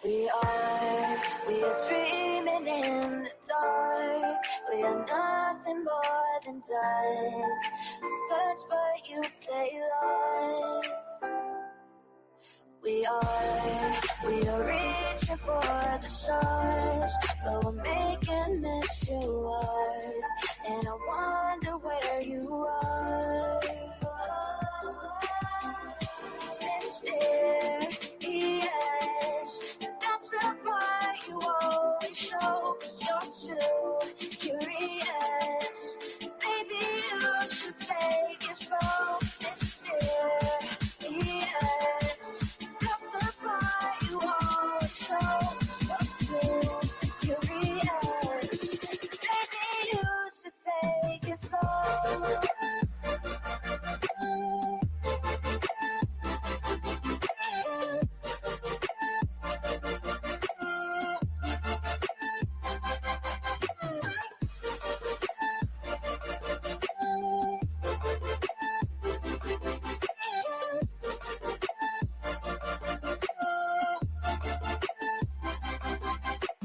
We are dreaming in the dark. We are nothing more than dust. Search but you stay lost. We are reaching for the stars, but we're making this too hard. And I wonder where you are. Mysterious, that's the part you always show, 'cause you're too curious. Maybe you should take it slow. Mysterious, that's the part you always show, 'cause you're too curious. Maybe you should take it slow.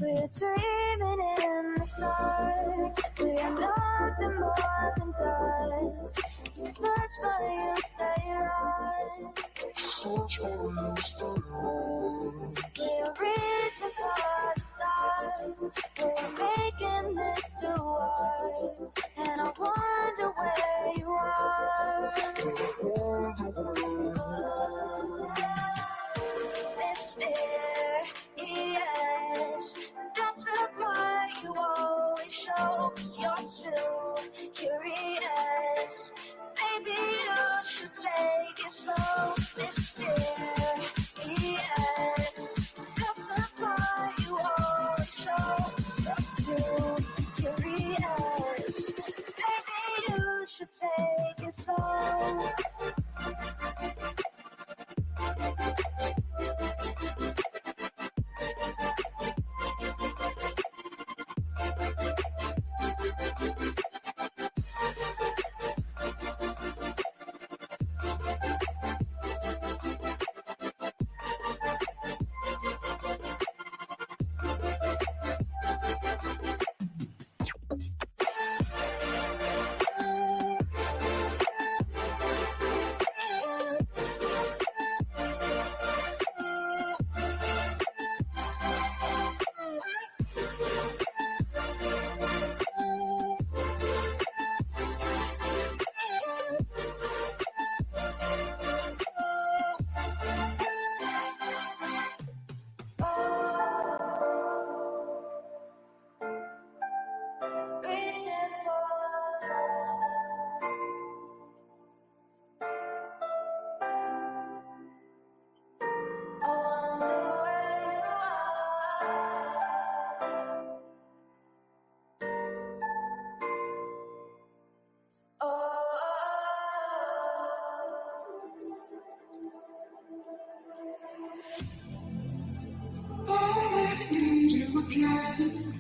We're dreaming in the dark. We are nothing more than dust. Search but you stay lost. Search but you stay lost. We're reaching for the stars. We're making this too hard. And I wonder where you are. Mysterious, that's the part you always show, 'cause you're too curious. Maybe you should take it slow. Mysterious, that's the part you always show, 'cause you're too curious. Maybe you should take it slow. Again,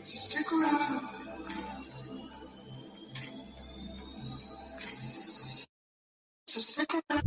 so stick around. So stick around.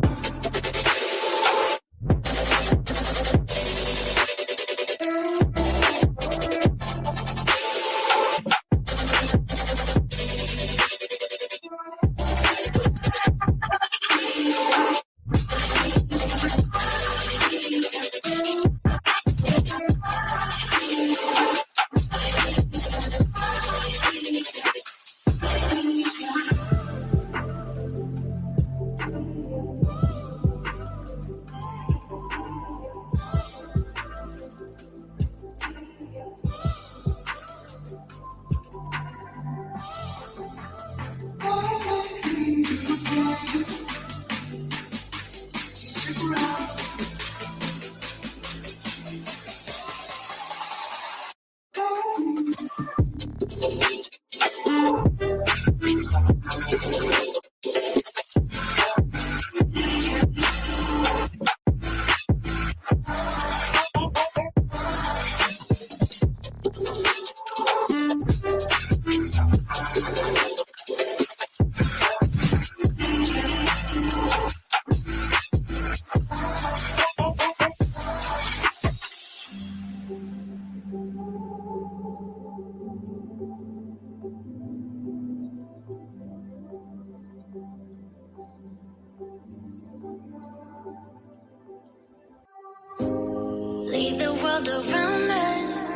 world around us.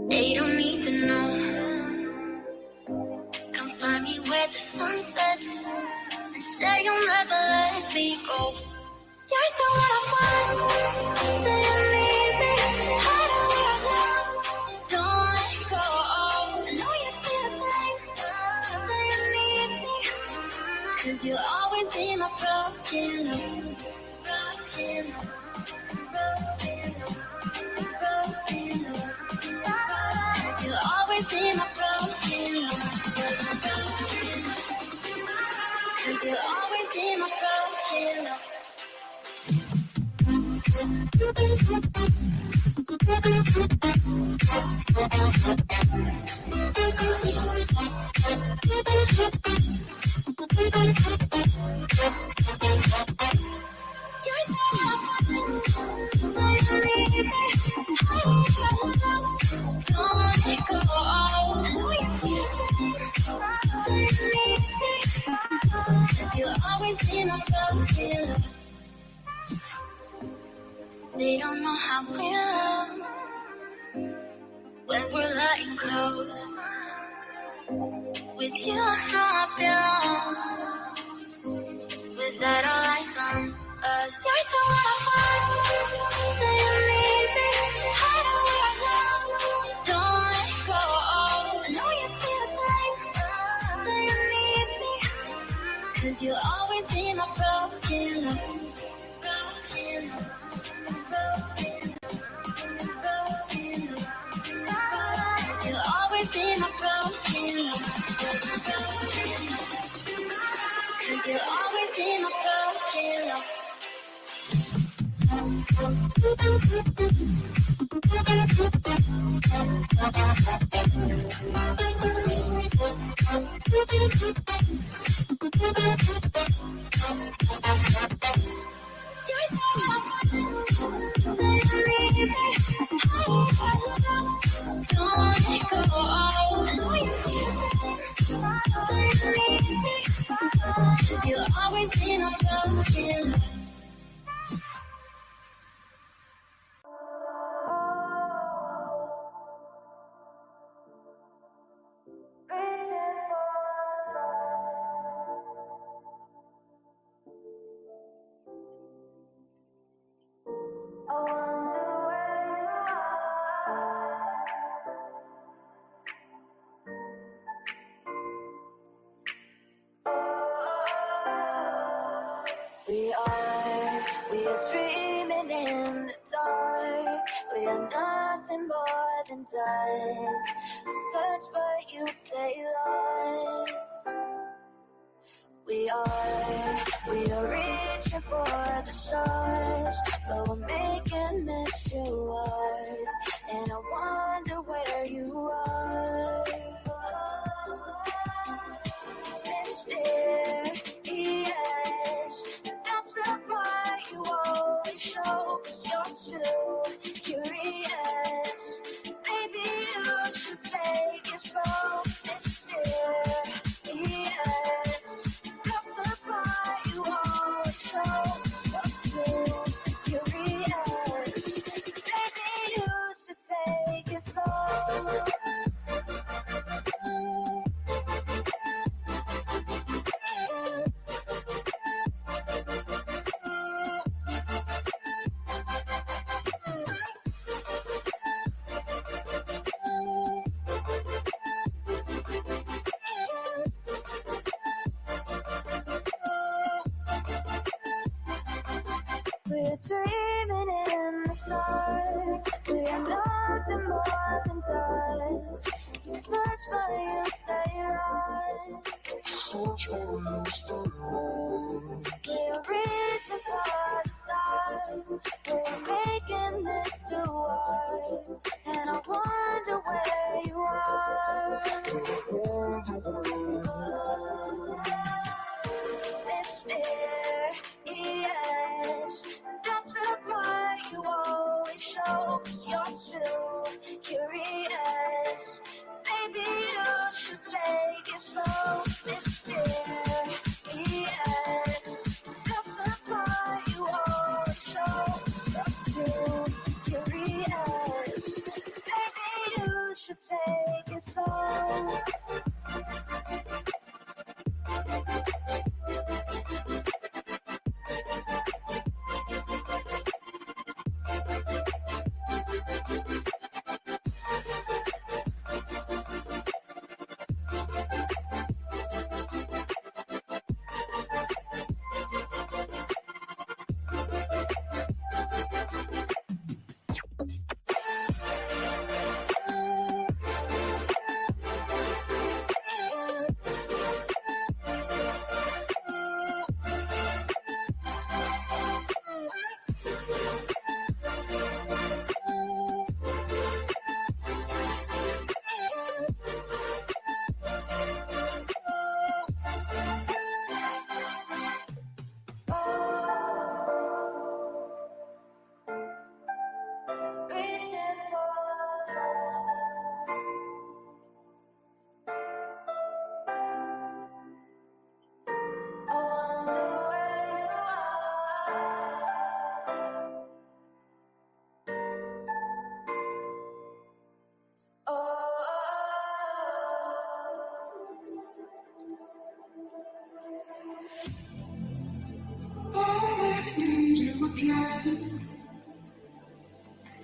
They don't need to know. Come find me where the sun sets and say you'll never let me go. You're the one I want. Say you need me. Hide where I go. Don't let go. I know you feel the same. Say you need me. 'Cause you'll always be my broken love. Broken love. Broken love. Broken love. 'Cause you'll always be my broken love. 'Cause you'll always be my broken love. They don't know how we love when we're lying close. With you, I know I belong. Without all eyes on us, you're the one I want. Say you need me. Hide where I go. Don't let go. I know you feel the same. Say you need me. 'Cause you'll always be my broken love. Broken love. Cause you'll always be my broken love. Cause you'll always be my broken love. You'll always be my broken love. We are dreaming in the dark. We are nothing more than dust. Search but you stay lost. We are reaching for the stars, but we're making this too hard. And I wonder where you are. Mysterious, that's the part you always show. 'Cause you're too curious. Maybe you should take it slow. Mysterious, that's the part you always show. 'Cause you're too curious. Maybe you should take it slow. We're dreaming in the dark. We are nothing more than dust. You search but you stay lost. Search for you, stay lost. We are reaching for the stars. We're making this too hard. And I wonder where you are. Mysterious, that's the part you always show. 'Cause you're too curious. Maybe you should take it slow. Mysterious, that's the part you always show. 'Cause you're too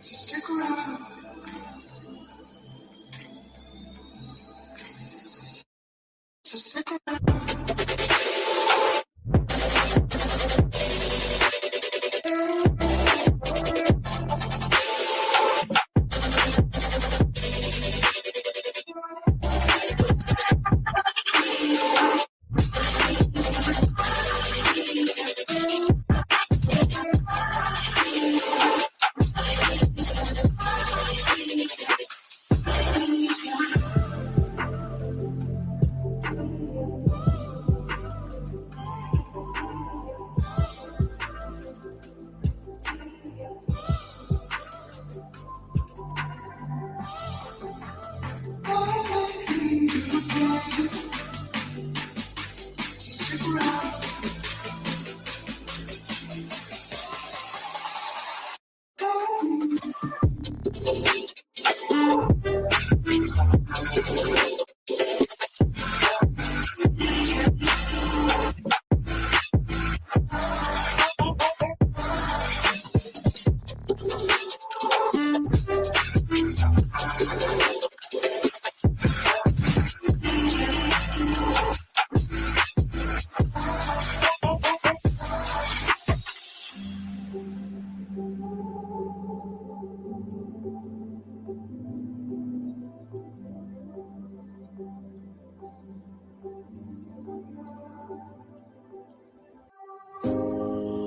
So stick around. So stick around.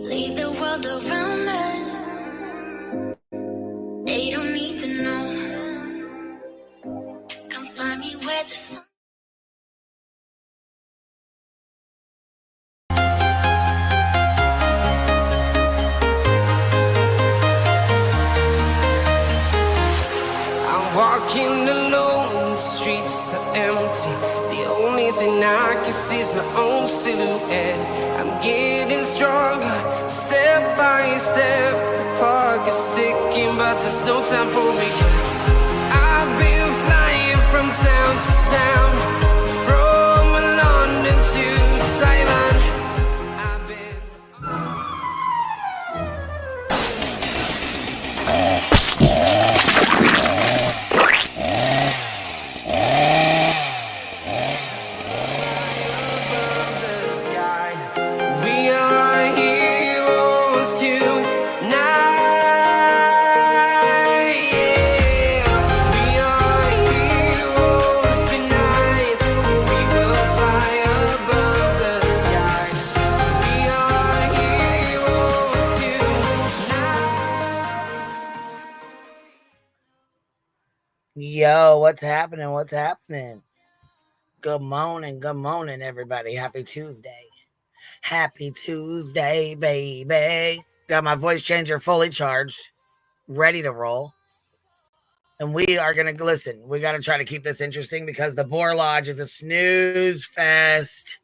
Leave the world around us. They don't need to know. Come find me where the sun. I'm walking alone, the streets are empty. The only thing I can see is my own silhouette. I'm getting stronger, step by step. The clock is ticking, but there's no time for me. I've been flying from town to town, from London to Taiwan. I've been... Yo, what's happening? What's happening? Good morning, everybody. Happy Tuesday. Happy Tuesday, baby. Got my voice changer fully charged, ready to roll. And we are going to listen. We got to try to keep this interesting because the Boar Lodge is a snooze fest.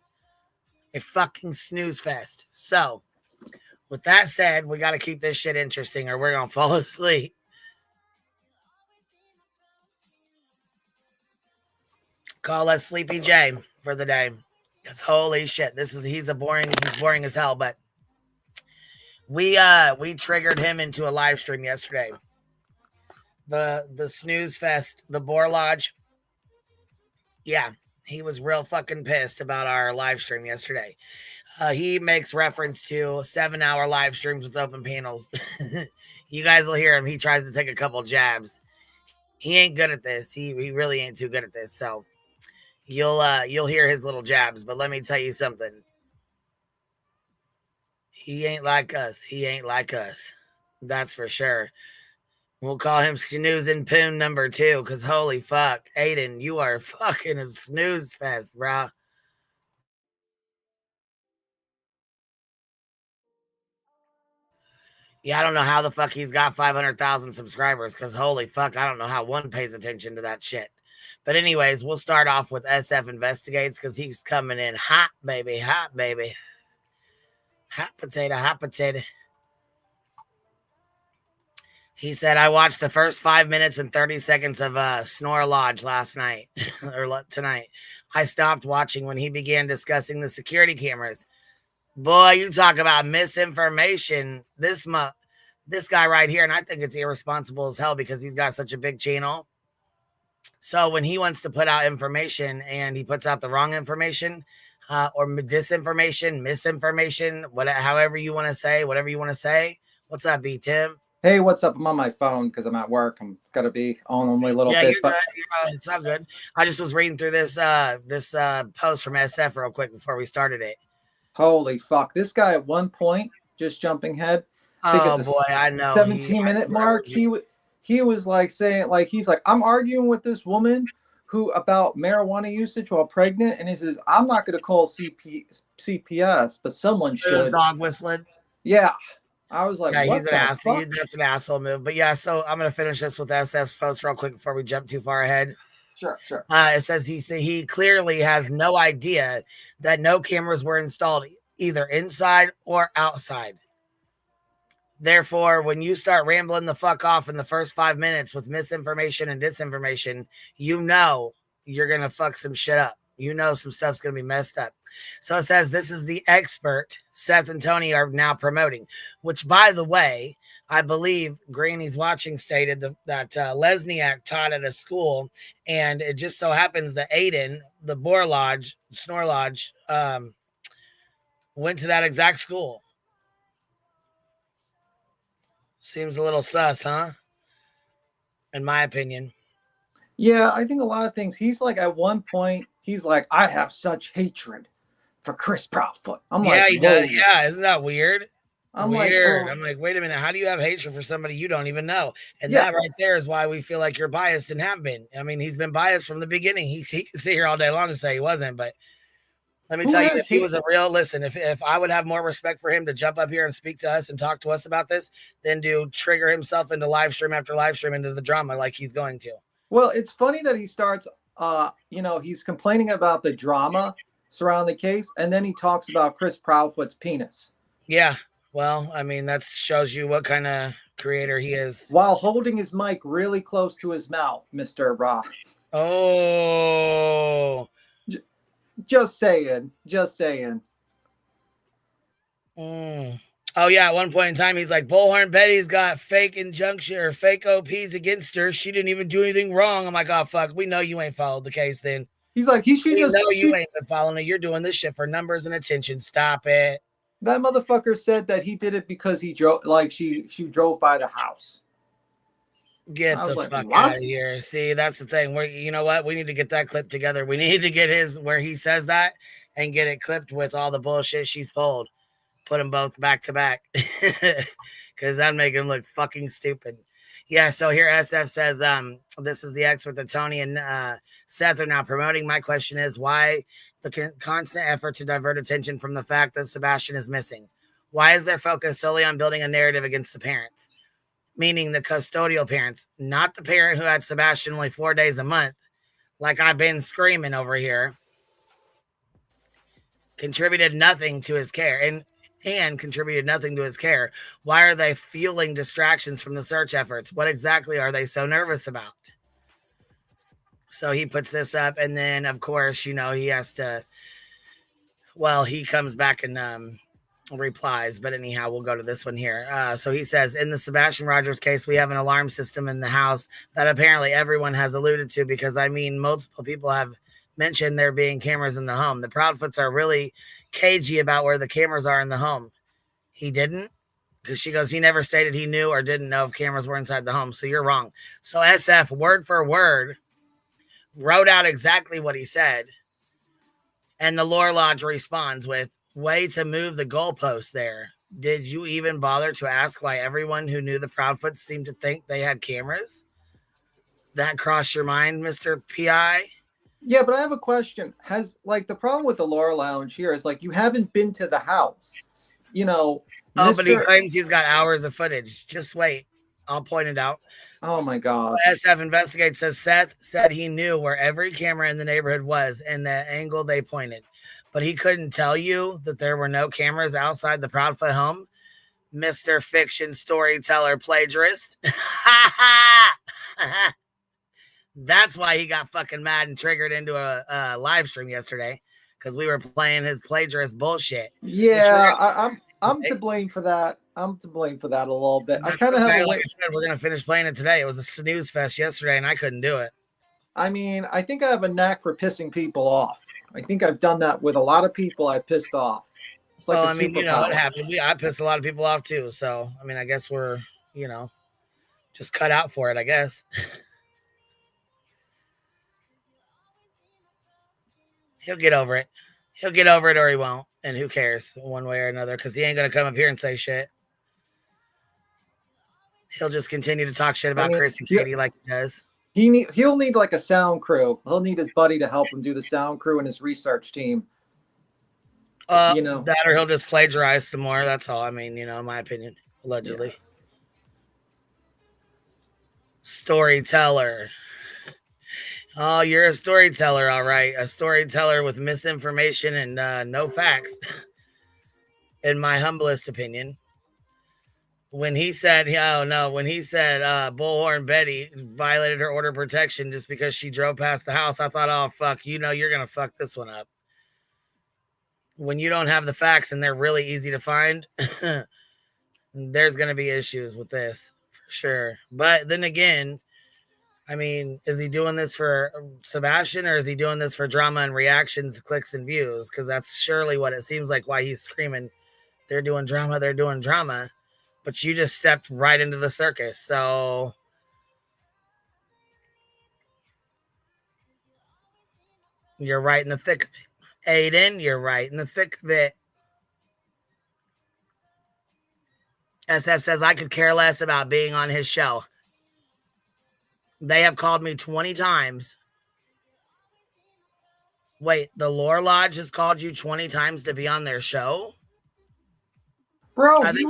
A fucking snooze fest. So, with that said, we got to keep this shit interesting or we're going to fall asleep. Call us Sleepy J for the day. Because holy shit, he's boring as hell, but we triggered him into a live stream yesterday. The snooze fest, the Boar Lodge. Yeah, he was real fucking pissed about our live stream yesterday. He makes reference to 7-hour live streams with open panels. You guys will hear him. He tries to take a couple jabs. He ain't good at this. He really ain't too good at this. So you'll hear his little jabs, but let me tell you something. He ain't like us. He ain't like us. That's for sure. We'll call him Snoozing Poon number 2, because holy fuck, Aiden, you are fucking a snooze fest, bro. Yeah, I don't know how the fuck he's got 500,000 subscribers, because holy fuck, I don't know how one pays attention to that shit. But anyways, we'll start off with SF Investigates because he's coming in hot, baby. Hot, baby. Hot potato, hot potato. He said, I watched the first 5 minutes and 30 seconds of Snore Lodge last night, or tonight. I stopped watching when he began discussing the security cameras. Boy, you talk about misinformation. This this guy right here, and I think it's irresponsible as hell because he's got such a big channel. So when he wants to put out information and he puts out the wrong information or disinformation, misinformation, whatever, however you want to say, whatever you want to say. What's up, B Tim? Hey, what's up? I'm on my phone because I'm at work. I'm gonna be on only a little bit. You're good. It's all good. I just was reading through this post from SF real quick before we started it. Holy fuck! This guy at one point, just jumping ahead. Oh boy, I know. 17-minute mark. He was like saying, like, he's like, I'm arguing with this woman who about marijuana usage while pregnant, and he says, I'm not gonna call CPS, but someone should. Dog whistling. Yeah. I was like, yeah, what he's an asshole. That's an asshole move. But yeah, so I'm gonna finish this with SF's post real quick before we jump too far ahead. Sure. It says he clearly has no idea that no cameras were installed either inside or outside. Therefore, when you start rambling the fuck off in the first 5 minutes with misinformation and disinformation, you know you're gonna fuck some shit up. You know some stuff's going to be messed up. So it says this is the expert Seth and Tony are now promoting, which, by the way, I believe Granny's Watching stated that Lesniak taught at a school, and it just so happens that Aiden, the Snore Lodge, went to that exact school. Seems a little sus, huh? In my opinion. Yeah, I think a lot of things. He's like, at one point, he's like, I have such hatred for Chris Proudfoot. I'm like, he does. Yeah, isn't that weird? I'm weird. Like, I'm like, wait a minute. How do you have hatred for somebody you don't even know? And that right there is why we feel like you're biased and have been. I mean, he's been biased from the beginning. He can sit here all day long and say he wasn't, but let me tell you, if he was a real, listen, if I would have more respect for him to jump up here and speak to us and talk to us about this than to trigger himself into live stream after live stream into the drama like he's going to. Well, it's funny that he starts, he's complaining about the drama surrounding the case, and then he talks about Chris Proudfoot's penis. Yeah, well, I mean, that shows you what kind of creator he is. While holding his mic really close to his mouth, Mr. Rock. Oh. Just saying. Oh, yeah, at one point in time, he's like, Bullhorn Betty's got fake injunction or fake OPs against her. She didn't even do anything wrong. I'm like, oh, fuck, we know you ain't followed the case then. He's like, you ain't been following it. You're doing this shit for numbers and attention. Stop it. That motherfucker said that he did it because he drove, like, she drove by the house. Get the fuck out of here. See, that's the thing. You know what? We need to get that clip together. We need to get where he says that and get it clipped with all the bullshit she's pulled. Put them both back to back because that'd make him look fucking stupid. Yeah, so here SF says this is the expert that Tony and Seth are now promoting. My question is, why the constant effort to divert attention from the fact that Sebastion is missing? Why is their focus solely on building a narrative against the parents? Meaning the custodial parents, not the parent who had Sebastion only 4 days a month, like I've been screaming over here, contributed nothing to his care. And contributed nothing to his care. Why are they fueling distractions from the search efforts? What exactly are they so nervous about? So he puts this up, and then, of course, he has to, he comes back and replies, but anyhow, we'll go to this one here. So he says, in the Sebastion Rogers case, we have an alarm system in the house that apparently everyone has alluded to because, multiple people have mentioned there being cameras in the home. The Proudfoots are really cagey about where the cameras are in the home. He didn't? Because she goes, he never stated he knew or didn't know if cameras were inside the home. So you're wrong. So SF, word for word, wrote out exactly what he said. And the Lore Lodge responds with, way to move the goalpost there. Did you even bother to ask why everyone who knew the Proudfoots seemed to think they had cameras? That crossed your mind, Mr. PI? Yeah, but I have a question. The problem with the Lore Lounge here is, you haven't been to the house. But he claims he's got hours of footage. Just wait. I'll point it out. Oh, my God. SF Investigates says Seth said he knew where every camera in the neighborhood was and the angle they pointed. But he couldn't tell you that there were no cameras outside the Proudfoot home. Mr. Fiction Storyteller Plagiarist. That's why he got fucking mad and triggered into a live stream yesterday, because we were playing his plagiarist bullshit. Yeah, I'm to blame for that. I'm to blame for that a little bit. I That's kind of have okay. a Like way. I said, we're gonna finish playing it today. It was a snooze fest yesterday, and I couldn't do it. I mean, I think I have a knack for pissing people off. I think I've done that with a lot of people I've pissed off. It's like Well, a I mean, you know, it superpower. happened. I pissed a lot of people off too. So, I mean, I guess we're, you know, just cut out for it, I guess. He'll get over it. He'll get over it or he won't. And who cares one way or another, because he ain't going to come up here and say shit. He'll just continue to talk shit about Chris and Katie like he does. He'll need like a sound crew. He'll need his buddy to help him do the sound crew and his research team. You know, that or he'll just plagiarize some more. That's all. I mean, you know, in my opinion, allegedly. Yeah. Storyteller. Oh, you're a storyteller, all right. A storyteller with misinformation and no facts, in my humblest opinion. When he said, Bullhorn Betty violated her order of protection just because she drove past the house, I thought, oh, fuck, you know, you're going to fuck this one up. When you don't have the facts and they're really easy to find, there's going to be issues with this for sure. But then again, I mean, is he doing this for Sebastion or is he doing this for drama and reactions, clicks and views? Because that's surely what it seems like why he's screaming, they're doing drama. But you just stepped right into the circus. So you're right in the thick of it. Aiden, you're right in the thick of it. SF says, I could care less about being on his show. They have called me 20 times. Wait, the Lore Lodge has called you 20 times to be on their show? Bro, he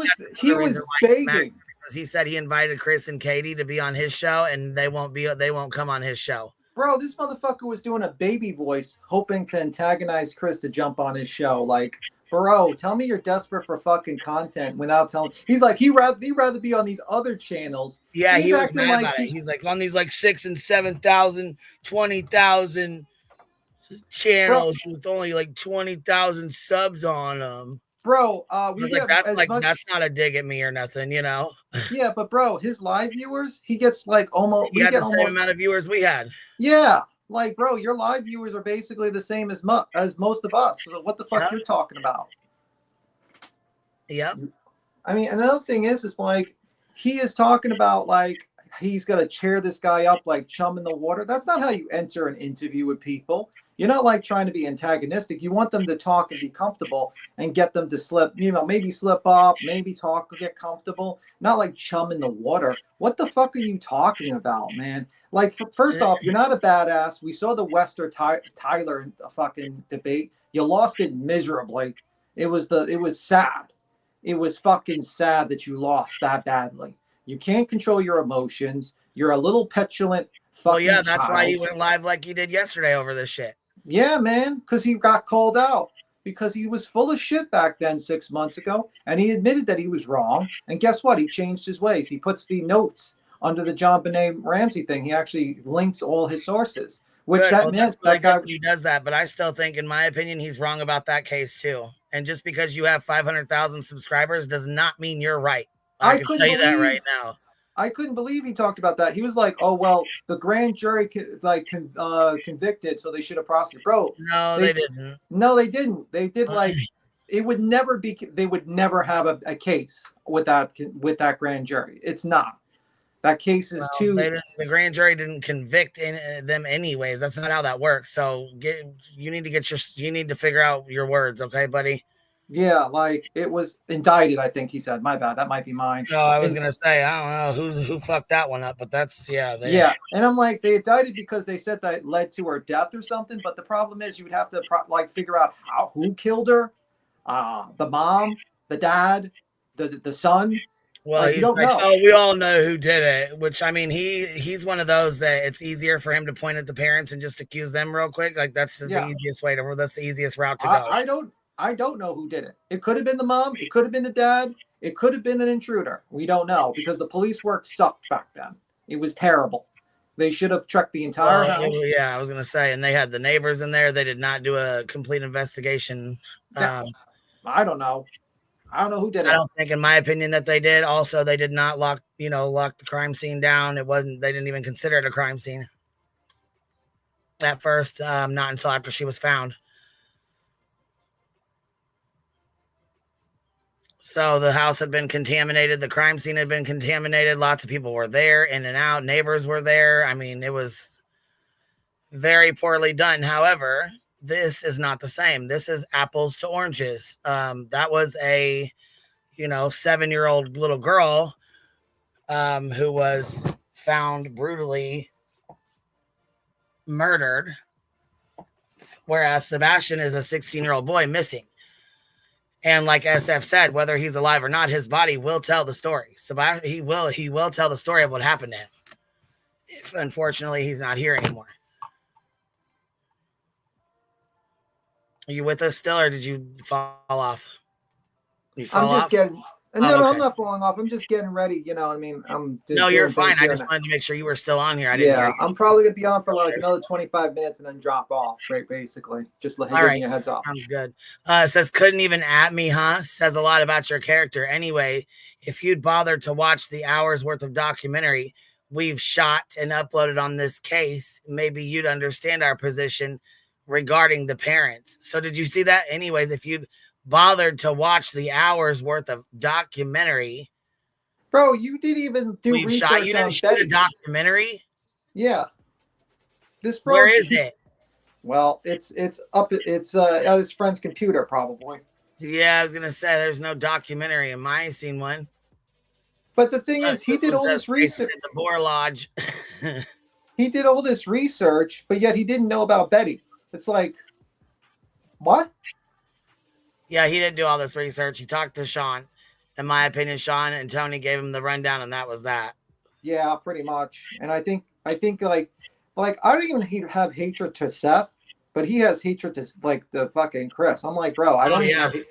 was begging. Because he said he invited Chris and Katie to be on his show, and they won't come on his show. Bro, this motherfucker was doing a baby voice, hoping to antagonize Chris to jump on his show. Like, bro, tell me you're desperate for fucking content without telling. He's like, he'd rather be on these other channels. Yeah, he was mad about it. He's like, on these like 6,000 and 7,000, 20,000 channels with only like 20,000 subs on them. Bro, that's not a dig at me or nothing, you know. Yeah, but bro, his live viewers, he gets like almost. He had the same amount of viewers we had. Yeah, like bro, your live viewers are basically the same as most of us. So what the fuck you're talking about? Yep. I mean, another thing is like he is talking about like he's gonna cheer this guy up like chum in the water. That's not how you enter an interview with people. You're not like trying to be antagonistic. You want them to talk and be comfortable and get them to slip, you know, maybe slip up, maybe talk, get comfortable. Not like chum in the water. What the fuck are you talking about, man? Like, first off, you're not a badass. We saw the Wester Tyler fucking debate. You lost it miserably. It was sad. It was fucking sad that you lost that badly. You can't control your emotions. You're a little petulant fucking that's child. why he went live like he did yesterday over this shit. Yeah, man, because he got called out because he was full of shit back then 6 months ago, and he admitted that he was wrong. And guess what? He changed his ways. He puts the notes under the John Benet Ramsey thing. He actually links all his sources, which meant that guy. He does that, but I still think, in my opinion, he's wrong about that case too. And just because you have 500,000 subscribers does not mean you're right. I can tell you that right now. I couldn't believe he talked about that. He was like, "Oh well, the grand jury convicted, so they should have prosecuted." Bro, no, they didn't. No, they didn't. They did like it would never be. They would never have a case with that grand jury. It's not. That case is too. The grand jury didn't convict them anyways. That's not how that works. So you need to figure out your words, okay, buddy? Yeah, like it was indicted, I think he said. My bad, that might be mine. No, I was gonna say I don't know who fucked that one up, but that's yeah. And I'm like, they indicted because they said that led to her death or something. But the problem is, you would have to figure out who killed her, the mom, the dad, the son. Well, you don't know. Oh, we all know who did it. Which I mean, he's one of those that it's easier for him to point at the parents and just accuse them real quick. Like that's the easiest way to. That's the easiest route to go. I don't know who did it. It could have been the mom. It could have been the dad. It could have been an intruder. We don't know because the police work sucked back then. It was terrible. They should have checked the entire house. Yeah, I was going to say, and they had the neighbors in there. They did not do a complete investigation. I don't know. I don't know who did it. I don't think, in my opinion, that they did. Also, they did not lock the crime scene down. They didn't even consider it a crime scene at first, not until after she was found. So the house had been contaminated. The crime scene had been contaminated. Lots of people were there, in and out. Neighbors were there. I mean, it was very poorly done. However, this is not the same. This is apples to oranges. That was a 7-year-old little girl who was found brutally murdered, whereas Sebastion is a 16-year-old boy missing. And like SF said, whether he's alive or not, his body will tell the story. He will tell the story of what happened to him. If, unfortunately, he's not here anymore. Are you with us still, or did you fall off? I'm just getting. No, I'm not falling off. I'm just getting ready. You know what I mean? No, you're fine. I just wanted to make sure you were still on here. I didn't hear you. I'm probably going to be on for like another 25 minutes and then drop off, right? Basically. Just giving you a heads up. Sounds good. Says, couldn't even at me, huh? Says a lot about your character. Anyway, if you'd bothered to watch the hours worth of documentary we've shot and uploaded on this case, maybe you'd understand our position regarding the parents. So did you see that? Anyways, if you'd bothered to watch the hours worth of documentary, bro, you didn't even do research. You didn't shoot a documentary. Yeah, this bro. Where is it? Well, it's up. It's at his friend's computer, probably. Yeah, I was gonna say there's no documentary in my seen one. But the thing is, he did all this research at the Boar Lodge. He did all this research, but yet he didn't know about Betty. It's like, what? Yeah, he didn't do all this research. He talked to Sean. In my opinion, Sean and Tony gave him the rundown, and that was that. Yeah, pretty much. And I think like I don't even have hatred to Seth, but he has hatred to like the fucking Chris. I'm like, bro, I don't have hatred.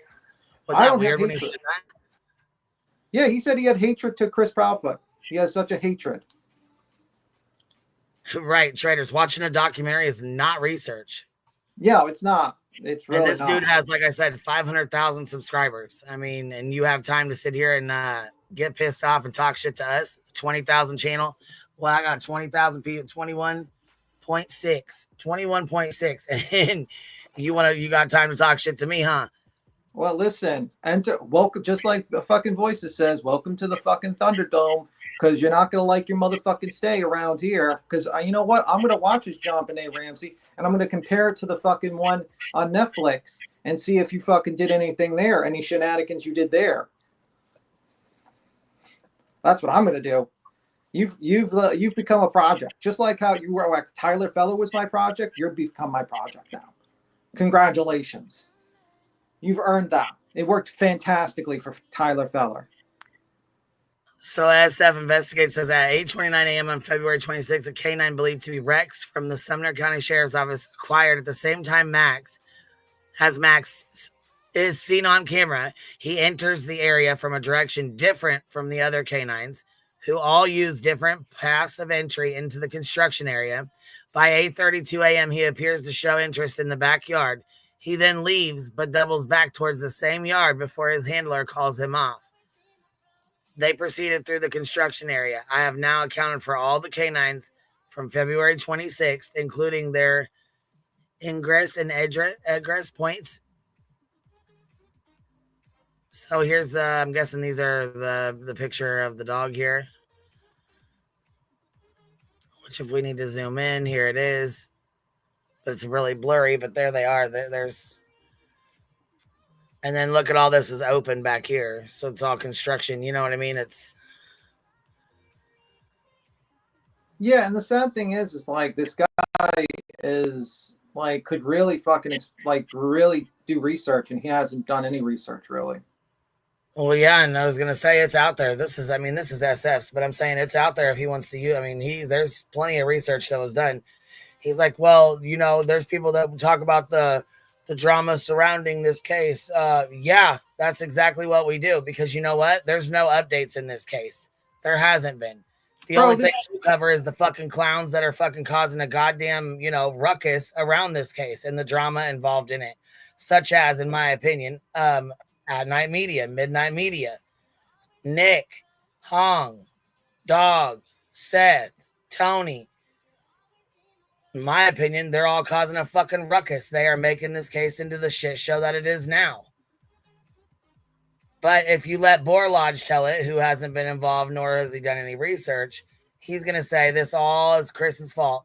Yeah, he said he had hatred to Chris Proudfoot. He has such a hatred. Right, traders. Watching a documentary is not research. Yeah, it's not. It's really and this dude has, like I said, 500,000 subscribers. I mean, and you have time to sit here and get pissed off and talk shit to us. 20,000 channel. Well, I got 20,000 people, 21.6, and you got time to talk shit to me, huh? Well, listen, welcome, just like the fucking voices says, welcome to the fucking Thunderdome, because you're not going to like your motherfucking stay around here, because you know what? I'm going to watch this John Benet Ramsey, and I'm going to compare it to the fucking one on Netflix and see if you fucking did anything there, any shenanigans you did there. That's what I'm going to do. You've become a project. Just like how you were, like Tyler Feller was my project, you've become my project now. Congratulations. You've earned that. It worked fantastically for Tyler Feller. So SF Investigates says at 8:29 a.m. on February 26th, a K9 believed to be Rex from the Sumner County Sheriff's Office acquired at the same time Max is seen on camera. He enters the area from a direction different from the other K9s, who all use different paths of entry into the construction area. By 8:32 a.m., he appears to show interest in the backyard. He then leaves, but doubles back towards the same yard before his handler calls him off. They proceeded through the construction area. I have now accounted for all the K9s from February 26th, including their ingress and egress points. So here's I'm guessing these are the picture of the dog here. Which if we need to zoom in, here it is. But it's really blurry, but there they are. There's, and then look at all this is open back here. So it's all construction. You know what I mean? Yeah, and the sad thing is like this guy is like could really fucking really do research, and he hasn't done any research really. Well, yeah, and I was gonna say it's out there. This is SF's, but I'm saying it's out there if he wants to use. I mean, there's plenty of research that was done. He's like, well, there's people that talk about the drama surrounding this case. Yeah, that's exactly what we do, because you know what? There's no updates in this case. There hasn't been. The only thing we cover is the fucking clowns that are fucking causing a goddamn, ruckus around this case and the drama involved in it, such as, in my opinion, At Night Media, Midnight Media, Nick, Hong, Dog, Seth, Tony. In my opinion, they're all causing a fucking ruckus. They are making this case into the shit show that it is now. But if you let Borlodge tell it, who hasn't been involved nor has he done any research, he's going to say this all is Chris's fault.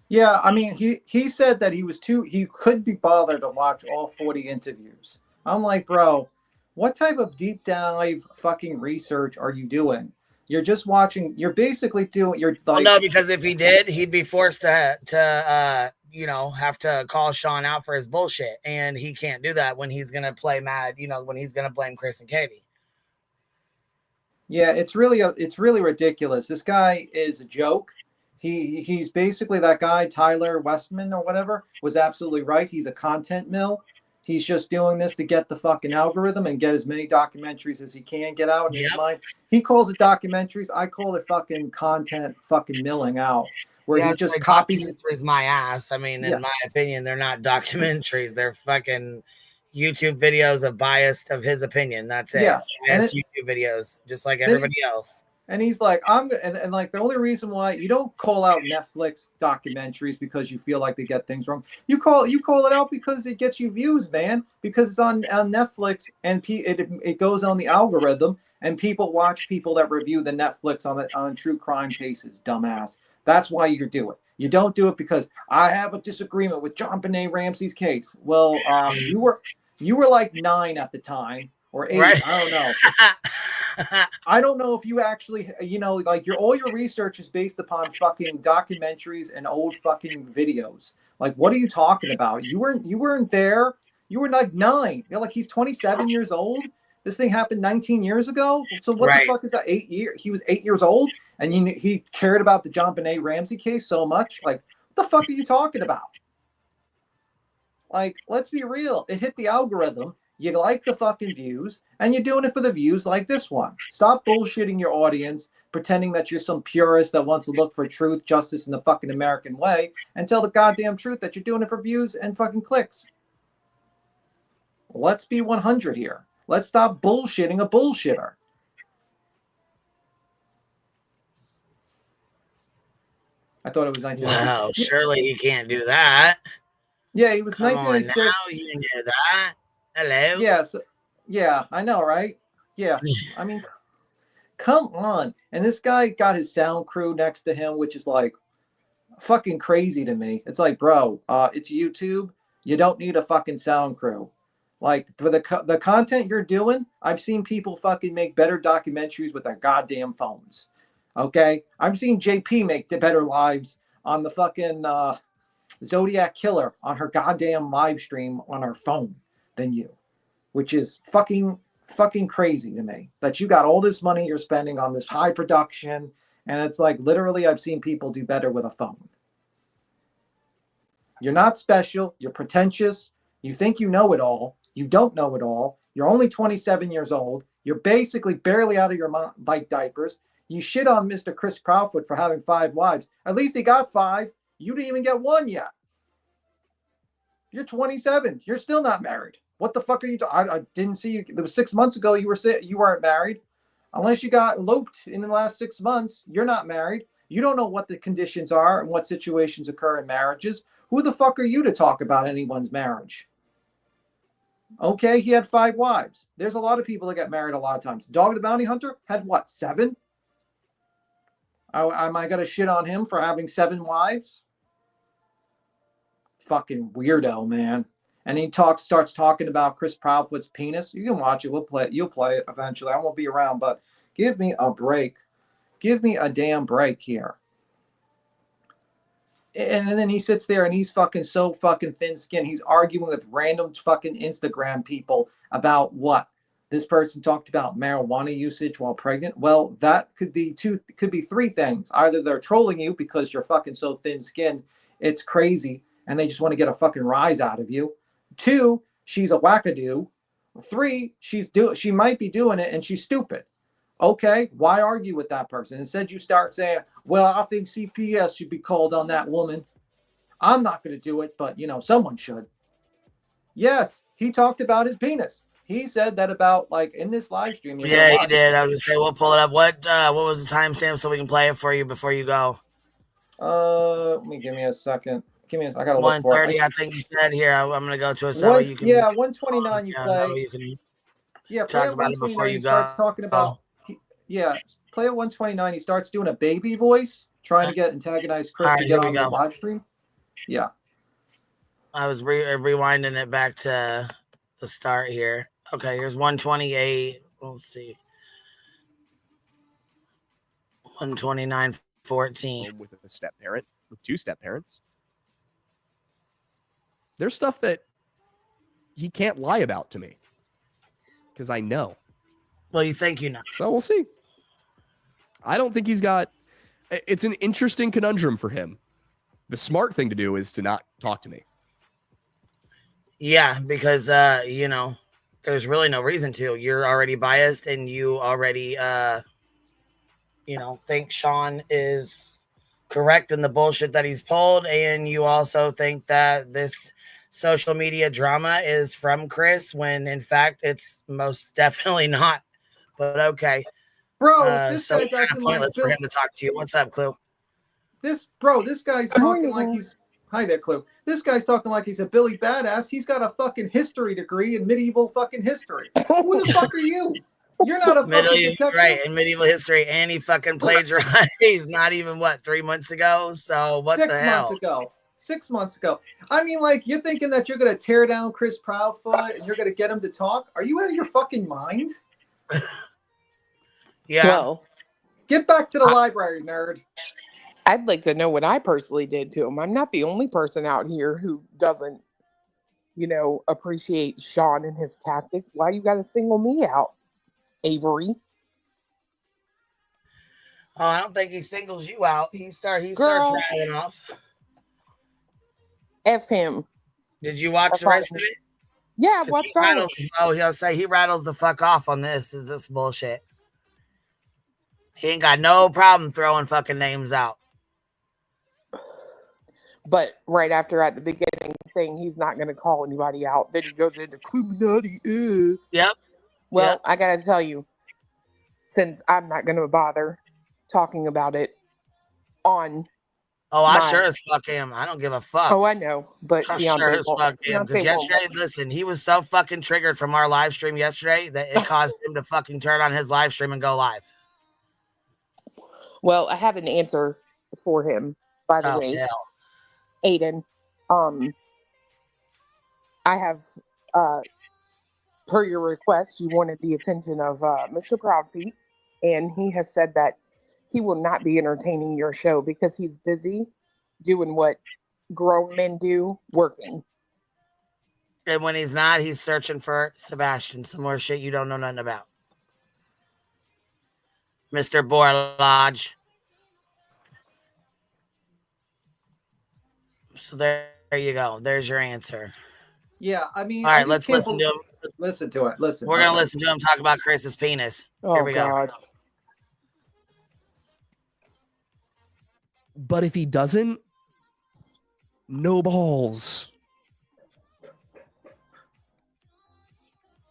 Yeah, I mean, he said that he couldn't be bothered to watch all 40 interviews. I'm like, bro, what type of deep dive fucking research are you doing? You're just watching. You're basically doing. You're like, well, no, because if he did, he'd be forced to have to call Sean out for his bullshit, and he can't do that when he's gonna play mad. When he's gonna blame Chris and Katie. Yeah, it's really ridiculous. This guy is a joke. He's basically that guy, Tyler Westman or whatever, was absolutely right. He's a content mill. He's just doing this to get the fucking algorithm and get as many documentaries as he can get out in his mind. He calls it documentaries. I call it fucking content fucking milling out, where he just copies it. My ass. I mean, in my opinion, they're not documentaries. They're fucking YouTube videos of his opinion. That's it. Yeah. YouTube videos, just like everybody else. And he's like, and like the only reason why you don't call out Netflix documentaries because you feel like they get things wrong. You call it out because it gets you views, man. Because it's on Netflix and it goes on the algorithm and people watch people that review the Netflix on true crime cases. Dumbass. That's why you do it. You don't do it because I have a disagreement with John Benet Ramsey's case. Well, you were like 9 at the time or 8. Right. I don't know. I don't know if you actually, like all your research is based upon fucking documentaries and old fucking videos. Like, what are you talking about? You weren't there. You were like 9. You're like, he's 27 years old. This thing happened 19 years ago. So what the fuck is that? 8 years? He was 8 years old, and he cared about the John Benet Ramsey case so much. Like, what the fuck are you talking about? Like, let's be real. It hit the algorithm. You like the fucking views, and you're doing it for the views like this one. Stop bullshitting your audience, pretending that you're some purist that wants to look for truth, justice, in the fucking American way, and tell the goddamn truth that you're doing it for views and fucking clicks. Let's be 100 here. Let's stop bullshitting a bullshitter. I thought it was 1996. Wow, surely he can't do that. Yeah, he was Come 1996. on now, you can do that. Hello. Yeah, I know, right? Yeah, I mean, come on. And this guy got his sound crew next to him, which is like fucking crazy to me. It's like, bro, it's YouTube. You don't need a fucking sound crew. Like, for the content you're doing, I've seen people fucking make better documentaries with their goddamn phones. Okay? I've seen JP make the better lives on the fucking Zodiac Killer on her goddamn live stream on her phone than you, which is fucking crazy to me that you got all this money you're spending on this high production, and it's like literally I've seen people do better with a phone. You're not special. You're pretentious. You think you know it all. You don't know it all. You're only 27 years old. You're basically barely out of your like diapers. You shit on Mr. Chris Proudfoot for having 5 wives. At least he got 5. You didn't even get 1 yet. You're 27. You're still not married. What the fuck are you doing? I didn't see you. It was 6 months ago. You weren't married. Unless you got eloped in the last 6 months, you're not married. You don't know what the conditions are and what situations occur in marriages. Who the fuck are you to talk about anyone's marriage? Okay, he had 5 wives. There's a lot of people that get married a lot of times. Dog the Bounty Hunter had what, 7? Am I going to shit on him for having 7 wives? Fucking weirdo, man. And he starts talking about Chris Proudfoot's penis. You can watch it. You'll play it eventually. I won't be around, but give me a break. Give me a damn break here. And then he sits there and he's fucking so fucking thin-skinned. He's arguing with random fucking Instagram people about what? This person talked about marijuana usage while pregnant. Well, that could be 3 things. Either they're trolling you because you're fucking so thin-skinned, it's crazy, and they just want to get a fucking rise out of you. 2, she's a wackadoo. 3, she might be doing it and she's stupid. Okay, why argue with that person? Instead, you start saying, well, I think CPS should be called on that woman. I'm not going to do it, but, someone should. Yes, he talked about his penis. he said that about like in this live stream. Yeah, he did. I was gonna say we'll pull it up. What was the timestamp so we can play it for you before you go? Give me a second. I gotta look for it. 1:30, I think you said. Here, I'm gonna go to it so you can. Yeah, 129. You play. You can play talk at about it before 129. you He starts go. talking about. Play at 129. He starts doing a baby voice, trying to get antagonized Chris to get on the live stream. Yeah. I was rewinding it back to the start here. Okay, here's 128. Let's see. 129:14. With a step parent, with two step parents. There's stuff that he can't lie about to me because I know. Well, you think you know. So we'll see. I don't think he's got. It's an interesting conundrum for him. The smart thing to do is to not talk to me. Yeah, because there's really no reason to. You're already biased, and you already think Sean is correct in the bullshit that he's pulled, and you also think that this social media drama is from Chris, when in fact it's most definitely not. But okay, bro, this guy's acting pointless for him to talk to you. What's up, Clue? This guy's talking like he's. Hi there, Clue. This guy's talking like he's a Billy Badass. He's got a fucking history degree in medieval fucking history. Who the fuck are you? You're not a fucking detective. Right, in medieval history, and he fucking plagiarized not even, 3 months ago? So what the hell? 6 months ago. I mean, like, you're thinking that you're going to tear down Chris Proudfoot and you're going to get him to talk? Are you out of your fucking mind? Yeah. Well, get back to the library, nerd. I'd like to know what I personally did to him. I'm not the only person out here who doesn't, appreciate Sean and his tactics. Why you got to single me out, Avery? Oh, I don't think he singles you out. He starts rattling off. F him. Did you watch the rest of it? Yeah, what's that? He'll say he rattles the fuck off on this. Is this bullshit? He ain't got no problem throwing fucking names out. But right after, at the beginning, saying he's not going to call anybody out, then he goes into Illuminati. Yep. Well, I got to tell you, since I'm not going to bother talking about it on. Oh, I sure as fuck am. I don't give a fuck. Oh, I know. But I sure as fuck am. Because yesterday, listen, he was so fucking triggered from our live stream yesterday that it caused him to fucking turn on his live stream and go live. Well, I have an answer for him, by the way. Hell. Aiden, I have, per your request, you wanted the attention of Mr. Proudfoot, and he has said that he will not be entertaining your show because he's busy doing what grown men do, working. And when he's not, he's searching for Sebastion, some more shit you don't know nothing about. Mr. Borlodge. So there you go. There's your answer. Yeah, I mean... All right, let's listen to him. Listen to it. Listen. We're going to listen to him talk about Chris's penis. Oh, here we go. But if he doesn't, no balls.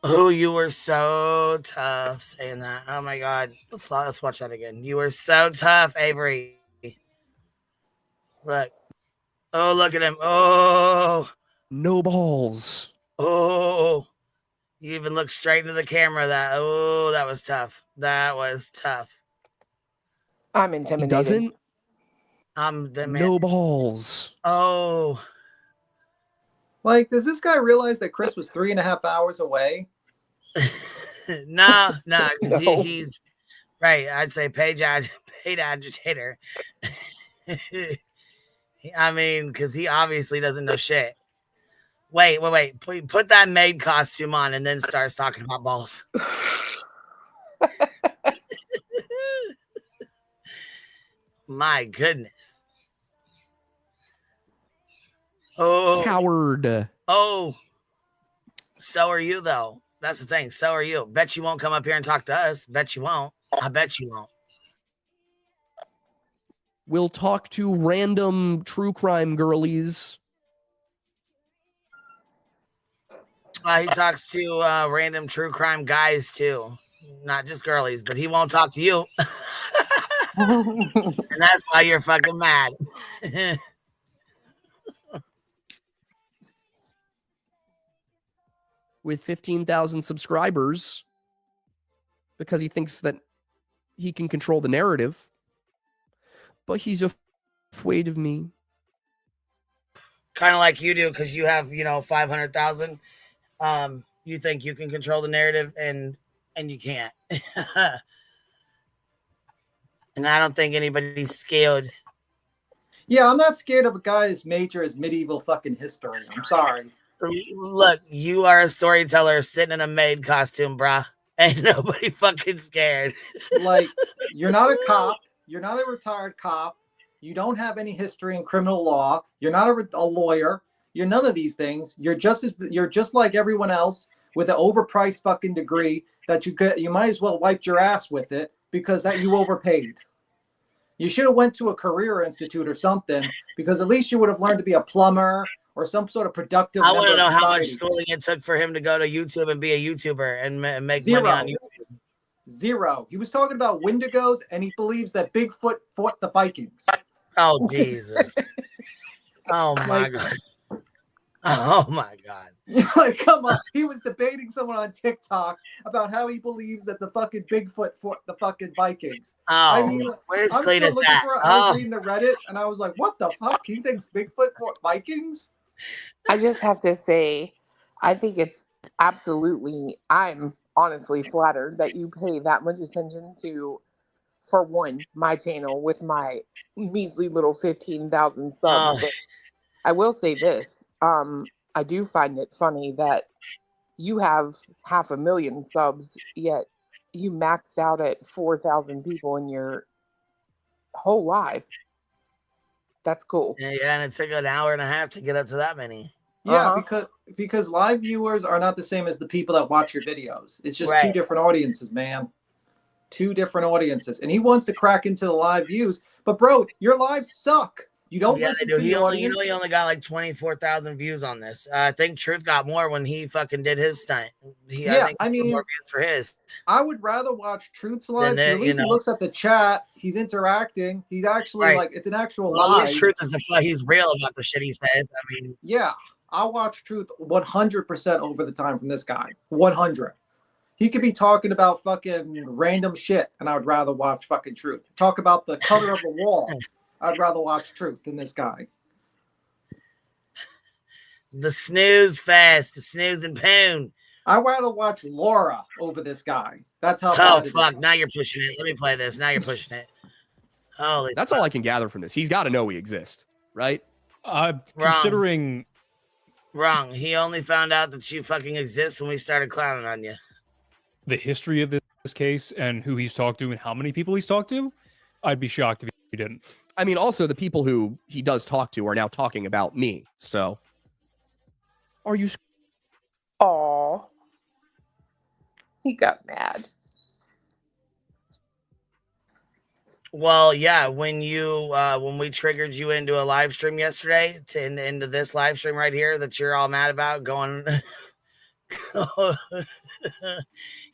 Oh, you were so tough saying that. Oh, my God. Let's watch that again. You were so tough, Avery. Look. Oh, look at him. Oh. No balls. Oh. You even look straight into the camera. That was tough. That was tough. I'm intimidated. He doesn't? I'm the man. No balls. Oh. Like, does this guy realize that Chris was 3.5 hours away? No. He's right. I'd say paid agitator. I mean, because he obviously doesn't know shit. Wait. Put that maid costume on and then starts talking about balls. My goodness. Oh. Coward. Oh. So are you, though. That's the thing. So are you. Bet you won't come up here and talk to us. Bet you won't. I bet you won't. We'll talk to random true crime girlies. He talks to random true crime guys too, not just girlies, but he won't talk to you. And that's why you're fucking mad. With 15,000 subscribers, because he thinks that he can control the narrative, but he's afraid of me. Kind of like you do, because you have 500,000. You think you can control the narrative, and you can't. And I don't think anybody's scared. Yeah, I'm not scared of a guy as major as medieval fucking history. I'm sorry. Look, you are a storyteller sitting in a maid costume, brah. Ain't nobody fucking scared. Like, you're not a cop. You're not a retired cop. You don't have any history in criminal law. You're not a lawyer. You're none of these things. You're just like everyone else with an overpriced fucking degree that you might as well wipe your ass with it because that you overpaid. You should have went to a career institute or something, because at least you would have learned to be a plumber or some sort of productive. I want to know how much schooling it took for him to go to YouTube and be a YouTuber and make money on YouTube. Zero. He was talking about Wendigos, and he believes that Bigfoot fought the Vikings. Oh, Jesus. Oh, my God. Oh, my God. Like, come on. He was debating someone on TikTok about how he believes that the fucking Bigfoot fought the fucking Vikings. Oh, I mean, where's I'm Cletus still looking at? for. I was reading the Reddit, and I was like, what the fuck? He thinks Bigfoot fought Vikings? I just have to say, I think it's absolutely, I'm honestly flattered that you pay that much attention to, for one, my channel with my measly little 15,000 subs. But I will say this, I do find it funny that you have 500,000 subs, yet you maxed out at 4,000 people in your whole life. That's cool. Yeah, and it took an hour and a half to get up to that many. Yeah, because live viewers are not the same as the people that watch your videos. It's just two different audiences, man. Two different audiences. And he wants to crack into the live views. But, bro, your lives suck. You don't listen to the audience. He only got like 24,000 views on this. I think Truth got more when he fucking did his stunt. I mean, more views for his. I would rather watch Truth's live. At least he looks at the chat. He's interacting. He's actually like, it's an actual live. Truth is he's real about the shit he says. I mean, yeah, I'll watch Truth 100% over the time from this guy. 100. He could be talking about fucking random shit, and I would rather watch fucking Truth. Talk about the color of the wall. I'd rather watch Truth than this guy. The snooze fest, the snooze and poon. I'd rather watch Laura over this guy. That's how. Oh fuck! Now you're pushing it. Let me play this. Now you're pushing it. Holy. That's all I can gather from this. He's got to know we exist, right? Considering. Wrong. He only found out that you fucking exist when we started clowning on you. The history of this case and who he's talked to and how many people he's talked to, I'd be shocked if he didn't. I mean, also the people who he does talk to are now talking about me. So, are you? Aw, he got mad. Well, yeah. When we triggered you into a live stream yesterday, into this live stream right here that you're all mad about, going.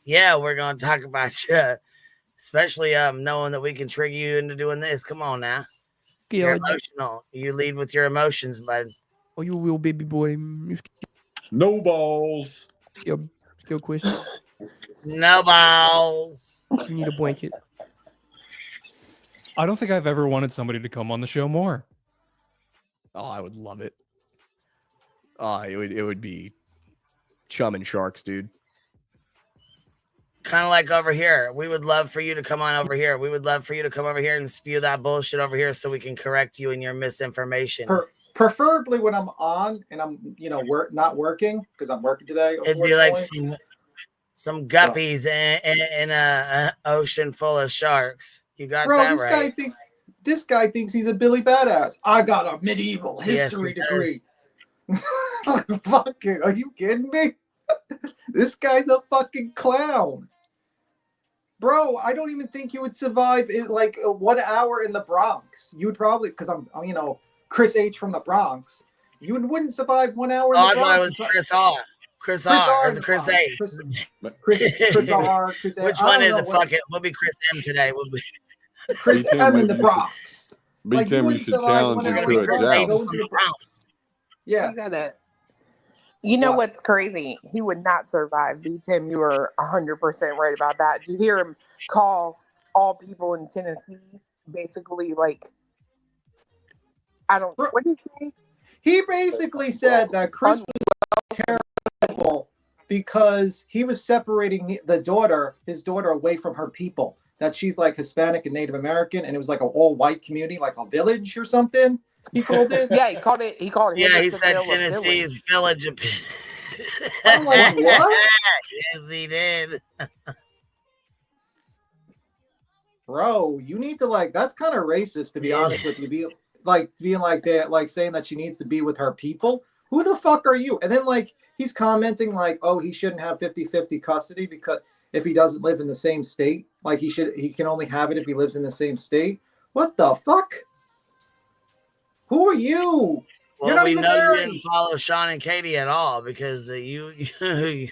Yeah, we're gonna talk about you. Especially knowing that we can trigger you into doing this. Come on now. You're emotional. You lead with your emotions, bud. Oh, you will, baby boy. No balls. Your question. No balls. You need a blanket. I don't think I've ever wanted somebody to come on the show more. Oh, I would love it. Oh, it would be chum and sharks, dude. Kind of like over here. We would love for you to come on over here. We would love for you to come over here and spew that bullshit over here so we can correct you in your misinformation. Preferably when I'm on and I'm, not working, because I'm working today. It'd be like some guppies in a ocean full of sharks. You got that right. This guy thinks he's a Billy Badass. I got a medieval history degree. Fucking, are you kidding me? This guy's a fucking clown. Bro, I don't even think you would survive in like 1 hour in the Bronx. You would probably, because I'm Chris H from the Bronx. You wouldn't survive 1 hour in the Bronx. I thought it was Chris R. Chris Chris R. R. Or is it Chris A? Chris R. Chris A. Which I one don't is know it? what- Fuck it. We'll be Chris M today. We'll be Chris B-Tim, M in the maybe you should- Bronx. Like, you B-Tim, you wouldn't should say, like, challenge when him I to was a like, Dave go joust. into the Brown. Yeah. You gotta. You know What? what's crazy? He would not survive. B. Tim, you were 100% right about that. Did you hear him call all people in Tennessee basically like? I don't. What did he say? He basically said that Chris was terrible because he was separating his daughter away from her people. That she's like Hispanic and Native American, and it was like an all-white community, like a village or something. He called it. Yeah, he called it. He called it. Yeah, he said Hendersonville a Tennessee's village. village of. I'm like, what? Yes, he did. Bro, you need to like. That's kind of racist, to be honest with you. Being like that, like saying that she needs to be with her people. Who the fuck are you? And then like he's commenting like, oh, he shouldn't have 50-50 custody because if he doesn't live in the same state, like he can only have it if he lives in the same state. What the fuck? Who are you? You're Well, not we even know there. you didn't follow Sean and Katie at all because you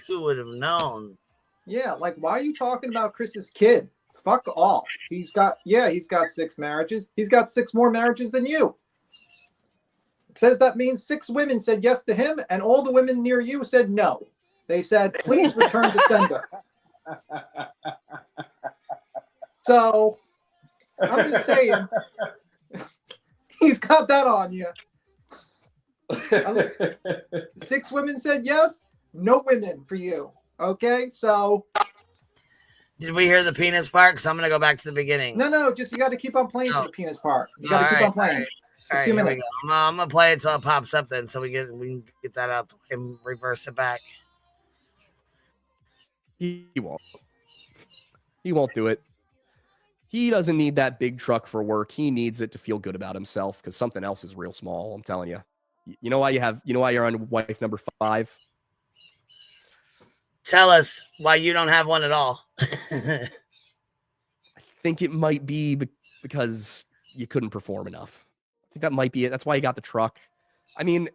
would have known. Yeah, like why are you talking about Chris's kid? Fuck off. He's got 6 marriages. He's got 6 more marriages than you. Says that means 6 women said yes to him, and all the women near you said no. They said, please return to sender. So I'm just saying, he's got that on you. 6 women said yes, no women for you. Okay, so Did we hear the penis part? Because I'm gonna go back to the beginning. no, just you got to keep on playing for the penis part. You got to All keep right, on playing. all right. For All right, 2 here we minutes. go. I'm gonna play it till it pops up then, so we can get that out and reverse it back. He won't. He won't do it. He doesn't need that big truck for work. He needs it to feel good about himself because something else is real small. I'm telling you. You know why you're on wife number 5? Tell us why you don't have one at all. I think it might be because you couldn't perform enough. I think that might be it. That's why you got the truck. I mean,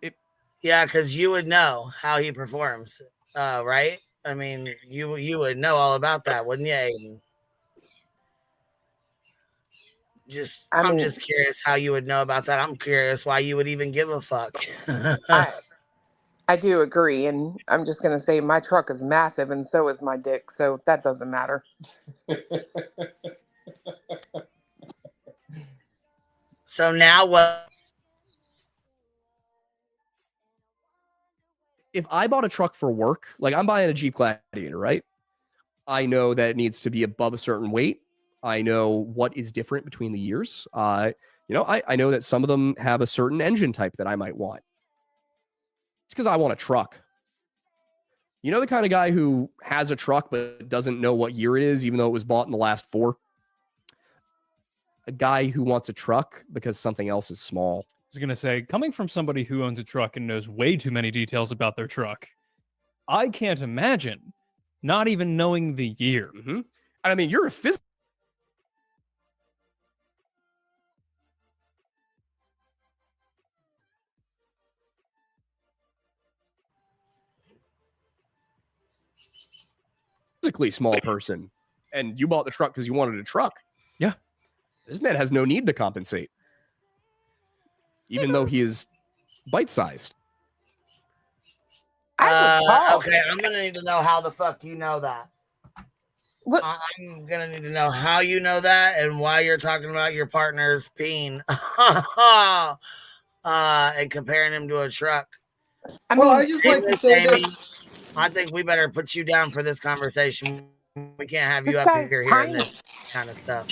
Yeah, because you would know how he performs, right? I mean, you would know all about that, wouldn't you, Aiden? I'm just curious how you would know about that. I'm curious why you would even give a fuck. I do agree, and I'm just gonna say my truck is massive, and so is my dick, so that doesn't matter. So now what? if I bought a truck for work, like I'm buying a Jeep Gladiator, right? I know that it needs to be above a certain weight. I know what is different between the years. I know that some of them have a certain engine type that I might want. It's because I want a truck. You know, the kind of guy who has a truck but doesn't know what year it is, even though it was bought in the last 4? A guy who wants a truck because something else is small. I was going to say, coming from somebody who owns a truck and knows way too many details about their truck, I can't imagine not even knowing the year. Mm-hmm. And I mean, you're a physically small person, and you bought the truck because you wanted a truck. Yeah. This man has no need to compensate, even though he is bite-sized. Okay, I'm gonna need to know how the fuck you know that. What? I'm gonna need to know how you know that and why you're talking about your partner's peen and comparing him to a truck. I just like to say Amy, this. I think we better put you down for this conversation. We can't have you This up guy's here hearing tiny. this kind of stuff.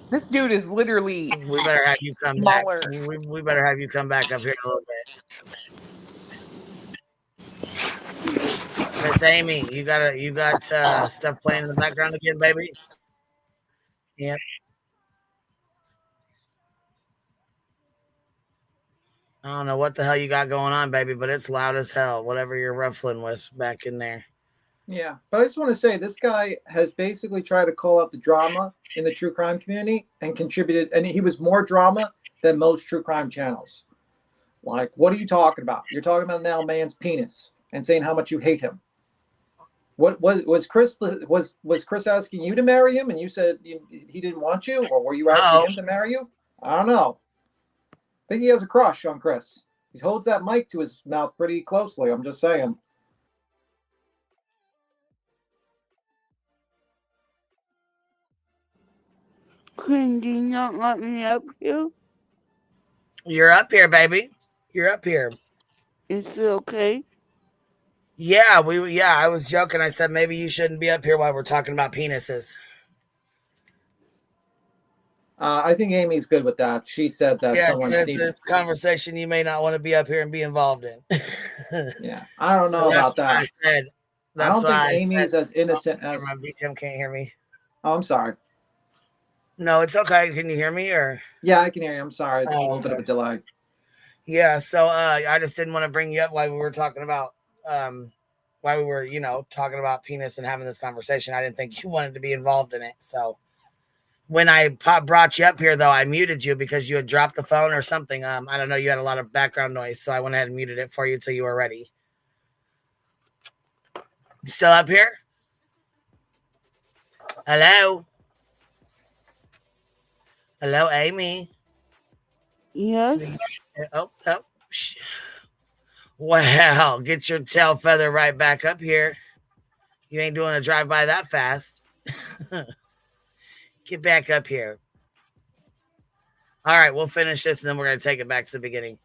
This dude is literally We better have you come smaller. back. We better have you come back up here a little bit. Miss Amy, you got stuff playing in the background again, baby? Yep. I don't know what the hell you got going on, baby, but it's loud as hell, whatever you're ruffling with back in there. Yeah, but I just want to say this guy has basically tried to call out the drama in the true crime community and contributed, and he was more drama than most true crime channels. Like, what are you talking about? You're talking about now a man's penis, and saying how much you hate him. What was Chris asking you to marry him and you said he didn't want you, or were you asking him to marry you? I don't know. I think he has a crush on Chris. He holds that mic to his mouth pretty closely. I'm just saying. Queen, do you not let me up here? You're up here, baby. You're up here. Is it okay? Yeah, I was joking. I said maybe you shouldn't be up here while we're talking about penises. I think Amy's good with that. She said that someone it's a conversation you may not want to be up here and be involved in. Yeah, I don't know about that. I don't think Amy's as innocent as my BTM can't hear me. Oh, I'm sorry. No, it's okay. Can you hear me or? Yeah, I can hear you. I'm sorry. It's a little bit of a delay. Yeah, so I just didn't want to bring you up while we were talking about talking about penis and having this conversation. I didn't think you wanted to be involved in it. So when I brought you up here, though, I muted you because you had dropped the phone or something. I don't know. You had a lot of background noise, so I went ahead and muted it for you until you were ready. You still up here? Hello? Hello, Amy? Yes? Oh. Well, get your tail feather right back up here. You ain't doing a drive-by that fast. Get back up here. All right, we'll finish this, and then we're going to take it back to the beginning.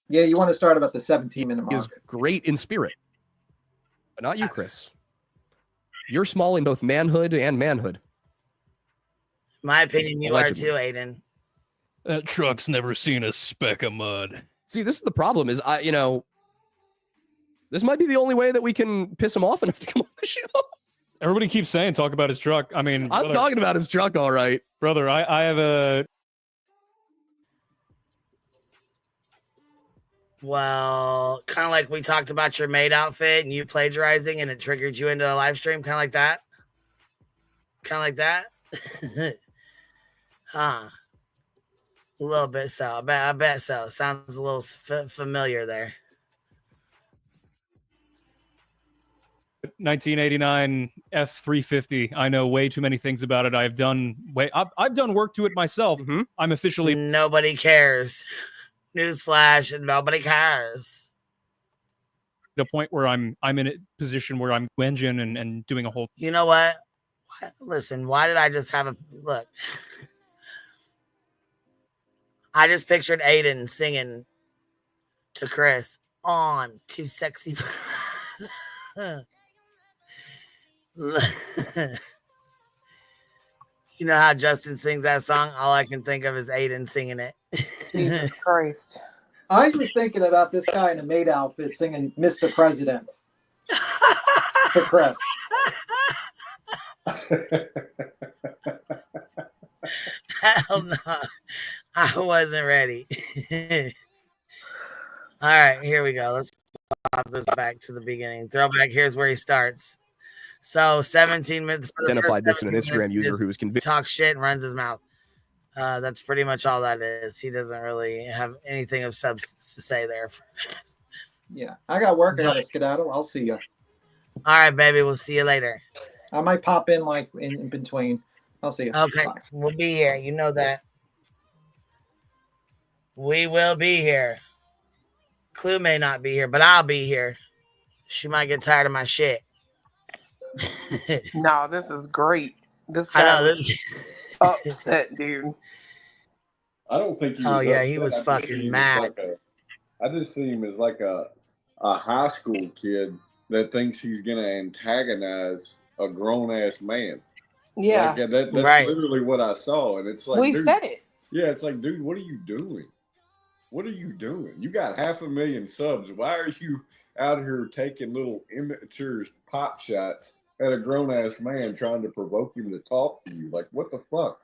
Yeah, you want to start about the 17-minute mark. He is great in spirit. But not you, Chris. You're small in both manhood and manhood. In my opinion, you Allegedly. are too, Aiden. That truck's never seen a speck of mud. See, this is the problem is, this might be the only way that we can piss him off enough to come on the show. Everybody keeps saying, talk about his truck. I mean, I'm talking about his truck, all right. Brother, I have a... Well, kind of like we talked about your maid outfit and you plagiarizing and it triggered you into a live stream, kind of like that? Kind of like that? Huh. A little bit so. I bet so. Sounds a little familiar there. 1989 F350. I know way too many things about it. I've done work to it myself. Mm-hmm. I'm officially... Nobody cares. Newsflash, and nobody cares. The point where I'm in a position where I'm engine and doing a whole... You know what? Listen, why did I just have a... Look. I just pictured Aiden singing to Chris on Too Sexy. You know how Justin sings that song? All I can think of is Aiden singing it. Jesus Christ. I was thinking about this guy in a maid outfit singing Mr. President to Chris. Hell no. I wasn't ready. All right, here we go. Let's pop this back to the beginning. Throwback, here's where he starts. So 17 minutes. Identified this in an Instagram user who was convinced. Talks shit and runs his mouth. That's pretty much all that is. He doesn't really have anything of substance to say there. Yeah, I got work. I got to skedaddle. I'll see you. All right, baby. We'll see you later. I might pop in like in between. I'll see you. Okay, Bye. we'll be here. You know that. We will be here. Clue may not be here, but I'll be here. She might get tired of my shit. No, this is great. This I guy know was this. upset, dude. I don't think he was Oh yeah, upset. he was I just fucking see him as mad. I just see him as like a high school kid that thinks he's gonna antagonize a grown ass man. Yeah, Like, that's Right. literally what I saw, and it's like, we dude, said it. yeah, it's like, dude, what are you doing? What are you doing? You got 500,000 subs. Why are you out here taking little immature pop shots at a grown ass man trying to provoke him to talk to you? Like, what the fuck?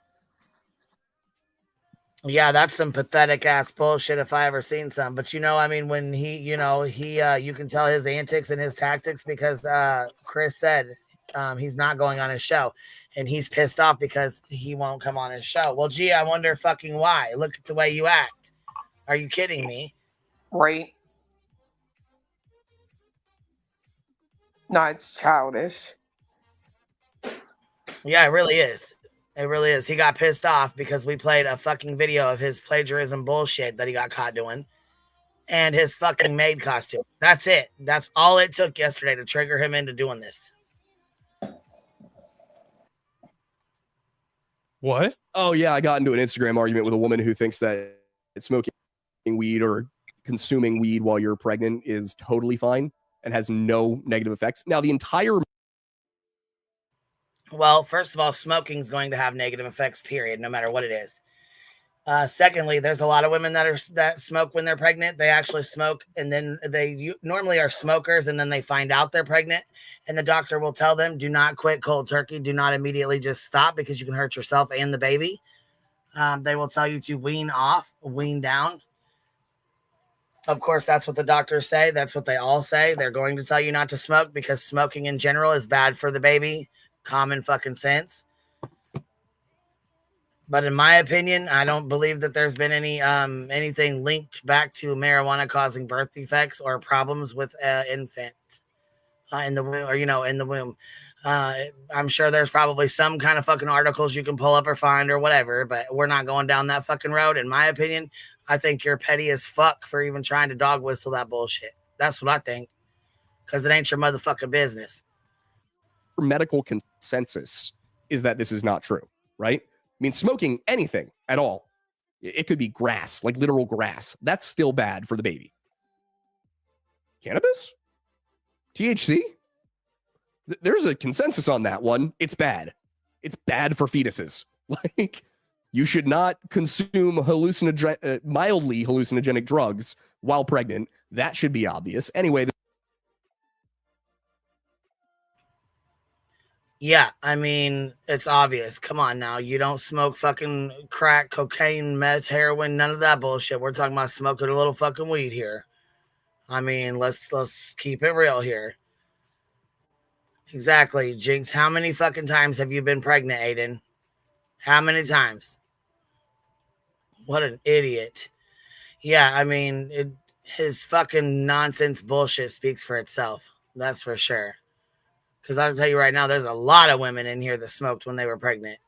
Yeah, that's some pathetic ass bullshit if I ever seen some. But I mean, when he you can tell his antics and his tactics because Chris said he's not going on his show, and he's pissed off because he won't come on his show. Well, gee, I wonder fucking why. Look at the way you act. Are you kidding me? Right. No, it's childish. Yeah, it really is. It really is. He got pissed off because we played a fucking video of his plagiarism bullshit that he got caught doing and his fucking maid costume. That's it. That's all it took yesterday to trigger him into doing this. What? Oh, yeah. I got into an Instagram argument with a woman who thinks that smoking weed or consuming weed while you're pregnant is totally fine and has no negative effects. Now, the entire... Well, first of all, smoking is going to have negative effects, period, no matter what it is. Secondly, there's a lot of women that smoke when they're pregnant. They actually smoke, and then they normally are smokers, and then they find out they're pregnant, and the doctor will tell them, do not quit cold turkey. Do not immediately just stop because you can hurt yourself and the baby. They will tell you to wean down. Of course, that's what the doctors say. That's what they all say. They're going to tell you not to smoke because smoking in general is bad for the baby. Common fucking sense. But in my opinion, I don't believe that there's been any anything linked back to marijuana causing birth defects or problems with infants in the womb, or in the womb. I'm sure there's probably some kind of fucking articles you can pull up or find or whatever, but we're not going down that fucking road. In my opinion, I think you're petty as fuck for even trying to dog whistle that bullshit. That's what I think, because it ain't your motherfucking business. Medical consensus is that this is not true, right? I mean, smoking anything at all, it could be grass, like literal grass. That's still bad for the baby. Cannabis? THC? There's a consensus on that one. It's bad. It's bad for fetuses. Like, you should not consume mildly hallucinogenic drugs while pregnant. That should be obvious. Anyway. Yeah, I mean, it's obvious. Come on now. You don't smoke fucking crack, cocaine, meth, heroin, none of that bullshit. We're talking about smoking a little fucking weed here. I mean, let's keep it real here. Exactly. Jinx, how many fucking times have you been pregnant, Aiden? How many times? What an idiot. Yeah, I mean, his fucking nonsense bullshit speaks for itself. That's for sure. Because I'll tell you right now, there's a lot of women in here that smoked when they were pregnant.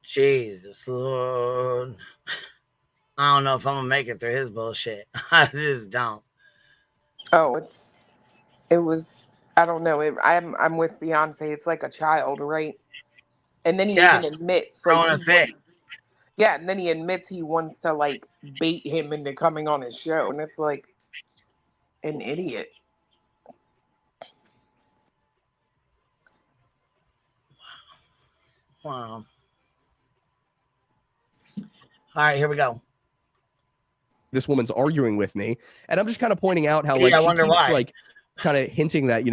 Jesus Lord. I don't know if I'm going to make it through his bullshit. I just don't. Oh, it was, I don't know. I'm with Beyonce. It's like a child, right? And then he even admits. Yeah, and then he admits he wants to, like, bait him into coming on his show. And it's like, an idiot. Wow. All right, here we go. This woman's arguing with me, and I'm just kind of pointing out how, like, I she wonder keeps why. like kind of hinting that,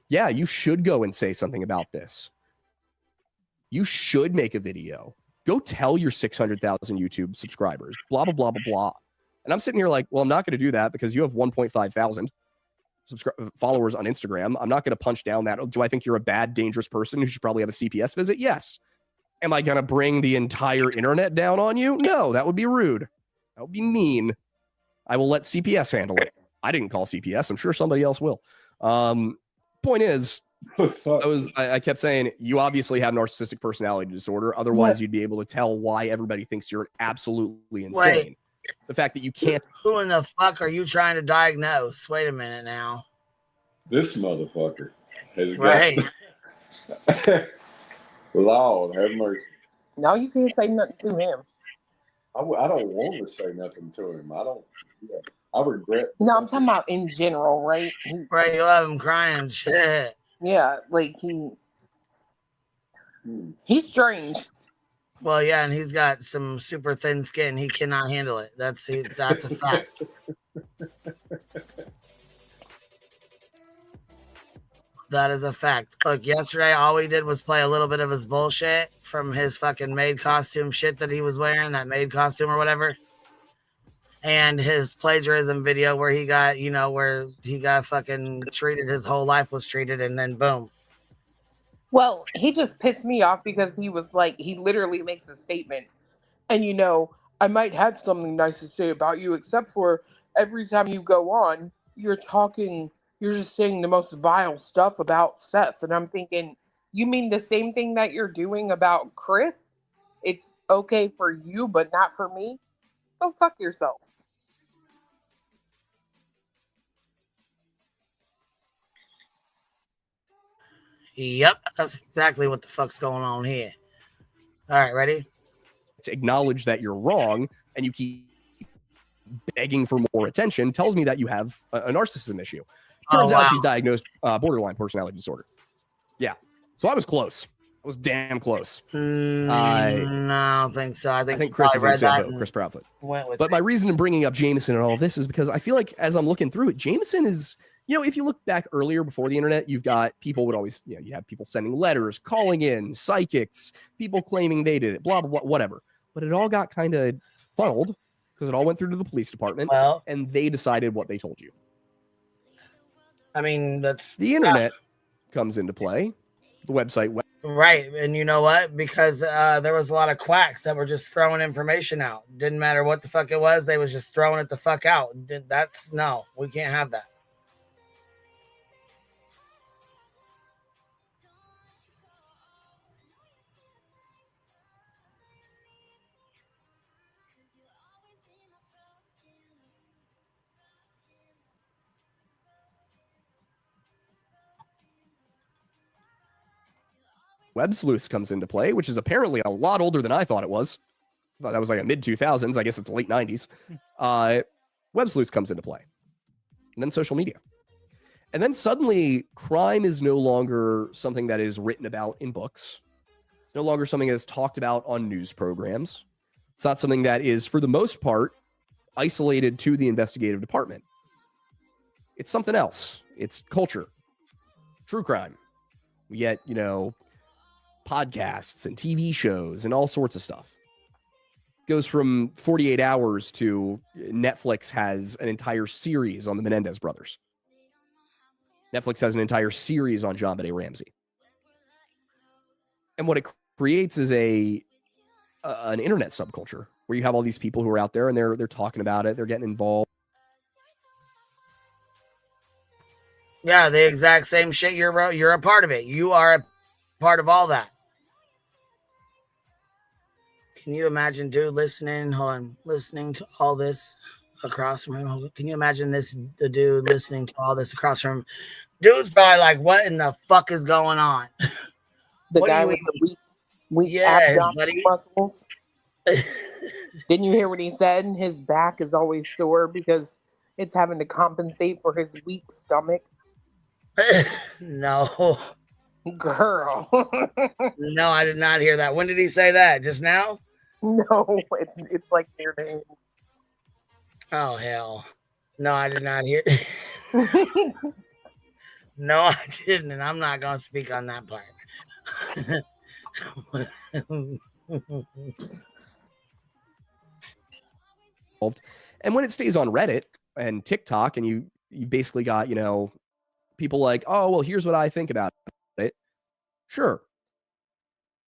yeah, you should go and say something about this. You should make a video. Go tell your 600,000 YouTube subscribers, blah, blah, blah, blah, blah. And I'm sitting here like, well, I'm not going to do that because you have 1.5 thousand followers on Instagram. I'm not going to punch down that. Do I think you're a bad, dangerous person who should probably have a CPS visit? Yes. Am I going to bring the entire internet down on you? No, that would be rude. That would be mean. I will let CPS handle it. I didn't call CPS. I'm sure somebody else will. Point is, I kept saying, you obviously have narcissistic personality disorder. Otherwise, you'd be able to tell why everybody thinks you're absolutely insane. Wait. The fact that you can't. Who in the fuck are you trying to diagnose? Wait a minute now. This motherfucker has Right. got. Lord, have mercy. No, you can't say nothing to him. I don't want to say nothing to him. I regret. No, I'm talking about in general, right? Right, you'll have him crying. Shit. Yeah, like he's strange. Well, yeah, and he's got some super thin skin. He cannot handle it. That's a fact. That is a fact. Look, yesterday all we did was play a little bit of his bullshit from his fucking maid costume shit that he was wearing, that maid costume or whatever. And his plagiarism video where he got, where he got fucking treated, his whole life was treated, and then boom. Well, he just pissed me off because he was like, he literally makes a statement. And I might have something nice to say about you, except for every time you go on, you're talking you're just saying the most vile stuff about Seth. And I'm thinking, you mean the same thing that you're doing about Chris? It's okay for you, but not for me? Go fuck yourself. Yep, that's exactly what the fuck's going on here. All right, ready? To acknowledge that you're wrong and you keep begging for more attention tells me that you have a narcissism issue. Turns out she's diagnosed borderline personality disorder. Yeah. So I was close. I was damn close. No, I don't think so. I think Chris is in the same boat, Chris Proudfoot. But my reason in bringing up Jameson and all of this is because I feel like as I'm looking through it, Jameson is, if you look back earlier before the internet, you've got people would always, you have people sending letters, calling in, psychics, people claiming they did it, blah, blah, blah, whatever. But it all got kind of funneled because it all went through to the police department and they decided what they told you. I mean, that's the internet comes into play, the website. Right. And you know what? Because there was a lot of quacks that were just throwing information out. Didn't matter what the fuck it was. They was just throwing it the fuck out. No, we can't have that. Web sleuths comes into play, which is apparently a lot older than I thought it was. I thought that was like a mid 2000s. I guess it's the late 90s. Web sleuths comes into play. And then social media. And then suddenly crime is no longer something that is written about in books. It's no longer something that's talked about on news programs. It's not something that is, for the most part, isolated to the investigative department. It's something else. It's culture. True crime. We get, podcasts and TV shows and all sorts of stuff. Goes from 48 hours to Netflix has an entire series on the Menendez brothers. Netflix has an entire series on John Benet Ramsey. And what it creates is an internet subculture where you have all these people who are out there and they're talking about it, they're getting involved. Yeah, the exact same shit. You're a part of it. You are a part of all that. Can you imagine, dude, listening to all this across from him? Can you imagine the dude listening to all this across from him? Dude's probably like, what in the fuck is going on? The guy with the weak abdominal muscles. Didn't you hear what he said? His back is always sore because it's having to compensate for his weak stomach. No. Girl. No, I did not hear that. When did he say that? Just now? No, it's like near the end. Oh, hell. No, I did not hear. No, I didn't, and I'm not going to speak on that part. And when it stays on Reddit and TikTok, and you basically got, people like, oh, well, here's what I think about it. Sure.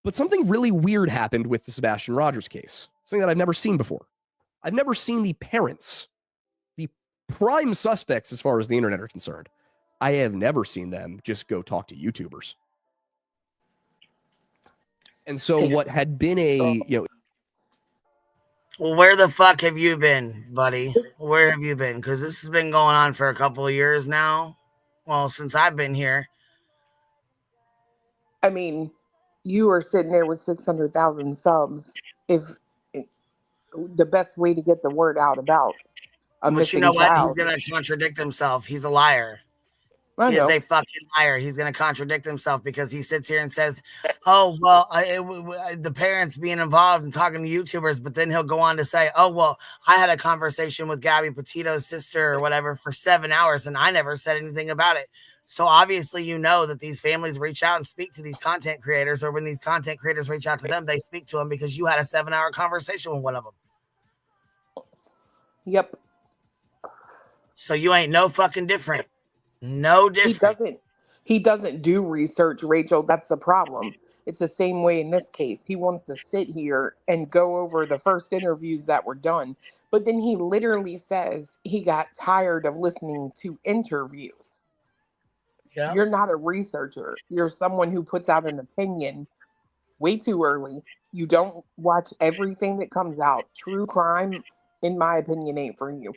But something really weird happened with the Sebastion Rogers case. Something that I've never seen before. I've never seen the parents, the prime suspects as far as the internet are concerned. I have never seen them just go talk to YouTubers. And so what had been Well, where the fuck have you been, buddy? Where have you been? Because this has been going on for a couple of years now. Well, since I've been here. I mean, you are sitting there with 600,000 subs. If the best way to get the word out about a missing child. What? He's going to contradict himself. He's a liar. He is a fucking liar. He's going to contradict himself because he sits here and says, oh, well, the parents being involved and talking to YouTubers, but then he'll go on to say, oh, well, I had a conversation with Gabby Petito's sister or whatever for 7 hours and I never said anything about it. So obviously, that these families reach out and speak to these content creators, or when these content creators reach out to them, they speak to them because you had a 7-hour conversation with one of them. Yep. So you ain't no fucking different. No different. He doesn't do research, Rachel. That's the problem. It's the same way in this case. He wants to sit here and go over the first interviews that were done. But then he literally says he got tired of listening to interviews. Yeah. You're not a researcher. You're someone who puts out an opinion way too early. You don't watch everything that comes out. True crime, in my opinion, ain't for you.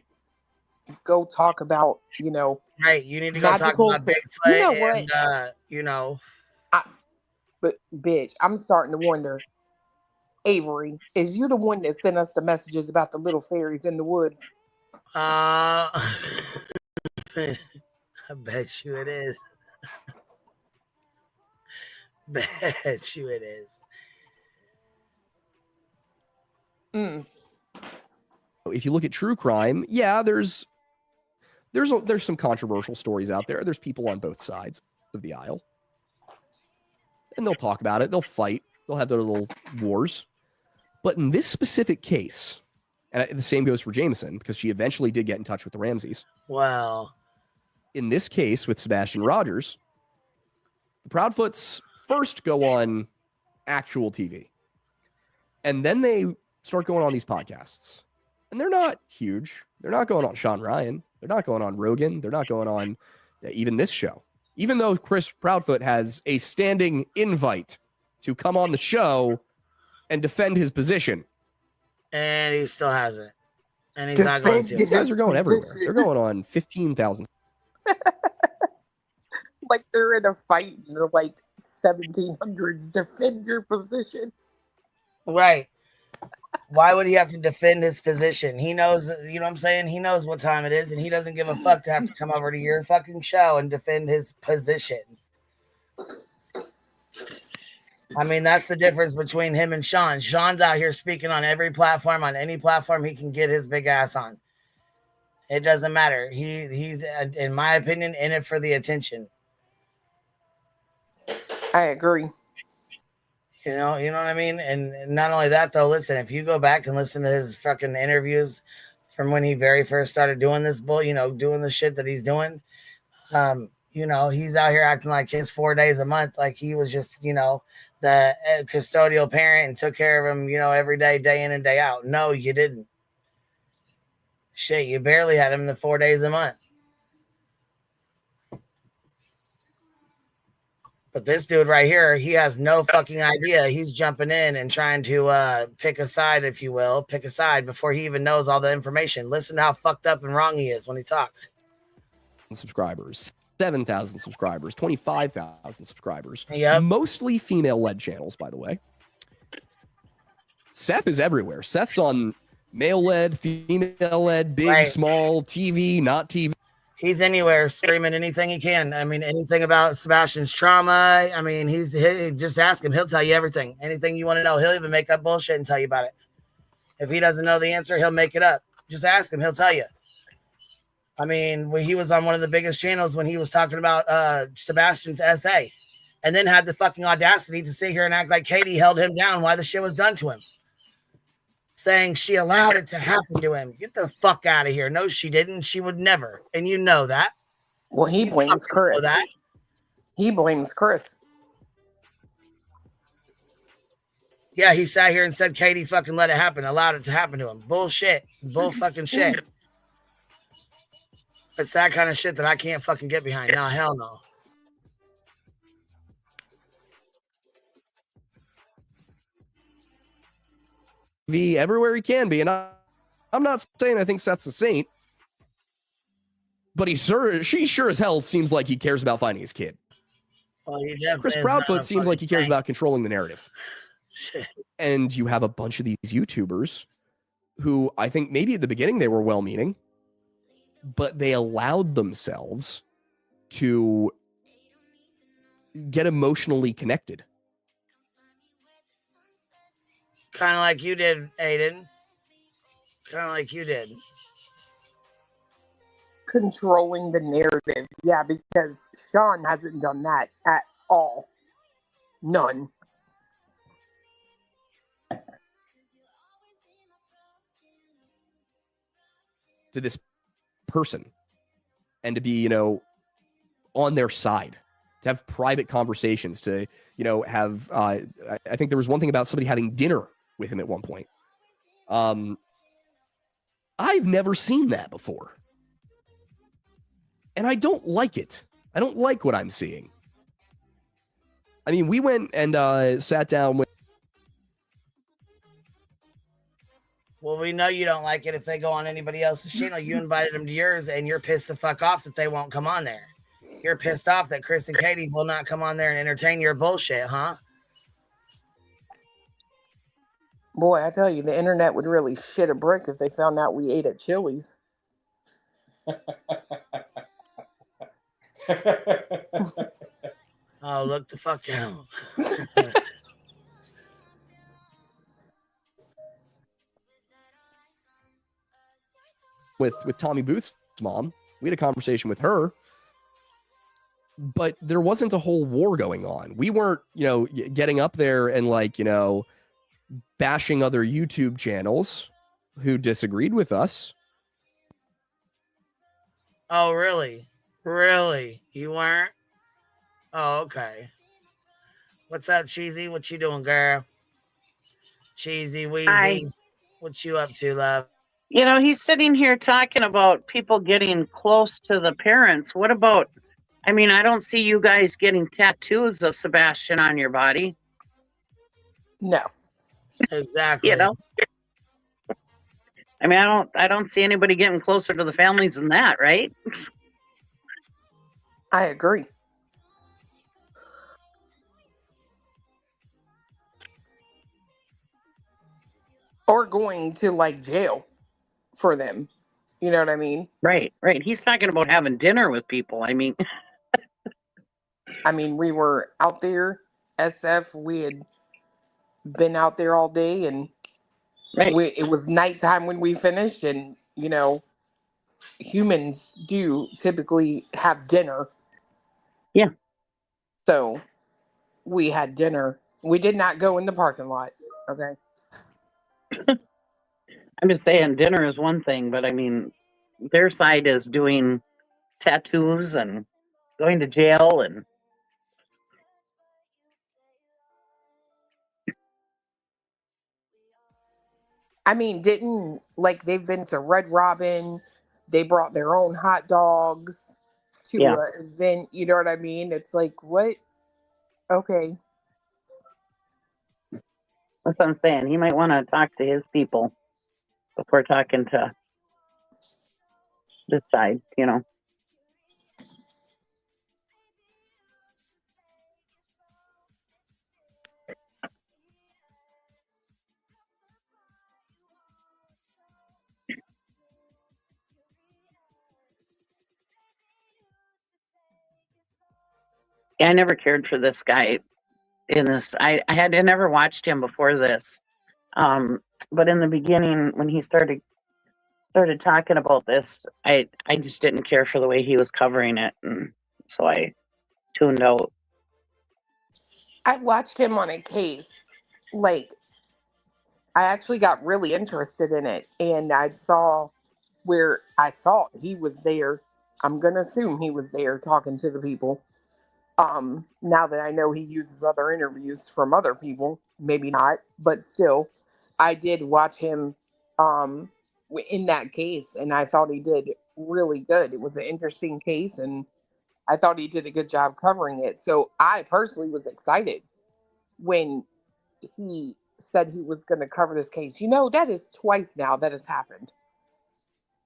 Go talk about, Right. You need to go talk magical about things. Bigfoot You know what? and But bitch, I'm starting to wonder, Avery, is you the one that sent us the messages about the little fairies in the woods? I bet you it is. Bet you it is. If you look at true crime, yeah, there's some controversial stories out there. There's people on both sides of the aisle, and they'll talk about it. They'll fight. They'll have their little wars. But in this specific case, and the same goes for Jameson, because she eventually did get in touch with the Ramseys. Well, in this case with Sebastion Rogers, the Proudfoots first go on actual TV, and then they start going on these podcasts. And they're not huge. They're not going on Sean Ryan. They're not going on Rogan. They're not going on even this show. Even though Chris Proudfoot has a standing invite to come on the show and defend his position. And he still hasn't. And he's not going to. These guys are going everywhere. They're going on 15,000. Like they're in a fight in the 1700s. Defend your position. Right. Why would he have to defend his position? He knows, you know what I'm saying? He knows what time it is, and he doesn't give a fuck to have to come over to your fucking show and defend his position. I mean, that's the difference between him and Sean. Sean's out here speaking on every platform, on any platform he can get his big ass on. It doesn't matter. He's, in my opinion, in it for the attention. I agree. You know what I mean? And not only that, though, listen, if you go back and listen to his fucking interviews from when he very first started doing this doing the shit that he's doing, he's out here acting like his 4 days a month, like he was just, the custodial parent and took care of him, every day, day in and day out. No, you didn't. Shit, you barely had him the 4 days a month. But this dude right here, he has no fucking idea. He's jumping in and trying to pick a side, if you will, before he even knows all the information. Listen to how fucked up and wrong he is when he talks. Subscribers, 7,000 subscribers, 25,000 subscribers. Yep. Mostly female-led channels, by the way. Seth is everywhere. Seth's on male-led, female-led, big, right. Small, TV, not TV. He's anywhere screaming anything he can. I mean, anything about Sebastian's trauma. I mean, just ask him. He'll tell you everything. Anything you want to know. He'll even make up bullshit and tell you about it. If he doesn't know the answer, he'll make it up. Just ask him. He'll tell you. I mean, he was on one of the biggest channels when he was talking about Sebastian's essay, and then had the fucking audacity to sit here and act like Katie held him down while the shit was done to him. Saying she allowed it to happen to him. Get the fuck out of here. No, she didn't. She would never. And you know that. Well, he blames Chris. That. He blames Chris. Yeah, he sat here and said Katie fucking let it happen, allowed it to happen to him. Bullshit. Bull fucking shit. It's that kind of shit that I can't fucking get behind. No, hell no. Everywhere he can be. And I'm not saying I think Seth's a saint, but she sure as hell seems like he cares about finding his kid. Well, Chris Proudfoot seems like he cares about controlling the narrative. Shit. And you have a bunch of these YouTubers who I think maybe at the beginning they were well-meaning, but they allowed themselves to get emotionally connected. Kind of like you did, Aiden. Kind of like you did. Controlling the narrative. Yeah, because Sean hasn't done that at all. None. To this person and to be, on their side, to have private conversations, to, have, I think there was one thing about somebody having dinner with him at one point. I've never seen that before. And I don't like it. I don't like what I'm seeing. I mean, we went and sat down with. Well, we know you don't like it if they go on anybody else's channel. You invited them to yours, and you're pissed the fuck off that they won't come on there. You're pissed off that Chris and Katie will not come on there and entertain your bullshit, huh? Boy, I tell you, the internet would really shit a brick if they found out we ate at Chili's. Oh, look the fuck out. with Tommy Booth's mom. We had a conversation with her, but there wasn't a whole war going on. We weren't, getting up there and bashing other YouTube channels who disagreed with us. Oh, really? Really? You weren't? Oh, okay. What's up, Cheesy? What you doing, girl? Cheesy, Weezy. Hi. What you up to, love? He's sitting here talking about people getting close to the parents. What about, I don't see you guys getting tattoos of Sebastion on your body. No. Exactly. I don't see anybody getting closer to the families than that, right? I agree. Or going to jail for them. You know what I mean? Right. He's talking about having dinner with people. we were out there, SF, we had been out there all day, and right. it was nighttime when we finished, and humans do typically have dinner. Yeah. So we had dinner. We did not go in the parking lot. Okay. I'm just saying dinner is one thing, but their side is doing tattoos and going to jail and didn't they've been to Red Robin, they brought their own hot dogs to an event, you know what I mean? It's what? Okay. that's what I'm saying. He might want to talk to his people before talking to this side, Yeah, I never cared for this guy in this. I never watched him before this. But in the beginning, when he started talking about this, I just didn't care for the way he was covering it, and so I tuned out. I watched him on a case. I actually got really interested in it, and I saw where I thought he was there. I'm gonna assume he was there talking to the people. Now that I know he uses other interviews from other people, maybe not, but still, I did watch him in that case, and I thought he did really good. It was an interesting case, and I thought he did a good job covering it. So I personally was excited when he said he was going to cover this case. That is twice now that has happened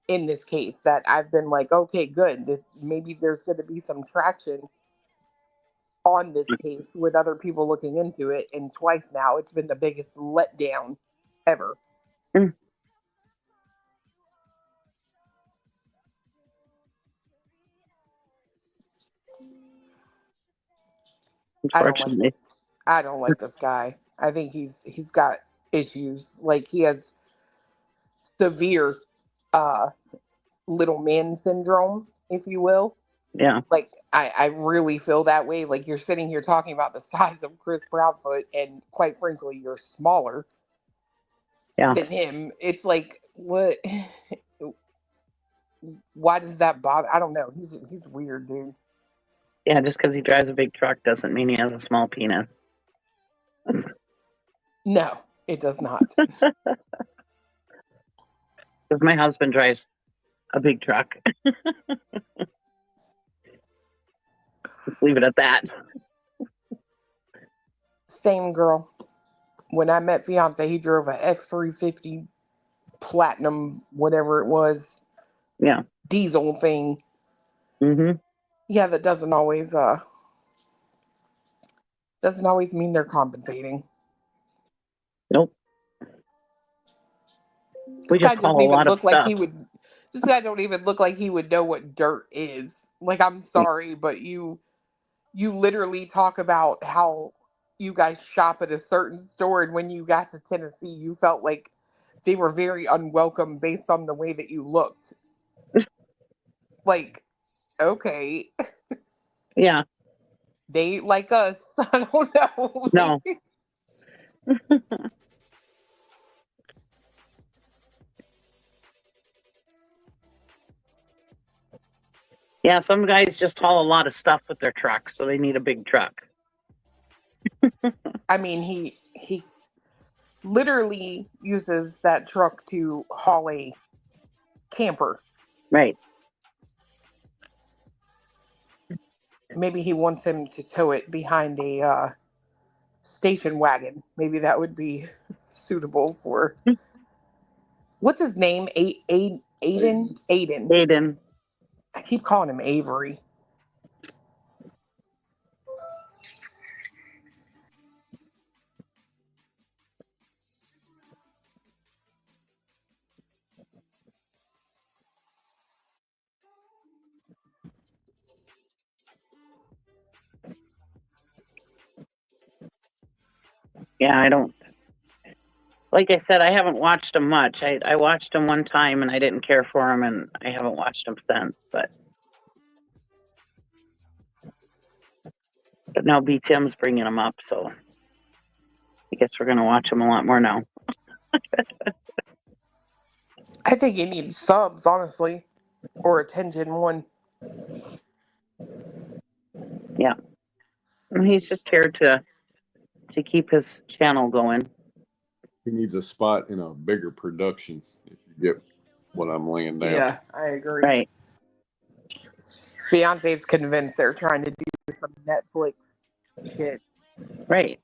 in this case that I've been okay, good. Maybe there's going to be some traction on this case with other people looking into it, and twice now it's been the biggest letdown ever. I don't like this guy. I think he's got issues. He has severe little man syndrome, if you will. Yeah. I really feel that way. You're sitting here talking about the size of Chris Proudfoot, and quite frankly, you're smaller than him. It's what? Why does that bother? I don't know. He's weird, dude. Yeah, just because he drives a big truck doesn't mean he has a small penis. No, it does not. Because my husband drives a big truck. Let's leave it at that. Same girl. When I met fiance, he drove a F-350 Platinum, whatever it was. Yeah. Diesel thing. Mm-hmm. Yeah, that doesn't always mean they're compensating. Nope. We This guy just doesn't call a even lot of look like stuff. he would. This guy don't even look like he would know what dirt is. Like, I'm sorry, but you literally talk about how you guys shop at a certain store, and when you got to Tennessee, you felt like they were very unwelcome based on the way that you looked. Like, okay, Yeah. they ain't like us. I don't know. No. Yeah, some guys just haul a lot of stuff with their trucks, so they need a big truck. I mean, he literally uses that truck to haul a camper. Right. Maybe he wants him to tow it behind a station wagon. Maybe that would be suitable for. What's his name? Aiden. Aiden. I keep calling him Avery. Yeah, I don't. Like I said, I haven't watched him much. I watched him one time and I didn't care for him, and I haven't watched him since. But now B Tim's bringing him up, so I guess we're gonna watch him a lot more now. I think he needs subs, honestly, or attention. One. Yeah, and he's just here to keep his channel going. He needs a spot in a bigger production, if you get what I'm laying down. Yeah, I agree. Right. Fiance's convinced they're trying to do some Netflix shit. Right.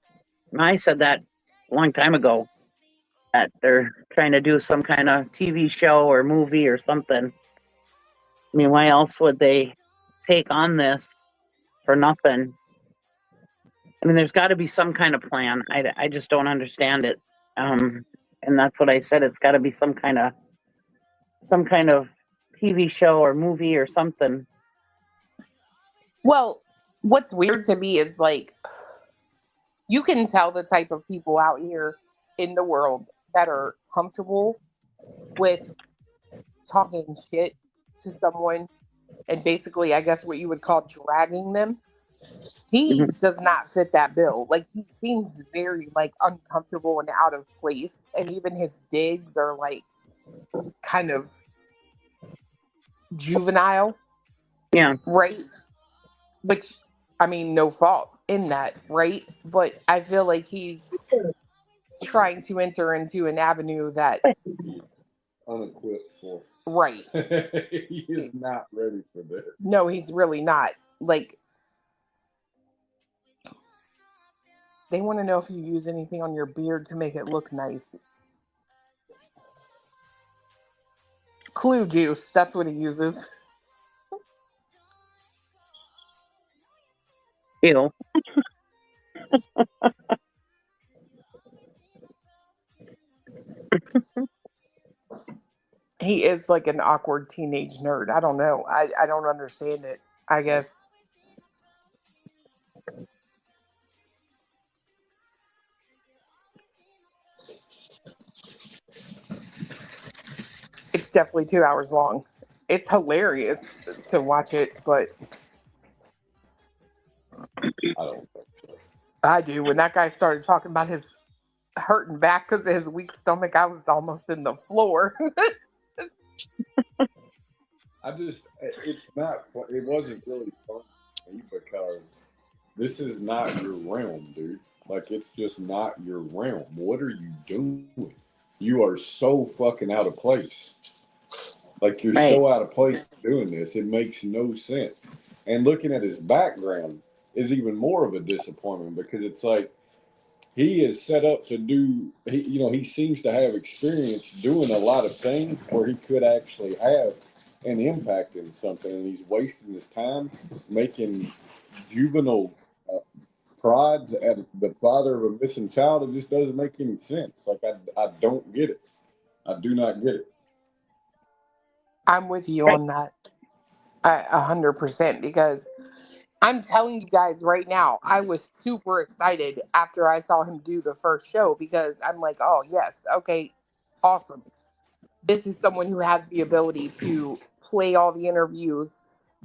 I said that a long time ago, that they're trying to do some kind of TV show or movie or something. I mean, why else would they take on this for nothing? I mean, there's got to be some kind of plan. I just don't understand it. And that's what I said. It's got to be some kind of TV show or movie or something. Well, what's weird to me is, like, you can tell the type of people out here in the world that are comfortable with talking shit to someone and basically, I guess, what you would call dragging them. He does not fit that bill. Like, he seems very, like, uncomfortable and out of place. And even his digs are, like, kind of juvenile. Yeah. Right? Which, I mean, no fault in that, right? But I feel like he's trying to enter into an avenue that Unequipped for. Right. He is not ready for this. No, he's really not. Like, they want to know if you use anything on your beard to make it look nice. Clue juice, that's what he uses. Ew. He is like an awkward teenage nerd. I don't know. I don't understand it, I guess. It's definitely 2 hours long. It's hilarious to watch it, but I don't think so. I do. When that guy started talking about his hurting back because of his weak stomach, I was almost in the floor. It wasn't really fun for me because this is not your realm, dude. Like, it's just not your realm. What are you doing? You are so fucking out of place. Like, you're so out of place doing this. It makes no sense. And looking at his background is even more of a disappointment because it's like he is set up to do. He seems to have experience doing a lot of things where he could actually have an impact in something, and he's wasting his time making juvenile prods at the father of a missing child. It just doesn't make any sense. Like I don't get it. I do not get it. I'm with you on that 100% because I'm telling you guys right now, I was super excited after I saw him do the first show because I'm like, oh, yes, okay, awesome. This is someone who has the ability to play all the interviews,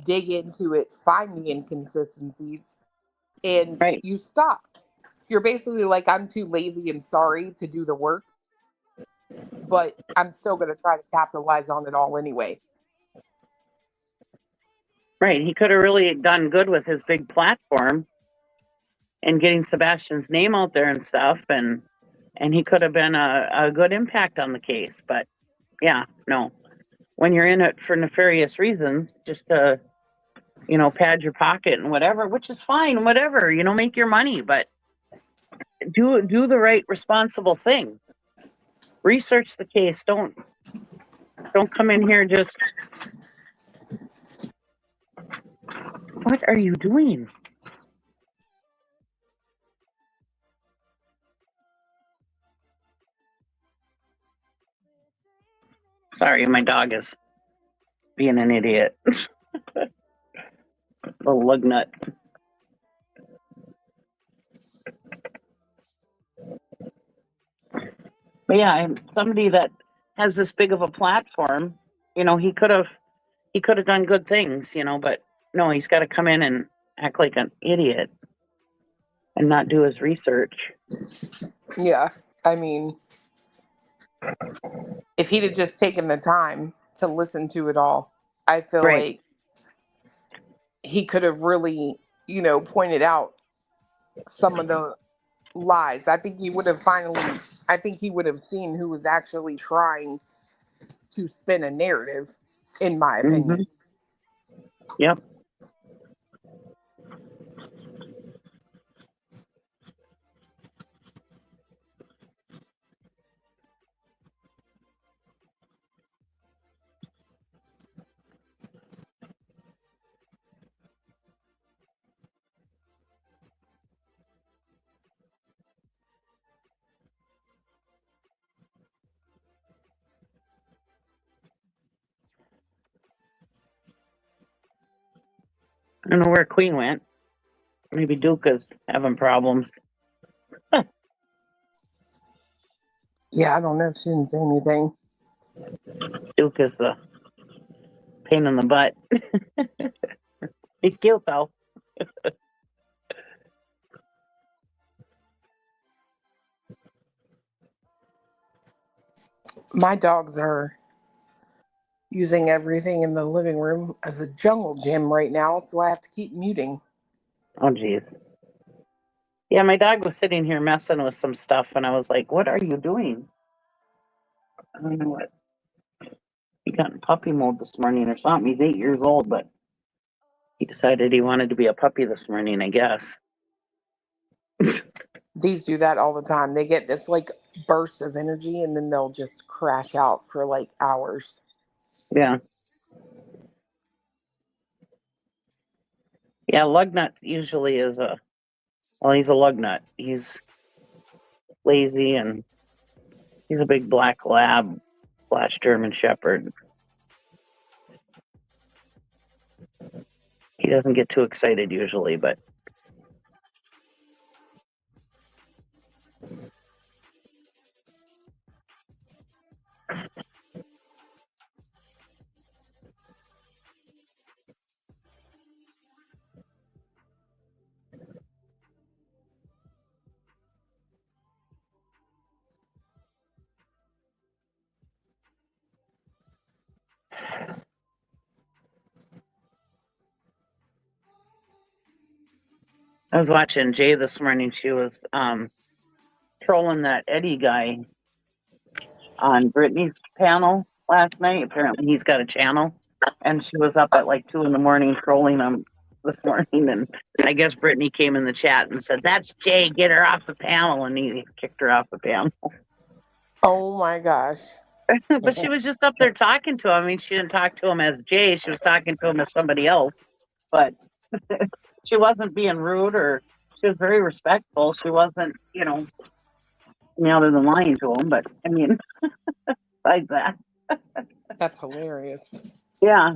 dig into it, find the inconsistencies, and Right. you stop. You're basically like, I'm too lazy and sorry to do the work, but I'm still going to try to capitalize on it all anyway. Right. He could have really done good with his big platform and getting Sebastian's name out there and stuff, and he could have been a good impact on the case. But yeah, no. When you're in it for nefarious reasons, just to, pad your pocket and whatever, which is fine, whatever, make your money, but do the right responsible thing. Research the case. Don't come in here just. What are you doing? Sorry, my dog is being an idiot. Little lug nut. But yeah, somebody that has this big of a platform, he could have done good things, but no, he's got to come in and act like an idiot and not do his research. Yeah, I mean, if he'd have just taken the time to listen to it all, I feel like he could have really, pointed out some of the lies. I think he would have seen who was actually trying to spin a narrative, in my opinion. Yep. I don't know where Queen went. Maybe Duke is having problems. Yeah, I don't know. She didn't say anything. Duke is the pain in the butt. He's cute though. My dogs are using everything in the living room as a jungle gym right now, so I have to keep muting. Oh, geez. Yeah, my dog was sitting here messing with some stuff, and I was like, what are you doing? I don't know what. He got in puppy mode this morning or something. He's 8 years old, but he decided he wanted to be a puppy this morning, I guess. These do that all the time. They get this like burst of energy and then they'll just crash out for like hours. Yeah. Yeah, Lugnut usually is he's a Lugnut. He's lazy and he's a big black lab / German Shepherd. He doesn't get too excited usually, but I was watching Jay this morning. She was trolling that Eddie guy on Brittany's panel last night. Apparently he's got a channel. And she was up at like 2 a.m. trolling him this morning, and I guess Brittany came in the chat and said, "That's Jay. Get her off the panel," and he kicked her off the panel. Oh my gosh. But she was just up there talking to him. I mean, she didn't talk to him as Jay. She was talking to him as somebody else. But she wasn't being rude, or she was very respectful. She wasn't, out of the line to him. But I mean, like that. That's hilarious. Yeah.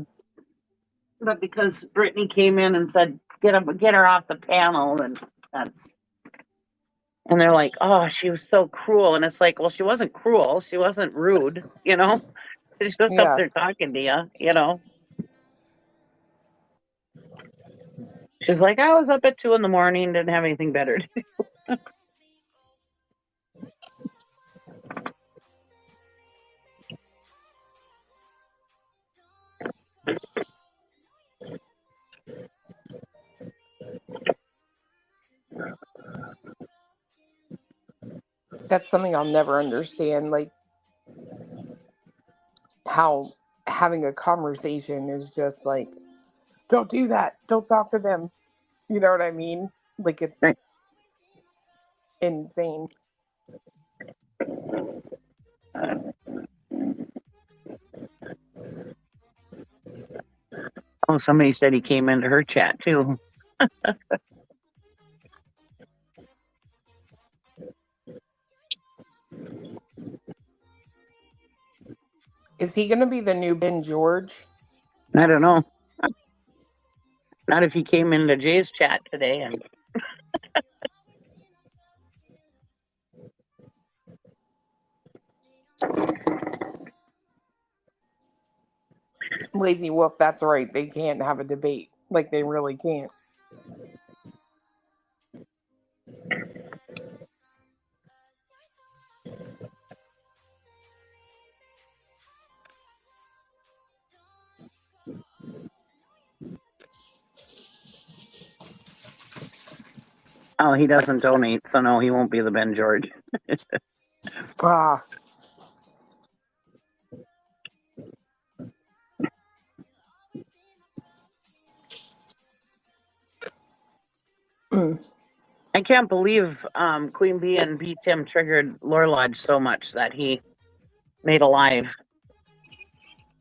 But because Brittany came in and said, get her off the panel, and they're like, oh, she was so cruel. And it's like, well, she wasn't cruel. She wasn't rude, She's just up there talking to you, She's like, I was up at 2 a.m, didn't have anything better to do. That's something I'll never understand. Like, how having a conversation is just like, don't do that. Don't talk to them. You know what I mean? Like, it's insane. Oh, somebody said he came into her chat too. Is he going to be the new Ben George? I don't know. Not if he came into Jay's chat today. And Lazy Wolf, that's right. They can't have a debate. Like, they really can't. oh, he doesn't donate, so no, he won't be the Ben George. Ah. I can't believe Queen Bee and B Tim triggered Lore Lodge so much that he made a live.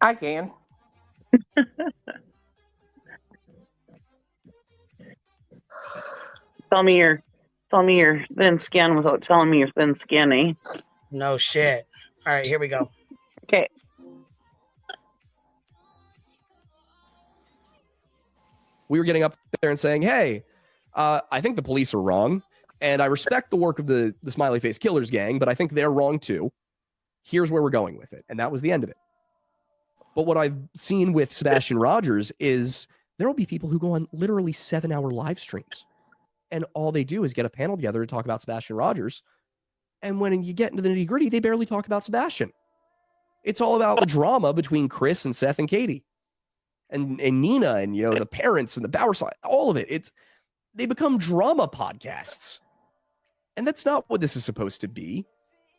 I can. Tell me your thin skin without telling me your thin skin, eh? No shit. All right, here we go. Okay. We were getting up there and saying, hey, I think the police are wrong, and I respect the work of the Smiley Face Killers gang, but I think they're wrong too. Here's where we're going with it. And that was the end of it. But what I've seen with Sebastion Rogers is there will be people who go on literally 7-hour live streams, and all they do is get a panel together to talk about Sebastion Rogers. And when you get into the nitty-gritty, they barely talk about Sebastion. It's all about the drama between Chris and Seth and Katie and Nina and, the parents and the Bauer side, all of it. They become drama podcasts. And that's not what this is supposed to be.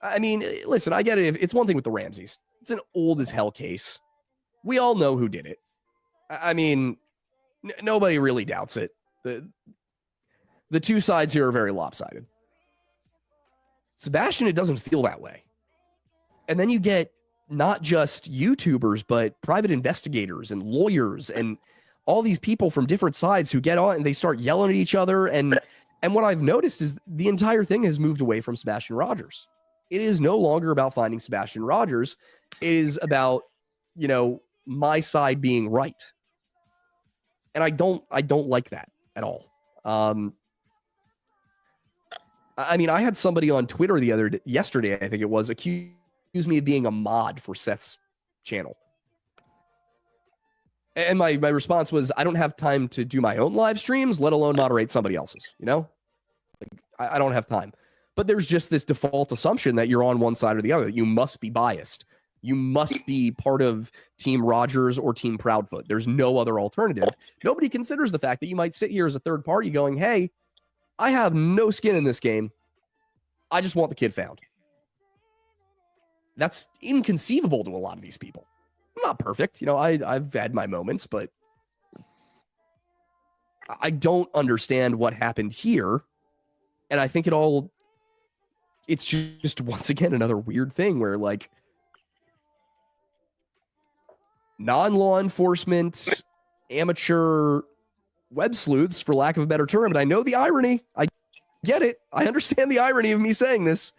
I mean, listen, I get it. It's one thing with the Ramseys. It's an old as hell case. We all know who did it. I mean, nobody really doubts it. The two sides here are very lopsided. Sebastion, it doesn't feel that way. And then you get not just YouTubers, but private investigators and lawyers and all these people from different sides who get on and they start yelling at each other. And what I've noticed is the entire thing has moved away from Sebastion Rogers. It is no longer about finding Sebastion Rogers. It is about, my side being right. And I don't like that at all. I mean, I had somebody on Twitter yesterday, I think it was, accuse me of being a mod for Seth's channel. And my response was, I don't have time to do my own live streams, let alone moderate somebody else's, I don't have time. But there's just this default assumption that you're on one side or the other, that you must be biased. You must be part of Team Rogers or Team Proudfoot. There's no other alternative. Nobody considers the fact that you might sit here as a third party going, hey, I have no skin in this game. I just want the kid found. That's inconceivable to a lot of these people. I'm not perfect. I've had my moments, but I don't understand what happened here. And I think it's just once again another weird thing where like non-law enforcement, amateur web sleuths, for lack of a better term, and I know the irony. I get it. I understand the irony of me saying this.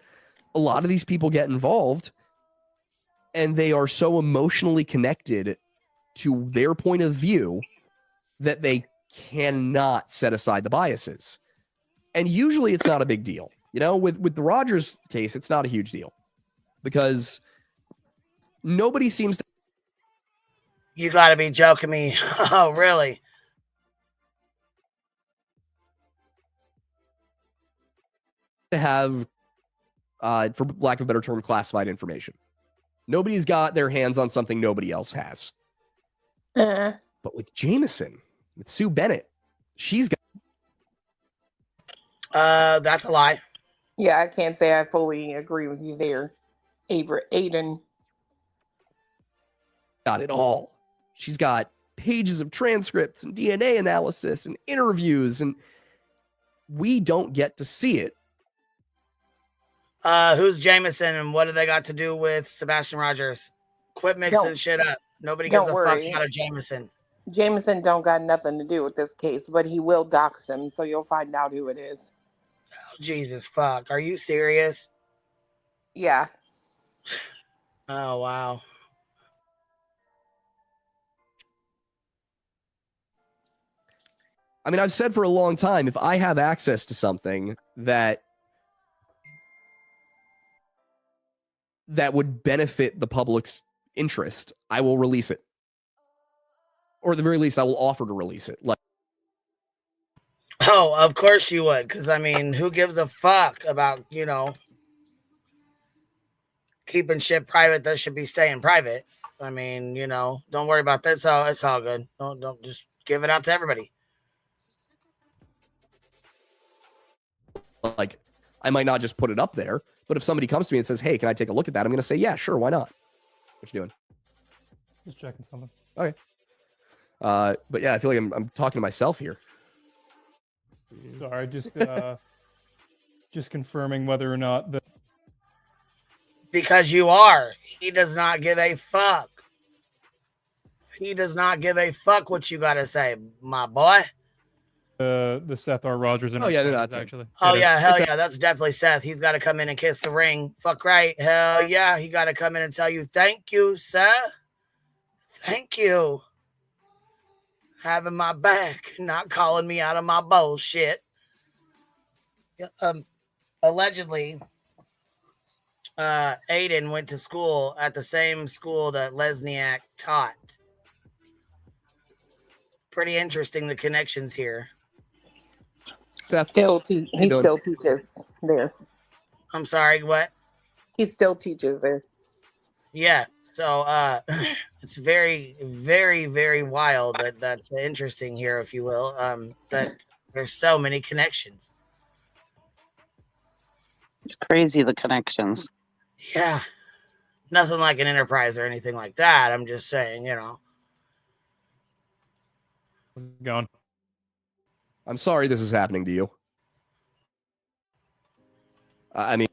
A lot of these people get involved and they are so emotionally connected to their point of view that they cannot set aside the biases. And usually it's not a big deal. You know, with the Rogers case, it's not a huge deal because nobody seems to. You got to be joking me. Oh, really? To have, for lack of a better term, classified information. Nobody's got their hands on something nobody else has. But with Jameson, with Sue Bennett, she's got. That's a lie. Yeah, I can't say I fully agree with you there, Aiden. Got it all. She's got pages of transcripts and DNA analysis and interviews, and we don't get to see it. Who's Jameson and what do they got to do with Sebastion Rogers? Quit mixing shit up. Nobody gives a fuck about Jameson. Jameson don't got nothing to do with this case, but he will dox him, so you'll find out who it is. Oh, Jesus fuck. Are you serious? Yeah. Oh, wow. I mean, I've said for a long time, if I have access to something that would benefit the public's interest, I will release it. Or at the very least, I will offer to release it. Like, oh, of course you would. Because, I mean, who gives a fuck about, you know, keeping shit private that should be staying private? I mean, you know, don't worry about that. It's all good. Don't just give it out to everybody. Like, I might not just put it up there, but if somebody comes to me and says, hey, can I take a look at that? I'm going to say, yeah, sure, why not? What you doing? Just checking something. Okay. But yeah, I feel like I'm talking to myself here. Sorry, just confirming whether or not the. Because you are. He does not give a fuck. He does not give a fuck what you got to say, my boy. The Seth R. Rogers. Oh yeah, no, that's actually. Oh yeah, hell yeah, that's definitely Seth. He's got to come in and kiss the ring. Fuck right, hell yeah, he got to come in and tell you thank you, Seth. Thank you, having my back, not calling me out of my bullshit. Allegedly, Aiden went to school at the same school that Lesniak taught. Pretty interesting, the connections here. He still teaches there. I'm sorry, what? He still teaches there. Yeah, so it's very, very, very wild that's interesting here, if you will, that there's so many connections. It's crazy, the connections. Yeah, nothing like an enterprise or anything like that. I'm just saying, you know. Gone. I'm sorry this is happening to you. I mean,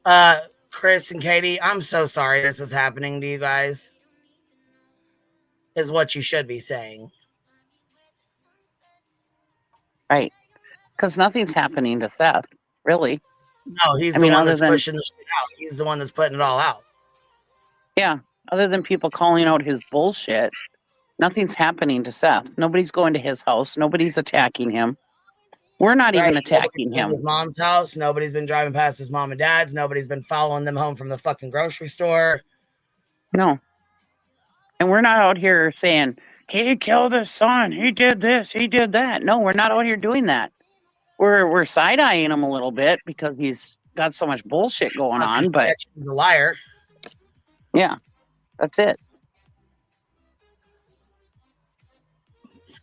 Chris and Katie, I'm so sorry this is happening to you guys. Is what you should be saying. Right. Because nothing's happening to Seth, really. No, he's the one that's pushing the shit out. He's the one that's putting it all out. Yeah. Other than people calling out his bullshit, nothing's happening to Seth. Nobody's going to his house. Nobody's attacking him. We're not even attacking him. His mom's house. Nobody's been driving past his mom and dad's. Nobody's been following them home from the fucking grocery store. No. And we're not out here saying, he killed his son. He did this. He did that. No, we're not out here doing that. We're side-eyeing him a little bit because he's got so much bullshit going on. But he's a liar. Yeah, that's it.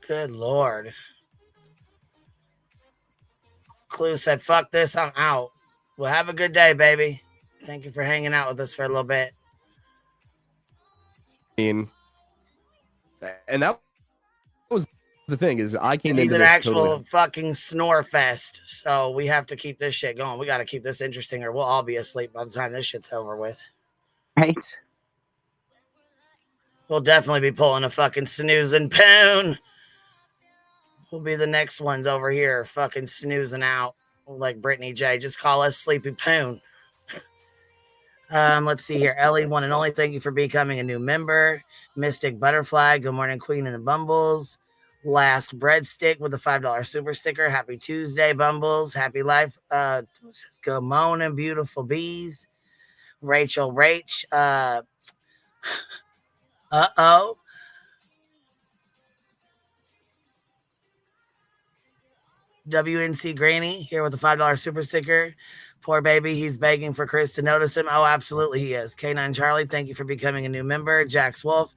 Good Lord. Clue said, fuck this, I'm out. Well, have a good day, baby. Thank you for hanging out with us for a little bit. And that was the thing is, I came He's into an this actual totally. fucking snore fest. So we have to keep this shit going. We got to keep this interesting, or we'll all be asleep by the time this shit's over with. Right. We'll definitely be pulling a fucking snooze and poon. We'll be the next ones over here fucking snoozing out like Brittany J. Just call us Sleepy Poon. Let's see here. Ellie, one and only, thank you for becoming a new member. Mystic Butterfly, good morning, Queen and the Bumbles. Last Breadstick with a $5 super sticker. Happy Tuesday, Bumbles. Happy life. Good morning, beautiful bees. Rachel Rach. Uh-oh. WNC Granny here with a $5 super sticker. Poor baby, he's begging for Chris to notice him. Oh, absolutely he is. K9 Charlie, thank you for becoming a new member. Jax Wolf,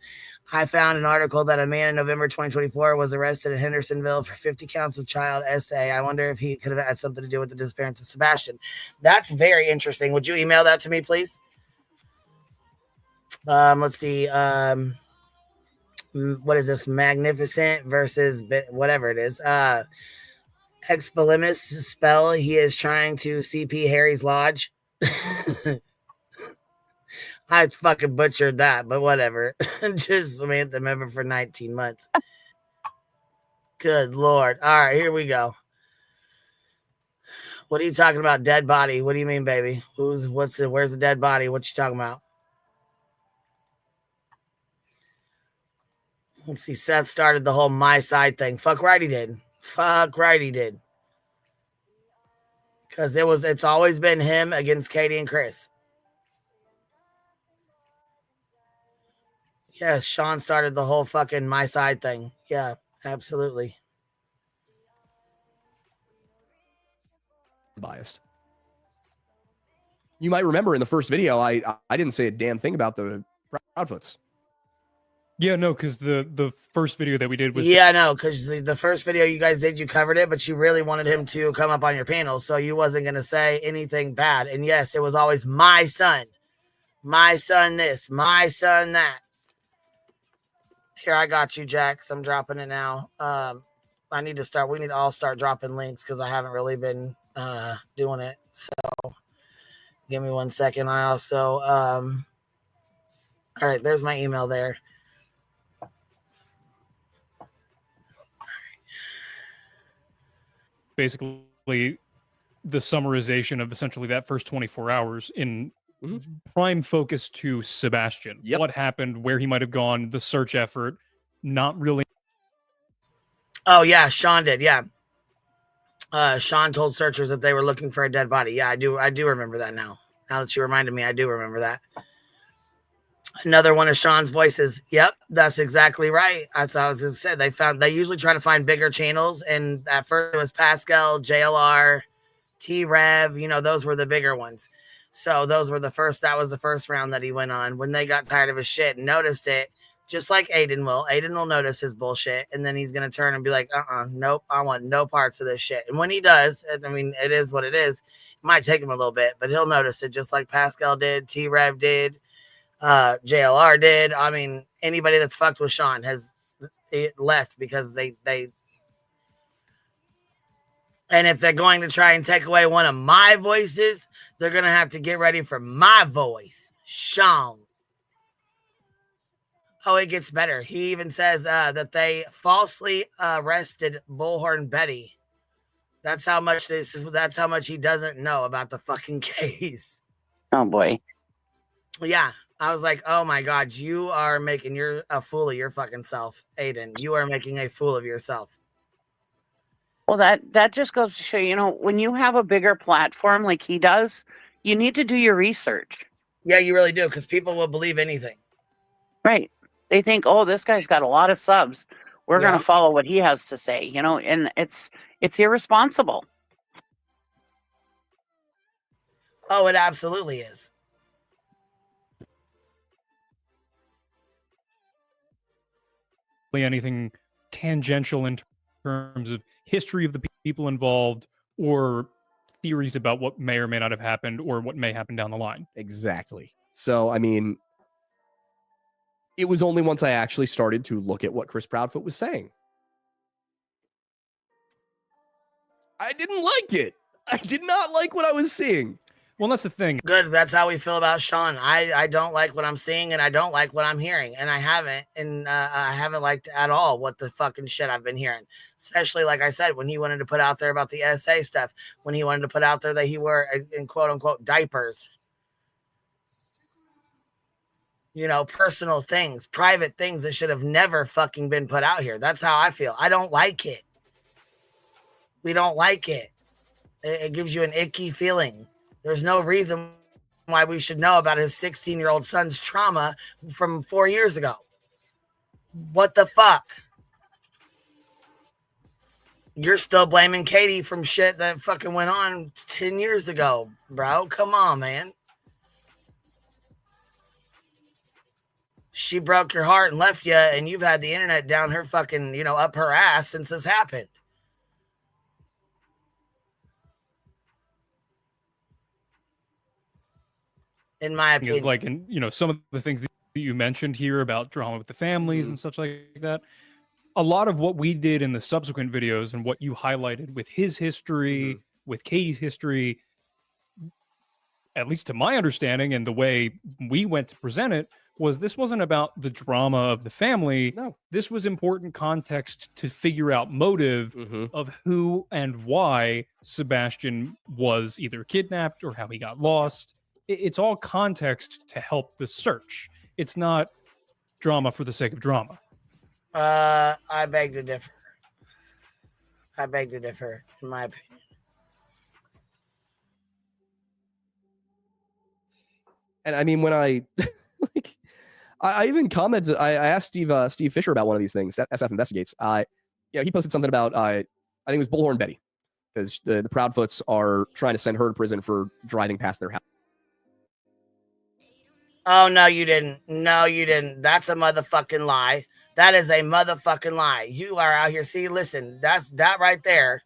I found an article that a man in November 2024 was arrested in Hendersonville for 50 counts of child SA. I wonder if he could have had something to do with the disappearance of Sebastion. That's very interesting. Would you email that to me, please? Let's see. What is this? Magnificent versus whatever it is. Expellimus spell. He is trying to CP Harry's Lodge. I fucking butchered that, but whatever. Just Samantha member for 19 months. Good Lord. All right, here we go. What are you talking about? Dead body. What do you mean, baby? Where's the dead body? What you talking about? Let's see. Seth started the whole my side thing. Fuck right he did. Fuck right he did. Because it's always been him against Katie and Chris. Yes, Sean started the whole fucking my side thing. Yeah, absolutely. Biased. You might remember in the first video, I didn't say a damn thing about the Proudfoots. Yeah, no, because the first video that we did was Yeah, no, because the first video you guys did, you covered it, but you really wanted him to come up on your panel, so you wasn't going to say anything bad. And yes, it was always my son this, my son that. Here, I got you, Jax. I'm dropping it now. We need to all start dropping links because I haven't really been doing it. So give me 1 second. I also, all right, there's my email there. basically the summarization of essentially that first 24 hours in prime focus to Sebastion. Yep. What happened, where he might have gone, the search effort, not really. Oh, yeah, Sean did, yeah. Sean told searchers that they were looking for a dead body. Yeah, I do remember that now. Now that you reminded me, I do remember that. Another one of Sean's voices. Yep, that's exactly right. As I was going to say, they usually try to find bigger channels, and at first it was Pascal, JLR, T-Rev, those were the bigger ones. So that was the first round that he went on. When they got tired of his shit and noticed it, just like Aiden will notice his bullshit, and then he's going to turn and be like, nope, I want no parts of this shit. And when he does, I mean, it is what it is. It might take him a little bit, but he'll notice it just like Pascal did, T-Rev did, JLR did. I mean, anybody that's fucked with Sean has left because they and if they're going to try and take away one of my voices, they're going to have to get ready for my voice, Sean. Oh, it gets better. He even says that they falsely arrested Bullhorn Betty. That's how much he doesn't know about the fucking case. Oh boy. Yeah. I was like, oh my God, you are making a fool of your fucking self, Aiden. You are making a fool of yourself. Well, that just goes to show, when you have a bigger platform like he does, you need to do your research. Yeah, you really do, because people will believe anything. Right. They think, oh, this guy's got a lot of subs. We're going to follow what he has to say, and it's irresponsible. Oh, it absolutely is. Anything tangential in terms of history of the people involved or theories about what may or may not have happened or what may happen down the line. Exactly. So, I mean, it was only once I actually started to look at what Chris Proudfoot was saying I didn't like it. I did not like what I was seeing. Well, that's the thing. Good. That's how we feel about Sean. I don't like what I'm seeing, and I don't like what I'm hearing, and I haven't liked at all what the fucking shit I've been hearing. Especially, like I said, when he wanted to put out there about the SA stuff, when he wanted to put out there that he wore in quote unquote diapers. You know, personal things, private things that should have never fucking been put out here. That's how I feel. I don't like it. We don't like it. It gives you an icky feeling. There's no reason why we should know about his 16-year-old son's trauma from 4 years ago. What the fuck? You're still blaming Katie from shit that fucking went on 10 years ago, bro. Come on, man. She broke your heart and left you, and you've had the internet down her fucking, you know, up her ass since this happened. In my opinion. Is like, and you know, some of the things that you mentioned here about drama with the families and such like that. A lot of what we did in the subsequent videos and what you highlighted with his history, with Katie's history, at least to my understanding and the way we went to present it, was this wasn't about the drama of the family. No. This was important context to figure out motive of who and why Sebastion was either kidnapped or how he got lost. It's all context to help the search. It's not drama for the sake of drama. I beg to differ. I beg to differ, in my opinion. And I mean, when I like, I even commented. I asked Steve Fisher about one of these things. SF Investigates. He posted something about I think it was Bullhorn Betty, because the Proudfoots are trying to send her to prison for driving past their house. Oh, no, you didn't. No, you didn't. That's a motherfucking lie. That is a motherfucking lie. You are out here. See, listen, that's that right there.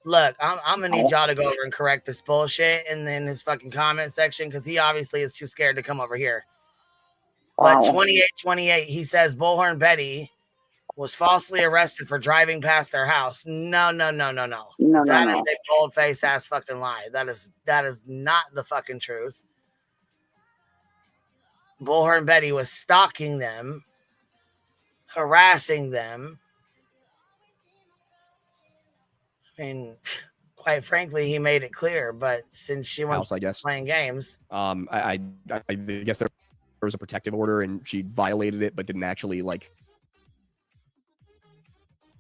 Look, I'm going to need y'all to go over and correct this bullshit in his fucking comment section, because he obviously is too scared to come over here. But 2828, he says Bullhorn Betty was falsely arrested for driving past their house. No. That is a bold-faced ass fucking lie. That is not the fucking truth. Bullhorn Betty was stalking them, harassing them. I mean, quite frankly, he made it clear, but since she wants playing games. I guess there was a protective order and she violated it, but didn't actually like.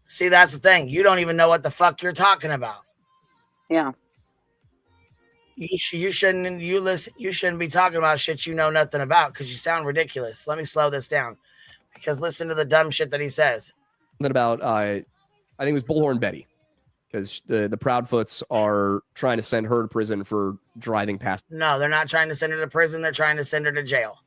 See, that's the thing. You don't even know what the fuck you're talking about. Yeah. You shouldn't be talking about shit you know nothing about, because you sound ridiculous. Let me slow this down, because listen to the dumb shit that he says. Something about I think it was Bullhorn Betty, because the Proudfoots are trying to send her to prison for driving past. No, they're not trying to send her to prison. They're trying to send her to jail,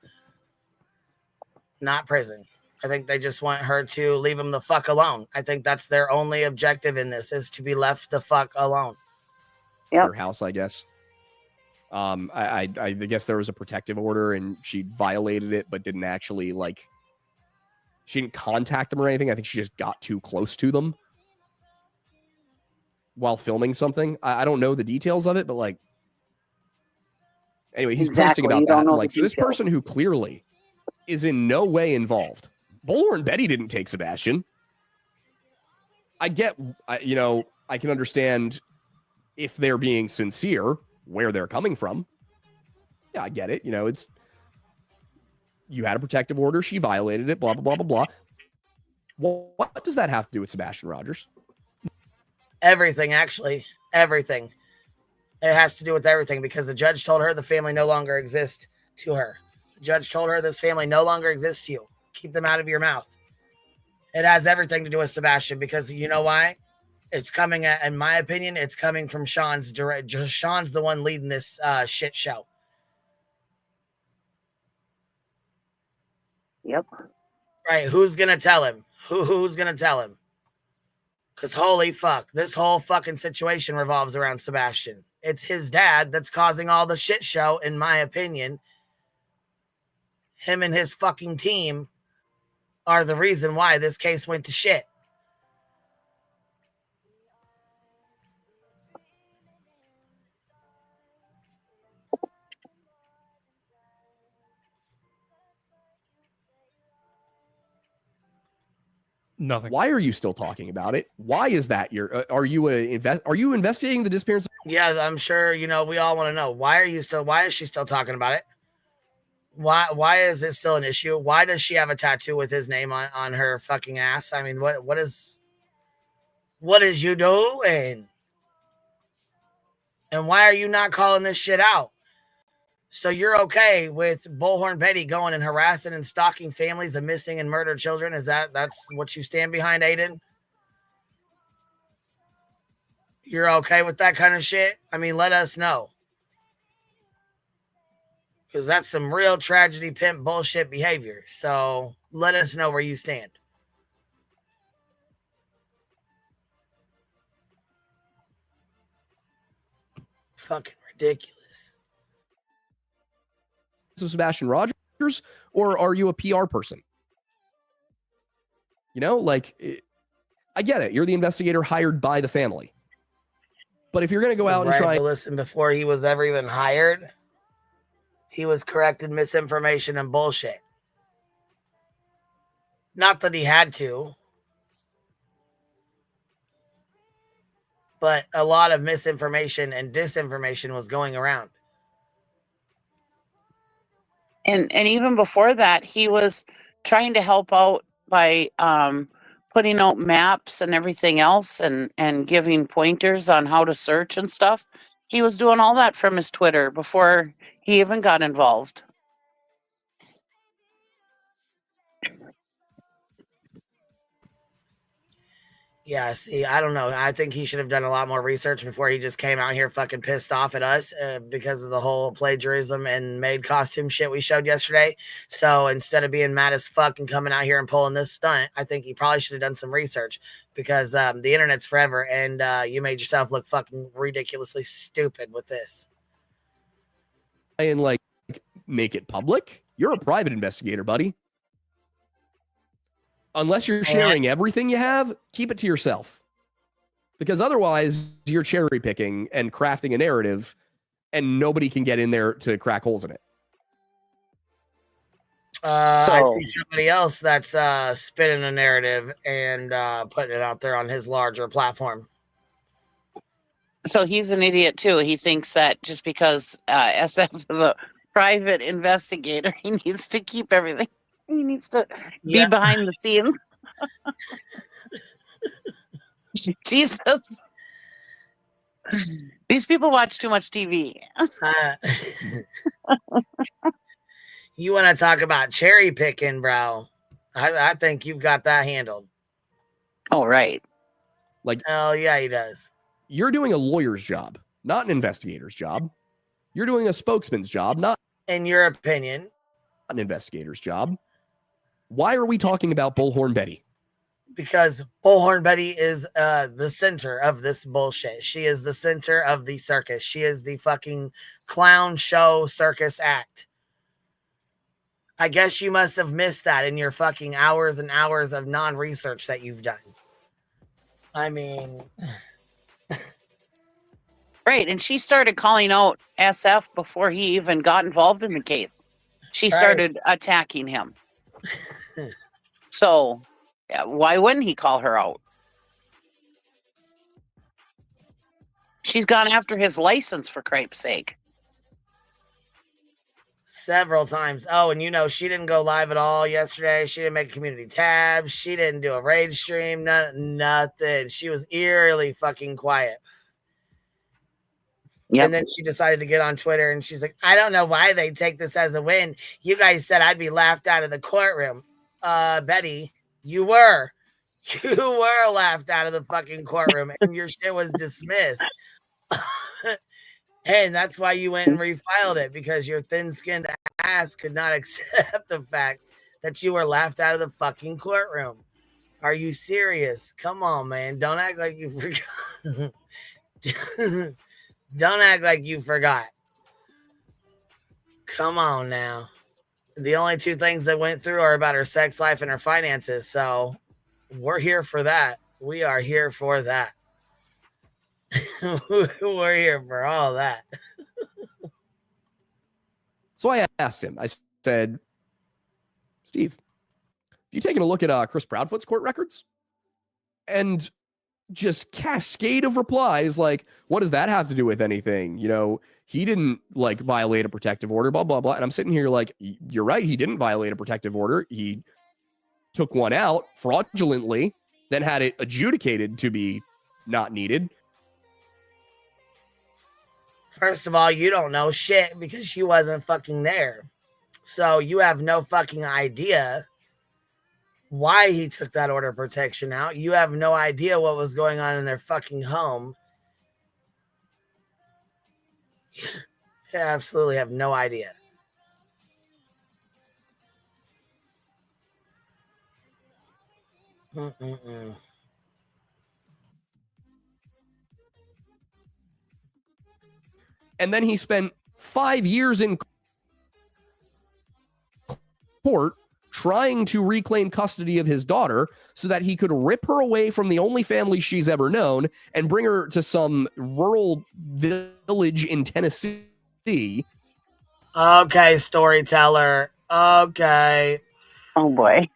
not prison. I think they just want her to leave them the fuck alone. I think that's their only objective in this, is to be left the fuck alone. Their house, I guess. I guess there was a protective order and she violated it, but didn't actually like. She didn't contact them or anything. I think she just got too close to them while filming something. I don't know the details of it, but like. Anyway, he's posting about that. Like, so this person who clearly is in no way involved. Bullhorn Betty didn't take Sebastion. I can understand if they're being sincere, where they're coming from. Yeah, I get it. It's, you had a protective order. She violated it, blah, blah, blah, blah, blah. Well, what does that have to do with Sebastion Rogers? Everything, actually. Everything. It has to do with everything, because the judge told her the family no longer exists to her. The judge told her this family no longer exists to you. Keep them out of your mouth. It has everything to do with Sebastion, because you know why? It's coming, in my opinion, it's coming from Sean's direct. Sean's the one leading this shit show. Yep. Right. Who's going to tell him? Who's going to tell him? Because holy fuck, this whole fucking situation revolves around Sebastion. It's his dad that's causing all the shit show, in my opinion. Him and his fucking team are the reason why this case went to shit. Nothing. Why are you still talking about it? Why is that? Are you investigating the disappearance? Yeah, I'm sure, you know, we all want to know. Why is she still talking about it? Why is it still an issue? Why does she have a tattoo with his name on her fucking ass? I mean, what is you doing? And why are you not calling this shit out? So you're okay with Bullhorn Betty going and harassing and stalking families of missing and murdered children? That's what you stand behind, Aiden? You're okay with that kind of shit? I mean, let us know. Because that's some real tragedy pimp bullshit behavior. So let us know where you stand. Fucking ridiculous. So Sebastion Rogers, or are you a PR person? You know, like, I get it. You're the investigator hired by the family. But if you're going to go out and try... Listen, before he was ever even hired, he was correcting misinformation and bullshit. Not that he had to. But a lot of misinformation and disinformation was going around. And even before that, he was trying to help out by putting out maps and everything else and giving pointers on how to search and stuff. He was doing all that from his Twitter before he even got involved. Yeah, see, I don't know. I think he should have done a lot more research before he just came out here fucking pissed off at us because of the whole plagiarism and maid costume shit we showed yesterday. So instead of being mad as fuck and coming out here and pulling this stunt, I think he probably should have done some research because the internet's forever and you made yourself look fucking ridiculously stupid with this. And like, make it public. You're a private investigator, buddy. Unless you're sharing everything you have, keep it to yourself. Because otherwise, you're cherry picking and crafting a narrative, and nobody can get in there to crack holes in it. I see somebody else that's spinning a narrative and putting it out there on his larger platform. So he's an idiot too. He thinks that just because SF is a private investigator, he needs to keep everything. He needs to be behind the scenes. Jesus. These people watch too much TV. You want to talk about cherry picking, bro? I think you've got that handled. Oh, right. Like, oh yeah, he does. You're doing a lawyer's job, not an investigator's job. You're doing a spokesman's job, not, in your opinion, an investigator's job. Why are we talking about Bullhorn Betty? Because Bullhorn Betty is the center of this bullshit. She is the center of the circus. She is the fucking clown show circus act. I guess you must have missed that in your fucking hours and hours of non-research that you've done. I mean... Right, and she started calling out SF before he even got involved in the case. She started attacking him. So, yeah, why wouldn't he call her out? She's gone after his license, for cripe's sake. Several times. Oh, and you know, she didn't go live at all yesterday. She didn't make a community tab. She didn't do a raid stream. Nothing. She was eerily fucking quiet. Yep. And then she decided to get on Twitter and she's like, I don't know why they take this as a win. You guys said I'd be laughed out of the courtroom. Betty, you were laughed out of the fucking courtroom and your shit was dismissed. And that's why you went and refiled it, because your thin-skinned ass could not accept the fact that you were laughed out of the fucking courtroom. Are you serious? Come on, man. Don't act like you forgot. Don't act like you forgot. Come on now. The only two things that went through are about her sex life and her finances. So we're here for that. We are here for that. We're here for all that. So I asked him, I said, Steve, have you taken a look at Chris Proudfoot's court records? And just cascade of replies like, what does that have to do with anything? You know, he didn't like violate a protective order, blah, blah, blah. And I'm sitting here like, you're right. He didn't violate a protective order. He took one out fraudulently, then had it adjudicated to be not needed. First of all, you don't know shit because you wasn't fucking there. So you have no fucking idea why he took that order of protection out. You have no idea what was going on in their fucking home. You absolutely have no idea. Mm-mm-mm. And then he spent 5 years in court trying to reclaim custody of his daughter so that he could rip her away from the only family she's ever known and bring her to some rural village in Tennessee. Okay, storyteller. Okay. Oh boy.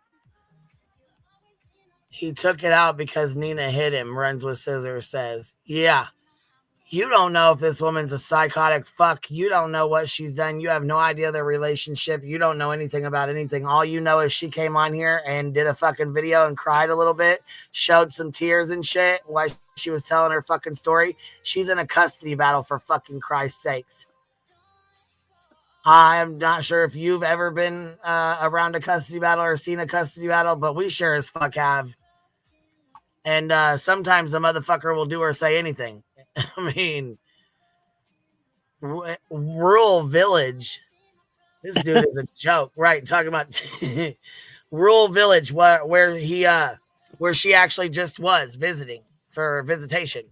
He took it out because Nina hit him, runs with scissors, says. Yeah. You don't know if this woman's a psychotic fuck. You don't know what she's done. You have no idea their relationship. You don't know anything about anything. All you know is she came on here and did a fucking video and cried a little bit, showed some tears and shit while she was telling her fucking story. She's in a custody battle, for fucking Christ's sakes. I'm not sure if you've ever been around a custody battle or seen a custody battle, but we sure as fuck have. And sometimes the motherfucker will do or say anything. I mean, rural village. This dude is a joke, right? Talking about rural village, where she actually just was visiting for visitation,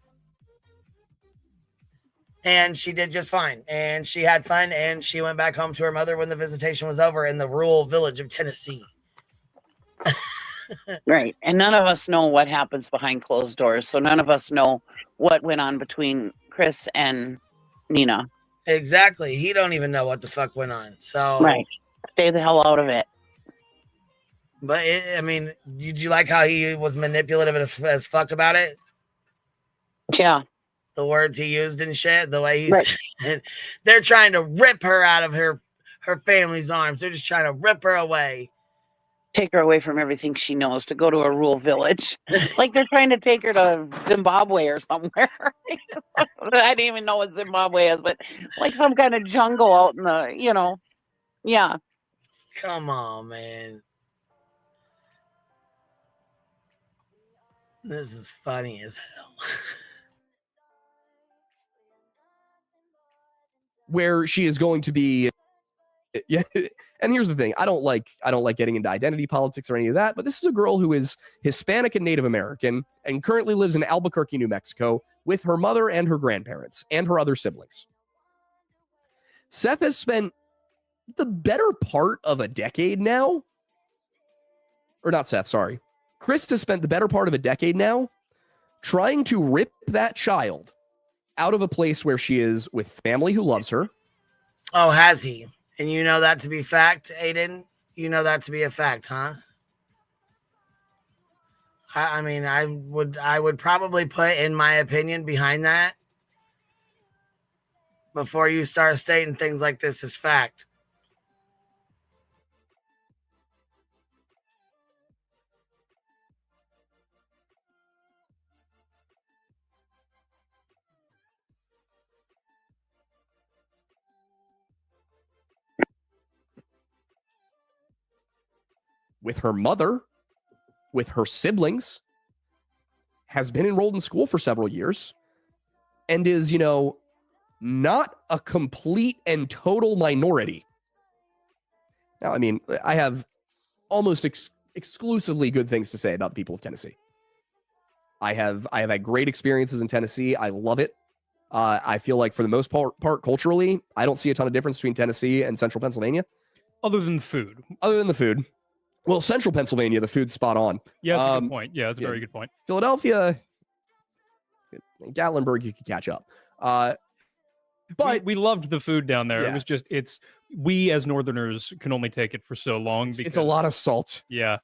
and she did just fine, and she had fun, and she went back home to her mother when the visitation was over in the rural village of Tennessee. Right. And none of us know what happens behind closed doors. So none of us know what went on between Chris and Nina. Exactly. He don't even know what the fuck went on. So right. Stay the hell out of it. But I mean, did you like how he was manipulative as fuck about it? Yeah. The words he used and shit, the way he's they're trying to rip her out of her family's arms. They're just trying to rip her away. Take her away from everything she knows to go to a rural village. Like they're trying to take her to Zimbabwe or somewhere. I didn't even know what Zimbabwe is, but like some kind of jungle out in the, yeah. Come on, man. This is funny as hell. Where she is going to be. Yeah, and here's the thing. I don't like getting into identity politics or any of that, but this is a girl who is Hispanic and Native American and currently lives in Albuquerque, New Mexico with her mother and her grandparents and her other siblings. Seth has spent the better part of a decade now, or not Seth, sorry. Chris has spent the better part of a decade now trying to rip that child out of a place where she is with family who loves her. Oh, has he? And you know that to be fact, Aiden? You know that to be a fact, huh? I mean, I would probably put, in my opinion, behind that before you start stating things like this as fact. With her mother, with her siblings, has been enrolled in school for several years, and is, not a complete and total minority. Now, I mean, I have almost exclusively good things to say about the people of Tennessee. I have had great experiences in Tennessee. I love it. I feel like for the most part culturally, I don't see a ton of difference between Tennessee and central Pennsylvania. Other than food. Other than the food. Well, central Pennsylvania, the food's spot on. Yeah, that's a good point. Yeah, that's a very good point. Philadelphia, Gatlinburg, you could catch up. But we loved the food down there. Yeah. It was just, we as Northerners can only take it for so long. It's a lot of salt. Yeah.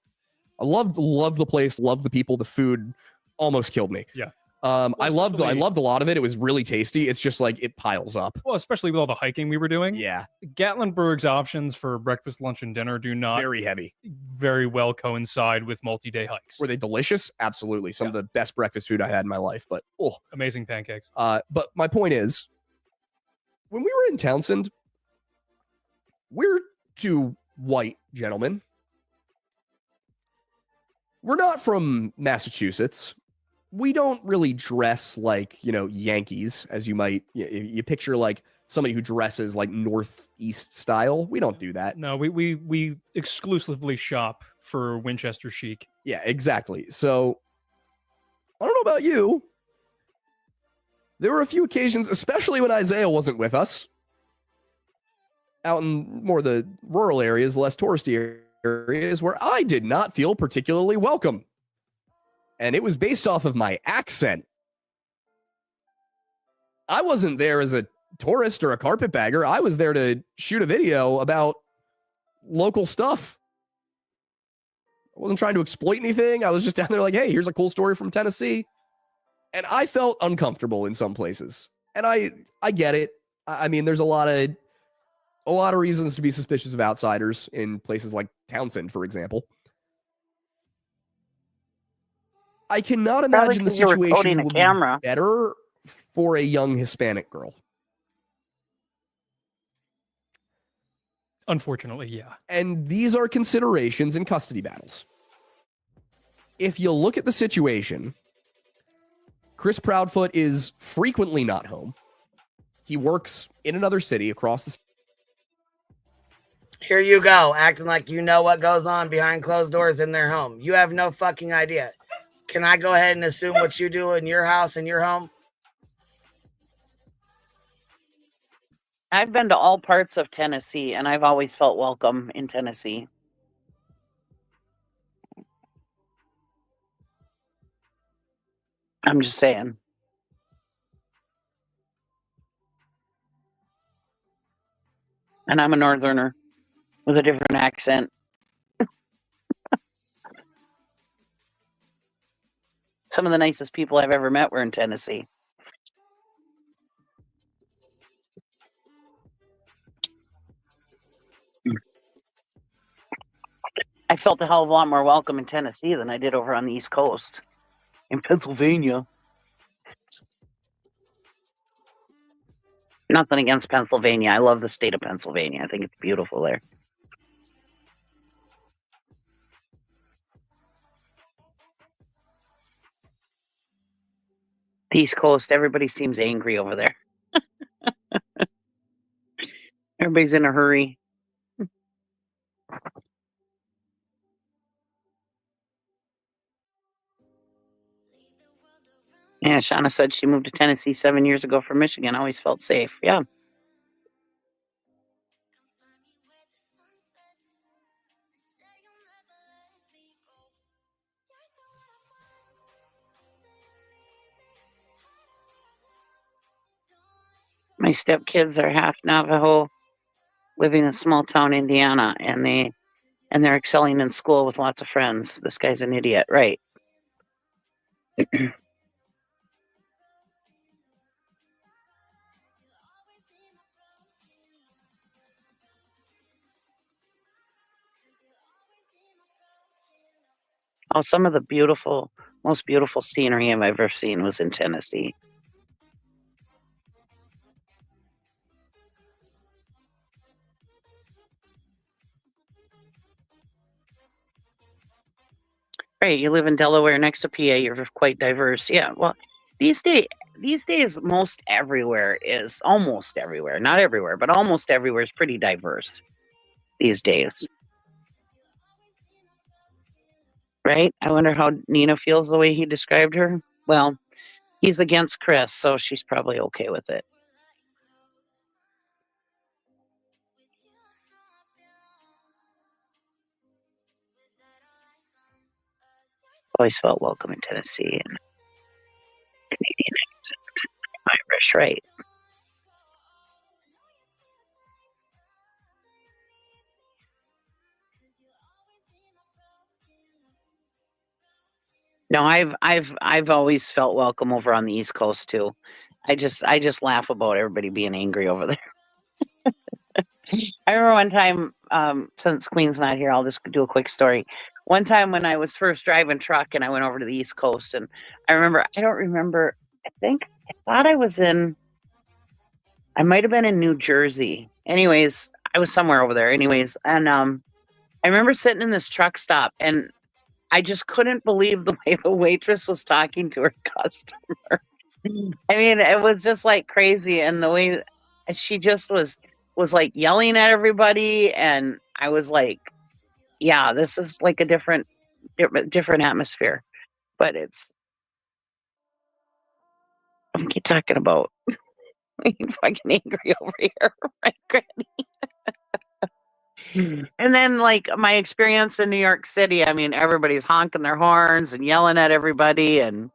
I love the place, love the people, the food. almost killed me. Yeah. I loved a lot of it. It was really tasty. It's just like it piles up. Well, especially with all the hiking we were doing. Yeah. Gatlinburg's options for breakfast, lunch, and dinner do not Very heavy. very well coincide with multi-day hikes. Were they delicious? Absolutely. Some of the best breakfast food I had in my life, but amazing pancakes. But my point is, when we were in Townsend, we're two white gentlemen. We're not from Massachusetts. We don't really dress like, Yankees, as you might, you picture like somebody who dresses like Northeast style. We don't do that. No, we exclusively shop for Winchester chic. Yeah, exactly. So I don't know about you. There were a few occasions, especially when Isaiah wasn't with us, out in more the rural areas, less touristy areas, where I did not feel particularly welcome. And it was based off of my accent. I wasn't there as a tourist or a carpetbagger. I was there to shoot a video about local stuff. I wasn't trying to exploit anything. I was just down there like, hey, here's a cool story from Tennessee. And I felt uncomfortable in some places. And I get it. I mean, there's a lot of reasons to be suspicious of outsiders in places like Townsend, for example. I cannot imagine the situation would be better for a young Hispanic girl. Unfortunately, yeah. And these are considerations in custody battles. If you look at the situation, Chris Proudfoot is frequently not home. He works in another city across the... Here you go, acting like you know what goes on behind closed doors in their home. You have no fucking idea. Can I go ahead and assume what you do in your house, in your home? I've been to all parts of Tennessee, and I've always felt welcome in Tennessee. I'm just saying. And I'm a northerner with a different accent. Some of the nicest people I've ever met were in Tennessee. I felt a hell of a lot more welcome in Tennessee than I did over on the East Coast. In Pennsylvania. Nothing against Pennsylvania. I love the state of Pennsylvania. I think it's beautiful there. The East Coast, everybody seems angry over there. Everybody's in a hurry. Yeah, Shauna said she moved to Tennessee 7 years ago from Michigan. Always felt safe. Yeah. My stepkids are half Navajo, living in small town Indiana, and they're excelling in school with lots of friends. This guy's an idiot, right? Oh, some of the most beautiful scenery I've ever seen was in Tennessee. Right, you live in Delaware next to PA, you're quite diverse. Yeah, well, these days, almost everywhere, not everywhere, but almost everywhere is pretty diverse these days. Right? I wonder how Nina feels the way he described her. Well, he's against Chris, so she's probably okay with it. Always felt welcome in Tennessee and Canadian accent. Irish, right? No, I've always felt welcome over on the East Coast too. I just laugh about everybody being angry over there. I remember one time, since Queen's not here, I'll just do a quick story. One time when I was first driving truck and I went over to the East Coast, and I don't remember, I thought I might have been in New Jersey. Anyways, I was somewhere over there. Anyways, and I remember sitting in this truck stop, and I just couldn't believe the way the waitress was talking to her customer. I mean, it was just like crazy, and the way she just was like yelling at everybody, and I was like, yeah, this is like a different atmosphere. But it's what are you talking about? I'm fucking angry over here, right, Granny? And then, like, my experience in New York City, I mean, everybody's honking their horns and yelling at everybody, and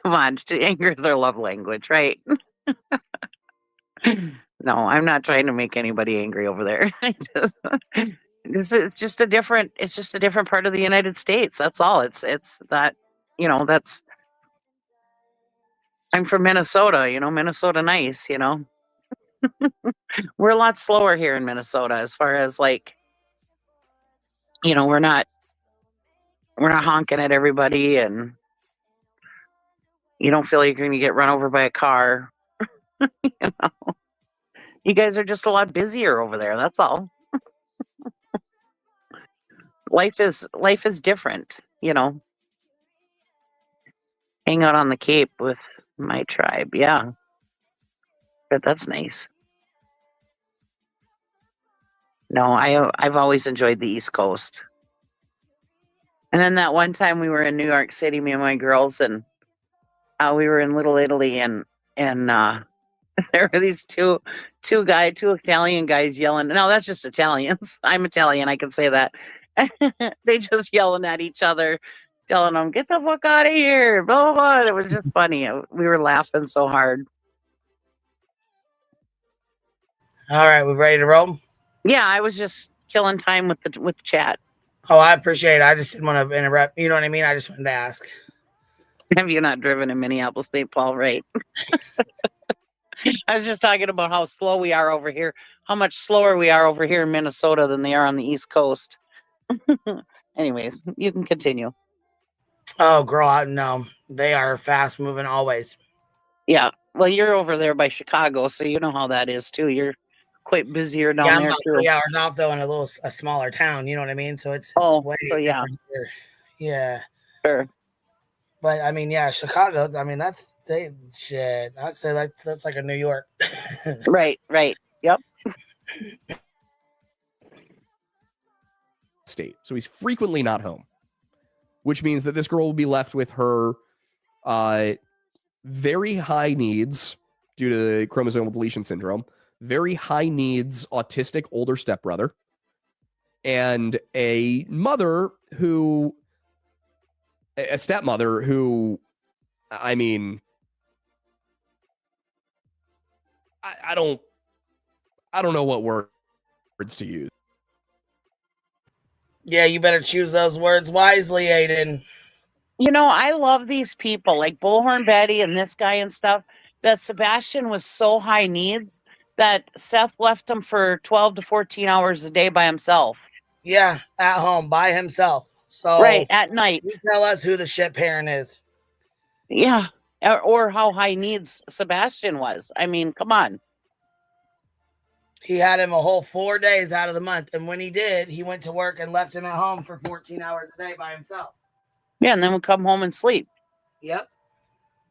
come on, anger is their love language, right? No, I'm not trying to make anybody angry over there. It's just a different part of the United States. That's all. It's that, that's I'm from Minnesota, Minnesota nice, We're a lot slower here in Minnesota as far as like, we're not honking at everybody, and you don't feel like you're going to get run over by a car. You guys are just a lot busier over there. That's all. Life is different, Hang out on the Cape with my tribe, yeah. But that's nice. No, I've always enjoyed the East Coast. And then that one time we were in New York City, me and my girls, and we were in Little Italy, and there were these two Italian guys yelling. No, that's just Italians. I'm Italian, I can say that. They just yelling at each other, telling them, "Get the fuck out of here!" Blah blah blah. It was just funny. We were laughing so hard. All right, we ready to roll? Yeah, I was just killing time with the chat. Oh, I appreciate it. I just didn't want to interrupt. You know what I mean? I just wanted to ask. Have you not driven in Minneapolis, St. Paul? Right. I was just talking about how slow we are over here, how much slower we are over here in Minnesota than they are on the East Coast. Anyways, you can continue. Oh, girl, no. They are fast moving always. Yeah. Well, you're over there by Chicago, so you know how that is too. You're quite busier down there. I'm about 3 hours off though in a smaller town, you know what I mean? So it's way different here. Yeah. Sure. But I mean, yeah, Chicago, I mean, I'd say that's like a New York. Right. Yep. State. So he's frequently not home, which means that this girl will be left with her very high needs due to chromosomal deletion syndrome, very high needs autistic older stepbrother, and a stepmother who, I mean, I don't know what words to use. Yeah, you better choose those words wisely, Aiden. I love these people like Bullhorn Betty and this guy and stuff, that Sebastion was so high needs that Seth left him for 12 to 14 hours a day by himself. Yeah, at home by himself. So right, at night. You tell us who the shit parent is. Yeah, or how high needs Sebastion was. I mean, come on. He had him a whole 4 days out of the month. And when he did, he went to work and left him at home for 14 hours a day by himself. Yeah, and then would come home and sleep. Yep.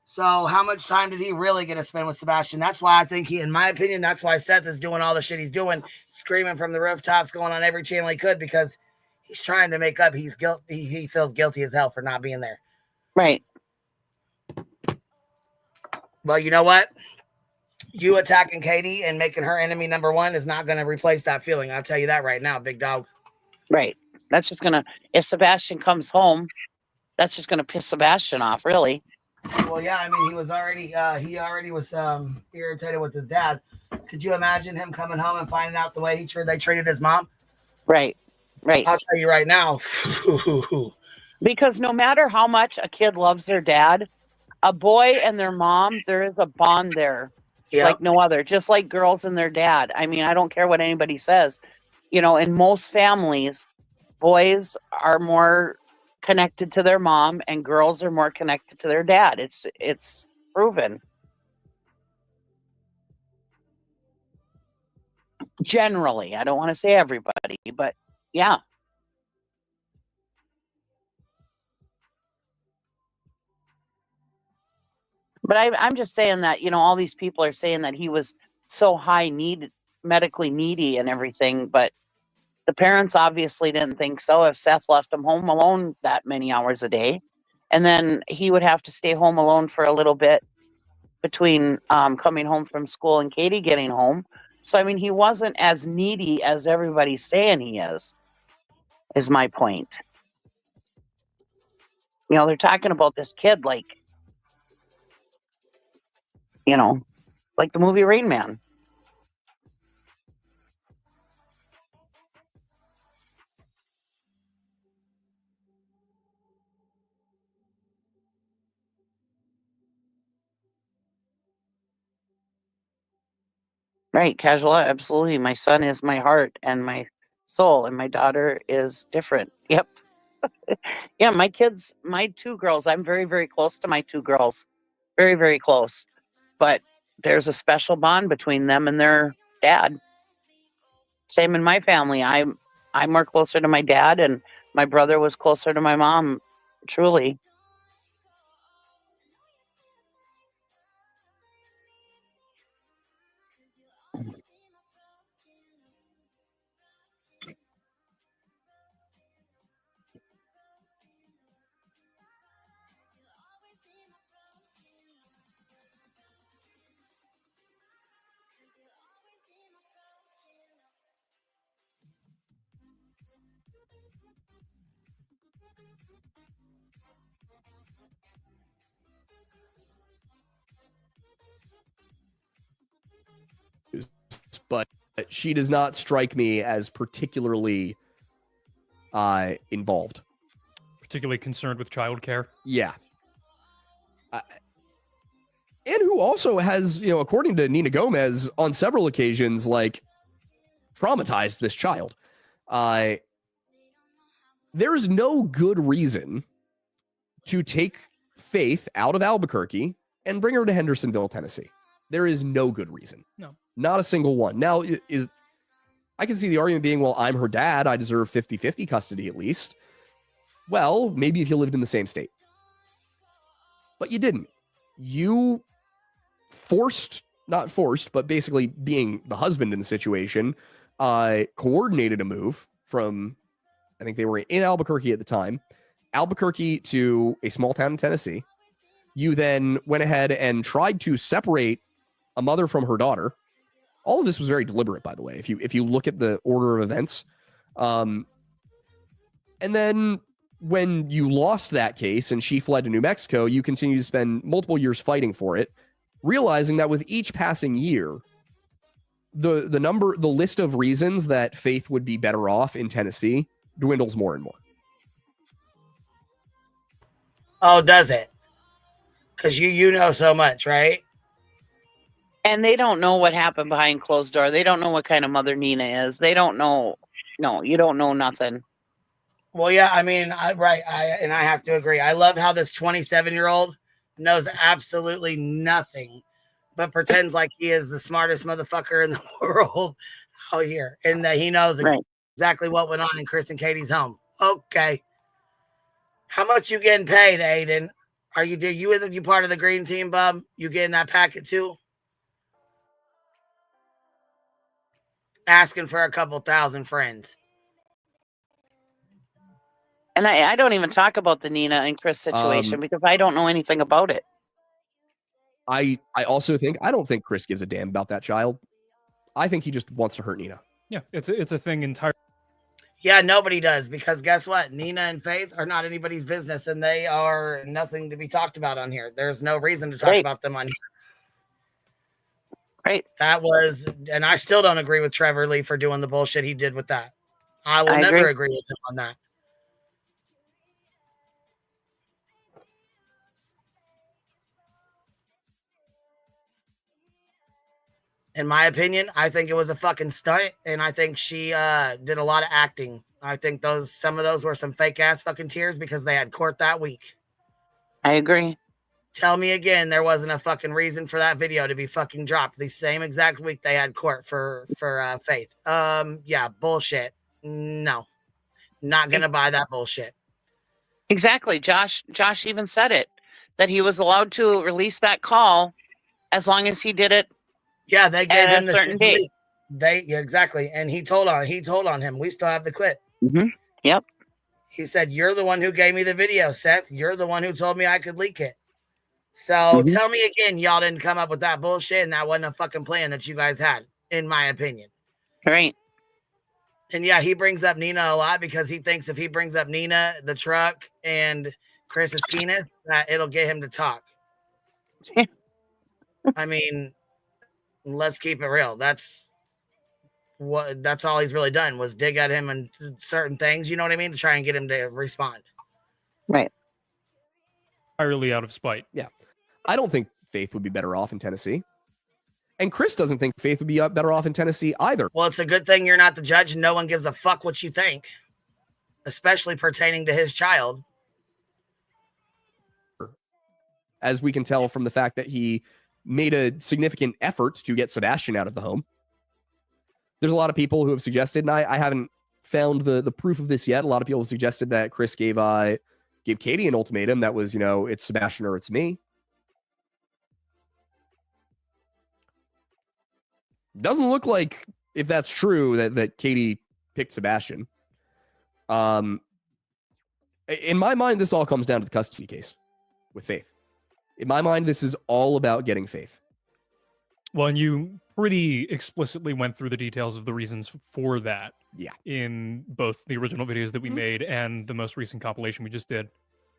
So how much time did he really get to spend with Sebastion? That's why I think in my opinion, that's why Seth is doing all the shit he's doing, screaming from the rooftops, going on every channel he could, because he's trying to make up. He feels guilty as hell for not being there. Right. Well, you know what? You attacking Katie and making her enemy number one is not going to replace that feeling. I'll tell you that right now, big dog. Right. That's just going to, if Sebastion comes home, that's just going to piss Sebastion off, really. Well, yeah, I mean, he already was irritated with his dad. Could you imagine him coming home and finding out the way they treated his mom? Right. Right. I'll tell you right now. Because no matter how much a kid loves their dad, a boy and their mom, there is a bond there Yep. like no other, just like girls and their dad. I mean, I don't care what anybody says. You know, in most families, boys are more connected to their mom and girls are more connected to their dad. It's proven. Generally, I don't want to say everybody, but yeah. But I'm just saying that, you know, all these people are saying that he was so medically needy and everything, but the parents obviously didn't think so. If Seth left him home alone that many hours a day, and then he would have to stay home alone for a little bit between coming home from school and Katie getting home. So, I mean, he wasn't as needy as everybody's saying he is my point. You know, they're talking about this kid like, you know, like the movie Rain Man. Right, casual, absolutely. My son is my heart and my soul, and my daughter is different. Yep. Yeah, my kids, my two girls, I'm very, very close to my two girls. Very, very close. But there's a special bond between them and their dad. Same in my family. I'm more closer to my dad, and my brother was closer to my mom, truly. But she does not strike me as particularly involved. Particularly concerned with childcare. Yeah. And who also has, you know, according to Nina Gomez, on several occasions, like, traumatized this child. There's no good reason to take Faith out of Albuquerque and bring her to Hendersonville, Tennessee. There is no good reason. No. Not a single one. Now, I can see the argument being, well, I'm her dad. I deserve 50-50 custody at least. Well, maybe if you lived in the same state. But you didn't. You not forced, but basically being the husband in the situation, coordinated a move from, I think they were in Albuquerque at the time, Albuquerque to a small town in Tennessee. You then went ahead and tried to separate a mother from her daughter. All of this was very deliberate, by the way, if you look at the order of events. And then when you lost that case and she fled to New Mexico, you continue to spend multiple years fighting for it, realizing that with each passing year, the list of reasons that Faith would be better off in Tennessee dwindles more and more. Oh, does it? Because you know so much, right? And they don't know what happened behind closed door. They don't know what kind of mother Nina is. They don't know. No, you don't know nothing. Well, yeah, I mean, I have to agree. I love how this 27-year-old knows absolutely nothing, but pretends like he is the smartest motherfucker in the world out here, and that he knows exactly what went on in Chris and Katie's home. Okay. How much you getting paid, Aiden? Are you part of the green team, bub? You getting that packet too? Asking for a couple thousand friends. And I don't even talk about the Nina and Chris situation because I don't know anything about it. I also think, I don't think Chris gives a damn about that child. I think he just wants to hurt Nina. Yeah, it's a thing entirely. Yeah, nobody does, because guess what? Nina and Faith are not anybody's business, and they are nothing to be talked about on here. There's no reason to talk about them on here. Right. That was, and I still don't agree with Trevor Lee for doing the bullshit he did with that. I will I never agree. agree with him on that. In my opinion, I think it was a fucking stunt, and I think she did a lot of acting. I think some of those were some fake ass fucking tears because they had court that week. I agree. Tell me again, there wasn't a fucking reason for that video to be fucking dropped the same exact week they had court for Faith. Yeah, bullshit. No, not gonna buy that bullshit. Exactly. Josh even said it, that he was allowed to release that call as long as he did it. Yeah, they gave at him a the certain date. Yeah, exactly, and he told on him. We still have the clip. Mm-hmm. Yep. He said, "You're the one who gave me the video, Seth. You're the one who told me I could leak it." So tell me again, y'all didn't come up with that bullshit, and that wasn't a fucking plan that you guys had, in my opinion. Right. And yeah, he brings up Nina a lot because he thinks if he brings up Nina, the truck, and Chris's penis, that it'll get him to talk. I mean, let's keep it real. That's all he's really done was dig at him and certain things, you know what I mean, to try and get him to respond. Right. Entirely out of spite. Yeah. I don't think Faith would be better off in Tennessee. And Chris doesn't think Faith would be better off in Tennessee either. Well, it's a good thing you're not the judge and no one gives a fuck what you think, especially pertaining to his child. As we can tell from the fact that he made a significant effort to get Sebastion out of the home. There's a lot of people who have suggested, and I haven't found the proof of this yet. A lot of people have suggested that Chris gave Katie an ultimatum that was, it's Sebastion or it's me. Doesn't look like, if that's true, that Katie picked Sebastion. In my mind, this all comes down to the custody case with Faith. In my mind, this is all about getting Faith. Well, and you pretty explicitly went through the details of the reasons for that. Yeah. In both the original videos that we made and the most recent compilation we just did.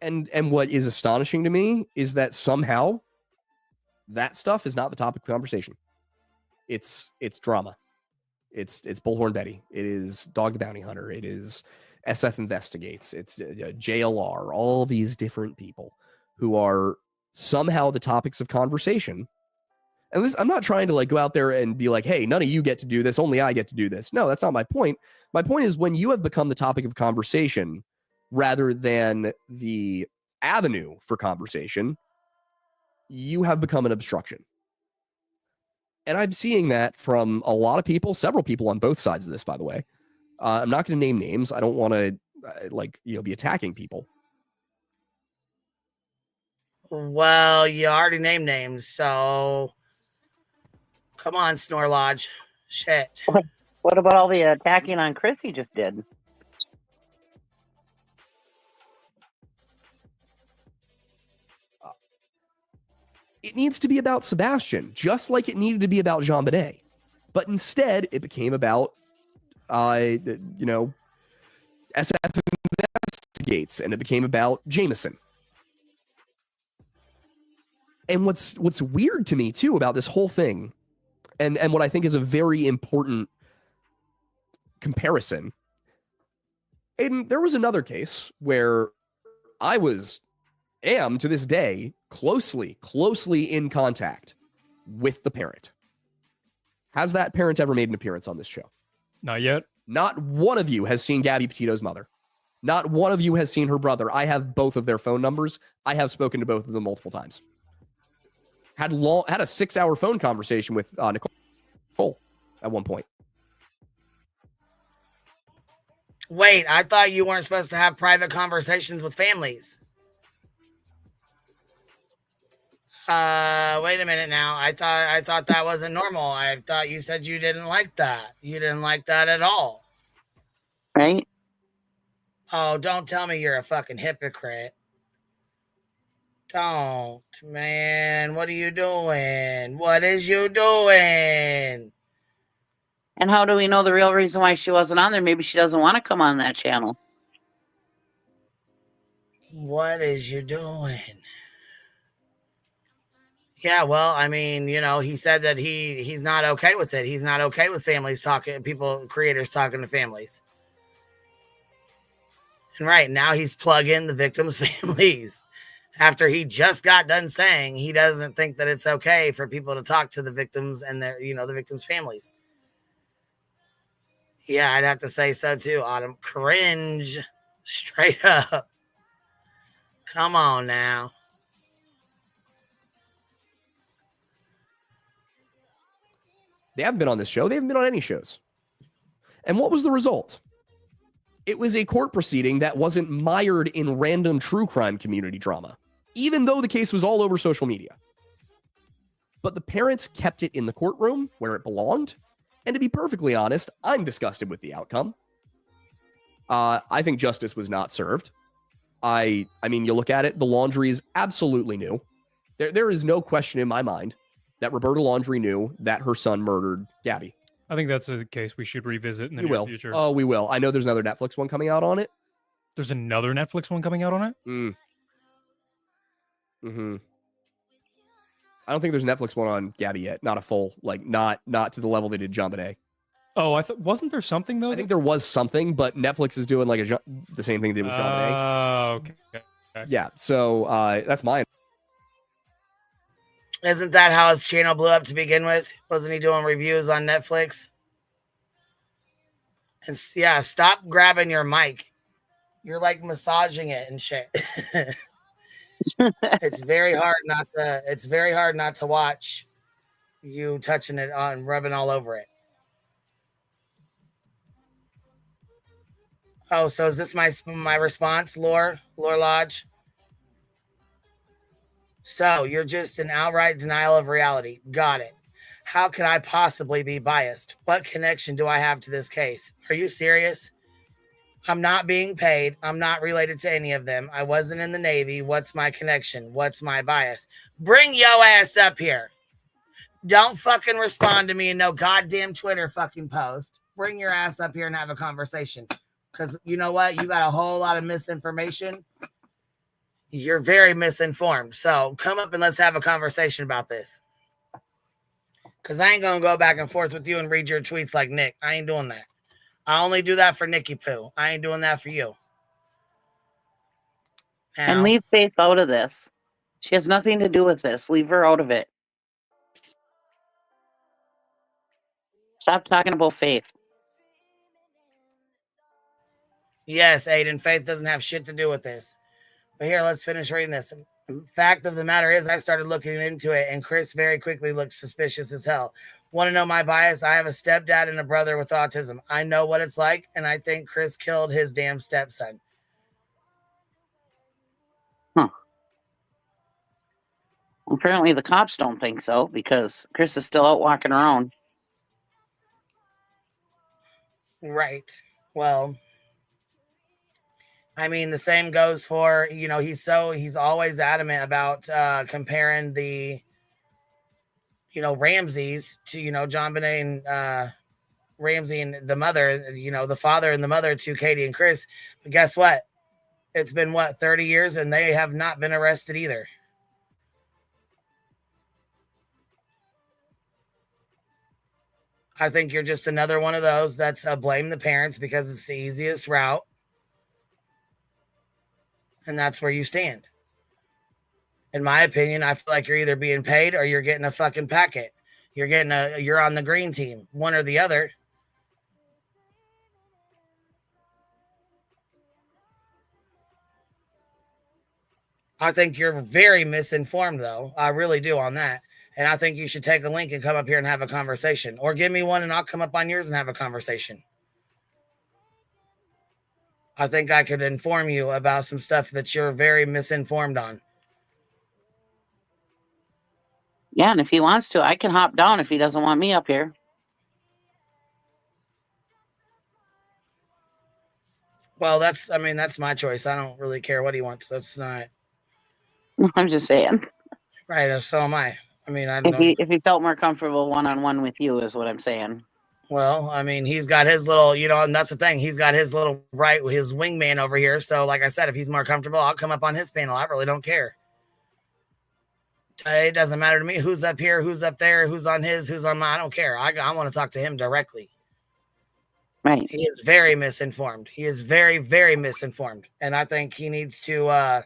And what is astonishing to me is that somehow that stuff is not the topic of conversation. It's drama. It's Bullhorn Betty. It is Dog the Bounty Hunter. It is SF Investigates. It's JLR. All these different people who are somehow the topics of conversation. And this, I'm not trying to go out there and be like, hey, none of you get to do this. Only I get to do this. No, that's not my point. My point is when you have become the topic of conversation rather than the avenue for conversation, you have become an obstruction. And I'm seeing that from a lot of people, several people on both sides of this, by the way. I'm not going to name names. I don't want to be attacking people. Well, you already named names, so come on, Snore Lodge. Shit. What about all the attacking on Chris he just did? It needs to be about Sebastion, just like it needed to be about Jean Benet. But instead, it became about, SF Investigates, and it became about Jameson. And what's weird to me, too, about this whole thing, and what I think is a very important comparison, Aiden, there was another case where I am to this day closely in contact with the parent. Has that parent ever made an appearance on this show? Not yet. Not one of you has seen Gabby Petito's mother. Not one of you has seen her brother. I have both of their phone numbers. I have spoken to both of them multiple times. Had a 6-hour phone conversation with Nicole at one point. Wait, I thought you weren't supposed to have private conversations with families. Wait a minute now. I thought that wasn't normal. I thought you said you didn't like that. You didn't like that at all. Right? Oh, don't tell me you're a fucking hypocrite. Don't, man. What are you doing? What is you doing? And how do we know the real reason why she wasn't on there? Maybe she doesn't want to come on that channel. What is you doing? Yeah, well, I mean, he said that he's not okay with it. He's not okay with families talking, creators talking to families. And right now he's plugging the victims' families after he just got done saying he doesn't think that it's okay for people to talk to the victims and their, the victims' families. Yeah, I'd have to say so too, Autumn. Cringe. Straight up. Come on now. They haven't been on this show. They haven't been on any shows. And what was the result? It was a court proceeding that wasn't mired in random true crime community drama, even though the case was all over social media. But the parents kept it in the courtroom where it belonged. And to be perfectly honest, I'm disgusted with the outcome. I think justice was not served. I mean, you look at it, the Laundrie is absolutely new. There is no question in my mind that Roberta Laundrie knew that her son murdered Gabby. I think that's a case we should revisit in the We near will. future. Oh, we will. I know there's another Netflix one coming out on it. There's another Netflix one coming out on it? I don't think there's a Netflix one on Gabby yet. Not a full, not to the level they did JonBenet. Oh, wasn't there something though? I think there was something, but Netflix is doing the same thing they did with JonBenet. Oh, okay. Yeah, so that's mine. Isn't that how his channel blew up to begin with? Wasn't he doing reviews on Netflix? And yeah, stop grabbing your mic. You're like massaging it and shit. It's very hard not to watch you touching it on, rubbing all over it. Oh, so is this my response, Lore Lodge? So you're just an outright denial of reality. Got it. How could I possibly be biased? What connection do I have to this case? Are you serious? I'm not being paid. I'm not related to any of them. I wasn't in the Navy. What's my connection? What's my bias? Bring yo ass up here. Don't fucking respond to me in no goddamn Twitter fucking post. Bring your ass up here and have a conversation. Because you know what? You got a whole lot of misinformation. You're very misinformed. So come up and let's have a conversation about this. Because I ain't going to go back and forth with you and read your tweets like Nick. I ain't doing that. I only do that for Nikki Poo. I ain't doing that for you. Now, And leave Faith out of this. She has nothing to do with this. Leave her out of it. Stop talking about Faith. Yes, Aiden, Faith doesn't have shit to do with this. But here, let's finish reading this. Fact of the matter is, I started looking into it, and Chris very quickly looked suspicious as hell. Want to know my bias? I have a stepdad and a brother with autism. I know what it's like, and I think Chris killed his damn stepson. Huh. Apparently the cops don't think so, because Chris is still out walking around. Right. Well, I mean, the same goes for, he's always adamant about comparing the, Ramses to, JonBenet and Ramsey and the mother, the father and the mother to Katie and Chris. But guess what? It's been, 30 years, and they have not been arrested either. I think you're just another one of those that's blame the parents because it's the easiest route. And that's where you stand. In my opinion, I feel like you're either being paid or you're getting a fucking packet. You're on the green team, one or the other. I think you're very misinformed, though. I really do on that. And I think you should take a link and come up here and have a conversation. Or give me one and I'll come up on yours and have a conversation. I think I could inform you about some stuff that you're very misinformed on. Yeah, and if he wants to, I can hop down if he doesn't want me up here. Well, that's my choice. I don't really care what he wants. That's not. I'm just saying. Right, so am I. I mean, I don't know. If he felt more comfortable one-on-one with you is what I'm saying. Well, I mean, he's got his little, and that's the thing. He's got his little his wingman over here. So, like I said, if he's more comfortable, I'll come up on his panel. I really don't care. It doesn't matter to me who's up here, who's up there, who's on his, who's on mine. I don't care. I want to talk to him directly. Right. He is very misinformed. He is very, very misinformed. And I think he needs to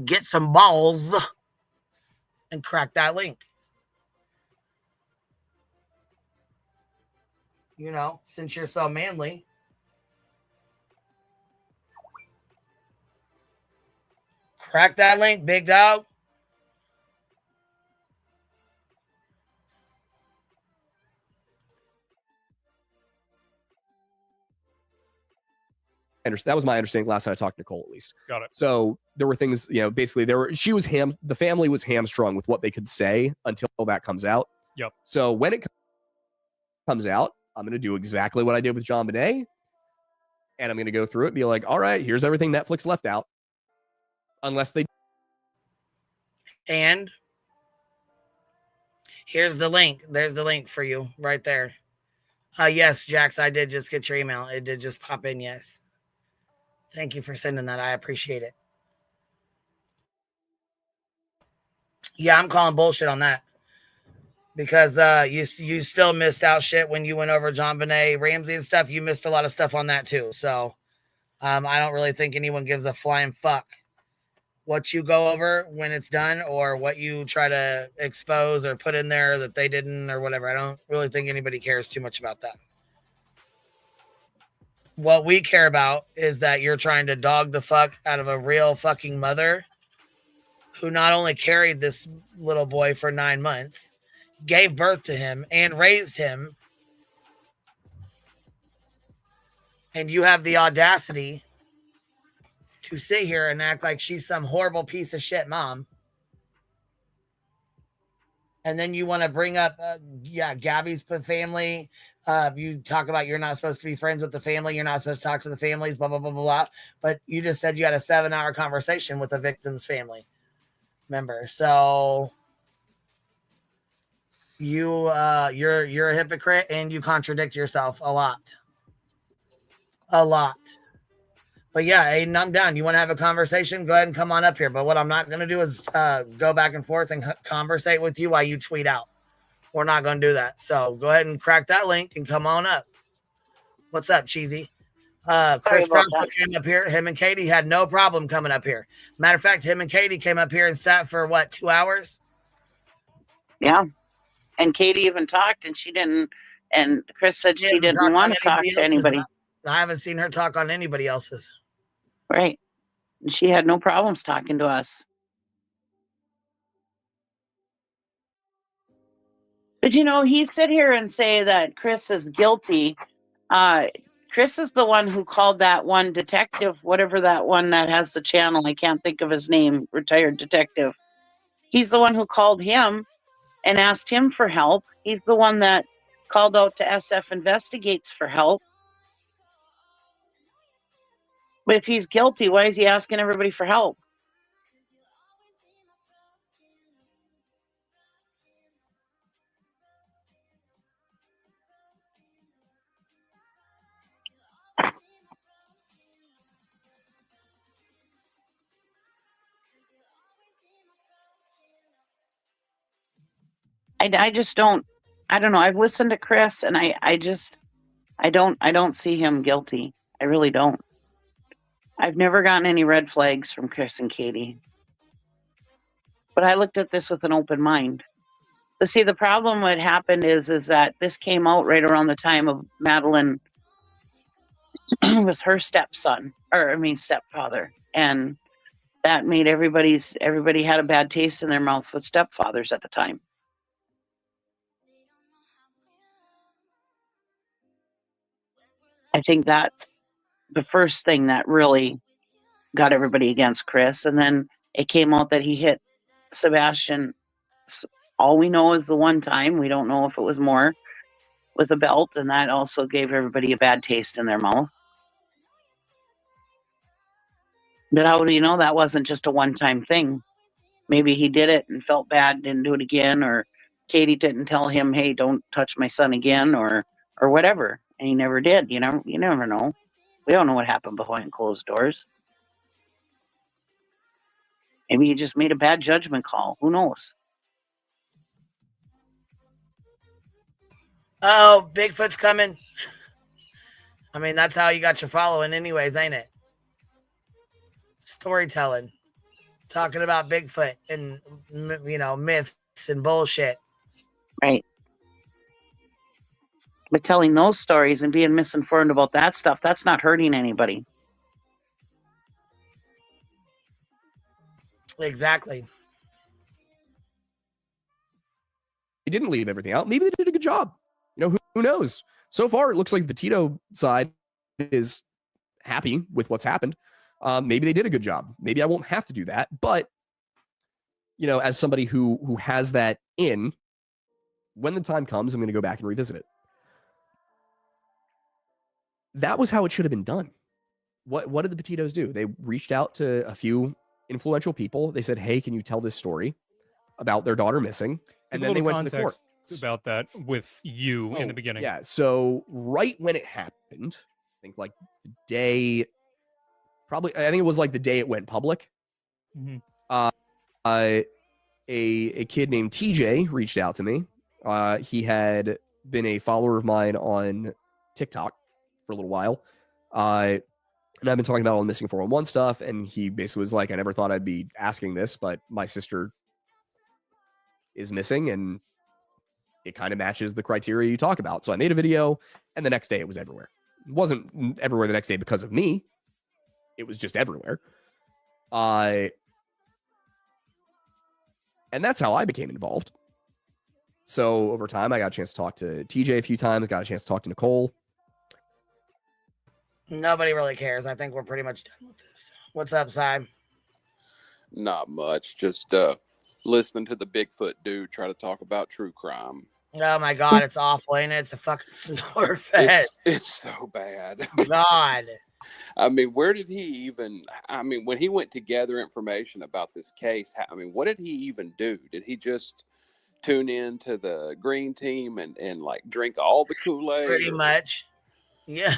get some balls and crack that link. You know, since you're so manly. Crack that link, big dog. That was my understanding last time I talked to Nicole, at least. Got it. So there were things, basically the family was hamstrung with what they could say until that comes out. Yep. So when it comes out, I'm going to do exactly what I did with JonBenet. And I'm going to go through it and be like, all right, here's everything Netflix left out. Unless they. And here's the link. There's the link for you right there. Yes, Jax, I did just get your email. It did just pop in, yes. Thank you for sending that. I appreciate it. Yeah, I'm calling bullshit on that. Because you still missed out shit when you went over JonBenet Ramsey and stuff. You missed a lot of stuff on that too. So I don't really think anyone gives a flying fuck what you go over when it's done or what you try to expose or put in there that they didn't or whatever. I don't really think anybody cares too much about that. What we care about is that you're trying to dog the fuck out of a real fucking mother who not only carried this little boy for 9 months, gave birth to him and raised him, and you have the audacity to sit here and act like she's some horrible piece of shit mom. And then you want to bring up, Gabby's family. You talk about you're not supposed to be friends with the family. You're not supposed to talk to the families, blah, blah, blah, blah, blah. But you just said you had a 7-hour conversation with the victim's family member. So you're a hypocrite and you contradict yourself a lot. But yeah, Aiden, I'm down. You want to have a conversation? Go ahead and come on up here. But what I'm not going to do is go back and forth and conversate with you while you tweet out. We're not going to do that. So go ahead and crack that link and come on up. What's up, Cheesy? Chris Proudfoot came up here. Him and Katie had no problem coming up here. Matter of fact, him and Katie came up here and sat for, 2 hours? Yeah. And Katie even talked and she didn't. And Chris said she didn't want to talk to anybody. I haven't seen her talk on anybody else's. Right. And she had no problems talking to us. But he sit here and say that Chris is guilty. Chris is the one who called that one detective, whatever that one that has the channel. I can't think of his name, retired detective. He's the one who called him and asked him for help. He's the one that called out to SF Investigates for help. But if he's guilty, why is he asking everybody for help? I just don't. I don't know. I've listened to Chris, and I don't see him guilty. I really don't. I've never gotten any red flags from Chris and Katie. But I looked at this with an open mind. But see, the problem what happened is that this came out right around the time of Madeline was her stepfather. And that made everybody had a bad taste in their mouth with stepfathers at the time. I think that's the first thing that really got everybody against Chris. And then it came out that he hit Sebastion. All we know is the one time. We don't know if it was more with a belt. And that also gave everybody a bad taste in their mouth. But how do you know that wasn't just a one-time thing? Maybe he did it and felt bad, didn't do it again, or Katie didn't tell him, hey, don't touch my son again, or whatever. And he never did. You never know. We don't know what happened behind closed doors. Maybe he just made a bad judgment call. Who knows? Oh, Bigfoot's coming. I mean, that's how you got your following anyways, ain't it? Storytelling. Talking about Bigfoot and, myths and bullshit. Right. But telling those stories and being misinformed about that stuff, that's not hurting anybody. Exactly. They didn't leave everything out. Maybe they did a good job. Who knows? So far, it looks like the Petito side is happy with what's happened. Maybe they did a good job. Maybe I won't have to do that. But, as somebody who has that in, when the time comes, I'm going to go back and revisit it. That was how it should have been done. What did the Petitos do? They reached out to a few influential people. They said, hey, can you tell this story about their daughter missing? And then they went to the court. About that with you in the beginning. Yeah. So right when it happened, I think like the day, I think it was like the day it went public. Mm-hmm. A kid named TJ reached out to me. He had been a follower of mine on TikTok for a little while. And I've been talking about all the missing 411 stuff. And he basically was like, I never thought I'd be asking this, but my sister is missing and it kind of matches the criteria you talk about. So I made a video and the next day it was everywhere. It wasn't everywhere the next day because of me. It was just everywhere. And that's how I became involved. So over time, I got a chance to talk to TJ a few times. Got a chance to talk to Nicole. Nobody really cares. I think we're pretty much done with this. What's up, Si? Not much. Just listening to the Bigfoot dude try to talk about true crime. Oh my God, it's awful, ain't it? It's a fucking snore fest. It's so bad. God. I mean, where did he even, when he went to gather information about this case, what did he even do? Did he just tune in to the green team and like drink all the Kool-Aid? Pretty much. Yeah.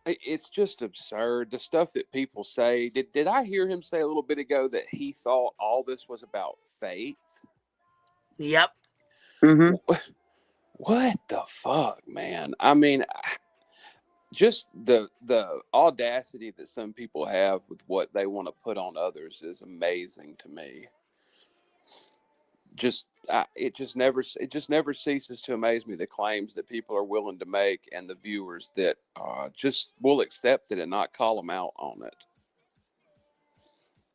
It's just absurd. The stuff that people say. Did I hear him say a little bit ago that he thought all this was about faith? Yep. Mm-hmm. What the fuck, man? Just the audacity that some people have with what they want to put on others is amazing to me. It just never ceases to amaze me, the claims that people are willing to make and the viewers that just will accept it and not call them out on it.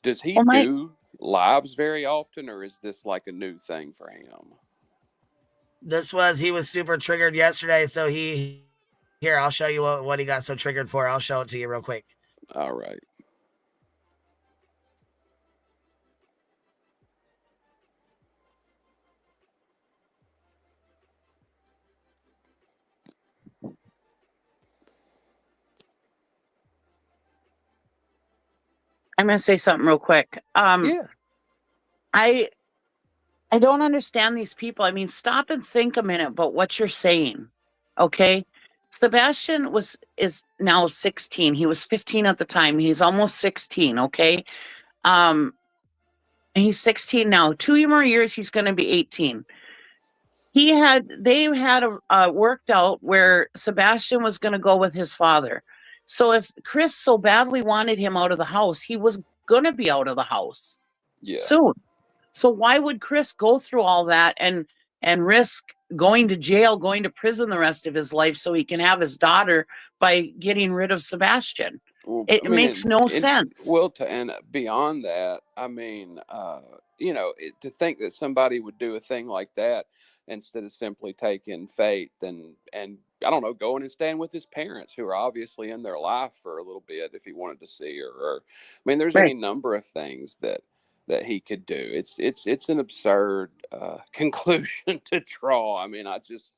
Does he do lives very often, or is this like a new thing for him? He was super triggered yesterday, so here, I'll show you what he got so triggered for. I'll show it to you real quick. All right. I'm going to say something real quick. Yeah. I don't understand these people. Stop and think a minute about what you're saying. Okay. Sebastion is now 16. He was 15 at the time. He's almost 16. Okay. And he's 16 now. 2 more years, he's going to be 18. They had worked out where Sebastion was going to go with his father. So if Chris so badly wanted him out of the house, he was going to be out of the house soon. So why would Chris go through all that and risk going to jail, going to prison the rest of his life so he can have his daughter by getting rid of Sebastion? Well, it makes no sense. Well, and beyond that, to think that somebody would do a thing like that instead of simply taking faith and I don't know, going and staying with his parents who are obviously in their life for a little bit if he wanted to see her. Or, there's any number of things that he could do. It's an absurd conclusion to draw. I just,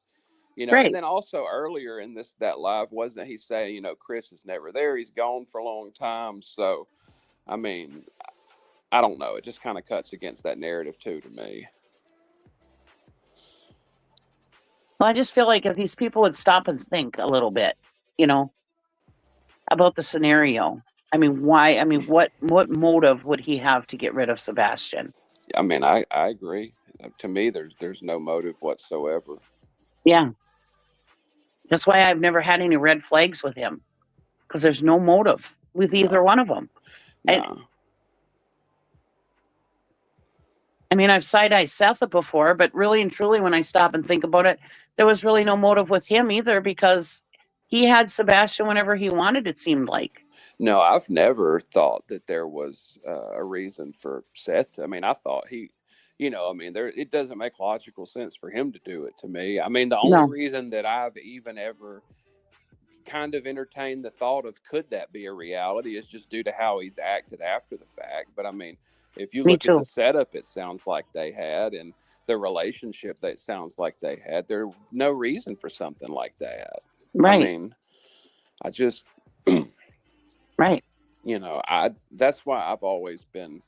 and then also earlier in that live, wasn't he saying, Chris is never there. He's gone for a long time. So, I don't know. It just kind of cuts against that narrative too, to me. Well, I just feel like if these people would stop and think a little bit, about the scenario. Why? What motive would he have to get rid of Sebastion? I agree. To me, there's no motive whatsoever. Yeah. That's why I've never had any red flags with him, because there's no motive with either one of them. No. I mean, I've side-eyed Seth before, but really and truly, when I stop and think about it, there was really no motive with him either, because he had Sebastion whenever he wanted, it seemed like. No, I've never thought that there was a reason for Seth. I mean, I thought he, I mean, it doesn't make logical sense for him to do it to me. I mean, the only reason that I've even ever kind of entertained the thought of could that be a reality is just due to how he's acted after the fact. But I mean, if you look at the setup, it sounds like they had, and the relationship that sounds like they had, there's no reason for something like that. Right. I mean, I just, right. That's why I've always been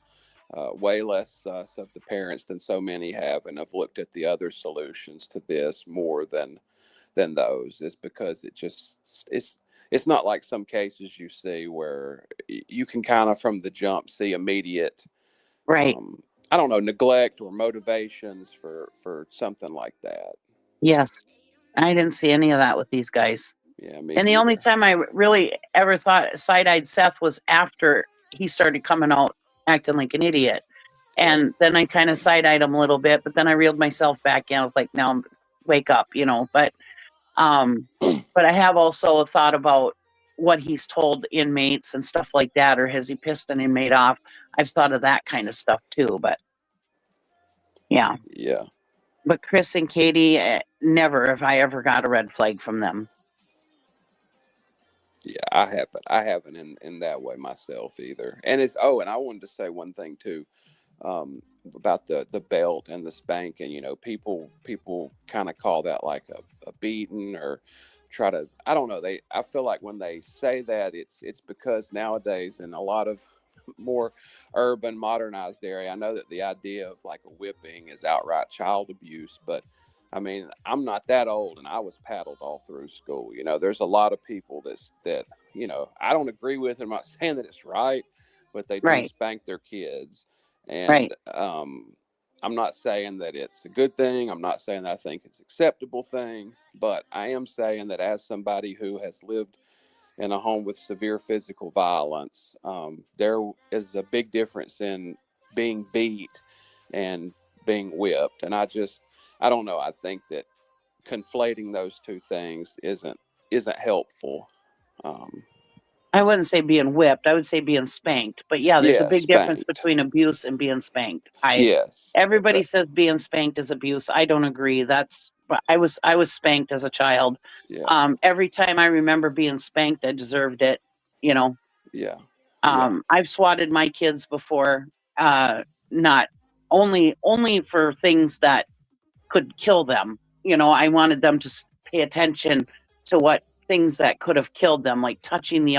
way less sus of the parents than so many have, and I've looked at the other solutions to this more than those, is because it's not like some cases you see where you can kind of from the jump see immediate, right? I don't know, neglect or motivations for something like that. Yes, I didn't see any of that with these guys. Yeah, and the only time I really ever thought side-eyed Seth was after he started coming out acting like an idiot, and then I kind of side-eyed him a little bit, but then I reeled myself back in. I was like, now wake up, but but I have also thought about what he's told inmates and stuff like that, or has he pissed an inmate off? I've thought of that kind of stuff too, but yeah. But Chris and Katie, never have I ever got a red flag from them. Yeah, I haven't in that way myself either. And and I wanted to say one thing too, about the belt and the spanking. People kind of call that like a beating, or try to, I don't know. I feel like when they say that, it's because nowadays in a lot of more urban modernized area, I know that the idea of like a whipping is outright child abuse, but I mean, I'm not that old, and I was paddled all through school. There's a lot of people that I don't agree with. I'm not saying that it's right, but they do spank their kids. And I'm not saying that it's a good thing. I'm not saying that I think it's an acceptable thing, but I am saying that as somebody who has lived in a home with severe physical violence, there is a big difference in being beat and being whipped. And I don't know. I think that conflating those two things isn't helpful. I wouldn't say being whipped. I would say being spanked. But yeah, there's a big difference between abuse and being spanked. Everybody says being spanked is abuse. I don't agree. I was spanked as a child. Every time I remember being spanked, I deserved it. I've swatted my kids before, not only for things that could kill them. I wanted them to pay attention to what things that could have killed them, like touching the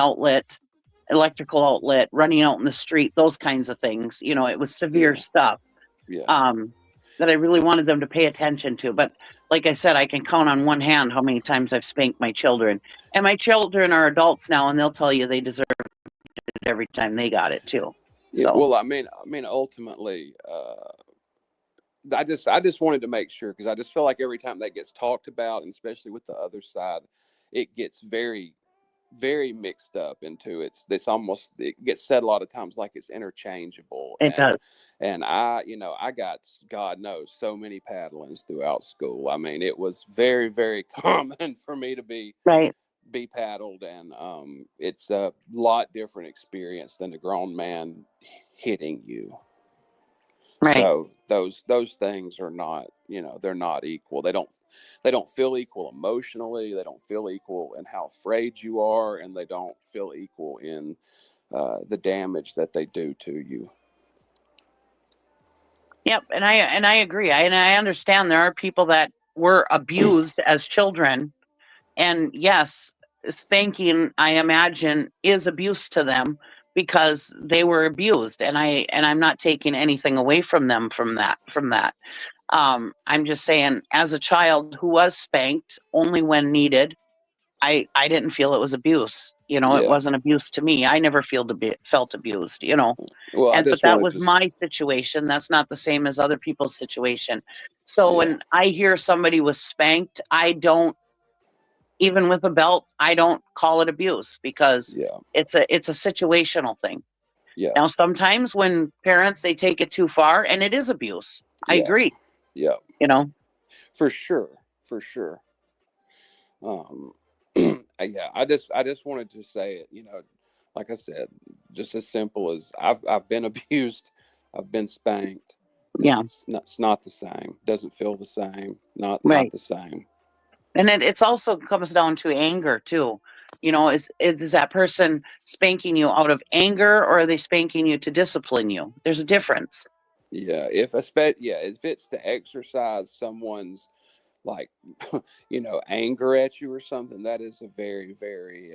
electrical outlet, running out in the street, those kinds of things. It was severe stuff that I really wanted them to pay attention to. But like I said, I can count on one hand how many times I've spanked my children. And my children are adults now, and they'll tell you they deserve it every time they got it too. So. Well, I mean, ultimately, I just wanted to make sure, because I just feel like every time that gets talked about, and especially with the other side, it gets very, very mixed up into it gets said a lot of times like it's interchangeable. It does. And I got, God knows, so many paddlings throughout school. I mean, it was very, very common for me to be paddled, and it's a lot different experience than a grown man hitting you. So those things are not, they're not equal. They don't feel equal emotionally. They don't feel equal in how afraid you are, and they don't feel equal in the damage that they do to you. Yep, and I agree. I understand there are people that were abused as children, and yes, spanking, I imagine, is abuse to them, because they were abused, and I'm not taking anything away from them from that. I'm just saying, as a child who was spanked only when needed, I didn't feel it was abuse. You know, it Yeah. wasn't abuse to me. I never felt abused, you know. Well, I But just that wanted was to. my situation. That's not the same as other people's situation. So Yeah. when I hear somebody was spanked, I don't, even with a belt, I don't call it abuse because Yeah. it's a situational thing. Yeah. Now sometimes when parents they take it too far and it is abuse. I Yeah. agree, Yeah. you know. For sure. For sure. Yeah, I just wanted to say it, you know, like I said, just as simple as I've been abused, I've been spanked. Yeah. It's not the same. Doesn't feel the same. Not Right. the same. And it's also comes down to anger too. You know, is that person spanking you out of anger or are they spanking you to discipline you? There's a difference. Yeah, if it's to exercise someone's like you know, anger at you or something, that is a very, very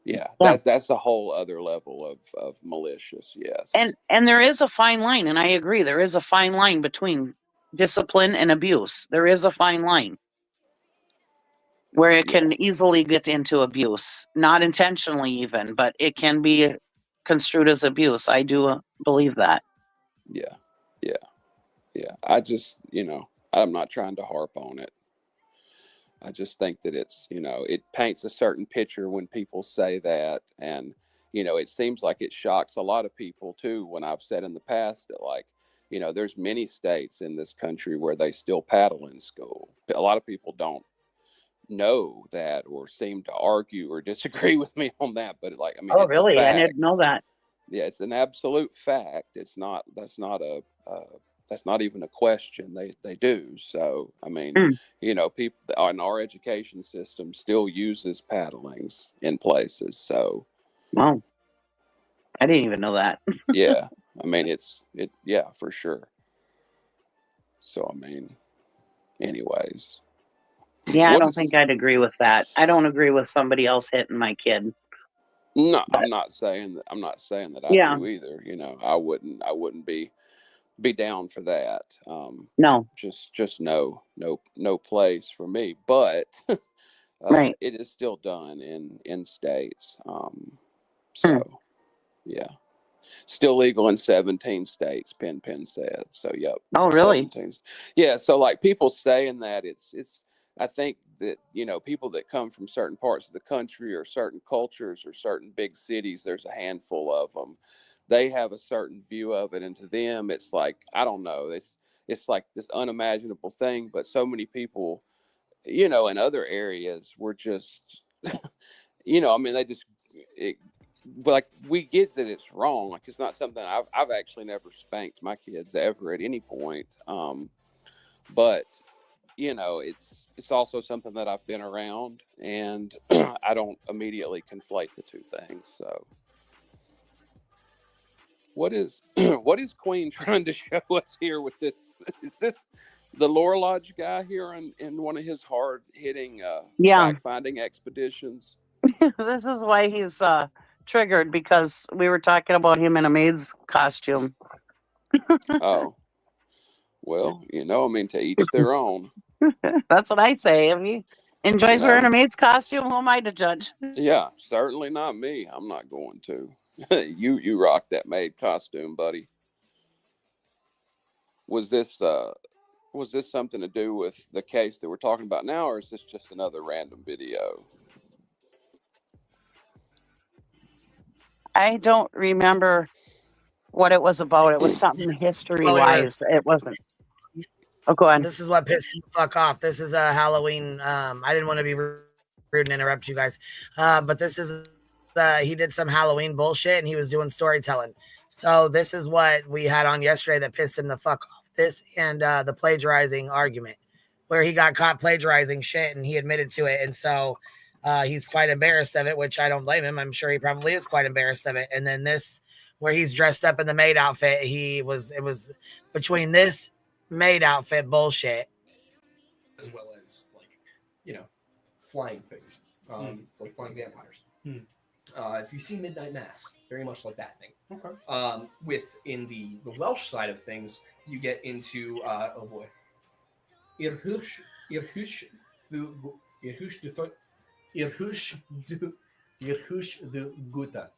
yeah, Yeah. that's a whole other level of malicious. Yes. And there is a fine line, and I agree. There is a fine line between discipline and abuse. There is a fine line where it Yeah. can easily get into abuse, not intentionally even, but it can be construed as abuse. I do believe that. Yeah. Yeah. Yeah. I just, you know, I'm not trying to harp on it. I just think that it's, you know, it paints a certain picture when people say that. And, you know, it seems like it shocks a lot of people too, when I've said in the past that, like, you know, there's many states in this country where they still paddle in school. A lot of people don't know that or seem to argue or disagree with me on that. But like, I mean, Oh, it's a really? I fact. didn't know that. Yeah, it's an absolute fact. That's not even a question. They do. So, I mean, you know, people in our education system still uses paddlings in places. So, Wow. I didn't even know that. yeah, I mean, yeah, for sure. So, I mean, anyways. Yeah, I don't think I'd agree with that. I don't agree with somebody else hitting my kid. No, I'm not saying that I Yeah. do either. You know, I wouldn't be down for that. No. Just no place for me. But Right. it is still done in states. So yeah, still legal in 17 states. Penn said. So yep. Oh, really? 17. Yeah. So like people saying that it's. I think that, you know, people that come from certain parts of the country or certain cultures or certain big cities, there's a handful of them. They have a certain view of it, and to them, it's like, I don't know. It's like this unimaginable thing. But so many people, you know, in other areas, were just, you know, I mean, but like we get that it's wrong. Like it's not something I've actually never spanked my kids ever at any point. But you know, it's also something that I've been around, and I don't immediately conflate the two things. So, what is Queen trying to show us here with this? Is this the Lore Lodge guy here in one of his hard hitting fact finding expeditions? This is why he's triggered, because we were talking about him in a maid's costume. Oh, well, you know, I mean, to each their own. That's what I say. If he enjoys wearing a maid's costume, who am I to judge? Yeah, certainly not me. I'm not going to. You rock that maid costume, buddy. Was this something to do with the case that we're talking about now, or is this just another random video? I don't remember what it was about. It was something history-wise. It wasn't. Oh, go on. This is what pissed me the fuck off. This is a Halloween. I didn't want to be rude and interrupt you guys, but this is he did some Halloween bullshit and he was doing storytelling. So this is what we had on yesterday that pissed him the fuck off. This and the plagiarizing argument, where he got caught plagiarizing shit and he admitted to it, and so he's quite embarrassed of it, which I don't blame him. I'm sure he probably is quite embarrassed of it. And then this, where he's dressed up in the maid outfit, it was between this maid outfit bullshit, as well as, like, you know, flying things, like flying vampires. If you see Midnight Mass, very much like that thing. Okay. Within the Welsh side of things, you get into oh boy, Irhush de Guta.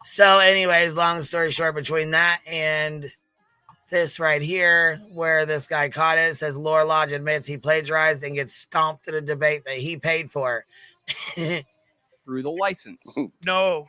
So, anyways, long story short, between that and this right here, where this guy caught it, says Laura Lodge admits he plagiarized and gets stomped in a debate that he paid for. Through the license. No.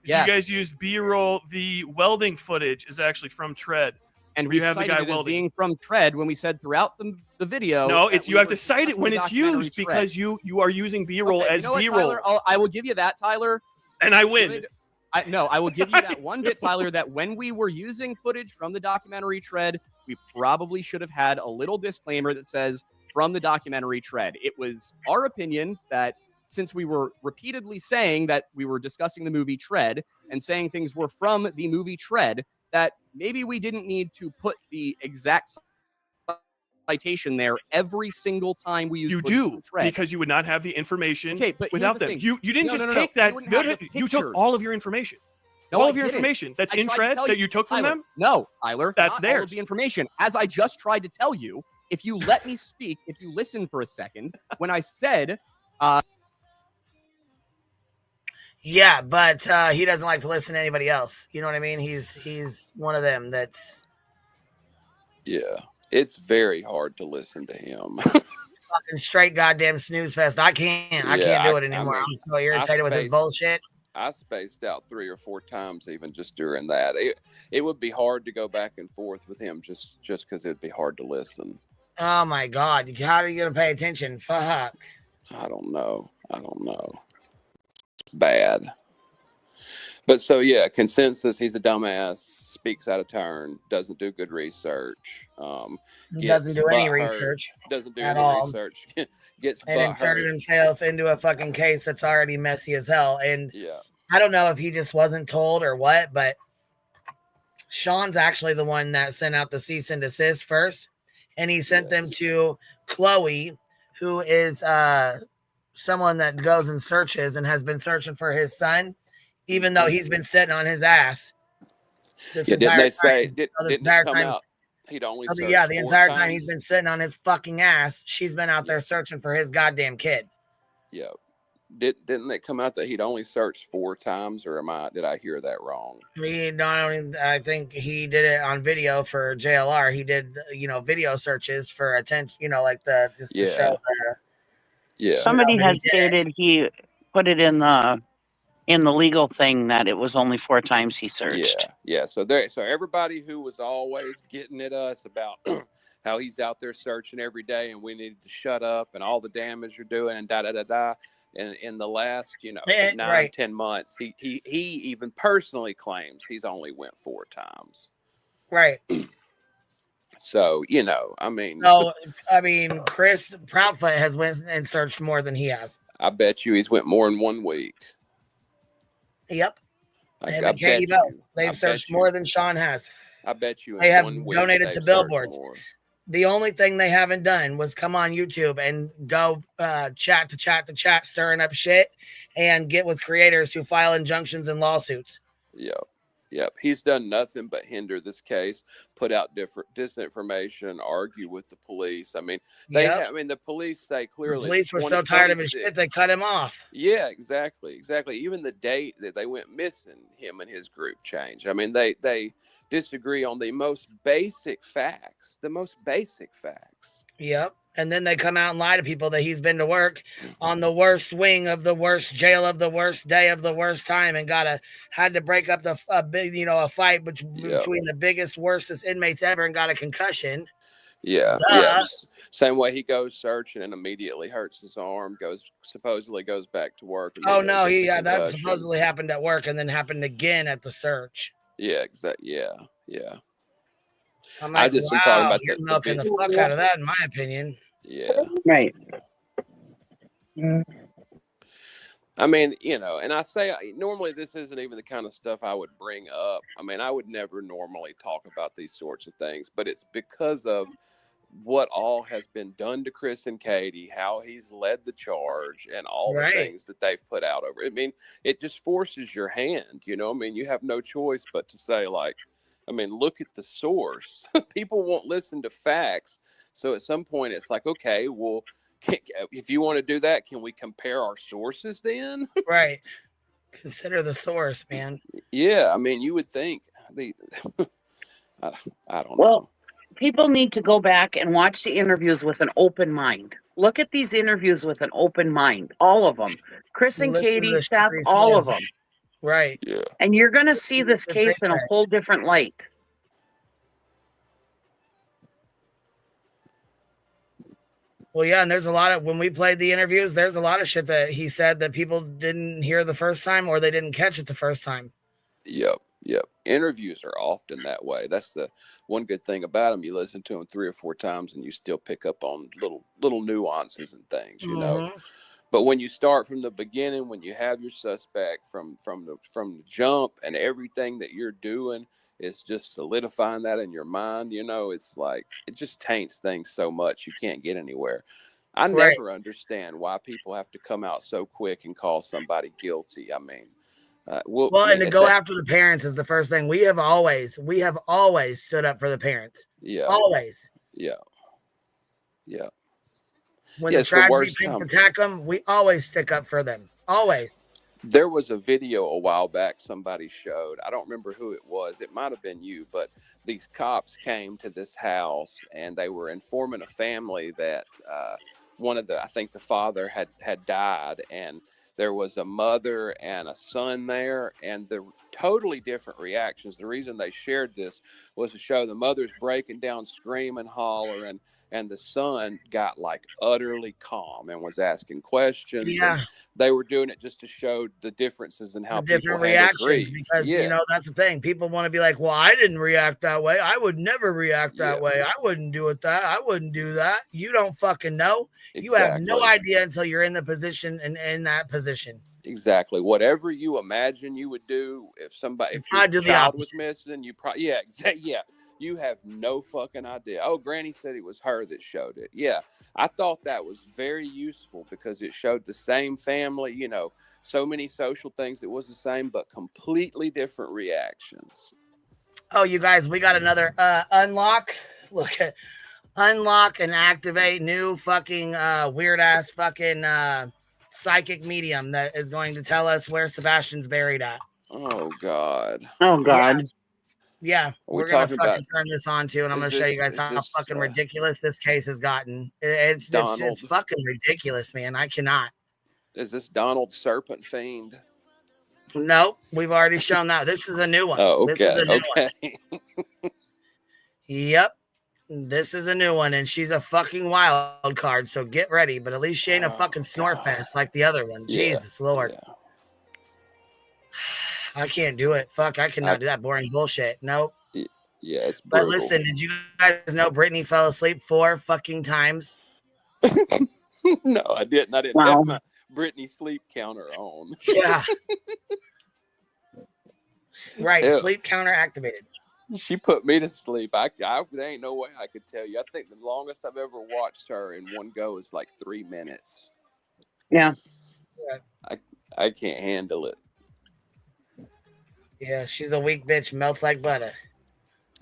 Yes. You guys used B-roll. The welding footage is actually from Tread. And we we have the cited guy it as welding. being from Tread when we said throughout the video. No, that it's we you have were to cite it when it's documentary used Tread. because you are using B-roll Okay, as you know what, B-roll. Tyler? I will give you that, Tyler. And I win. I will give you that one bit, Tyler, that when we were using footage from the documentary Tread, we probably should have had a little disclaimer that says from the documentary Tread. It was our opinion that since we were repeatedly saying that we were discussing the movie Tread and saying things were from the movie Tread, that maybe we didn't need to put the exact citation there every single time we use. You do, because you would not have the information but without them. You didn't just take that. You took all of your information. All of your information that's in Tread that you took from them? No, Tyler. That's not all of theirs. the information. As I just tried to tell you, if you let me speak, if you listen for a second, when I said... Yeah, but he doesn't like to listen to anybody else. You know what I mean? He's one of them that's... Yeah, it's very hard to listen to him. Fucking straight goddamn snooze fest. I can't do it anymore. I'm so irritated with his bullshit. I spaced out 3 or 4 times even just during that. It would be hard to go back and forth with him just because it'd be hard to listen. Oh my God. How are you going to pay attention? Fuck. I don't know. It's bad. But so, yeah, consensus, he's a dumbass, speaks out of turn, doesn't do good research. Doesn't do any research. Doesn't do at any all. research. Gets and inserted himself into a fucking case that's already messy as hell. And yeah. I don't know if he just wasn't told or what, but Sean's actually the one that sent out the cease and desist first. And he sent them to Chloe, who is someone that goes and searches and has been searching for his son, even though he's been sitting on his ass. Didn't they say, didn't it come out? He'd only the entire time he's been sitting on his fucking ass, she's been out there searching for his goddamn kid. Yeah. Didn't it come out that he'd only searched 4 times, or did I hear that wrong? I think he did it on video for JLR. He did, video searches for attention, like to show the, Somebody had stated he put it in the legal thing that it was only 4 times he searched. Yeah. So everybody who was always getting at us about how he's out there searching every day and we needed to shut up and all the damage you're doing and da. And in the last, 9-10 months, he even personally claims he's only went 4 times. Right. So, Chris Proudfoot has went and searched more than he has. I bet you he's went more in 1 week. Yep. They've searched more than Sean has. I bet you they have donated to billboards. The only thing they haven't done was come on YouTube and go chat to chat, stirring up shit and get with creators who file injunctions and lawsuits. Yep. He's done nothing but hinder this case, put out disinformation, argue with the police. The police say clearly. The police were so tired of his shit, they cut him off. Yeah, exactly. Even the date that they went missing, him and his group changed. They disagree on the most basic facts. Yep. And then they come out and lie to people that he's been to work on the worst wing of the worst jail of the worst day of the worst time and had to break up a fight between the biggest, worstest inmates ever and got a concussion. Yeah. Yes. Same way he goes searching and immediately hurts his arm, supposedly goes back to work. That supposedly happened at work and then happened again at the search. Yeah, exactly. Yeah. I'm like, I'm talking about you're milking the fuck out of that, in my opinion. Yeah. Right. And I say normally this isn't even the kind of stuff I would bring up. I would never normally talk about these sorts of things, but it's because of what all has been done to Chris and Katie, how he's led the charge, and all the things that they've put out over. It just forces your hand, you have no choice but to say, look at the source. People won't listen to facts So at some point, it's like, okay, well, if you want to do that, can we compare our sources then? Right. Consider the source, man. Yeah, I mean, you would think I don't Well, know. people need to go back and watch the interviews with an open mind. Look at these interviews with an open mind, all of them. Chris and Listen to Katie, the Seth, shit he all of says. them. Right. Yeah. And you're going to see this What case they in a say. whole different light. Well, yeah, and there's a lot of, when we played the interviews, there's a lot of shit that he said that people didn't hear the first time or they didn't catch it the first time. Yep. Interviews are often that way. That's the one good thing about them. You listen to them 3 or 4 times and you still pick up on little nuances and things, you know. But when you start from the beginning, when you have your suspect from the jump, and everything that you're doing is just solidifying that in your mind, you know, it's like it just taints things so much you can't get anywhere. I never understand why people have to come out so quick and call somebody guilty. I mean, well, and to go after the parents is the first thing. We have always stood up for the parents. Yeah. Always. Yeah. When the tragedy things attack them, we always stick up for them. Always. There was a video a while back somebody showed. I don't remember who it was. It might have been you, but these cops came to this house and they were informing a family that I think the father had died, and there was a mother and a son there, and the totally different reactions. The reason they shared this was to show the mother's breaking down, screaming, hollering, and the son got like utterly calm and was asking questions. Yeah. And they were doing it just to show the differences in how the different people handle reactions, grief. because you know that's the thing. People want to be like, well, I didn't react that way. I would never react that way. I wouldn't do it that. I wouldn't do that. You don't fucking know. Exactly. You have no idea until you're in the position and in that position. Exactly. Whatever you imagine you would do if your child was missing, you probably you have no fucking idea. Oh, Granny said it was her that showed it. Yeah, I thought that was very useful because it showed the same family, you know, so many social things that was the same, but completely different reactions. Oh, you guys, we got another unlock. Look at unlock and activate new fucking weird ass fucking psychic medium that is going to tell us where Sebastian's buried at. Oh God. Oh God. Yeah, we're gonna fucking turn this on too, and I'm gonna show you guys how fucking ridiculous this case has gotten. It's fucking ridiculous, man. I cannot. Is this Donald Serpent Fiend? Nope, we've already shown that. This is a new one. Oh, okay. This is a new one. Yep, this is a new one, and she's a fucking wild card. So get ready, but at least she ain't a fucking snorefest like the other one. Yeah. Jesus Lord. Yeah. I can't do it. Fuck, I cannot do that boring bullshit. Nope. Yeah, it's brutal. But listen, did you guys know Brittany fell asleep 4 fucking times? No, I didn't. I didn't have my Brittany sleep counter on. Yeah. Right, Hell. sleep counter activated. She put me to sleep. There ain't no way I could tell you. I think the longest I've ever watched her in one go is like 3 minutes. Yeah. I can't handle it. Yeah, she's a weak bitch, melts like butter.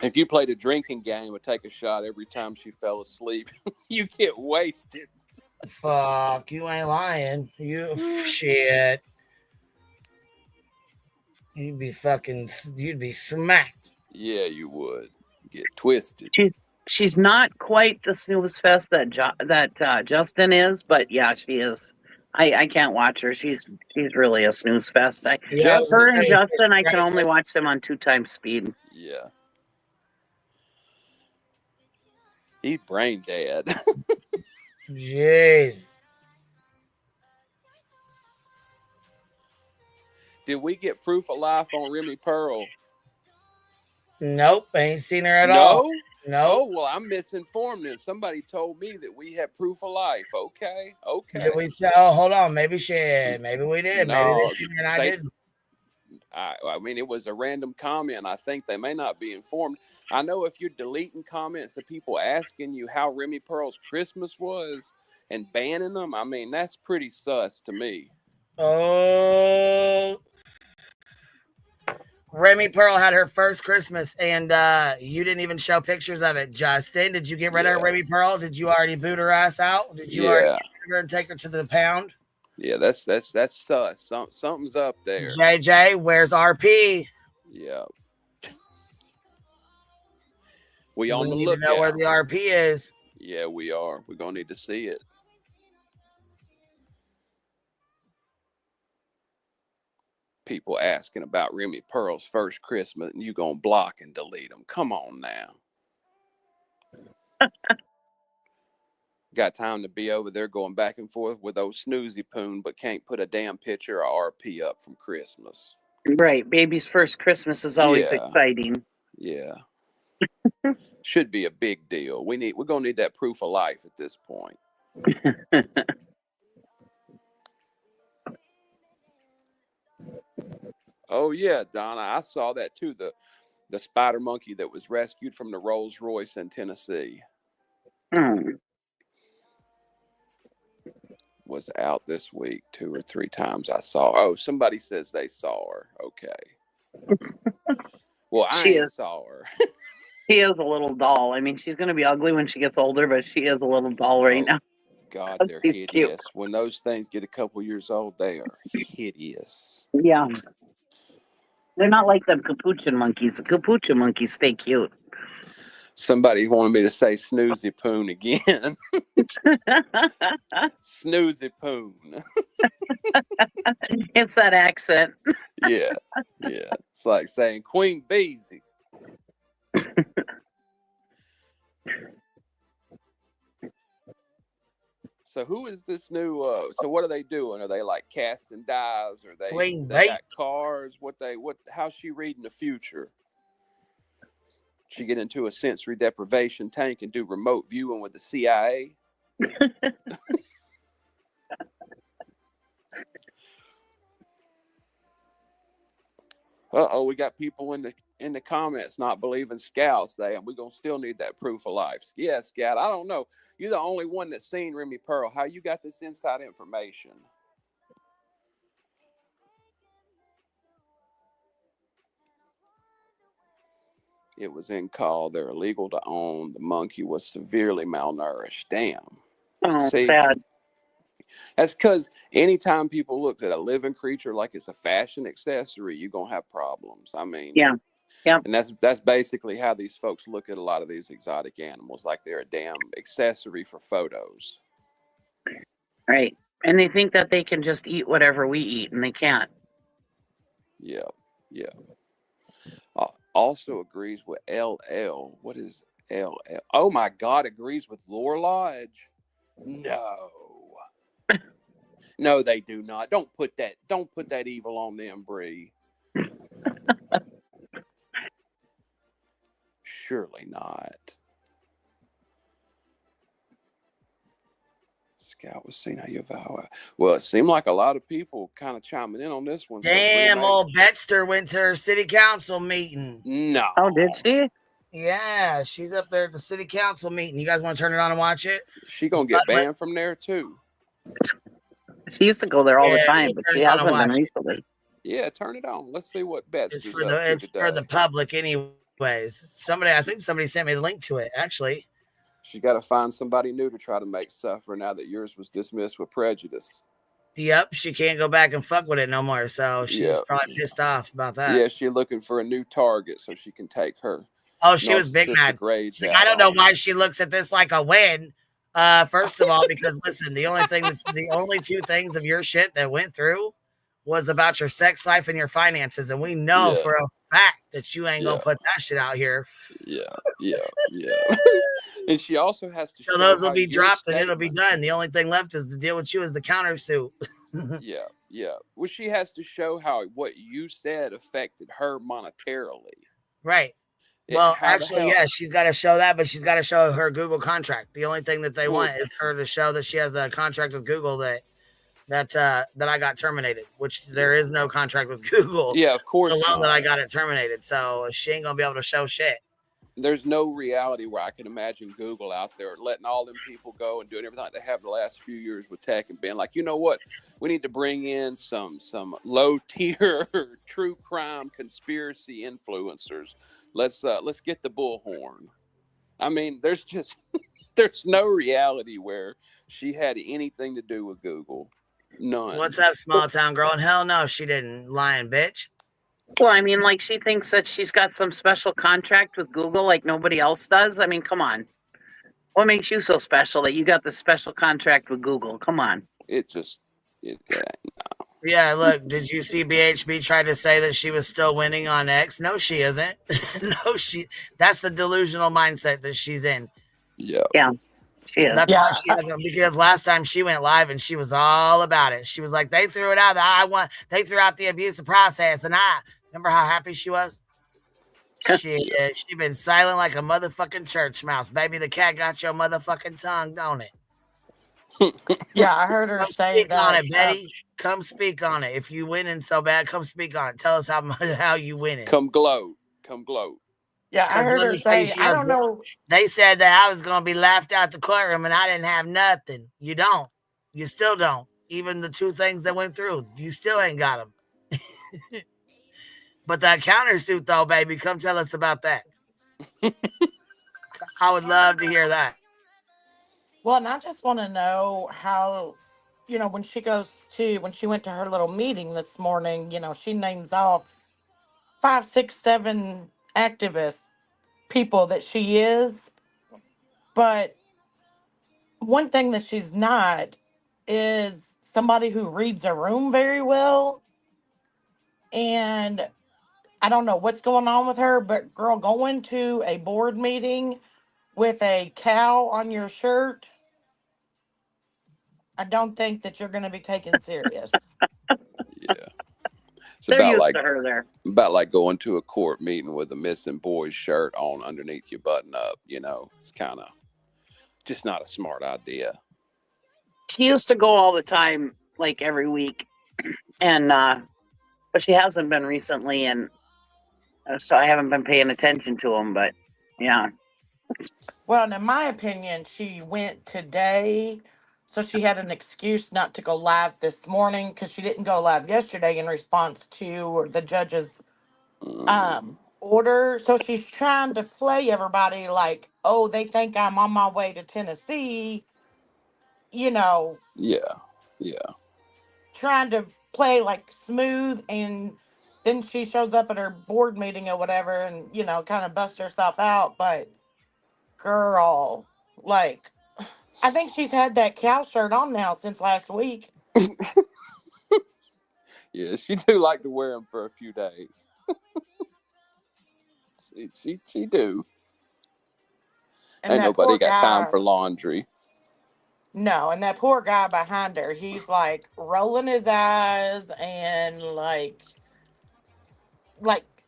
If you played a drinking game, would take a shot every time she fell asleep. You get wasted. Fuck, you ain't lying. You shit. You'd be smacked. Yeah, you would get twisted. She's not quite the snooze fest that Justin is, but yeah, she is. I can't watch her. She's really a snooze fest. Her and Justin, I can only watch them on 2 times speed. Yeah. He's brain dead. Jeez. Did we get proof of life on Remy Pearl? Nope, I ain't seen her at all. No. Oh, well, I'm misinformed then. Somebody told me that we had proof of life. Okay. Did we say, oh, hold on. Maybe we did. No, Maybe they seen her and I didn't. I mean, it was a random comment. I think they may not be informed. I know if you're deleting comments of people asking you how Remy Pearl's Christmas was and banning them, I mean, that's pretty sus to me. Oh. Remy Pearl had her first Christmas, and you didn't even show pictures of it. Justin, did you get rid of Remy Pearl? Did you already boot her ass out? Did you already get her and take her to the pound? Yeah, that's sus. Something's up there. JJ, where's RP? Yeah. We on the need lookout. to know where the RP is. Yeah, we are. We're gonna need to see it. People asking about Remy Pearl's first Christmas, and you gonna block and delete them. Come on now. Got time to be over there going back and forth with old Snoozy Poon, but can't put a damn picture of RP up from Christmas. Right. Baby's first Christmas is always exciting. Yeah. Should be a big deal. We're gonna need that proof of life at this point. Oh yeah, Donna, I saw that too. The spider monkey that was rescued from the Rolls Royce in Tennessee was out this week 2 or 3 times. I saw. Oh, somebody says they saw her. Okay. Well, I saw her. She is a little doll. I mean, she's going to be ugly when she gets older, but she is a little doll right now. God, they're hideous. Cute. When those things get a couple years old, they are hideous. Yeah. They're not like them capuchin monkeys. The capuchin monkeys stay cute. Somebody wanted me to say Snoozy Poon again. Snoozy Poon. It's that accent. Yeah. It's like saying Queen Beezy. So who is this new so what are they doing? Are they like casting dies? Or they got cars? How's she reading the future? She get into a sensory deprivation tank and do remote viewing with the CIA? We got people in the comments not believing scouts. We're gonna still need that proof of life. Yeah, Scout. I don't know. You're the only one that's seen Remy Pearl. How you got this inside information? It was in call. They're illegal to own. The monkey was severely malnourished. Damn. Oh, sad. That's because anytime people look at a living creature like it's a fashion accessory, you're going to have problems. I mean, yeah. And that's basically how these folks look at a lot of these exotic animals, like they're a damn accessory for photos. Right. And they think that they can just eat whatever we eat, and they can't. Yeah. Also agrees with LL. What is LL? Oh my God, agrees with Lore Lodge? No. No, they do not. Don't put that evil on them, Bree. Surely not. Scout was seen how you vow. Well, it seemed like a lot of people kind of chiming in on this one. Damn, old Betster went to her city council meeting. No. Oh, did she? Yeah, she's up there at the city council meeting. You guys want to turn it on and watch it? She gonna get banned from there too. She used to go there all the time, but she hasn't been recently. Yeah, turn it on. Let's see what Betster's It's for the public anyways. I think somebody sent me the link to it, actually. She got to find somebody new to try to make suffer now that yours was dismissed with prejudice. Yep, she can't go back and fuck with it no more, so she's probably pissed off about that. Yeah, she's looking for a new target so she can take her. Oh, she was big mad. She's like, I don't know why she looks at this like a win. First of all, because listen, the only 2 things of your shit that went through was about your sex life and your finances, and we know for a fact that you ain't gonna put that shit out here. Yeah. And she also has to. So those will be dropped and it'll be done. The only thing left is to deal with you as the countersuit. Yeah. Well, she has to show how what you said affected her monetarily. Right. Well, actually, she's got to show that, but she's got to show her Google contract. The only thing that they want is her to show that she has a contract with Google that I got terminated, which there is no contract with Google. Yeah, of course. Alone that I got it terminated, so she ain't gonna be able to show shit. there's no reality where I can imagine Google out there letting all them people go and doing everything like they have the last few years with tech and being like, you know what, we need to bring in some low tier true crime conspiracy influencers. Let's get the Bullhorn. I mean, there's just there's no reality where she had anything to do with Google. None. What's up, small town girl? And hell no, she didn't, lying bitch. Well, I mean, like she thinks that she's got some special contract with Google like nobody else does. I mean, come on. What makes you so special that you got the special contract with Google? Come on. Yeah, look, did you see BHB try to say that she was still winning on X? No, she isn't. No, that's the delusional mindset that she's in. Yeah. Yeah. She is. That's why she hasn't, because last time she went live and she was all about it. She was like, they threw it out. They threw out the abusive process. And remember how happy she was? She been silent like a motherfucking church mouse. Baby, the cat got your motherfucking tongue, don't it? Yeah, I heard her say Speak that. on it, Betty. Come speak on it. If you winning so bad, come speak on it. Tell us how you winning. Come gloat. Yeah, I heard her say, I don't know. They said that I was going to be laughed out the courtroom and I didn't have nothing. You don't. You still don't. Even the 2 things that went through, you still ain't got them. But that countersuit, though, baby, come tell us about that. I would love to hear that. Well, and I just want to know how, when she went to her little meeting this morning, she names off 5, 6, 7 activist people that she is. But one thing that she's not is somebody who reads a room very well. And I don't know what's going on with her, but girl, going to a board meeting with a cow on your shirt, I don't think that you're going to be taken serious. Yeah. It's They're used to her there. About like going to a court meeting with a missing boy's shirt on underneath your button up, It's kind of just not a smart idea. She used to go all the time, like every week. And but she hasn't been recently, and so I haven't been paying attention to them, but yeah. Well, and in my opinion, she went today, so she had an excuse not to go live this morning because she didn't go live yesterday in response to the judge's order. So she's trying to play everybody like, oh, they think I'm on my way to Tennessee, Yeah. trying to play like smooth, and then she shows up at her board meeting or whatever and, kind of bust herself out. But girl, like, I think she's had that cow shirt on now since last week. Yeah, she do like to wear them for a few days. she do. And ain't nobody got time for laundry. No, and that poor guy behind her, he's like rolling his eyes and like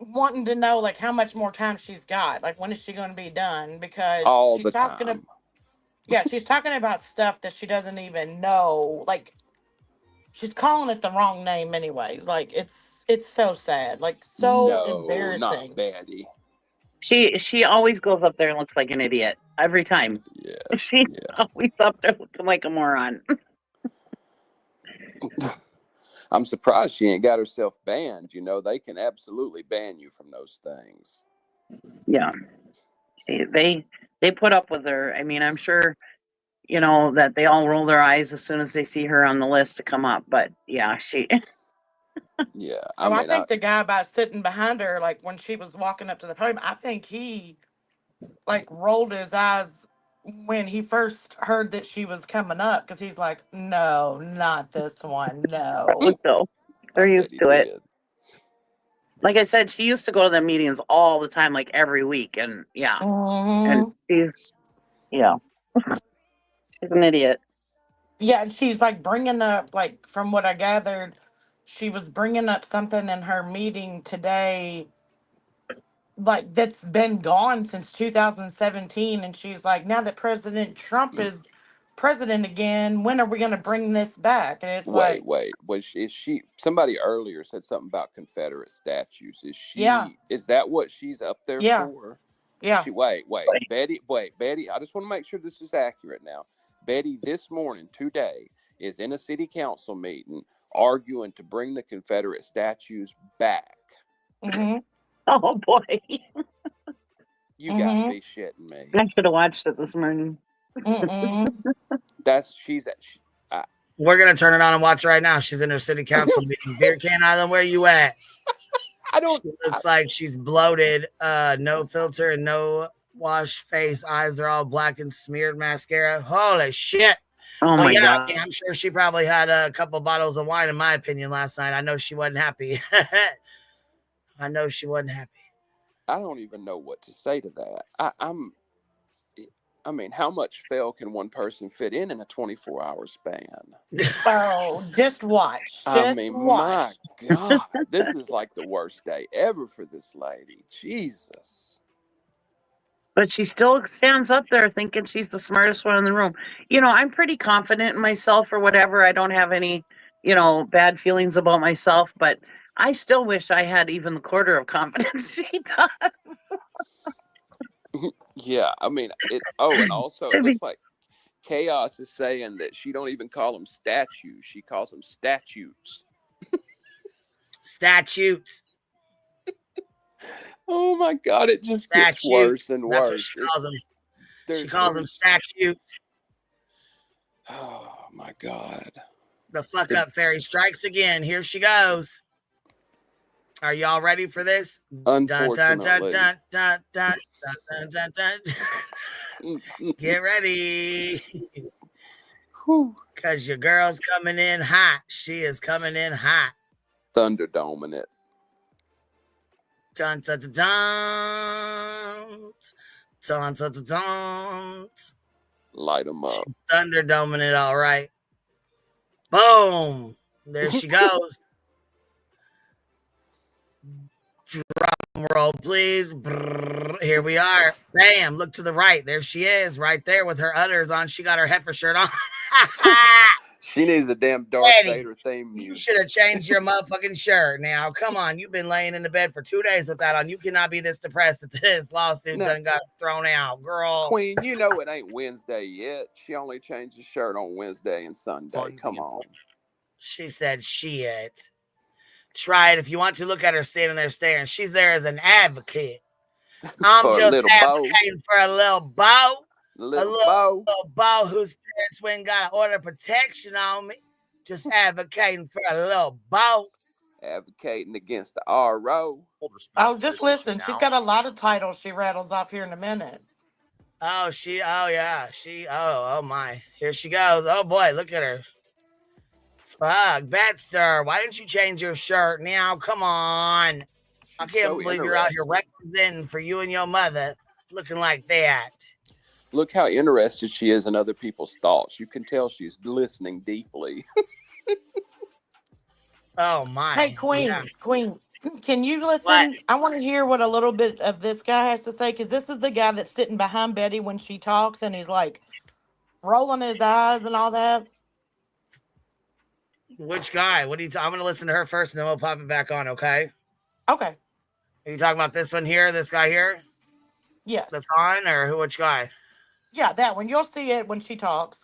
wanting to know like how much more time she's got. Like, when is she going to be done? Because she's talking she's talking about stuff that she doesn't even know. Like, she's calling it the wrong name anyways. Like, it's so sad. Like, so embarrassing. Not Betty. She always goes up there and looks like an idiot every time. Yeah. She's always up there looking like a moron. I'm surprised she ain't got herself banned. They can absolutely ban you from those things. Yeah. See, they put up with her. I mean, I'm sure, that they all roll their eyes as soon as they see her on the list to come up. But yeah, she. Yeah. I think the guy sitting behind her, like when she was walking up to the podium, I think he like rolled his eyes when he first heard that she was coming up, because he's like, no, not this one. No. So they're used to it. Like I said, she used to go to the meetings all the time, like every week. And yeah. And she's an idiot. Yeah. And she's like bringing up, like, from what I gathered, she was bringing up something in her meeting today, like, that's been gone since 2017. And she's like, now that President Trump is president again, when are we going to bring this back? And it's wait. Is she? Somebody earlier said something about Confederate statues. Is she? Yeah. Is that what she's up there for? Yeah. Wait, Betty. I just want to make sure this is accurate now. Betty, this morning, today, is in a city council meeting arguing to bring the Confederate statues back. Mm-hmm. Oh boy. You gotta be shitting me. I should have watched it this morning. We're gonna turn it on and watch it right now. She's in her city council meeting. Beer Can Island, where you at? She looks like she's bloated. No filter and no wash face. Eyes are all black and smeared mascara. Holy shit. Oh my God. I'm sure she probably had a couple bottles of wine, in my opinion, last night. I know she wasn't happy. I know she wasn't happy. I don't even know what to say to that. I mean, how much fail can one person fit in a 24-hour span? Oh, just watch. My God, this is like the worst day ever for this lady. Jesus. But she still stands up there thinking she's the smartest one in the room. You know, I'm pretty confident in myself or whatever. I don't have any, bad feelings about myself, but I still wish I had even the quarter of confidence she does. Yeah, I mean, and also it looks like Chaos is saying that she don't even call them statues. She calls them statutes. Statutes. Oh my God, it just gets worse and That's worse. What she calls them. She calls them statutes. Oh my God. The fuck up fairy strikes again. Here she goes. Are y'all ready for this? Unfortunately. Dun, dun, dun, dun, dun, dun, dun. Get ready. Because your girl's coming in hot. She is coming in hot. Thunderdoming it. Dun, dun, dun, dun. Dun, dun, dun, dun. Light them up. Thunderdoming it all right. Boom. There she goes. Drum roll, please. Brrr. Here we are. Bam. Look to the right. There she is, right there with her udders on. She got her heifer shirt on. She needs a damn Darth Vader theme music. You should have changed your motherfucking shirt. Now, come on. You've been laying in the bed for 2 days with that on. You cannot be this depressed that this lawsuit done got thrown out, girl. Queen, you know it ain't Wednesday yet. She only changed her shirt on Wednesday and Sunday. Come on. She said shit. Try it if you want to. Look at her standing there staring. She's there as an advocate. I'm just advocating for a little beau. A little beau whose parents went and got an order of protection on me. Just advocating for a little beau. Advocating against the RO. Oh, just listen. She's got a lot of titles she rattles off here in a minute. Oh, my. Here she goes. Oh, boy, look at her. Fuck, Batster, why didn't you change your shirt now? Come on. I can't believe you're out here representing for you and your mother looking like that. Look how interested she is in other people's thoughts. You can tell she's listening deeply. Oh, my. Hey, Queen, Yeah. Queen, can you listen? What? I want to hear what a little bit of this guy has to say, because this is the guy that's sitting behind Betty when she talks, and he's like rolling his eyes and all that. Which guy? What are you? I'm going to listen to her first, and then we'll pop it back on. Okay. Okay. Are you talking about this one here? This guy here? Yes. That's on, or which guy? Yeah, that one. You'll see it when she talks.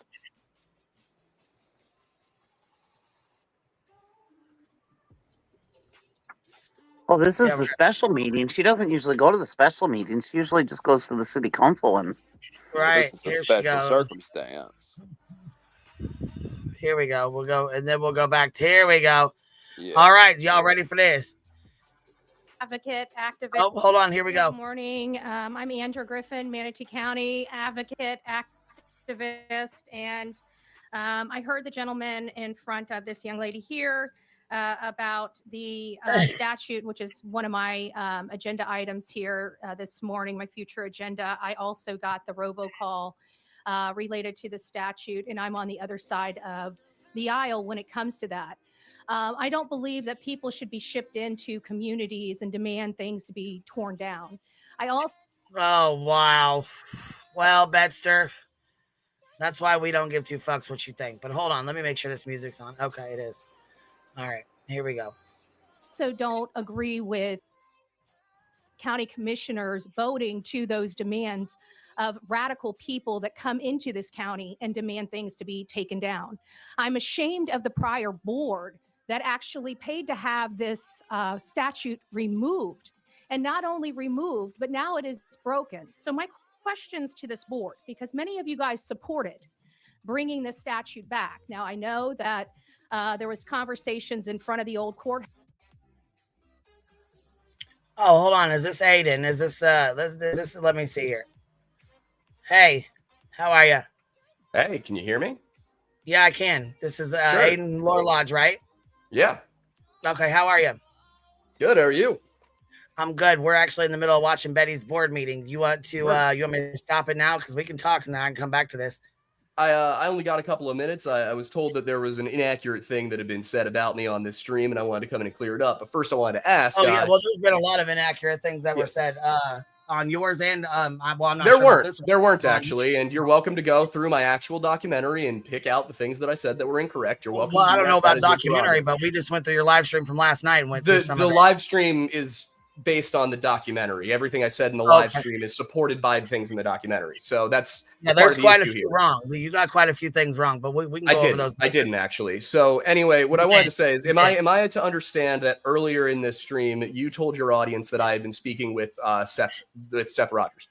Well, this is the special meeting. She doesn't usually go to the special meetings. She usually just goes to the city council and. Right. This is a special circumstance. Here we go. We'll go, and then we'll go back to here we go. Yeah. All right, y'all ready for this? Advocate, activist. Oh, hold on. Here we go. Good morning. I'm Andrew Griffin, Manatee County advocate, activist, and I heard the gentleman in front of this young lady here about the statute, which is one of my agenda items here this morning, my future agenda. I also got the robocall related to the statute, and I'm on the other side of the aisle when it comes to that. I don't believe that people should be shipped into communities and demand things to be torn down. I also. Oh, wow. Well, Betster, that's why we don't give two fucks what you think. But hold on. Let me make sure this music's on. Okay, it is. All right, here we go. So don't agree with county commissioners voting to those demands of radical people that come into this county and demand things to be taken down. I'm ashamed of the prior board that actually paid to have this statute removed. And not only removed, but now it is broken. So my questions to this board, because many of you guys supported bringing this statute back. Now, I know that there was conversations in front of the old court. Oh, hold on. Is this Aiden? Is this, let me see here. Hey, how are you? Hey, can you hear me? Yeah, I can. This is Sure. Aiden Lore Lodge, right? Yeah. Okay, how are you? Good. How are you? I'm good. We're actually in the middle of watching Betty's board meeting. You want to, you want me to stop it now? Because we can talk and then I can come back to this. I only got a couple of minutes. I was told that there was an inaccurate thing that had been said about me on this stream, and I wanted to come in and clear it up. But first, I wanted to ask. Oh, yeah. Well, there's been a lot of inaccurate things that were said on yours and, I'm not there sure weren't. about this one. There weren't actually, and you're welcome to go through my actual documentary and pick out the things that I said that were incorrect. You're welcome. Well, to do I don't that. know That about is your documentary, prerogative. but we just went through your live stream from last night and went through some The of it. live stream is based on the documentary. Everything I said in the live Okay. stream is supported by the things in the documentary. So that's Yeah, part there's of the quite a issue few here. wrong. You got quite a few things wrong, but we can go over those. I didn't actually. So anyway, what I wanted to say is, am I to understand that earlier in this stream you told your audience that I had been speaking with Seth Rogers?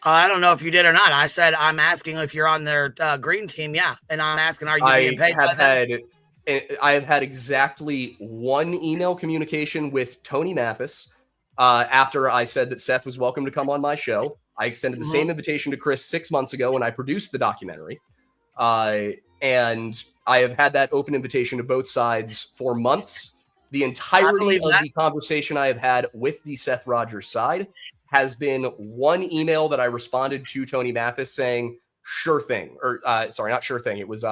I don't know if you did or not. I said I'm asking if you're on their green team, yeah, and I'm asking, are you being paid? I have had exactly one email communication with Tony Mathis after I said that Seth was welcome to come on my show. I extended the same invitation to Chris 6 months ago when I produced the documentary. And I have had that open invitation to both sides for months. The entirety of the conversation I have had with the Seth Rogers side has been one email that I responded to Tony Mathis saying, sure thing. Or sorry, not sure thing. It was,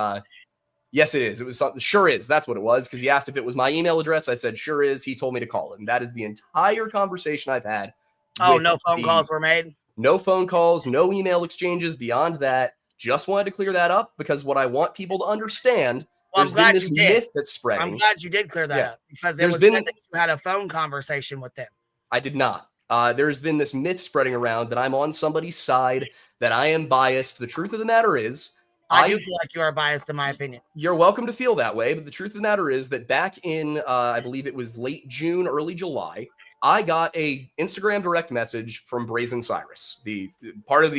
yes, it is. It was something. Sure is. That's what it was. Because he asked if it was my email address. I said, sure is. He told me to call him. That is the entire conversation I've had. Oh, no phone calls were made? No phone calls, no email exchanges beyond that. Just wanted to clear that up because what I want people to understand, Well, there's been this myth that's spreading. I'm glad you did clear that up because it There's was been- said that you had a phone conversation with them. I did not. There's been this myth spreading around that I'm on somebody's side, that I am biased. The truth of the matter is, I do feel like you are biased in my opinion. You're welcome to feel that way, but the truth of the matter is that back in, I believe it was late June, early July, I got a Instagram direct message from Brazen Cyrus, the part of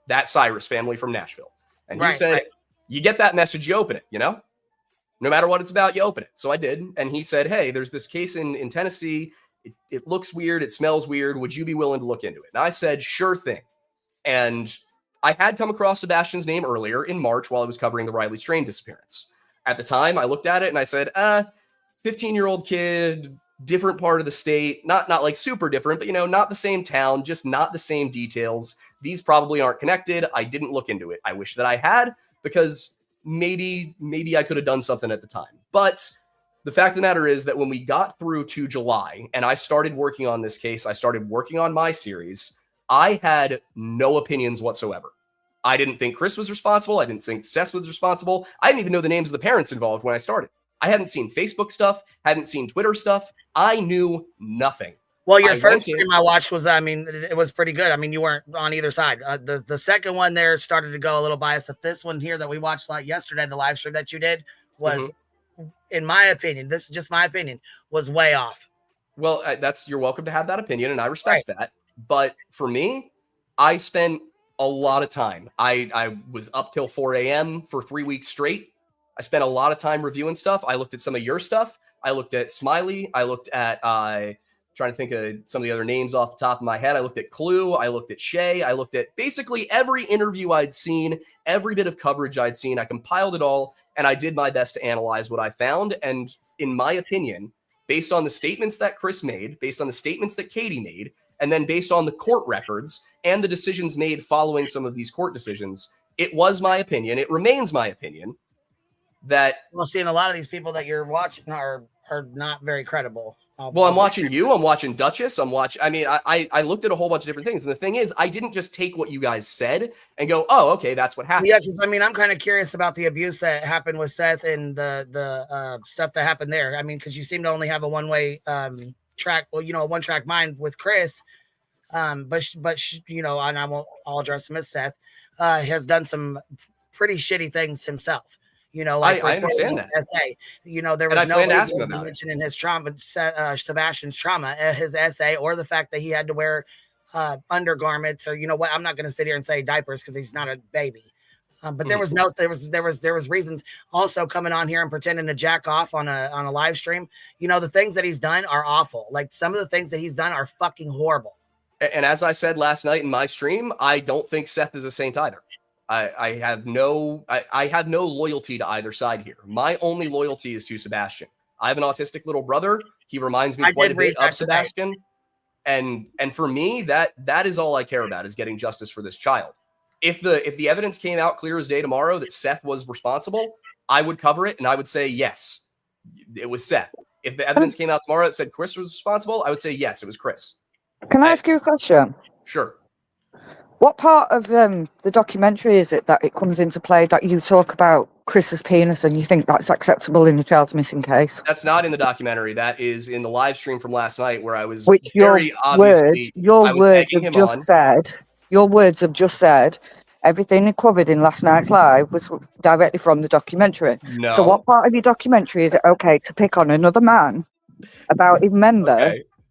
that Cyrus family from Nashville. And he said, you get that message, you open it, you know? No matter what it's about, you open it. So I did. And he said, hey, there's this case in Tennessee. It looks weird. It smells weird. Would you be willing to look into it? And I said, sure thing. And I had come across Sebastian's name earlier in March while I was covering the Riley Strain disappearance. At the time, I looked at it and I said, 15-year-old kid, different part of the state, not like super different, but not the same town, just not the same details. These probably aren't connected. I didn't look into it. I wish that I had, because maybe I could have done something at the time. But the fact of the matter is that when we got through to July and I started working on this case, I started working on my series, I had no opinions whatsoever. I didn't think Chris was responsible. I didn't think Seth was responsible. I didn't even know the names of the parents involved when I started. I hadn't seen Facebook stuff, hadn't seen Twitter stuff. I knew nothing. Well, your first stream I watched was, it was pretty good. You weren't on either side. The second one there started to go a little biased. But this one here that we watched like yesterday, the live stream that you did, was, in my opinion, this is just my opinion, was way off. Well, you're welcome to have that opinion, and I respect that. But for me, I spent a lot of time. I was up till 4 a.m. for 3 weeks straight. I spent a lot of time reviewing stuff. I looked at some of your stuff. I looked at Smiley. I looked at, trying to think of some of the other names off the top of my head. I looked at Clue. I looked at Shay. I looked at basically every interview I'd seen, every bit of coverage I'd seen. I compiled it all, and I did my best to analyze what I found. And in my opinion, based on the statements that Chris made, based on the statements that Katie made, and then based on the court records and the decisions made following some of these court decisions, it was my opinion, it remains my opinion, that... Well, seeing a lot of these people that you're watching are not very credible. Well, I'm watching you. I'm watching Duchess. I looked at a whole bunch of different things. And the thing is, I didn't just take what you guys said and go, oh, okay, that's what happened. Yeah, because I'm kind of curious about the abuse that happened with Seth and the stuff that happened there. Because you seem to only have a one-way track, well, you know, a one track mind with Chris. You know, and I'll address him as Seth, has done some pretty shitty things himself. You know, like I understand that. Essay. You know, there And was I no plan to ask him about it. mentioning his trauma, Sebastian's trauma, his essay, or the fact that he had to wear undergarments, or you know what? I'm not going to sit here and say diapers because he's not a baby. But there was reasons also coming on here and pretending to jack off on a live stream. You know, the things that he's done are awful. Like some of the things that he's done are fucking horrible. And as I said last night in my stream, I don't think Seth is a saint either. I have no loyalty to either side here. My only loyalty is to Sebastion. I have an autistic little brother. He reminds me quite a bit of Sebastion. And for me, that is all I care about, is getting justice for this child. If the evidence came out clear as day tomorrow that Seth was responsible, I would cover it and I would say yes, it was Seth. If the evidence came out tomorrow that said Chris was responsible, I would say yes, it was Chris. Can I ask you a question? Sure. What part of the documentary is it that it comes into play that you talk about Chris's penis and you think that's acceptable in the child's missing case? That's not in the documentary. That is in the live stream from last night where I was Which very obviously your words have just said everything covered in last night's live was directly from the documentary. No. So what part of your documentary is it okay to pick on another man about his member?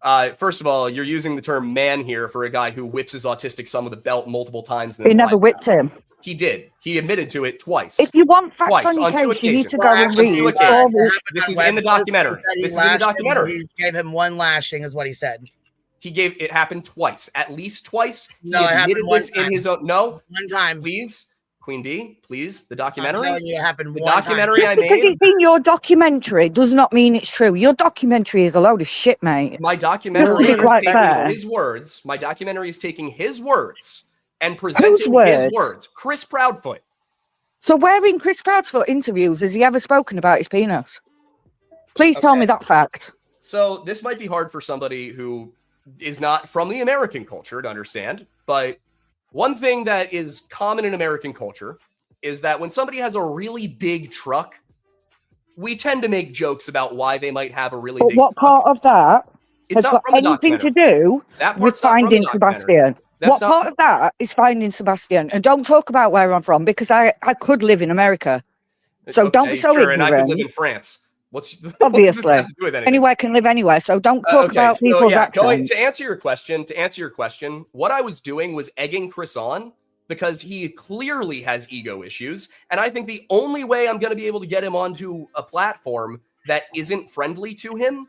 Okay. First of all, you're using the term man here for a guy who whips his autistic son with a belt multiple times. He never whipped him. He did. He admitted to it twice. If you want facts on your two case, you need occasions. to go and read. This is in the documentary. This is in the documentary. He gave him one lashing, is what he said. It happened twice, at least twice. No, he it happened admitted one this time. in his own. No, one time. Please, Queen B, please. The documentary. I'm telling you, it happened the one documentary time. I Because made. it's in your documentary does not mean it's true. Your documentary is a load of shit, mate. My documentary Just to be is quite fair. taking his words. My documentary is taking his words and presenting his words? words. Chris Proudfoot. So where in Chris Proudfoot interviews has he ever spoken about his penis? Please tell me that fact. So this might be hard for somebody who is not from the American culture to understand, but one thing that is common in American culture is that when somebody has a really big truck, we tend to make jokes about why they might have a really But big what truck. part of that It's has not got from the anything to documentary. do That with part's not from the finding documentary. Sebastian? That's What not- part of that is finding Sebastian? And don't talk about where I'm from because I could live in America. So don't be so sure, and I could live ignorant. in France. What's what does this Obviously, have to do with anything? anywhere can live anywhere. So don't talk about so people's yeah, accents. to answer your question, what I was doing was egging Chris on because he clearly has ego issues, and I think the only way I'm going to be able to get him onto a platform that isn't friendly to him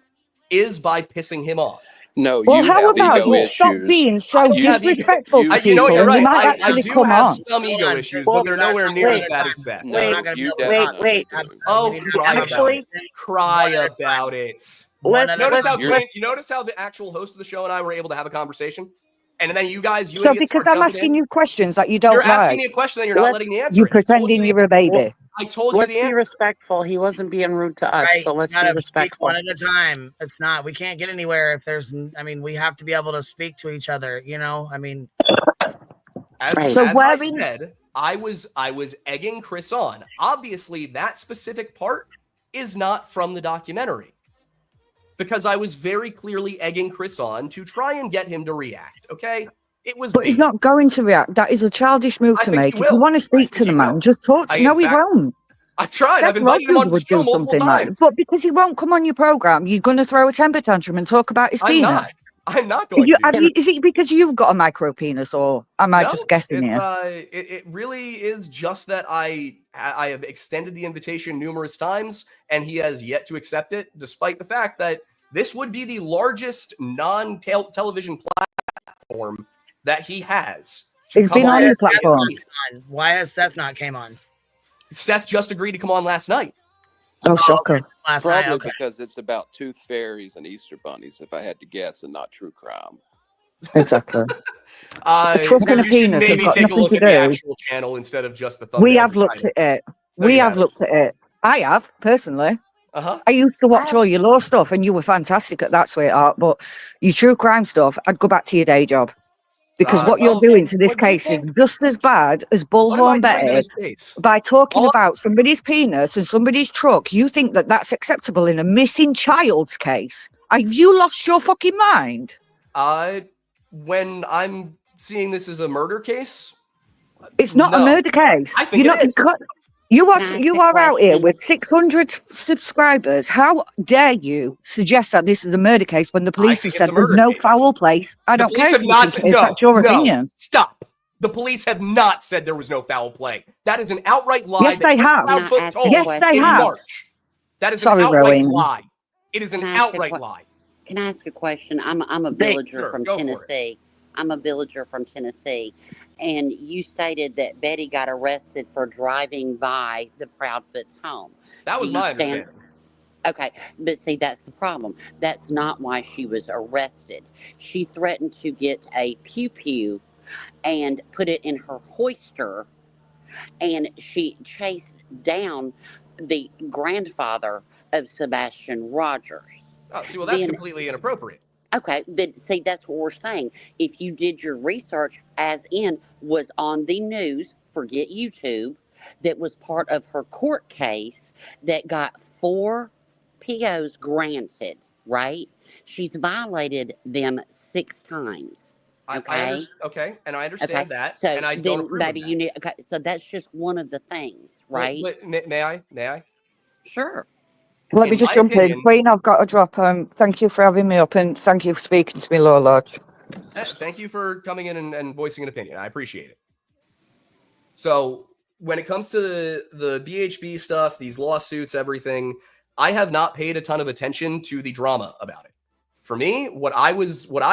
is by pissing him off. No, Well, you how have about ego you stop issues. being so You have ego- disrespectful to You know, people? you're And right. you might I actually do come have on. some ego issues, Well, but they're nowhere near as bad as Seth. No, you definitely do. Oh, cry about Actually- it. Cry about it. You notice how the actual host of the show and I were able to have a conversation? And then you guys, So idiots because start I'm jumping asking in. you questions that you don't You're like, asking me a question that you're not letting me answer. you're pretending you're a baby. I told you Let's the be answer. respectful. He wasn't being rude to us, Right, so let's gotta be speak respectful. one at a time. It's not. We can't get anywhere if there's. I mean, we have to be able to speak to each other. You know. I mean, As So I where in- said, I was egging Chris on. Obviously, that specific part is not from the documentary because I was very clearly egging Chris on to try and get him to react. Okay, it was. But he's bait. not going to react. That is a childish move I to think make. he If you will. want to speak to the he man, will. just talk to In No, he fact, won't. I tried. Seth I've invited him Rogers on the would show do multiple something like times. but because he won't come on your program, you're going to throw a temper tantrum and talk about his I'm penis. not. I'm not going to. do that. Is it because you've got a micro penis, or am I No, just guessing it's, here? It really is just that I have extended the invitation numerous times, and he has yet to accept it, despite the fact that this would be the largest non-television platform that he has. to He's come been on your and say his platform. piece. why has Seth not came on? Seth just agreed to come on last night. Oh, shocker. Last Probably night, okay. because it's about tooth fairies and Easter bunnies, if I had to guess, and not true crime. Exactly. A truck and a you should penis have maybe got take a nothing look to at the do. actual channel instead of just the thumbnails. We have and looked at titles. it. No, We you have haven't. looked at it. I have, personally. Uh-huh. I used to watch all your law stuff and you were fantastic at that, sweetheart. But your true crime stuff, I'd go back to your day job. Because what you're doing to this case is just as bad as Bullhorn Betty. By talking about somebody's penis and somebody's truck, you think that that's acceptable in a missing child's case. Have you lost your fucking mind? When I'm seeing this as a murder case, It's not a no. murder case. I think You're it not. is. You are. Can I ask You a are out here question? with 600 subscribers. How dare you suggest that this is a murder case when the police have think it's said a there's murder no case. foul place? I The don't police care have if you not think said it is. no. That's your No, opinion. stop. The police have not said there was no foul play. That is an outright lie. Yes, that they Chris have. Can I Proudfoot ask a told Yes, they in have. March. That is Sorry, an outright Rowan. lie. It is an Can I ask a outright que- lie. Can I ask a question? I'm a villager Sure, from go for it. Tennessee. I'm a villager from Tennessee, and you stated that Betty got arrested for driving by the Proudfoot's home. That was Do you my stand- understanding. Okay, but see, that's the problem. That's not why she was arrested. She threatened to get a pew-pew and put it in her hoister, and she chased down the grandfather of Sebastion Rogers. Oh, see, well, that's Then- completely inappropriate. Okay, then see, that's what we're saying. If you did your research, as in was on the news, forget YouTube, that was part of her court case that got 4 POs granted, right? She's violated them 6 times. Okay. Okay, and I understand that, So and I then don't approve maybe of you that. need. Okay, so that's just one of the things, right? But may I? May I? Sure. Let me In just my jump opinion- in. Queen, I've got to drop. Thank you for having me up, and thank you for speaking to me, Law Lodge. Thank you for coming in and voicing an opinion. I appreciate it. So when it comes to the BHB stuff, these lawsuits, everything, I have not paid a ton of attention to the drama about it. For me, what I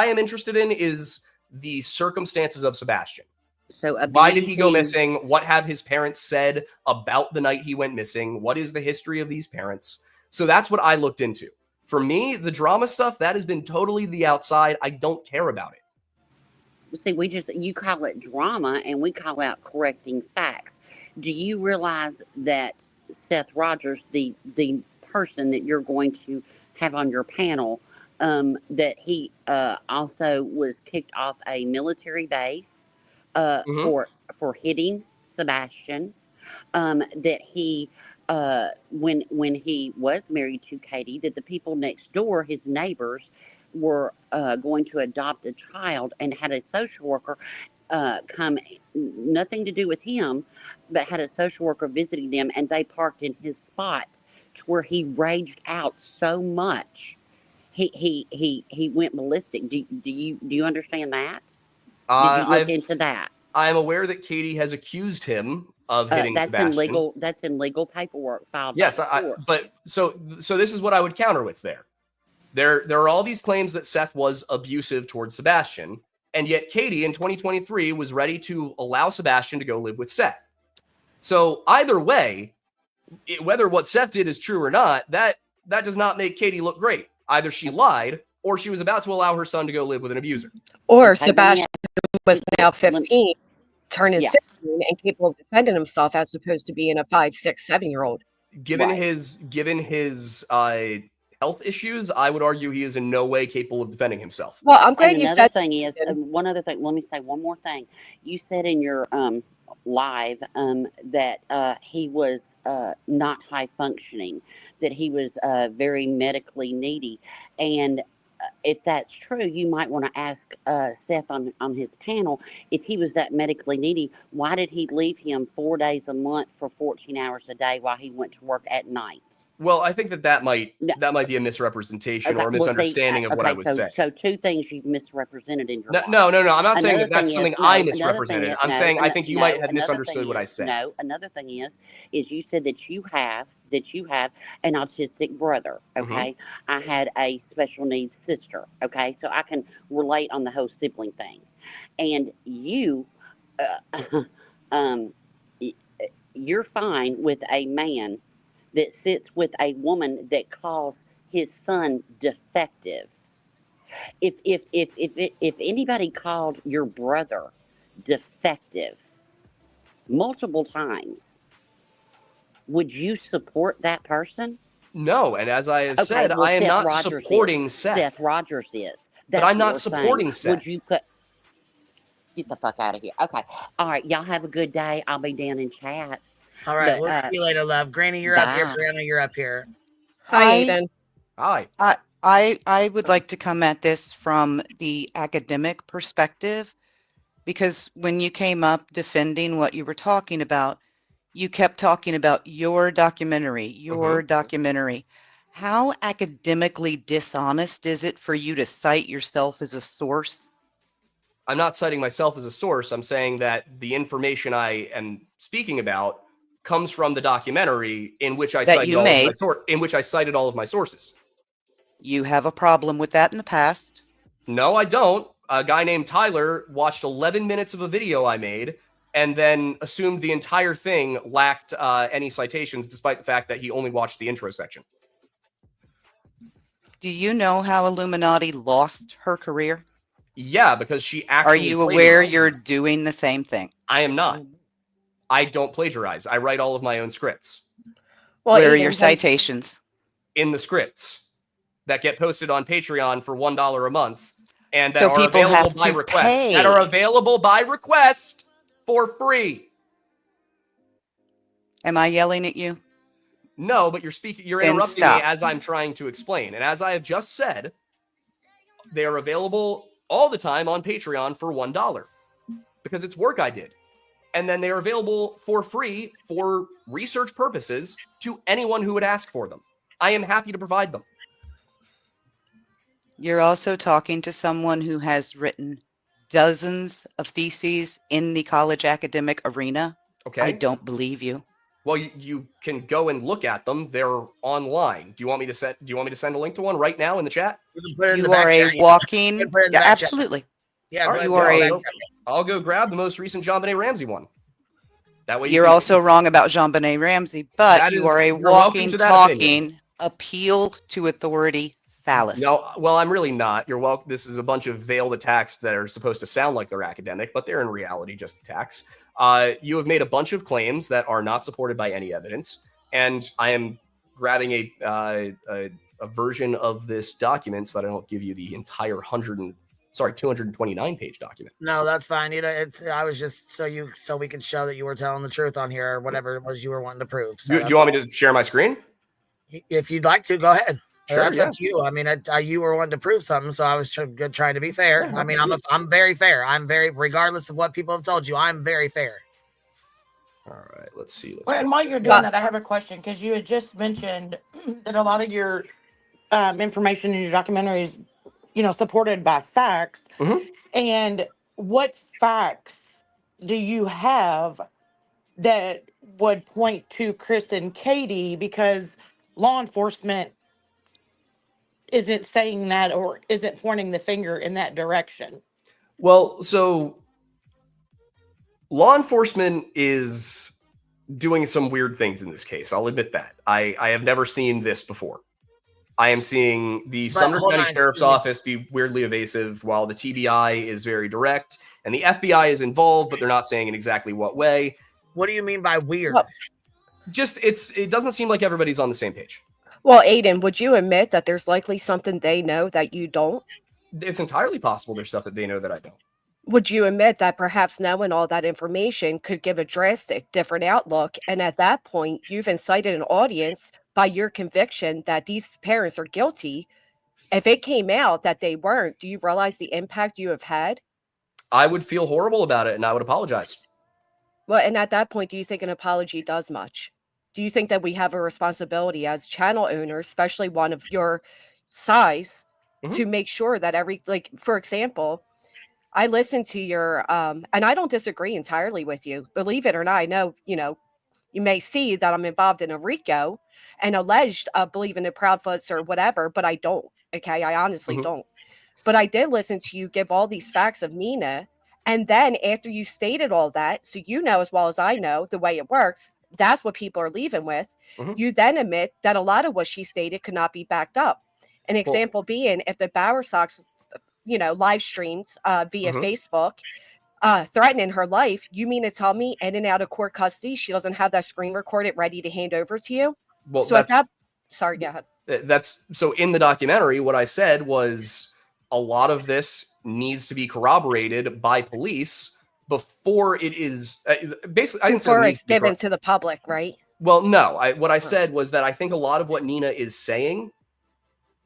am interested in is the circumstances of Sebastion. So why did he go missing? What have his parents said about the night he went missing? What is the history of these parents? So that's what I looked into. For me, the drama stuff, that has been totally the outside. I don't care about it. See, you call it drama and we call out correcting facts. Do you realize that Seth Rogers, the person that you're going to have on your panel, that he also was kicked off a military base for hitting Sebastion, that he when he was married to Katie, that the people next door, his neighbors, were going to adopt a child and had a social worker come, nothing to do with him, but had a social worker visiting them, and they parked in his spot to where he raged out so much. He went ballistic. Do you understand that? Did you look into that? I'm aware that Katie has accused him of hitting that's Sebastion. That's in legal paperwork filed. Yes, by the court. but so this is what I would counter with there. There are all these claims that Seth was abusive towards Sebastion, and yet Katie in 2023 was ready to allow Sebastion to go live with Seth. So either way, whether what Seth did is true or not, that does not make Katie look great. Either she lied or she was about to allow her son to go live with an abuser. Or Sebastion was now 15, turned his 16, and capable of defending himself as opposed to being a 5, 6, 7-year-old. Given his health issues, I would argue he is in no way capable of defending himself. Well, I'm glad And you another said thing is one other thing. Let me say one more thing. You said in your live that he was not high functioning, that he was very medically needy, and if that's true, you might want to ask Seth on his panel, if he was that medically needy, why did he leave him 4 days a month for 14 hours a day while he went to work at night? Well, I think that might be a misrepresentation or a misunderstanding of what I was saying. So 2 things you've misrepresented in your life. No. I'm not saying Another that's thing something is- I no, misrepresented. another I'm thing is- saying no, I think you no, might have another misunderstood thing what I is- said. No, another thing is you said that you have an autistic brother. Okay, I had a special needs sister. Okay, so I can relate on the whole sibling thing, and you, you're fine with a man that sits with a woman that calls his son defective. If anybody called your brother defective multiple times, would you support that person? No, and as I have said, well, I am Seth not Rogers supporting is. Seth. Seth Rogers is. But That's I'm what not we're supporting saying. Seth. Would you get the fuck out of here? Okay. All right. Y'all have a good day. I'll be down in chat. All right. But, We'll see you later, love. Granny, you're up here. bye. Brianna, you're up here. Hi, Aiden. Hi. I would like to come at this from the academic perspective, because when you came up defending what you were talking about, you kept talking about your documentary. How academically dishonest is it for you to cite yourself as a source? I'm not citing myself as a source. I'm saying that the information I am speaking about comes from the documentary in which I cited all of my sources. You have a problem with that in the past. No, I don't. A guy named Tyler watched 11 minutes of a video I made and then assumed the entire thing lacked any citations, despite the fact that he only watched the intro section. Do you know how Illuminati lost her career? Yeah, because she actually. Are you aware you're doing the same thing? I am not. I don't plagiarize. I write all of my own scripts. Where are your citations? In the scripts that get posted on Patreon for $1 a month, and that So are people available have by to request. pay. That are available by request for free. Am I yelling at you? No, but you're Then interrupting me stop. as I'm trying to explain. And as I have just said, they are available all the time on Patreon for $1 because it's work I did. And then they are available for free for research purposes to anyone who would ask for them. I am happy to provide them. You're also talking to someone who has written dozens of theses in the college academic arena. Okay. I don't believe you. Well, you can go and look at them. They're online. Do you want me to send a link to one right now in the chat? You are a walking. Yeah, absolutely. Yeah, All right, you are a. I'll go grab the most recent JonBenet Ramsey one. That way You're also wrong about JonBenet Ramsey, but you are a you're welcome walking, to that opinion. talking appeal to authority fallacy. No, well, I'm really not. You're welcome. This is a bunch of veiled attacks that are supposed to sound like they're academic, but they're in reality just attacks. You have made a bunch of claims that are not supported by any evidence, and I am grabbing a version of this document so that I don't give you the entire 229 page document. No, that's fine. You know, I was just so we could show that you were telling the truth on here or whatever it was you were wanting to prove. So Do you want me to share my screen? If you'd like to, go ahead. Sure, That's up to you. I mean, you were wanting to prove something, so I was trying to be fair. Yeah, I mean, I'm very fair. I'm very, regardless of what people have told you, I'm very fair. All right, let's see. Well, and while you're doing that, I have a question because you had just mentioned that a lot of your information in your documentary is, supported by facts. Mm-hmm. And what facts do you have that would point to Chris and Katie? Because law enforcement isn't saying that or isn't pointing the finger in that direction. Well, so law enforcement is doing some weird things in this case. I'll admit that. I have never seen this before. I am seeing the Sumner County Sheriff's Office be weirdly evasive while the TBI is very direct, and the FBI is involved, but they're not saying in exactly what way. What do you mean by weird? Just it doesn't seem like everybody's on the same page. Well, Aiden, would you admit that there's likely something they know that you don't? It's entirely possible there's stuff that they know that I don't. Would you admit that perhaps knowing all that information could give a drastic different outlook? And at that point, you've incited an audience by your conviction that these parents are guilty. If it came out that they weren't, do you realize the impact you have had? I would feel horrible about it and I would apologize. Well, and at that point, do you think an apology does much? Do you think that we have a responsibility as channel owners, especially one of your size, to make sure that for example, I listen to your, and I don't disagree entirely with you. Believe it or not, I know, you may see that I'm involved in a RICO and alleged believing in Proudfoots or whatever, but I don't. Okay. I honestly don't. But I did listen to you give all these facts of Nina. And then after you stated all that, so you know as well as I know the way it works, that's what people are leaving with. You then admit that a lot of what she stated could not be backed up. An example being if the Bower Sox, live streamed via Facebook, threatening her life, you mean to tell me in and out of court custody, she doesn't have that screen recorded ready to hand over to you? Well, so sorry, go ahead. So in the documentary, what I said was a lot of this needs to be corroborated by police before it is basically. I didn't say before it's given to the public, right? Well, no. What I said was that I think a lot of what Nina is saying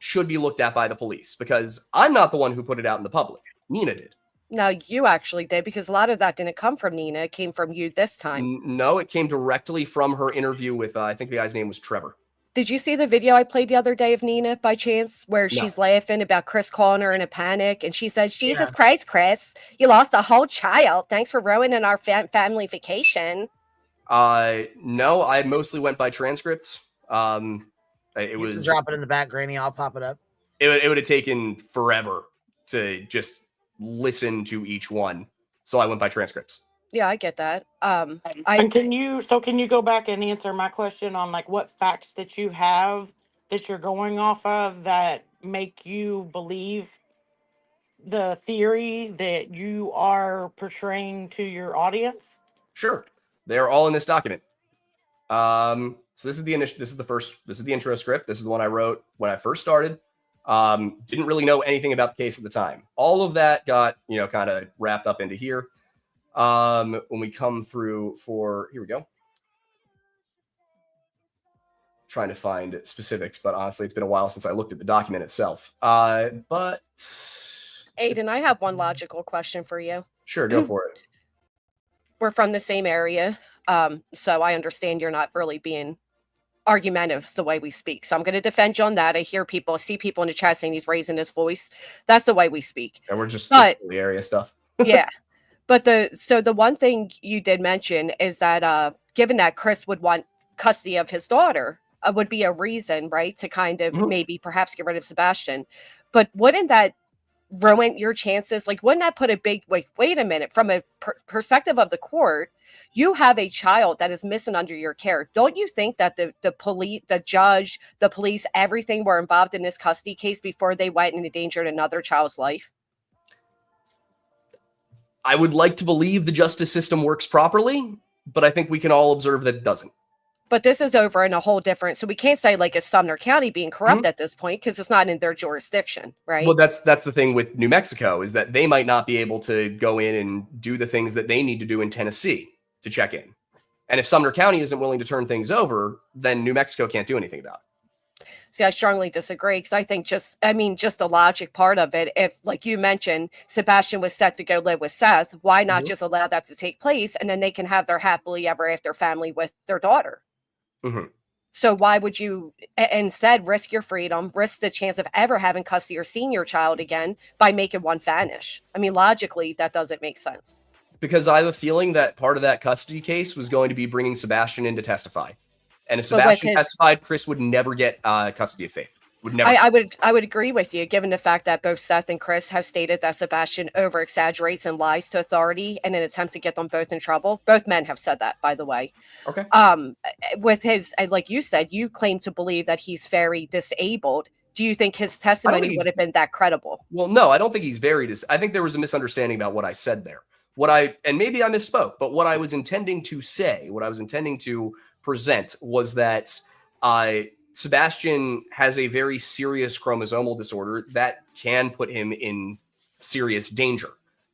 should be looked at by the police, because I'm not the one who put it out in the public. Nina did. No, you actually did, because a lot of that didn't come from Nina. It came from you this time. No, it came directly from her interview with, I think the guy's name was Trevor. Did you see the video I played the other day of Nina by chance, where No. she's laughing about Chris calling her in a panic, and she says, "Jesus Christ, Chris, you lost a whole child. Thanks for ruining our family vacation." No, I mostly went by transcripts. It was drop it in the back, Granny. I'll pop it up. It would have taken forever to just listen to each one, so I went by transcripts. Yeah, I get that. And can you go back and answer my question on like what facts that you have that you're going off of that make you believe the theory that you are portraying to your audience? Sure, they're all in this document. So this is the intro script. This is the one I wrote when I first started. Didn't really know anything about the case at the time. All of that got, kind of wrapped up into here. When we come through here we go. Trying to find specifics, but honestly, it's been a while since I looked at the document itself. But Aiden, I have one logical question for you. Sure, go for it. We're from the same area, so I understand you're not really being argumentative the way we speak. So I'm going to defend you on that. I see people in the chat saying he's raising his voice. That's the way we speak. And we're just But- the area stuff. Yeah. But the one thing you did mention is that given that Chris would want custody of his daughter, would be a reason, right, to kind of maybe perhaps get rid of Sebastion. But wouldn't that ruin your chances? Like, wouldn't that put a big, wait a minute, from a perspective of the court, you have a child that is missing under your care. Don't you think that the police, the judge, the police, everything were involved in this custody case before they went and endangered another child's life? I would like to believe the justice system works properly, but I think we can all observe that it doesn't. But this is over in a whole different, so we can't say like it's Sumner County being corrupt at this point because it's not in their jurisdiction, right? Well, that's the thing with New Mexico, is that they might not be able to go in and do the things that they need to do in Tennessee to check in. And if Sumner County isn't willing to turn things over, then New Mexico can't do anything about it. See, I strongly disagree because I think just the logic part of it, if, like you mentioned, Sebastion was set to go live with Seth, why not just allow that to take place and then they can have their happily ever after family with their daughter? So why would you instead risk your freedom, risk the chance of ever having custody or seeing your child again by making one vanish? I mean, logically, that doesn't make sense. Because I have a feeling that part of that custody case was going to be bringing Sebastion in to testify. And if Sebastion testified, Chris would never get custody of Faith. Would never. I would agree with you, given the fact that both Seth and Chris have stated that Sebastion over exaggerates and lies to authority in an attempt to get them both in trouble. Both men have said that, by the way. Okay. With his, like you said, you claim to believe that he's very disabled. Do you think his testimony would have been that credible? Well, no, I don't think he's very I think there was a misunderstanding about what I said there. And maybe I misspoke, but what I was intending to say, what I was intending to present was that Sebastion has a very serious chromosomal disorder that can put him in serious danger.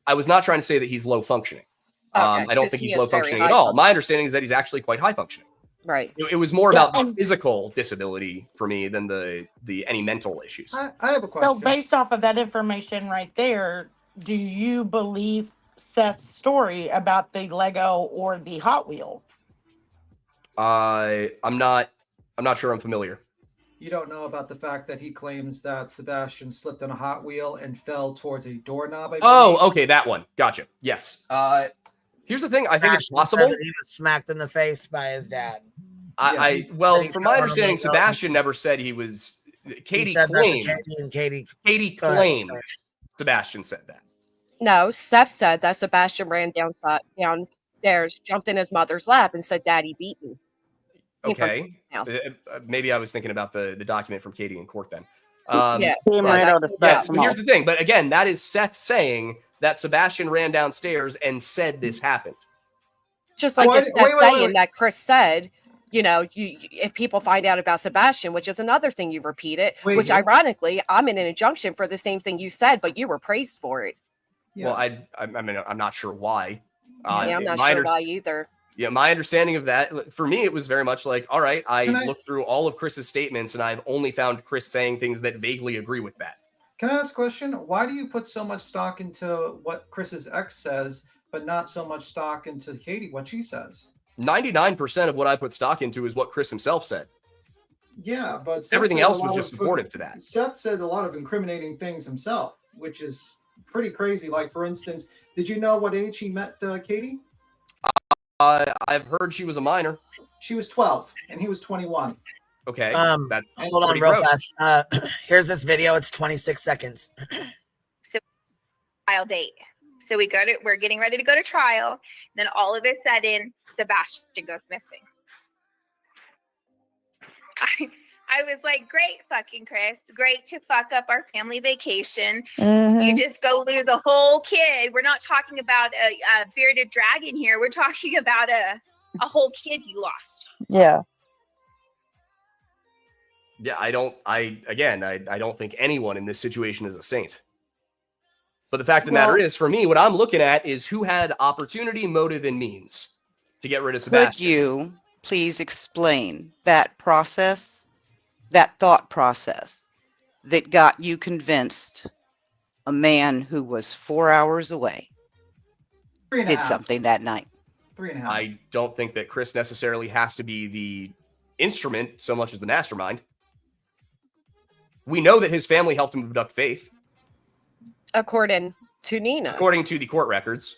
I was not trying to say that he's low functioning. I don't think he's low functioning at all. My understanding is that he's actually quite high functioning. Right. It was more about the physical disability for me than the any mental issues. I have a question. So based off of that information right there, do you believe Seth's story about the Lego or the Hot Wheel? I'm not sure I'm familiar. You don't know about the fact that he claims that Sebastion slipped on a Hot Wheel and fell towards a doorknob. Okay, that one. Gotcha. Yes. Here's the thing. I think it's possible. He was smacked in the face by his dad. From my understanding, Sebastion never said he was. Katie claimed. Katie claimed Sebastion said that. No, Seth said that Sebastion ran downstairs, jumped in his mother's lap, and said, "Daddy beat me." Okay. Maybe I was thinking about the document from Katie in court then. Came right out of Seth's but here's the thing. But again, that is Seth saying that Sebastion ran downstairs and said this happened. Just like Seth saying that Chris said, if people find out about Sebastion, which is another thing you repeated, ironically, I'm in an injunction for the same thing you said, but you were praised for it. Yeah. Well, I mean, I'm not sure why. I'm not sure why either. Yeah, my understanding of that, for me, it was very much like, all right, I Can I- looked through all of Chris's statements and I've only found Chris saying things that vaguely agree with that. Can I ask a question? Why do you put so much stock into what Chris's ex says, but not so much stock into Katie, what she says? 99% of what I put stock into is what Chris himself said. Yeah, but Seth Everything said a else was lot just of- supportive to that. Seth said a lot of incriminating things himself, which is pretty crazy. Like, for instance, did you know what age he met Katie? I've heard she was a minor. She was 12, and he was 21. Okay, that's Hold on pretty real gross. fast. Here's this video. It's 26 seconds. Trial date. So we're getting ready to go to trial. Then all of a sudden, Sebastion goes missing. I was like, great fucking Chris. Great to fuck up our family vacation. You just go lose a whole kid. We're not talking about a bearded dragon here. We're talking about a whole kid you lost. Yeah. Yeah, I don't think anyone in this situation is a saint. But the fact of the matter is, for me, what I'm looking at is who had opportunity, motive, and means to get rid of Sebastion. Could you please explain that process, that thought process that got you convinced a man who was 4 hours away did something that night? 3.5. I don't think that Chris necessarily has to be the instrument so much as the mastermind. We know that his family helped him abduct Faith. According to Nina. According to the court records.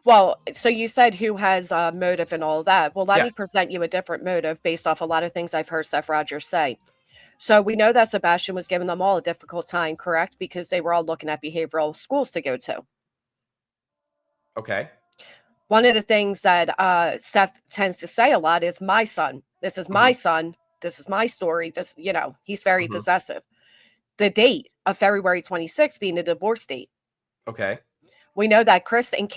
Well, so you said who has motive and all that. Well, let Yeah. me present you a different motive based off a lot of things I've heard Seth Rogers say. So we know that Sebastion was giving them all a difficult time, correct? Because they were all looking at behavioral schools to go to. Okay. One of the things that Seth tends to say a lot is my son. This is my son. This is my story. This, he's very possessive. The date of February 26th being the divorce date. Okay. We know that Chris and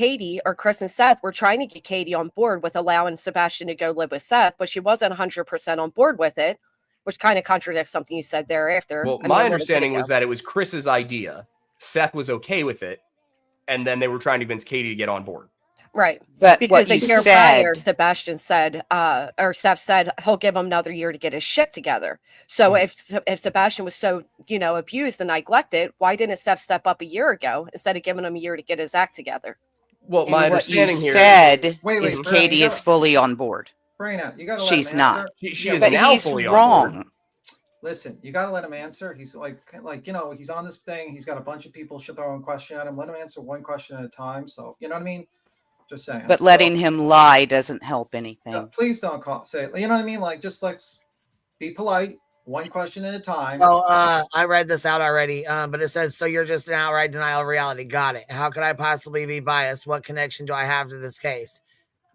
Seth were trying to get Katie on board with allowing Sebastion to go live with Seth, but she wasn't 100% on board with it, which kind of contradicts something you said thereafter. Well, my understanding was that it was Chris's idea. Seth was okay with it. And then they were trying to convince Katie to get on board. Right. But because what a you year said- prior, Sebastion said, or Seth said he'll give him another year to get his shit together. So if Sebastion was so, abused and neglected, why didn't Seth step up a year ago instead of giving him a year to get his act together? Well, And my what you understanding here said Wait, is Brandon, Katie you is gotta- fully on board. Brayna, you gotta let She's him not. answer. She Yeah, is But now he's fully on board. wrong. Listen, you gotta let him answer. He's like he's on this thing. He's got a bunch of people should throw a question at him. Let him answer one question at a time. So you know what I mean? Just saying. But letting him lie doesn't help anything. Please don't say it. You know what I mean? Like, just let's be polite. One question at a time. So I read this out already, but it says, so you're just an outright denial of reality. Got it. How could I possibly be biased? What connection do I have to this case?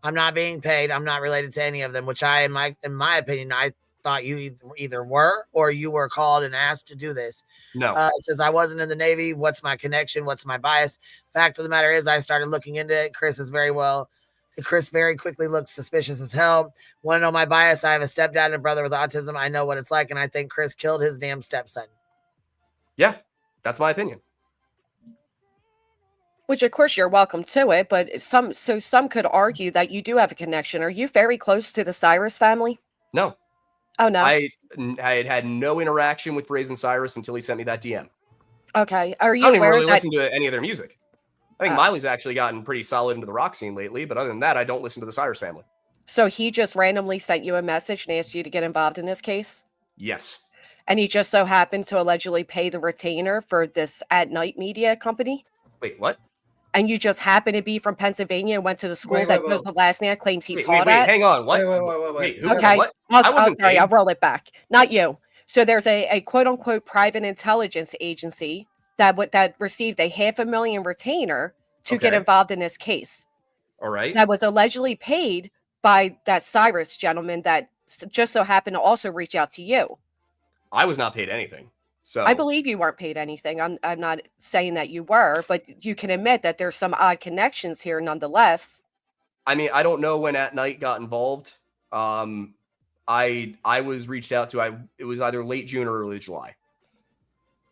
I'm not being paid. I'm not related to any of them, which in my opinion, I thought you either were or you were called and asked to do this. No. It says I wasn't in the Navy. What's my connection? What's my bias? Fact of the matter is I started looking into it. Chris very quickly looks suspicious as hell. Want to know my bias? I have a stepdad and a brother with autism. I know what it's like, and I think Chris killed his damn stepson. Yeah, that's my opinion. Which, of course, you're welcome to it, but some could argue that you do have a connection. Are you very close to the Cyrus family? No. Oh, no. I had no interaction with Brazen Cyrus until he sent me that DM. Okay. Are I you don't even aware really that? listen to any of their music. I think Miley's actually gotten pretty solid into the rock scene lately, but other than that, I don't listen to the Cyrus family. So he just randomly sent you a message and asked you to get involved in this case? Yes. And he just so happened to allegedly pay the retainer for this at night media company? Wait, what? And you just happen to be from Pennsylvania and went to the school that wait. knows the last name claims he Wait, taught wait, at? hang on. What? Wait. Who? Okay. What? I'm I wasn't sorry. paid. I'll roll it back. Not you. So there's a quote unquote private intelligence agency that received a $500,000 retainer to get Okay. involved in this case. All right. That was allegedly paid by that Cyrus gentleman that just so happened to also reach out to you. I was not paid anything. So I believe you weren't paid anything. I'm not saying that you were, but you can admit that there's some odd connections here nonetheless. I mean, I don't know when At Night got involved. I was reached out to. It was either late June or early July.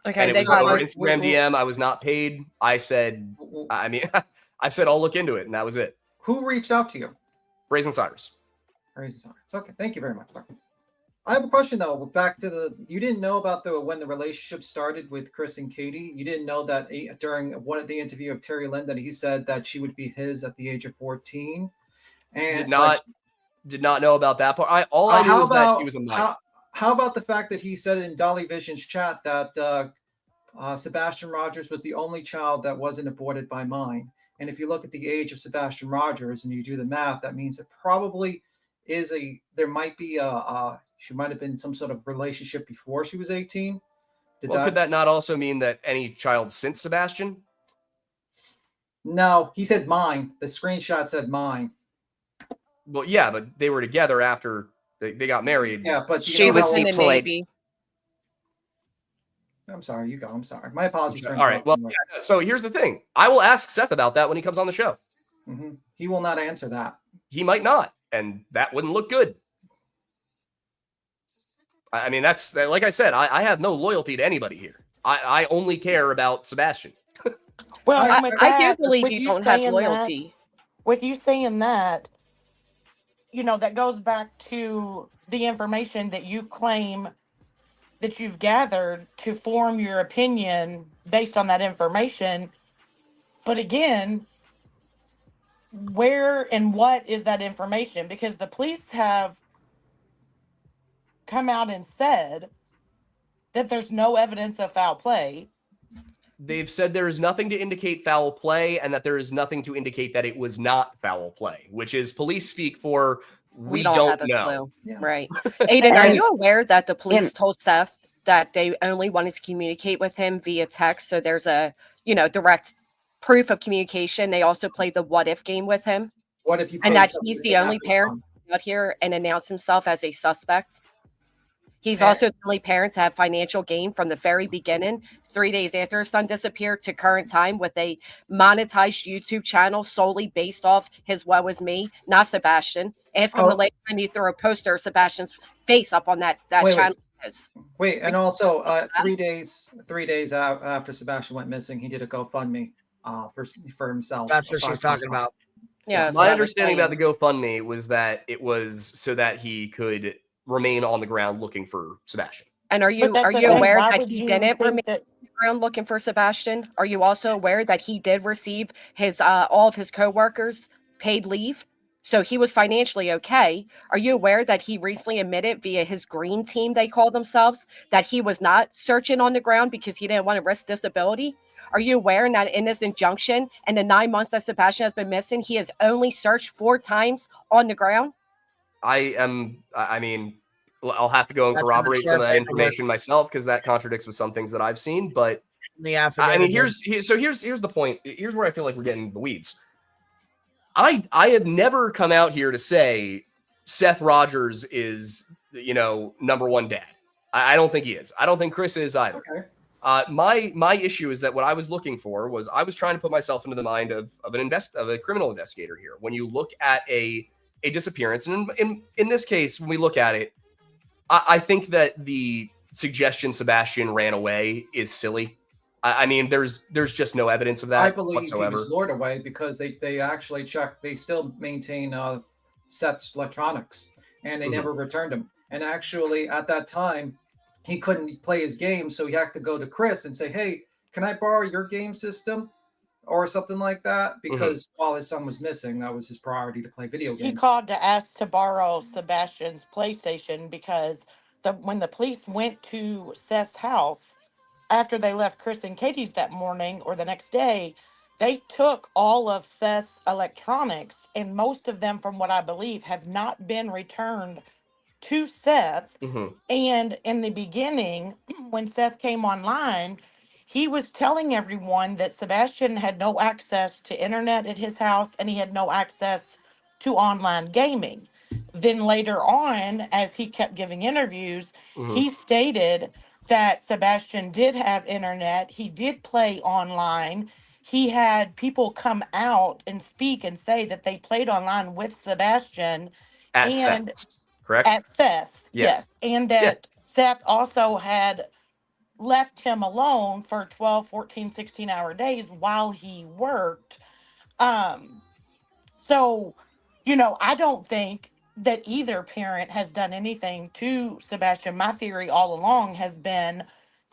Okay, And it they was got over like, Instagram DM. I was not paid. I said, I said I'll look into it, and that was it. Who reached out to you? Brazen Cyrus. Brazen Cyrus. Okay, thank you very much, Doctor. I have a question though. Back to you didn't know about when the relationship started with Chris and Katie. You didn't know that during one of the interview of Terry Lynn that he said that she would be his at the age of 14. And did not know about that part. All I knew is that she was a minor. How about the fact that he said in Dolly Vision's chat that Sebastion Rogers was the only child that wasn't aborted by mine? And if you look at the age of Sebastion Rogers and you do the math, that means it probably is there might be she might have been some sort of relationship before she was 18. Could that not also mean that any child since Sebastion? No, he said mine. The screenshot said mine. Well, yeah, but they were together after they got married. Yeah, but she was deployed. I'm sorry, you go. I'm sorry. My apologies. All right. Well, yeah, so here's the thing. I will ask Seth about that when he comes on the show. Mm-hmm. He will not answer that. He might not, and that wouldn't look good. I mean, that's like I said. I have no loyalty to anybody here. I only care about Sebastion. Well, I do believe you don't have loyalty. With you saying that, that goes back to the information that you claim that you've gathered to form your opinion based on that information. But again, where and what is that information? Because the police have come out and said that there's no evidence of foul play. They've said there is nothing to indicate foul play and that there is nothing to indicate that it was not foul play, which is police speak for we don't have a know. Clue. Yeah. Right. Aiden, are you aware that the police told Seth that they only wanted to communicate with him via text? So there's a, direct proof of communication. They also played the what if game with him. What if you and that he's the only parent out here and announced himself as a suspect? He's also the only parent to have financial gain from the very beginning, 3 days after his son disappeared to current time with a monetized YouTube channel solely based off his what was me, not Sebastion. Ask him the last time you threw a poster of Sebastian's face up on that channel. Wait, and also 3 days after Sebastion went missing, he did a GoFundMe for himself. That's what she's talking about. Yeah. My understanding about the GoFundMe was that it was so that he could remain on the ground looking for Sebastion. And are you aware that he didn't remain on the ground looking for Sebastion? Are you also aware that he did receive his all of his coworkers paid leave? So he was financially okay. Are you aware that he recently admitted via his green team, they call themselves, that he was not searching on the ground because he didn't want to risk disability? Are you aware that in this injunction and the 9 months that Sebastion has been missing, he has only searched 4 times on the ground? I mean, I'll have to go and corroborate some of that information myself because that contradicts with some things that I've seen. But I mean, here's the point. Here's where I feel like we're getting into the weeds. I have never come out here to say Seth Rogers is, number one dad. I don't think he is. I don't think Chris is either. Okay. My issue is that what I was looking for was I was trying to put myself into the mind of a criminal investigator here. When you look at a disappearance, and in this case, when we look at it, I think that the suggestion Sebastion ran away is silly. I mean, there's just no evidence of that I believe whatsoever. he was lured away because they actually checked. They still maintain Seth's electronics, and they never returned him. And actually, at that time, he couldn't play his game, so he had to go to Chris and say, "Hey, can I borrow your game system?" or something like that, because while his son was missing, that was his priority to play video games. He called to ask to borrow Sebastian's PlayStation because when the police went to Seth's house after they left Chris and Katie's that morning or the next day, they took all of Seth's electronics, and most of them, from what I believe, have not been returned to Seth. And in the beginning, when Seth came online, he was telling everyone that Sebastion had no access to internet at his house and he had no access to online gaming. Then later on, as he kept giving interviews, he stated that Sebastion did have internet. He did play online. He had people come out and speak and say that they played online with Sebastion. At Seth, correct? At Seth, yes. And that Seth also had left him alone for 12, 14, 16-hour days while he worked. So I don't think that either parent has done anything to Sebastion. My theory all along has been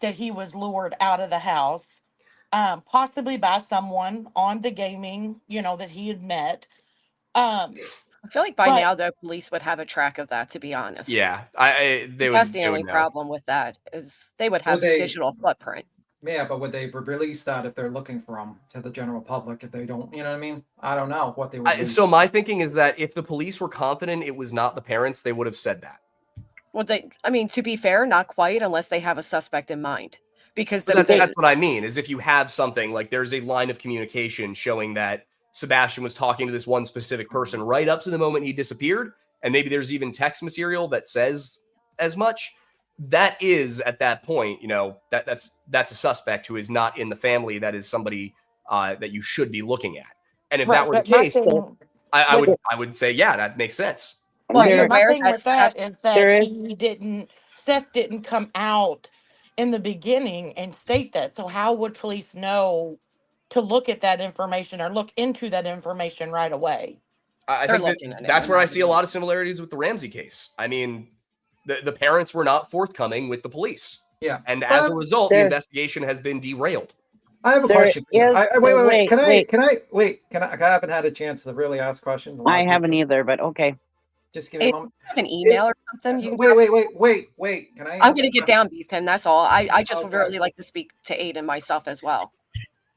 that he was lured out of the house, possibly by someone on the gaming, that he had met. I feel like by but- now the police would have a track of that, to be honest. Yeah, That's the only problem with that is they would have they- digital footprint. Yeah, but would they release that if they're looking for them to the general public? If they don't, you know what I mean? I don't know what they would do. So my thinking is that if the police were confident it was not the parents, they would have said that. Well, to be fair, not quite unless they have a suspect in mind. Because that's what I mean, is if you have something, like there's a line of communication showing that Sebastion was talking to this one specific person right up to the moment he disappeared, and maybe there's even text material that says as much, that is, at that point, that's a suspect who is not in the family. That is somebody that you should be looking at. And if that were the case, I would say, yeah, that makes sense. Well, my thing with that is that Seth didn't come out in the beginning and state that. So how would police know to look at that information or look into that information right away? I think that's where I see a lot of similarities with the Ramsey case. I mean, the parents were not forthcoming with the police. Yeah. And as a result, the investigation has been derailed. I have a question. Wait. I haven't had a chance to really ask questions. I haven't either, but okay. Just give me a moment. Have an email or something? You can Wait. Can I? I'm going to get down, Beaton. That's all. I just would really like to speak to Aiden myself as well,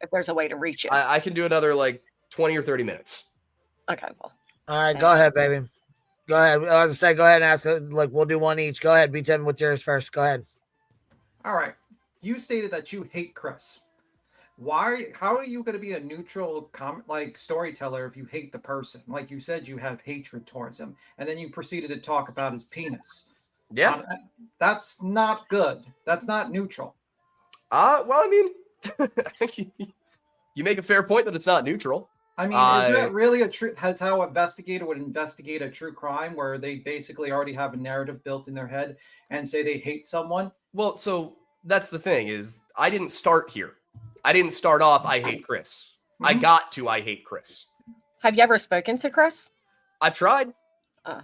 if there's a way to reach it. I can do another 20 or 30 minutes. Okay, well. All right, go ahead, baby. Go ahead. I was gonna say, go ahead and ask. We'll do one each. Go ahead, B10 with yours first. Go ahead. All right. You stated that you hate Chris. Why? How are you going to be a neutral storyteller if you hate the person? Like you said, you have hatred towards him, and then you proceeded to talk about his penis. Yeah, that's not good. That's not neutral. Well, I mean, I think you make a fair point that it's not neutral. I mean, is that really has how an investigator would investigate a true crime where they basically already have a narrative built in their head and say they hate someone? Well, so that's the thing is I didn't start here. I didn't start off, I hate Chris. I got to, I hate Chris. Have you ever spoken to Chris? I've tried. All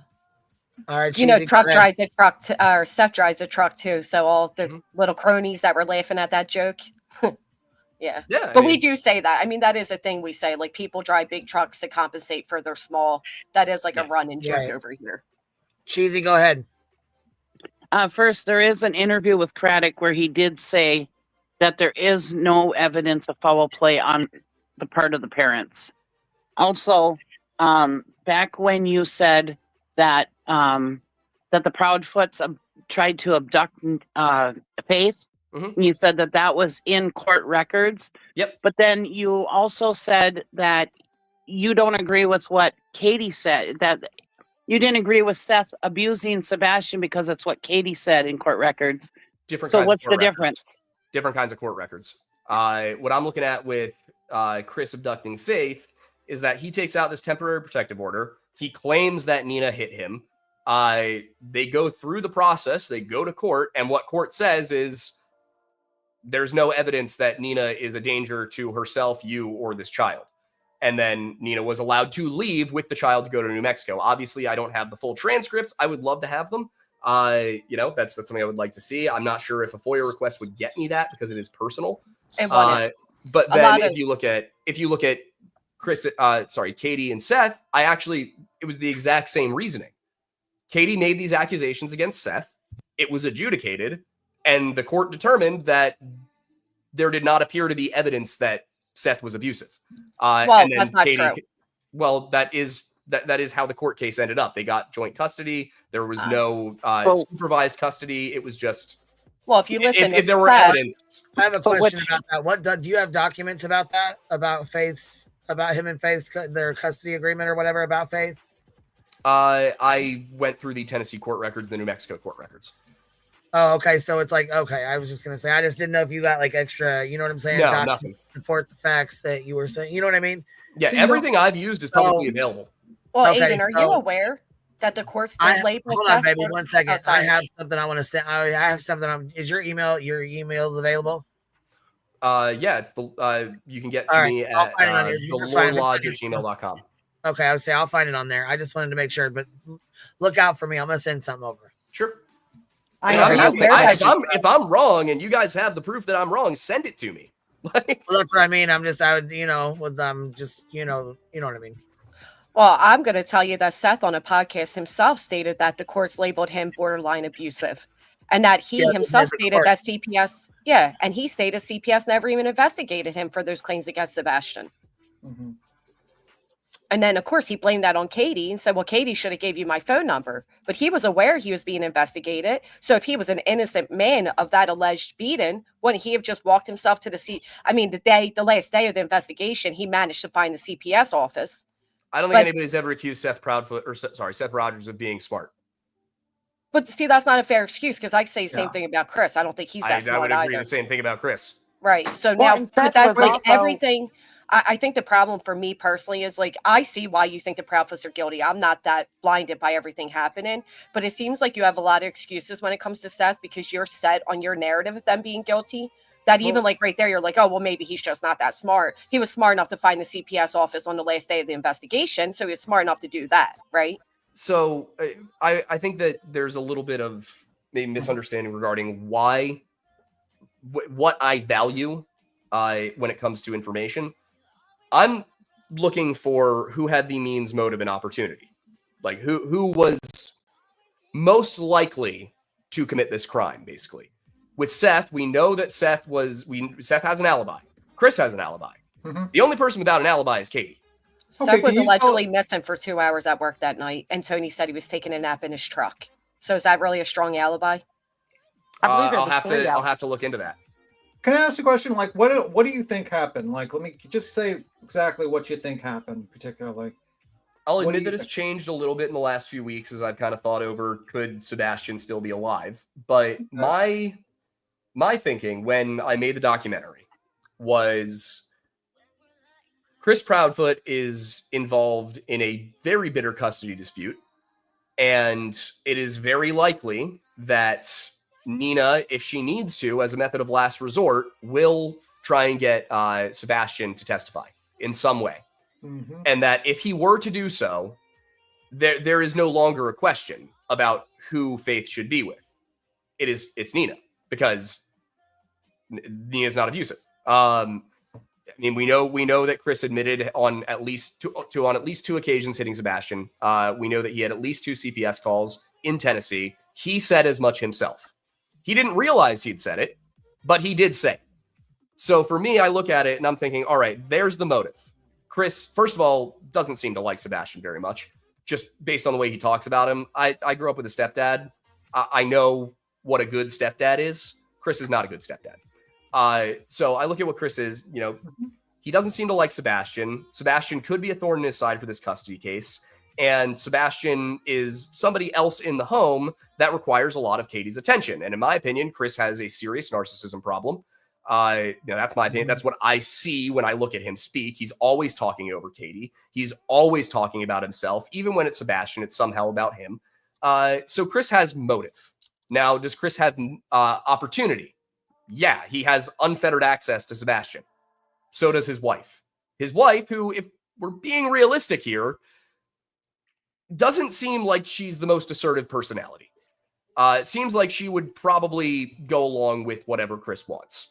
right, Truck drives a truck, or Seth drives a truck too. So all the little cronies that were laughing at that joke. Yeah. But we do say that. I mean, that is a thing we say. Like, people drive big trucks to compensate for their small. That is like a running joke over here. Cheesy, go ahead. First, there is an interview with Craddock where he did say that there is no evidence of foul play on the part of the parents. Also, back when you said that that the Proudfoots tried to abduct Faith, you said that was in court records. Yep. But then you also said that you don't agree with what Katie said, that you didn't agree with Seth abusing Sebastion because that's what Katie said in court records. So what's the difference? Different kinds of court records. What I'm looking at with Chris abducting Faith is that he takes out this temporary protective order. He claims that Nina hit him. They go through the process. They go to court. And what court says is there's no evidence that Nina is a danger to herself, you, or this child. And then Nina was allowed to leave with the child to go to New Mexico. Obviously, I don't have the full transcripts. I would love to have them. That's something I would like to see. I'm not sure if a FOIA request would get me that because it is personal. But then if you look at Chris, Katie and Seth, it was the exact same reasoning. Katie made these accusations against Seth. It was adjudicated, and the court determined that there did not appear to be evidence that Seth was abusive. That's not true. Well, that is how the court case ended up. They got joint custody. There was no supervised custody. It was just. Well, if you listen, if there were evidence. I have a question about that. What do you have documents about that? About Faith's, about him and Faith's their custody agreement or whatever about Faith? I went through the Tennessee court records, the New Mexico court records. Oh, okay. So it's okay. I was just gonna say, I just didn't know if you got extra. You know what I'm saying? No, nothing. Support the facts that you were saying. You know what I mean? Yeah, so everything I've used is publicly available. Well, Aiden, are you aware that the courts did label? Hold on, baby. 1 second. I have something I want to say. I have something. Is your emails available? Yeah, it's you can get to me at thelorelodge@gmail.com. Okay, I'll say I'll find it on there. I just wanted to make sure, but look out for me. I'm gonna send something over. Sure. If I'm wrong and you guys have the proof that I'm wrong, send it to me. Well, that's what I mean. I would, with just, you know what I mean. Well, I'm going to tell you that Seth on a podcast himself stated that the courts labeled him borderline abusive, and that he himself stated that CPS, and he stated CPS never even investigated him for those claims against Sebastion. Mm-hmm. And then, of course, he blamed that on Katie and said, well, Katie should have gave you my phone number. But he was aware he was being investigated. So if he was an innocent man of that alleged beating, wouldn't he have just walked himself to the last day of the investigation, he managed to find the CPS office. I don't think anybody's ever accused Seth Rogers of being smart. But see, that's not a fair excuse, because I say the same thing about Chris. I don't think he's that smart I would agree either. the same thing about Chris. Right. So now, but that's like everything. I think the problem for me personally is like, I see why you think the Proudfoots are guilty. I'm not that blinded by everything happening, but it seems like you have a lot of excuses when it comes to Seth, because you're set on your narrative of them being guilty. That even like right there, you're like, oh, well, maybe he's just not that smart. He was smart enough to find the CPS office on the last day of the investigation. So he was smart enough to do that. Right. So I think that there's a little bit of maybe misunderstanding regarding what I value when it comes to information. I'm looking for who had the means, motive, and opportunity. Like who was most likely to commit this crime, basically. With Seth, we know that Seth has an alibi. Chris has an alibi. Mm-hmm. The only person without an alibi is Katie. Seth was allegedly missing for 2 hours at work that night, and Tony said he was taking a nap in his truck. So is that really a strong alibi? I'll have to look into that. Can I ask a question? Like, what do you think happened? Like, let me just say exactly what you think happened, particularly. I'll admit that it's changed a little bit in the last few weeks as I've kind of thought over, could Sebastion still be alive? But my thinking when I made the documentary was Chris Proudfoot is involved in a very bitter custody dispute. And it is very likely that Nina, if she needs to, as a method of last resort, will try and get Sebastion to testify in some way. Mm-hmm. And that if he were to do so, there is no longer a question about who Faith should be with. It's Nina, because Nina's not abusive. I mean, we know that Chris admitted on at least two occasions hitting Sebastion. We know that he had at least 2 CPS calls in Tennessee. He said as much himself. He didn't realize he'd said it, but he did say it. So for me, I look at it and I'm thinking, all right, there's the motive. Chris, first of all, doesn't seem to like Sebastion very much, just based on the way he talks about him. I grew up with a stepdad. I know what a good stepdad is. Chris is not a good stepdad. So I look at what Chris is, he doesn't seem to like Sebastion. Sebastion could be a thorn in his side for this custody case. And Sebastion is somebody else in the home that requires a lot of Katie's attention. And in my opinion, Chris has a serious narcissism problem. That's my opinion. That's what I see when I look at him speak. He's always talking over Katie. He's always talking about himself. Even when it's Sebastion, it's somehow about him. So Chris has motive. Now, does Chris have opportunity? Yeah, he has unfettered access to Sebastion. So does his wife. His wife, who, if we're being realistic here, doesn't seem like she's the most assertive personality. It seems like she would probably go along with whatever Chris wants.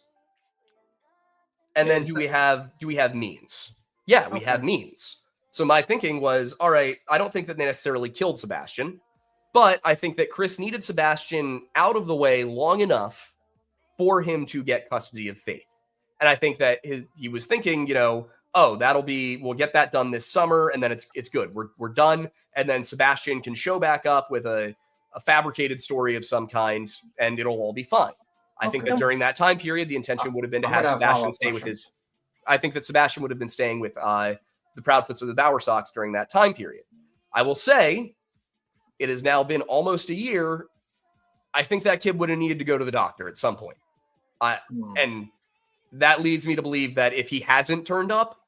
And then do we have means? Yeah, we have means. So my thinking was, all right, I don't think that they necessarily killed Sebastion, but I think that Chris needed Sebastion out of the way long enough for him to get custody of Faith. And I think that he was thinking, oh, we'll get that done this summer, and then it's good. We're done. And then Sebastion can show back up with a fabricated story of some kind, and it'll all be fine. I think that during that time period, the intention would have been to have Sebastion stay with his. I think that Sebastion would have been staying with the Proudfoots or the Bowersox during that time period. I will say, it has now been almost a year. I think that kid would have needed to go to the doctor at some point. And that leads me to believe that if he hasn't turned up,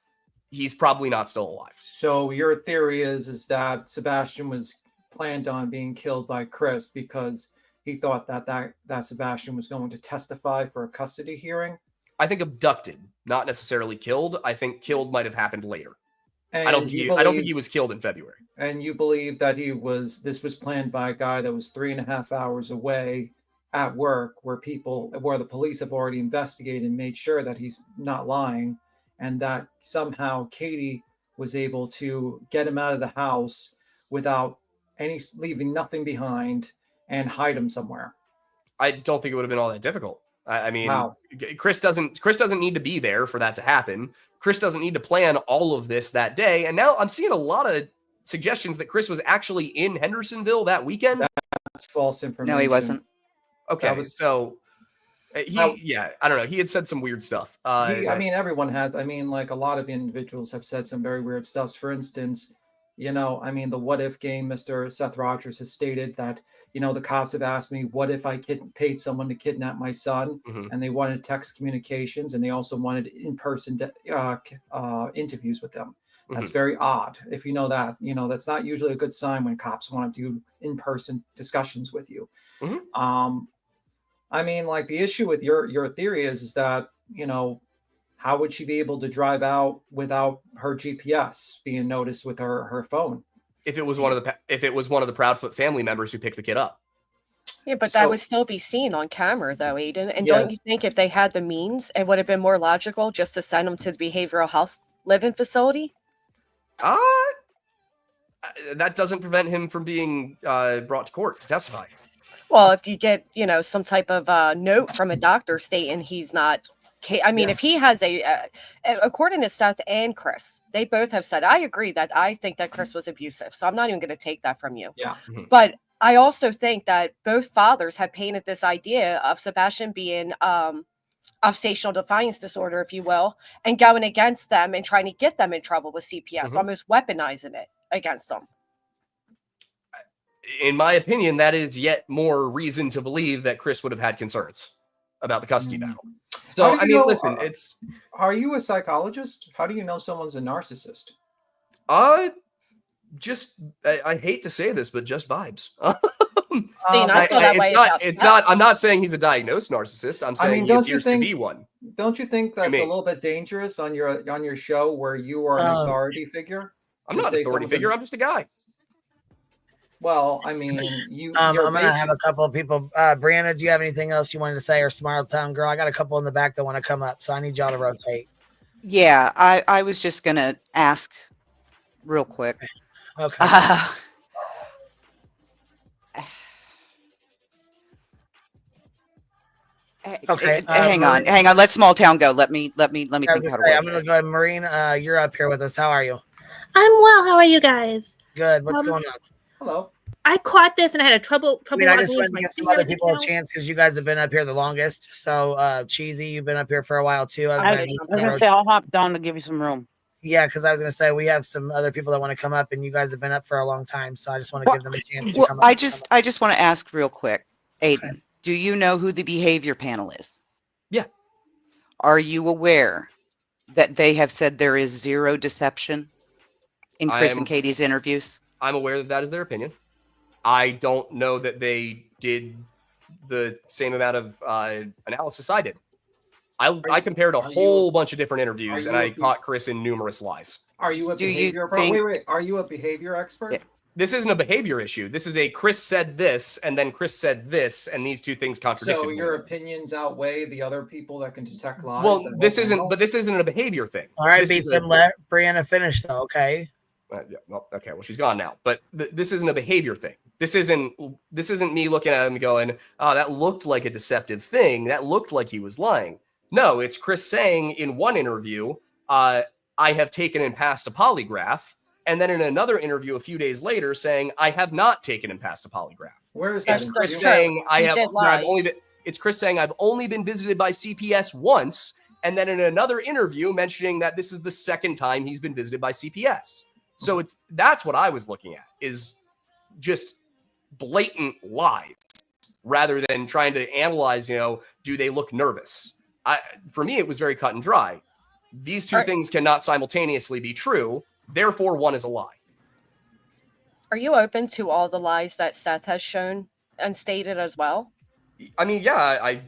he's probably not still alive. So your theory is that Sebastion was planned on being killed by Chris because he thought that Sebastion was going to testify for a custody hearing? I think abducted, not necessarily killed. I think killed might have happened later. I don't think he was killed in February. And you believe that this was planned by a guy that was 3.5 hours away at work, where the police have already investigated and made sure that he's not lying, and that somehow Katie was able to get him out of the house without leaving nothing behind and hide him somewhere. I don't think it would have been all that difficult. I mean, Wow. Chris doesn't need to be there for that to happen. Chris doesn't need to plan all of this that day. And now I'm seeing a lot of suggestions that Chris was actually in Hendersonville that weekend. That's false information. No, he wasn't. Okay, I don't know. He had said some weird stuff. Everyone has. Like a lot of individuals have said some very weird stuff. For instance, the what if game, Mr. Seth Rogers has stated that, the cops have asked me, what if I paid someone to kidnap my son? And they wanted text communications, and they also wanted in-person interviews with them. That's very odd. If you know that, that's not usually a good sign when cops want to do in-person discussions with you. The issue with your theory is that, how would she be able to drive out without her GPS being noticed with her phone? If it was one of the Proudfoot family members who picked the kid up. Yeah, but that would still be seen on camera, though, Aiden. And don't you think if they had the means, it would have been more logical just to send them to the behavioral health living facility? That doesn't prevent him from being brought to court to testify. Well, if you get, some type of note from a doctor stating he's not. If he has according to Seth and Chris, they both have said, I agree that I think that Chris was abusive. So I'm not even going to take that from you. Yeah. But I also think that both fathers have painted this idea of Sebastion being of stational defiance disorder, if you will, and going against them and trying to get them in trouble with CPS, almost weaponizing it against them. In my opinion, that is yet more reason to believe that Chris would have had concerns about the custody battle. So, listen, are you a psychologist? How do you know someone's a narcissist? I hate to say this, but just vibes. I'm not saying he's a diagnosed narcissist. I'm saying he appears to be one. Don't you think that's a little bit dangerous on your show where you are an authority figure? I'm not an authority figure. I'm just a guy. Well, I'm gonna have a couple of people. Brianna, do you have anything else you wanted to say, or Smile Town Girl? I got a couple in the back that want to come up, so I need y'all to rotate. Yeah, I was just gonna ask real quick. Okay. Okay. Hang on. Let Small Town go. Let me think how to work. I'm gonna go. Marine, you're up here with us. How are you? I'm well. How are you guys? Good. What's going on? Hello. I caught this and I had trouble. I just want to give some other people a chance because you guys have been up here the longest. So, Cheesy, you've been up here for a while too. I was going to say I'll hop down to give you some room. Yeah, because I was going to say we have some other people that want to come up, and you guys have been up for a long time. So I just want to give them a chance to come up. I just want to ask real quick, Aiden. Do you know who the behavior panel is? Yeah. Are you aware that they have said there is zero deception in Chris and Katie's interviews? I'm aware that is their opinion. I don't know that they did the same amount of analysis I did. I compared a whole bunch of different interviews, and I caught Chris in numerous lies. Are you a behavior? Wait. Are you a behavior expert? Yeah. This isn't a behavior issue. This is a Chris said this, and then Chris said this, and these two things contradict. So your opinions outweigh the other people that can detect lies. Well, this isn't a behavior thing. All right, Beeson, let Brianna finish though. Okay. Okay. Well, she's gone now. But this isn't a behavior thing. This isn't me looking at him going, "Oh, that looked like a deceptive thing. That looked like he was lying." No, it's Chris saying in one interview, "I have taken and passed a polygraph." And then in another interview a few days later saying, I have not taken and passed a polygraph. Where is that? It's Chris saying it's Chris saying I've only been visited by CPS once. And then in another interview mentioning that this is the second time he's been visited by CPS. So that's what I was looking at, is just blatant lies rather than trying to analyze, do they look nervous? For me, it was very cut and dry. These two things cannot simultaneously be true. Therefore, one is a lie. Are you open to all the lies that Seth has shown and stated as well? I mean, yeah, I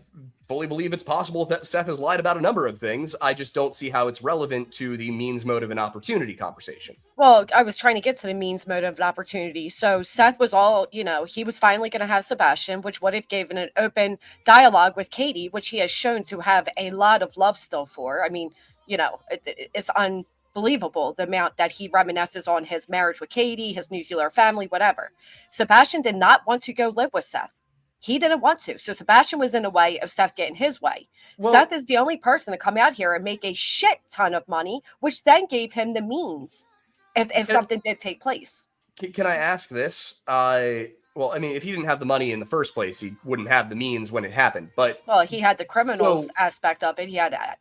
fully believe it's possible that Seth has lied about a number of things. I just don't see how it's relevant to the means, motive, and opportunity conversation. Well, I was trying to get to the means, motive, and opportunity. So Seth was all, he was finally going to have Sebastion, which would have given an open dialogue with Katie, which he has shown to have a lot of love still for. I mean, it's unbelievable the amount that he reminisces on his marriage with Katie, his nuclear family, whatever. Sebastion did not want to go live with Seth. He didn't want to. So Sebastion was in the way of Seth getting his way. Well, Seth is the only person to come out here and make a shit ton of money, which then gave him the means if something did take place. Can I ask this? Well, I mean, if he didn't have the money in the first place, he wouldn't have the means when it happened. But he had the criminals aspect of it.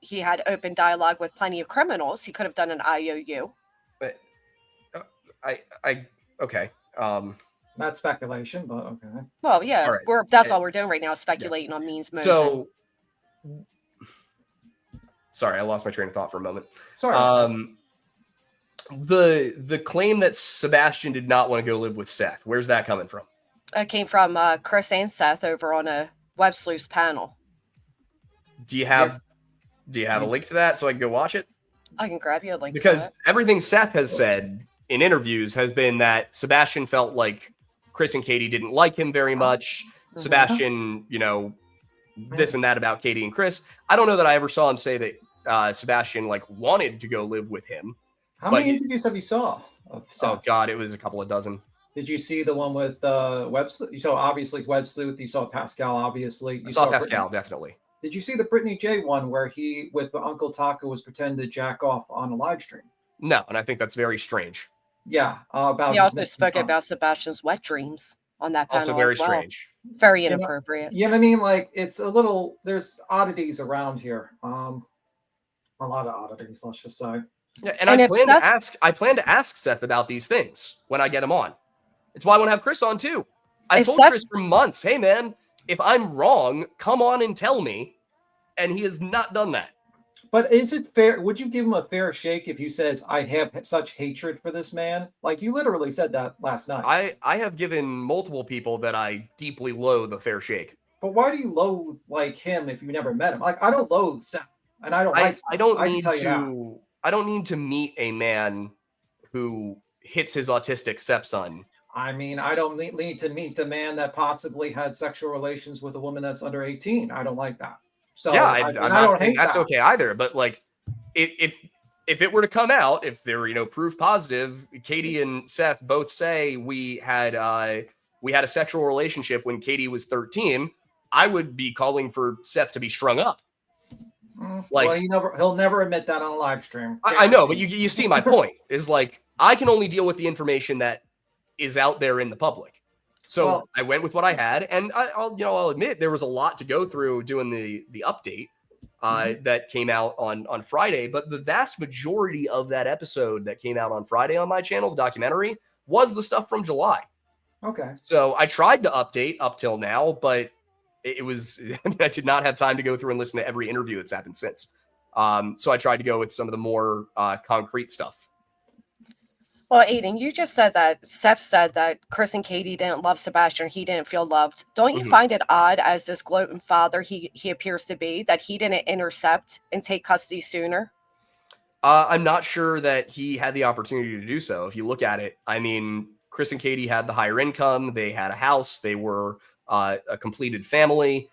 He had open dialogue with plenty of criminals. He could have done an IOU. But okay. Not speculation, but okay. Well, yeah, all right. That's all we're doing right now, speculating on means, motive. So, sorry, I lost my train of thought for a moment. Sorry. The claim that Sebastion did not want to go live with Seth, where's that coming from? It came from Chris and Seth over on a Web Sleuths panel. Do you have a link to that so I can go watch it? I can grab you a link. Because everything Seth has said in interviews has been that Sebastion felt like Chris and Katie didn't like him very much. Sebastion, this and that about Katie and Chris. I don't know that I ever saw him say that Sebastion wanted to go live with him. How many interviews have you saw of Seth? Oh God, it was a couple of dozen. Did you see the one with Web Sleuth? You saw obviously Web Sleuth. You saw Pascal, obviously. You saw Pascal, definitely. Did you see the Brittany J one where he, with Uncle Taco, was pretending to jack off on a live stream? No, and I think that's very strange. Yeah, he also spoke about Sebastion's wet dreams on that panel. Also very strange. Very inappropriate. You know what I mean? It's a little. There's oddities around here. A lot of oddities, let's just say. Yeah, and I plan to ask Seth about these things when I get him on. It's why I want to have Chris on too. I told Chris for months, hey man, if I'm wrong, come on and tell me. And he has not done that. But is it fair? Would you give him a fair shake if you says, I have such hatred for this man? Like you literally said that last night. I have given multiple people that I deeply loathe a fair shake. But why do you loathe him if you never met him? I don't loathe Seth, and I don't like. I don't need to meet a man who hits his autistic stepson. I mean, I don't need to meet a man that possibly had sexual relations with a woman that's under 18. I don't like that. So yeah, I'm not saying that's okay either. But if it were to come out, if there were proof positive, Katie and Seth both say we had a sexual relationship when Katie was 13, I would be calling for Seth to be strung up. Well, he'll never admit that on a live stream. I know, but you see my point is I can only deal with the information that is out there in the public. So I went with what I had, and I'll admit there was a lot to go through doing the update that came out on Friday. But the vast majority of that episode that came out on Friday on my channel, the documentary, was the stuff from July. Okay. So I tried to update up till now, but it was I did not have time to go through and listen to every interview that's happened since. So I tried to go with some of the more concrete stuff. Well, Aiden, you just said that Seth said that Chris and Katie didn't love Sebastion. He didn't feel loved. Don't you find it odd, as this gloating father he appears to be, that he didn't intercept and take custody sooner? I'm not sure that he had the opportunity to do so. If you look at it, I mean, Chris and Katie had the higher income. They had a house. They were a completed family.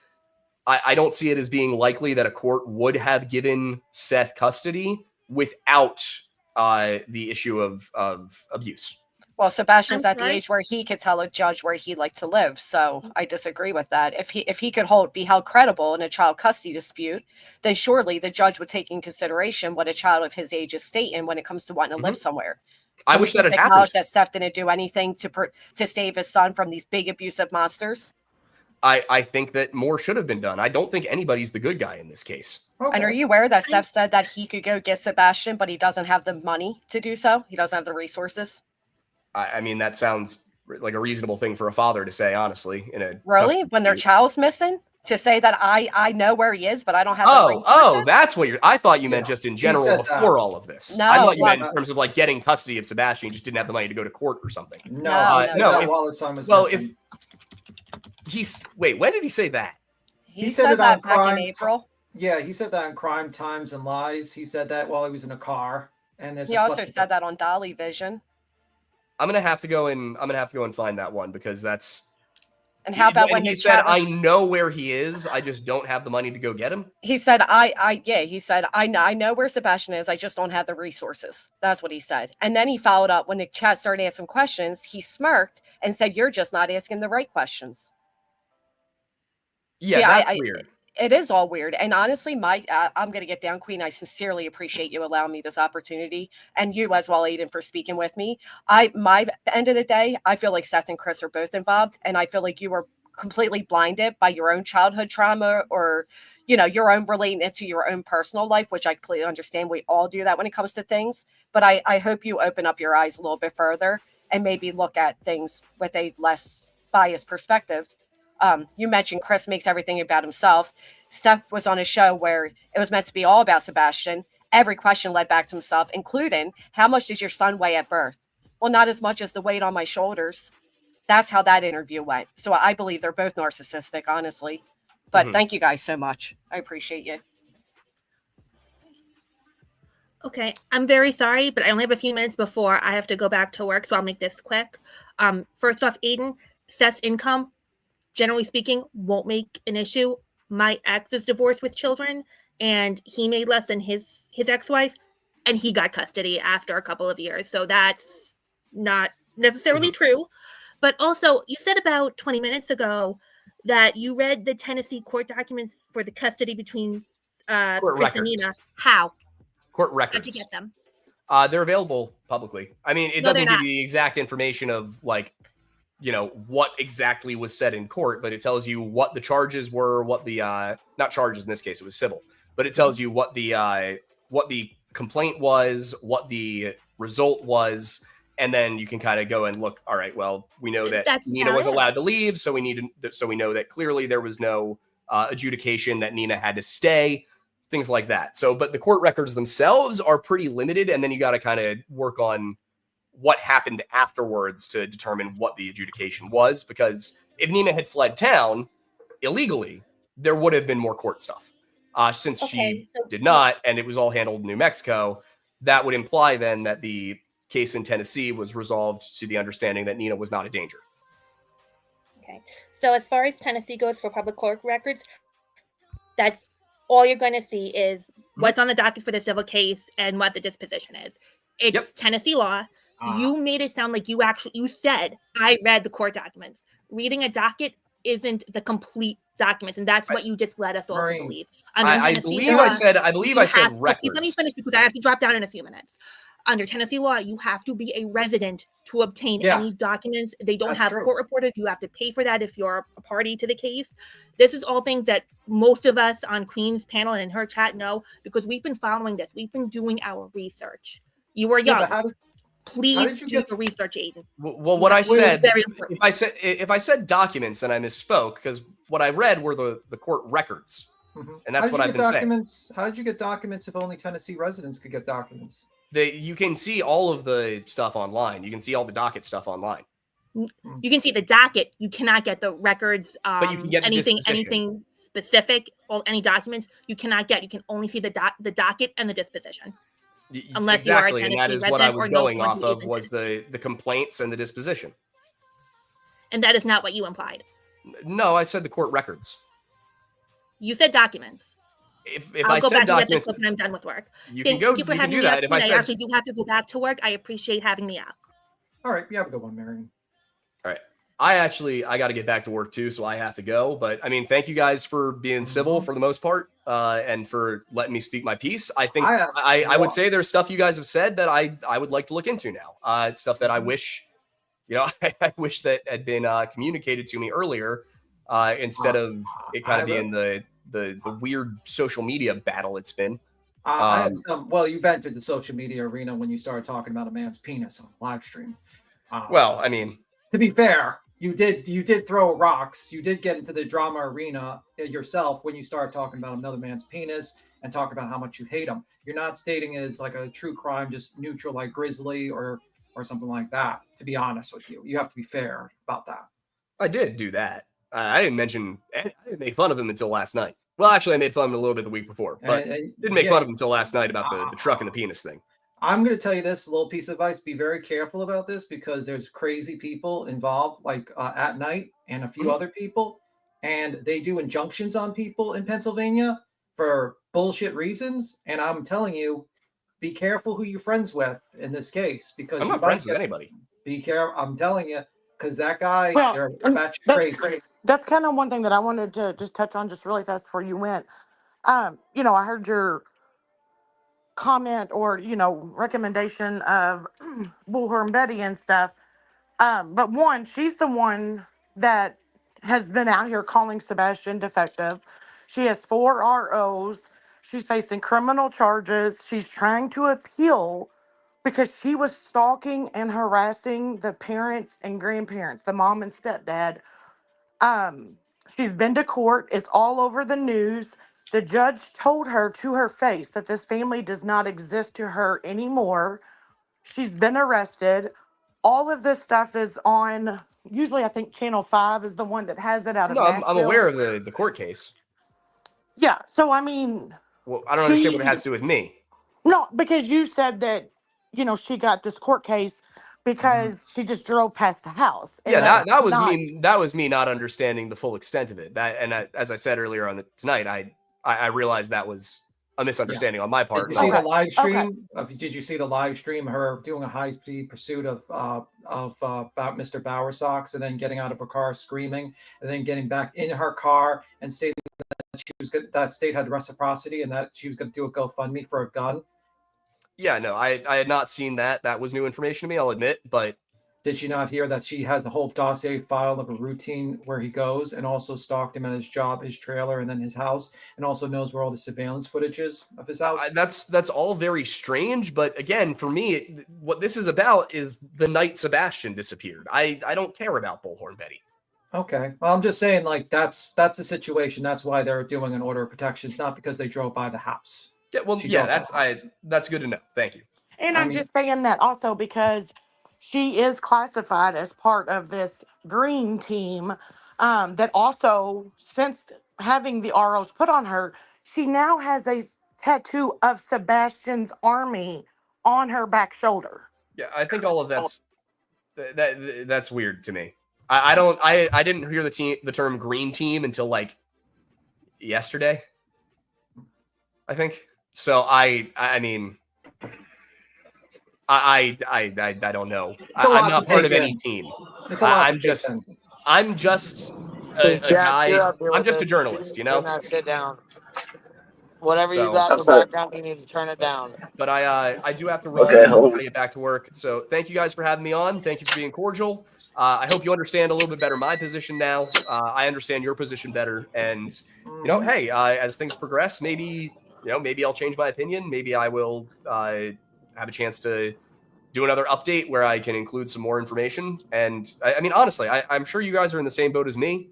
I don't see it as being likely that a court would have given Seth custody without the issue of abuse. Well, Sebastion's at the age where he could tell a judge where he'd like to live, so I disagree with that. If he could be held credible in a child custody dispute, then surely the judge would take in consideration what a child of his age is stating when it comes to wanting to live somewhere. I wish that had happened. Acknowledge that Seth didn't do anything to save his son from these big abusive monsters. I think that more should have been done. I don't think anybody's the good guy in this case. Okay. And are you aware that Seth said that he could go get Sebastion, but he doesn't have the money to do so? He doesn't have the resources? I mean, that sounds like a reasonable thing for a father to say, honestly. Really? When their child's missing? To say that I know where he is, but I don't have the resources? Oh, that's what I thought you meant just in general before all of this. No. I thought you meant in terms of getting custody of Sebastion. You just didn't have the money to go to court or something. No. While his son was missing. Wait, when did he say that? He said that on back in Crime. April. Yeah, he said that on Crime Times and Lies. He said that while he was in a car, and there's He also said that on Dolly Vision. I'm gonna have to go and find that one because that's. And how about when he you said, chat with- "I know where he is. I just don't have the money to go get him." He said, he said, I know where Sebastion is. I just don't have the resources. That's what he said. And then he followed up when the chat started asking questions. He smirked and said, "You're just not asking the right questions." Yeah, See, that's weird. It is all weird. And honestly, I'm going to get down, Queen. I sincerely appreciate you allowing me this opportunity, and you as well, Aiden, for speaking with me. At the end of the day, I feel like Seth and Chris are both involved, and I feel like you were completely blinded by your own childhood trauma or, your own relating it to your own personal life, which I completely understand. We all do that when it comes to things. But I hope you open up your eyes a little bit further and maybe look at things with a less biased perspective. You mentioned Chris makes everything about himself. Steph was on a show where it was meant to be all about Sebastion. Every question led back to himself, including, how much did your son weigh at birth? Well, not as much as the weight on my shoulders. That's how that interview went. So I believe they're both narcissistic, honestly. But thank you guys so much. I appreciate you. Okay, I'm very sorry, but I only have a few minutes before I have to go back to work, so I'll make this quick. First off, Aiden, Seth's income, generally speaking, won't make an issue. My ex is divorced with children, and he made less than his ex-wife, and he got custody after a couple of years. So that's not necessarily true. But also, you said about 20 minutes ago that you read the Tennessee court documents for the custody between Chris and Nina. How? Court records. How'd you get them? They're available publicly. I mean, it doesn't give you the exact information of what exactly was said in court, but it tells you what the charges were, what the not charges in this case, it was civil, but it tells you what the complaint was, what the result was, and then you can kind of go and look. All right, well, we know that Nina was allowed to leave, so we know that clearly there was no adjudication that Nina had to stay, things like that. So, but the court records themselves are pretty limited, and then you got to kind of work on what happened afterwards to determine what the adjudication was, because if Nina had fled town illegally, there would have been more court stuff. Since she did not, and it was all handled in New Mexico, that would imply then that the case in Tennessee was resolved to the understanding that Nina was not a danger. Okay. So as far as Tennessee goes for public court records, that's all you're going to see is what's on the docket for the civil case and what the disposition is. It's Tennessee law. You made it sound like you said, I read the court documents. Reading a docket isn't the complete documents, and that's what you just led us all to believe. I believe I said records. Let me finish because I have to drop down in a few minutes. Under Tennessee law, you have to be a resident to obtain any documents. They don't have court reporters. You have to pay for that if you're a party to the case. This is all things that most of us on Queen's panel and in her chat know, because we've been following this. We've been doing our research. You are young. Please do your research, Aiden. Well, what I said, if I said documents, then I misspoke, because what I read were the court records, and that's what I've been saying. How did you get documents if only Tennessee residents could get documents? You can see all of the stuff online. You can see all the docket stuff online. You can see the docket. You cannot get the records. But you can get anything specific or any documents. You cannot get. You can only see the docket and the disposition. Unless you are a Tennessee and that is what I was going off of, was the complaints and the disposition. And that is not what you implied. No, I said the court records. You said documents. If I'll I go said back documents, and get this when I'm done with work. Thank you for having me out. I actually do have to go back to work. I appreciate having me out. All right, you have a good one, Marion. All right. I got to get back to work too, so I have to go. But I mean, thank you guys for being civil for the most part, and for letting me speak my piece. I think I would say there's stuff you guys have said that I would like to look into now. It's stuff that I wish, I wish that had been communicated to me earlier, instead of it kind of being the weird social media battle it's been. I have well, you've entered the social media arena when you started talking about a man's penis on live stream. Well, I mean, to be fair, you did throw rocks. You did get into the drama arena yourself when you started talking about another man's penis and talk about how much you hate him. You're not stating it as like a true crime, just neutral like Grizzly or something like that. To be honest with you, you have to be fair about that. I did do that. I didn't make fun of him until last night. Well, actually, I made fun of him a little bit the week before, but didn't make fun of him until last night about the truck and the penis thing. I'm going to tell you this little piece of advice. Be very careful about this because there's crazy people involved, like at night and a few other people, and they do injunctions on people in Pennsylvania for bullshit reasons. And I'm telling you, be careful who you're friends with in this case because I'm not friends with anybody. Be careful. I'm telling you, because that guy, Well, they're and batshit crazy. that's kind of one thing that I wanted to just touch on just really fast before you went. You know, I heard your comment or, you know, recommendation of Bullhorn Betty and stuff. But one, she's the one that has been out here calling Sebastion defective. She has 4 ROs. She's facing criminal charges. She's trying to appeal because she was stalking and harassing the parents and grandparents, the mom and stepdad. She's been to court. It's all over the news. The judge told her to her face that this family does not exist to her anymore. She's been arrested. All of this stuff is on, usually I think Channel 5 is the one that has it out of No, I'm Nashville. aware of the court case. Yeah, so I mean... Well, I don't understand what it has to do with me. No, because you said that, you know, she got this court case because she just drove past the house. And Yeah, that was not- me. That was me not understanding the full extent of it. As I said earlier on tonight, I realized that was a misunderstanding on my part. Did you see the live stream? Did you see the live stream? Her doing a high speed pursuit of about Mr. Bowersox, and then getting out of her car screaming, and then getting back in her car and stating that she was good, that state had reciprocity and that she was going to do a GoFundMe for a gun. Yeah, no, I had not seen that. That was new information to me, I'll admit. But did she not hear that she has a whole dossier file of a routine where he goes and also stalked him at his job, his trailer, and then his house, and also knows where all the surveillance footage is of his house? That's all very strange. But again, for me, what this is about is the night Sebastion disappeared. I don't care about Bullhorn Betty. Okay. Well, I'm just saying, like, that's the situation. That's why they're doing an order of protection. It's not because they drove by the house. Yeah, well, that's good to know. Thank you. And I'm just saying that also because she is classified as part of this green team that also, since having the ROs put on her, she now has a tattoo of Sebastion's army on her back shoulder. Yeah, I think all of that's weird to me. I didn't hear the term green team until like yesterday, I think. So I mean, I don't know. I'm not part of any team. I'm just a guy. I'm just a journalist, you know. Sit down. Whatever So- you got in the background, you need to turn it down. But I do have to run. Okay, I'm hold on. gonna get back to work. So thank you guys for having me on. Thank you for being cordial. I hope you understand a little bit better my position now. I understand your position better, and you know, hey, as things progress, maybe I'll change my opinion. Maybe I will have a chance to do another update where I can include some more information. And I mean, honestly, I'm sure you guys are in the same boat as me.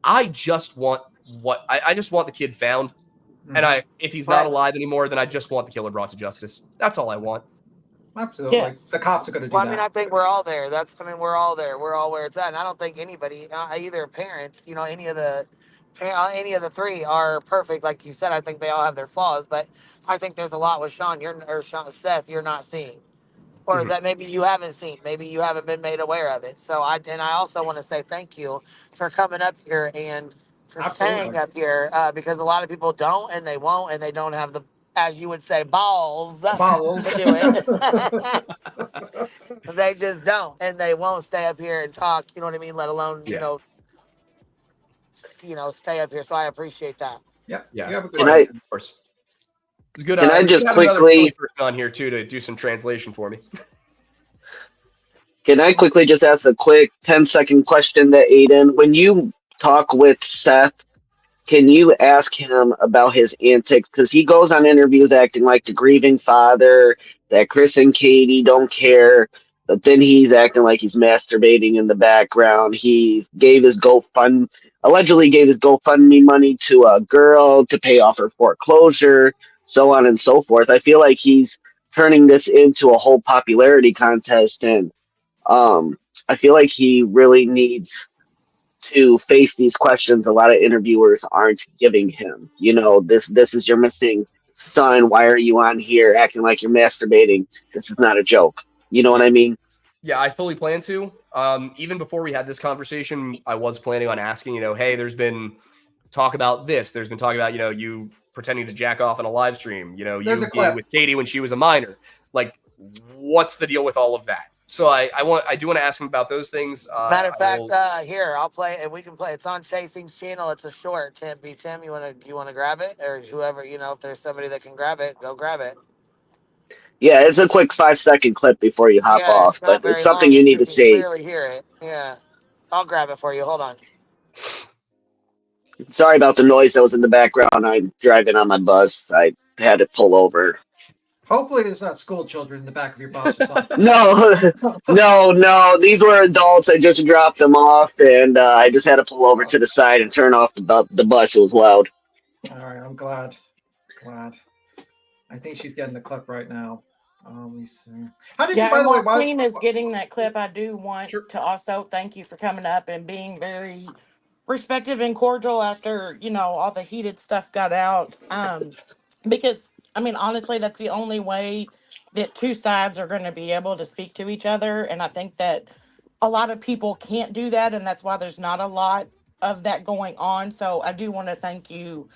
I just want I just want the kid found. And if he's not alive anymore, then I just want the killer brought to justice. That's all I want. Absolutely. Yes. The cops are going to do Well, I that. mean, I think we're all there. We're all there. We're all where it's at. And I don't think anybody, either parents, any of the three are perfect. Like you said, I think they all have their flaws. But I think there's a lot with Seth, you're not seeing. Or that maybe you haven't seen. Maybe you haven't been made aware of it. So I also want to say thank you for coming up here and for staying up here because a lot of people don't and they won't and they don't have the, as you would say, balls to do it. They just don't and they won't stay up here and talk. You know what I mean? Let alone stay up here. So I appreciate that. Yep. Yeah. You have a good Of night. course. It's good. Can I just have another quickly- person on here too to do some translation for me. Can I quickly just ask a quick 10-second question to Aiden? When you talk with Seth, can you ask him about his antics? Because he goes on interviews acting like the grieving father, that Chris and Katie don't care, but then he's acting like he's masturbating in the background. He allegedly gave his GoFundMe money to a girl to pay off her foreclosure, so on and so forth. I feel like he's turning this into a whole popularity contest, and I feel like he really needs to face these questions a lot of interviewers aren't giving him. You know, this is your missing son. Why are you on here acting like you're masturbating? This is not a joke. You know what I mean? Yeah, I fully plan to. Even before we had this conversation, I was planning on asking, hey, there's been talk about this. There's been talk about, you pretending to jack off in a live stream, you being with Katie when she was a minor. Like, what's the deal with all of that? So I do want to ask him about those things. Matter of fact, here I'll play it and we can play. It's on Chasing's channel. It's a short. Tim, you wanna grab it, or whoever if there's somebody that can grab it, go grab it. Yeah, it's a quick 5-second clip before you hop off, but it's something you need to see. Clearly hear it. Yeah, I'll grab it for you. Hold on. Sorry about the noise that was in the background. I'm driving on my bus. I had to pull over. Hopefully, there's not school children in the back of your bus or something. No. These were adults. I just dropped them off, and I just had to pull over to the side and turn off the bus. It was loud. All right, I'm glad. I think she's getting the clip right now. Let me see. How did you, by the way, while Queen is getting that clip, I do want to also thank you for coming up and being very respectful and cordial after, all the heated stuff got out. Because, honestly, that's the only way that two sides are going to be able to speak to each other. And I think that a lot of people can't do that. And that's why there's not a lot of that going on. So I do want to thank you,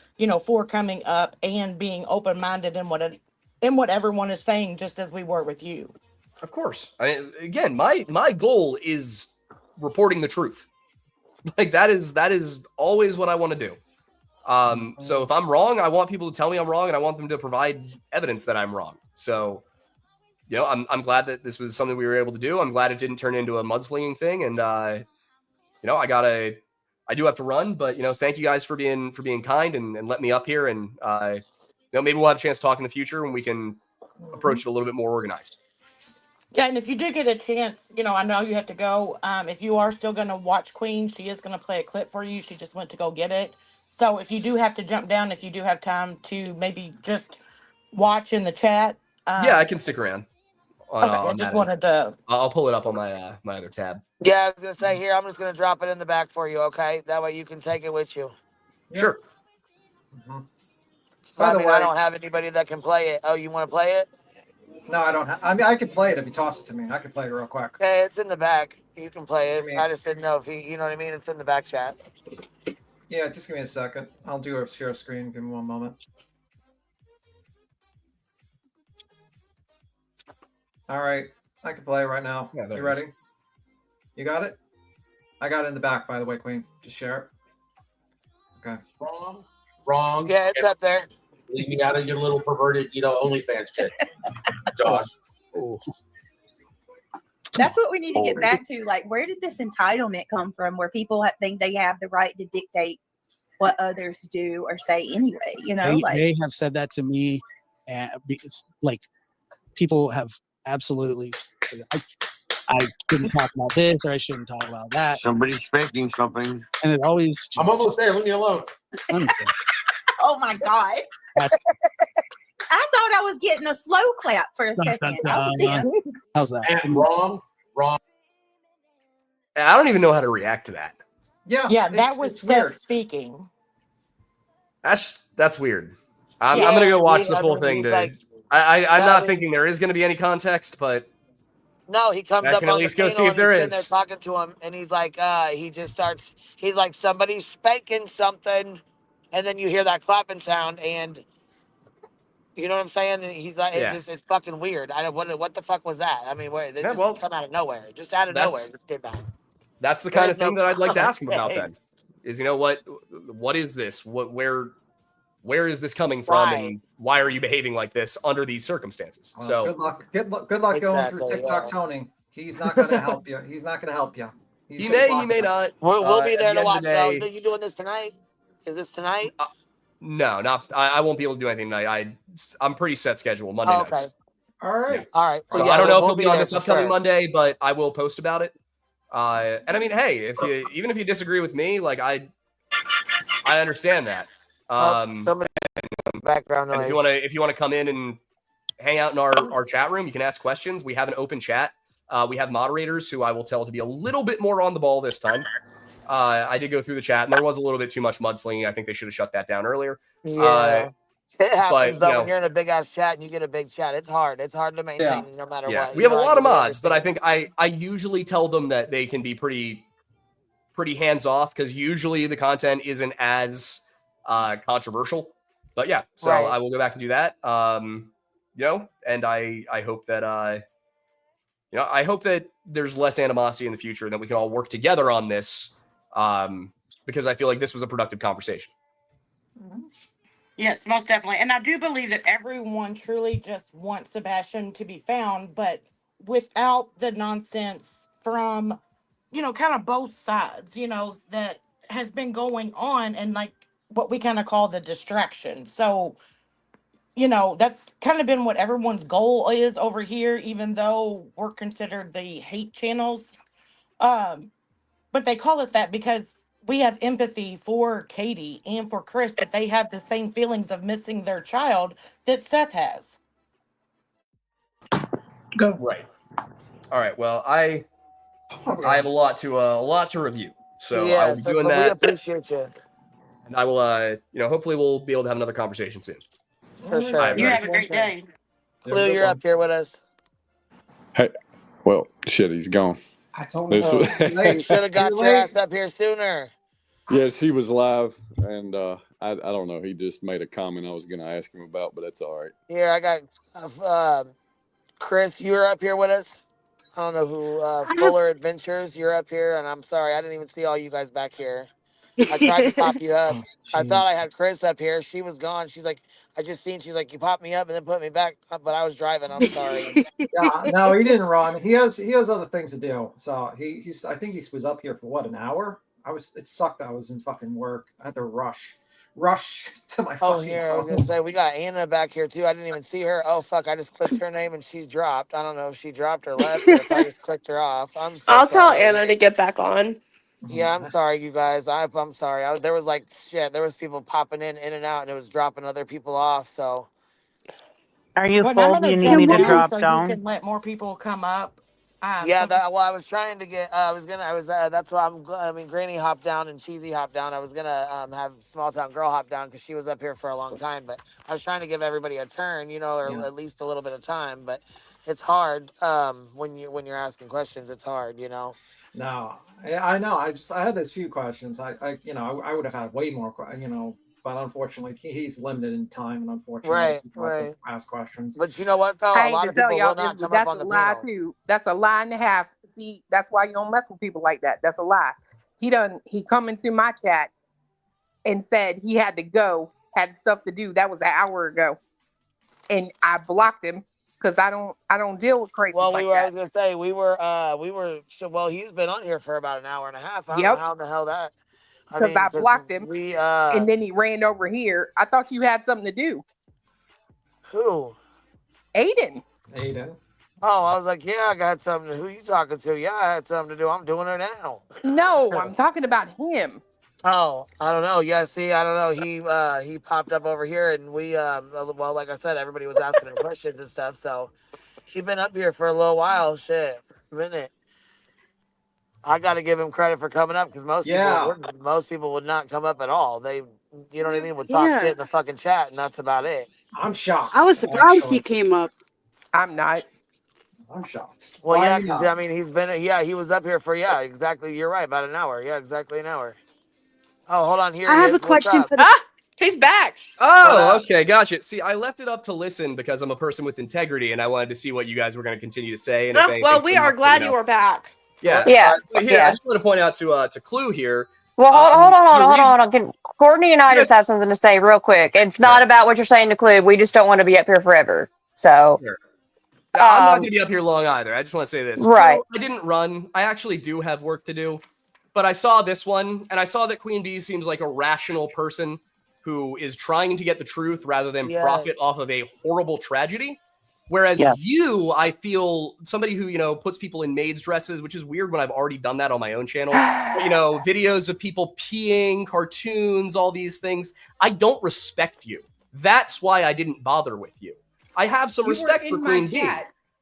for coming up and being open-minded in what everyone is saying, just as we were with you. Of course. Again, my goal is reporting the truth. Like that is always what I want to do. So if I'm wrong, I want people to tell me I'm wrong, and I want them to provide evidence that I'm wrong. So, I'm glad that this was something we were able to do. I'm glad it didn't turn into a mudslinging thing. And, I do have to run, but, thank you guys for being kind and letting me up here. And, maybe we'll have a chance to talk in the future when we can approach it a little bit more organized. Yeah, and if you do get a chance, I know you have to go. If you are still going to watch Queen, she is going to play a clip for you. She just went to go get it. So if you do have to jump down, if you do have time to maybe just watch in the chat. Yeah, I can stick around. I just wanted to. I'll pull it up on my my other tab. Yeah, I was gonna say here. I'm just gonna drop it in the back for you. Okay, that way you can take it with you. Sure. Mm-hmm. By the way, I don't have anybody that can play it. Oh, you want to play it? No, I don't have. I can play it if you toss it to me. I can play it real quick. Okay, it's in the back. You can play it. I just didn't know if you know what I mean. It's in the back chat. Yeah, just give me a second. I'll do a share screen. Give me one moment. All right, I can play right now. Yeah, you ready? You got it? I got it in the back, by the way, Queen. Just share it. Okay. Wrong. Yeah, it's up there. Leave me out of your little perverted, OnlyFans shit, Josh. Ooh. That's what we need to get back to. Like, where did this entitlement come from where people think they have the right to dictate what others do or say anyway? They have said that to me. And it's like people have absolutely, I shouldn't talk about this or I shouldn't talk about that. Somebody's spanking something. And it always. I'm almost there. Leave me alone. Oh my God. I thought I was getting a slow clap for a second. How's that? And wrong. I don't even know how to react to that. Yeah, that was Seth speaking. That's weird. I'm gonna go watch the full thing. I'm not thinking there is gonna be any context, but no, he comes I up can at on least the go see if there and is. they're talking to him, and he's like, he just starts. He's like, somebody's spanking something, and then you hear that clapping sound, and you know what I'm saying? And he's like, it's fucking weird. I don't what the fuck was that? I mean, it just come out of nowhere, just out of nowhere, just did that. That's the kind of thing that I'd like to ask him about. Then is what is this? Where is this coming from, and why are you behaving like this under these circumstances? Well, so good luck going through TikTok, Tony. He's not going to help you. He's not going to help you. He may not. We'll be there to watch. Though. You doing this tonight? Is this tonight? No, not. I won't be able to do anything tonight. I'm pretty set schedule Monday nights. All right. All right. So I don't know if he'll be on this upcoming Monday, but I will post about it. And I mean, hey, even if you disagree with me, like I understand that. Somebody background noise. If you want to come in and hang out in our chat room, you can ask questions. We have an open chat. We have moderators who I will tell to be a little bit more on the ball this time. I did go through the chat, and there was a little bit too much mudslinging. I think they should have shut that down earlier. Yeah. It happens but, though when you're in a big ass chat and you get a big chat. It's hard. It's hard to maintain no matter what. We have a I lot of completely mods, but I understand. think I usually tell them that they can be pretty hands off because usually the content isn't as controversial. But yeah, so Right. I will go back and do that. And I hope that I hope that there's less animosity in the future and that we can all work together on this. Because I feel like this was a productive conversation. Yes, most definitely. And I do believe that everyone truly just wants Sebastion to be found, but without the nonsense from, kind of both sides, that has been going on and like what we kind of call the distraction. So, that's kind of been what everyone's goal is over here, even though we're considered the hate channels. But they call us that because we have empathy for Katie and for Chris, that they have the same feelings of missing their child that Seth has. Go. Right. All right. Well, I have a lot to review. So I will be doing but that. we appreciate you. And I will hopefully we'll be able to have another conversation soon. For sure. All right, You buddy. have a great day. Clue, you're up here with us. Hey, well, shit, he's gone. I told This him. was- You should have got your ass up here sooner. Yeah, she was live, and I don't know. He just made a comment I was going to ask him about, but that's all right. Here, I got Chris, you're up here with us. I don't know who, Fuller Adventures, you're up here, and I'm sorry, I didn't even see all you guys back here. I tried to pop you up. I thought I had Chris up here. She was gone. She's like, she's like, you popped me up and then put me back, but I was driving. I'm sorry. Yeah, no, he didn't run. He has other things to do. So he's I think he was up here for what, an hour? It sucked that I was in fucking work. I had to rush to my Oh, fucking here, I was phone. gonna say we got Anna back here too. I didn't even see her. Oh fuck, I just clicked her name and she's dropped. I don't know if she dropped or left or if I just clicked her off. I'm so I'll tell sorry. Anna to get back on. Yeah, I'm sorry, you guys. I'm sorry. There was like shit. There was people popping in and out, and it was dropping other people off. So. Are you But full? I'm Do gonna you need jump me to down drop so you down? can let more people come up. Yeah, well, I was trying to get. That's why Granny hopped down and Cheesy hopped down. I was gonna have Small Town Girl hop down because she was up here for a long time. But I was trying to give everybody a turn, or at least a little bit of time. But it's hard when you're asking questions. It's hard, No, I know. I had these few questions. I would have had way more, but unfortunately he's limited in time, and unfortunately people have to ask questions. But you know what though, I a lot hate of to tell people y'all will not this, come but up that's on a the lie panel. too. That's a lie and a half. See, that's why you don't mess with people like that. That's a lie. He come into my chat and said he had to go, had stuff to do. That was an hour ago, and I blocked him because I don't deal with crazy Well, like I that. was gonna say we were. Well, he's been on here for about an hour and a half. I don't know Yep. how the hell that. Because I blocked him, we and then he ran over here. I thought you had something to do. Who? Aiden. Oh, I was like, yeah, I got something. Who you talking to? Yeah, I had something to do. I'm doing it now. No, I'm talking about him. Oh, I don't know. Yeah, see, I don't know. He popped up over here, and we well, like I said, everybody was asking him questions and stuff. So he been up here for a little while. Shit, for a minute. I got to give him credit for coming up because most people would not come up at all. They, you know what I mean, would talk shit in the fucking chat, and that's about it. I'm shocked. I was surprised he came up. I'm not. I'm shocked. Well, Why yeah, are you because not? he's been, he was up here for, exactly. You're right, about an hour. Yeah, exactly an hour. Oh, hold on. Here I he have is. a question What's up? for the. He's back. Oh, okay, gotcha. See, I left it up to listen because I'm a person with integrity, and I wanted to see what you guys were going to continue to say. And if anything Well, we came are up, glad you were back. Yeah, Yeah, here, I just want to point out to Clue here. Well, hold on. Courtney and I just have something to say real quick. It's not about what you're saying to Clue. We just don't want to be up here forever. So. Sure. Yeah, I'm not going to be up here long either. I just want to say this. Right. Clue, I didn't run. I actually do have work to do. But I saw this one, and I saw that Queen Bee seems like a rational person who is trying to get the truth rather than profit off of a horrible tragedy. Whereas you, I feel somebody who, puts people in maids' dresses, which is weird when I've already done that on my own channel. But, videos of people peeing, cartoons, all these things. I don't respect you. That's why I didn't bother with you. I have some respect for Queen Bee.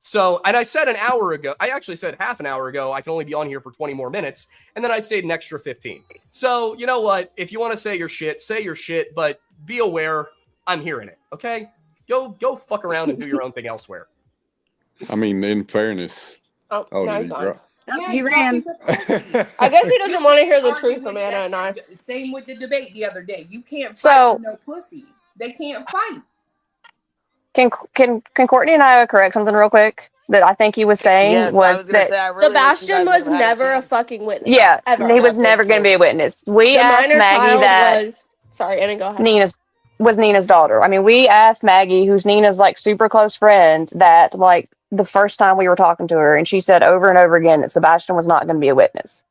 So, and I said an hour ago, I actually said half an hour ago, I can only be on here for 20 more minutes. And then I stayed an extra 15. So, you know what? If you want to say your shit, but be aware I'm hearing it. Okay? Go fuck around and do your own thing elsewhere. I mean, in fairness. Oh, Oh, now did he's he gone. drop? Yeah, He ran. ran. I guess he doesn't want to hear the truth from Anna and I. Same with the debate the other day. You can't fight So- with no pussy. They can't fight. Can Courtney and I correct something real quick that I think he was saying Yes, I was was gonna that say I really wish you Sebastian guys was would have had a never a chance. fucking witness. yeah, Ever. he was Yeah, never thank going to you. be a witness. We The asked minor Maggie child that was. Sorry, Anna, go ahead. Nina's daughter. I mean, we asked Maggie, who's Nina's like super close friend, that like the first time we were talking to her, and she said over and over again that Sebastian was not going to be a witness.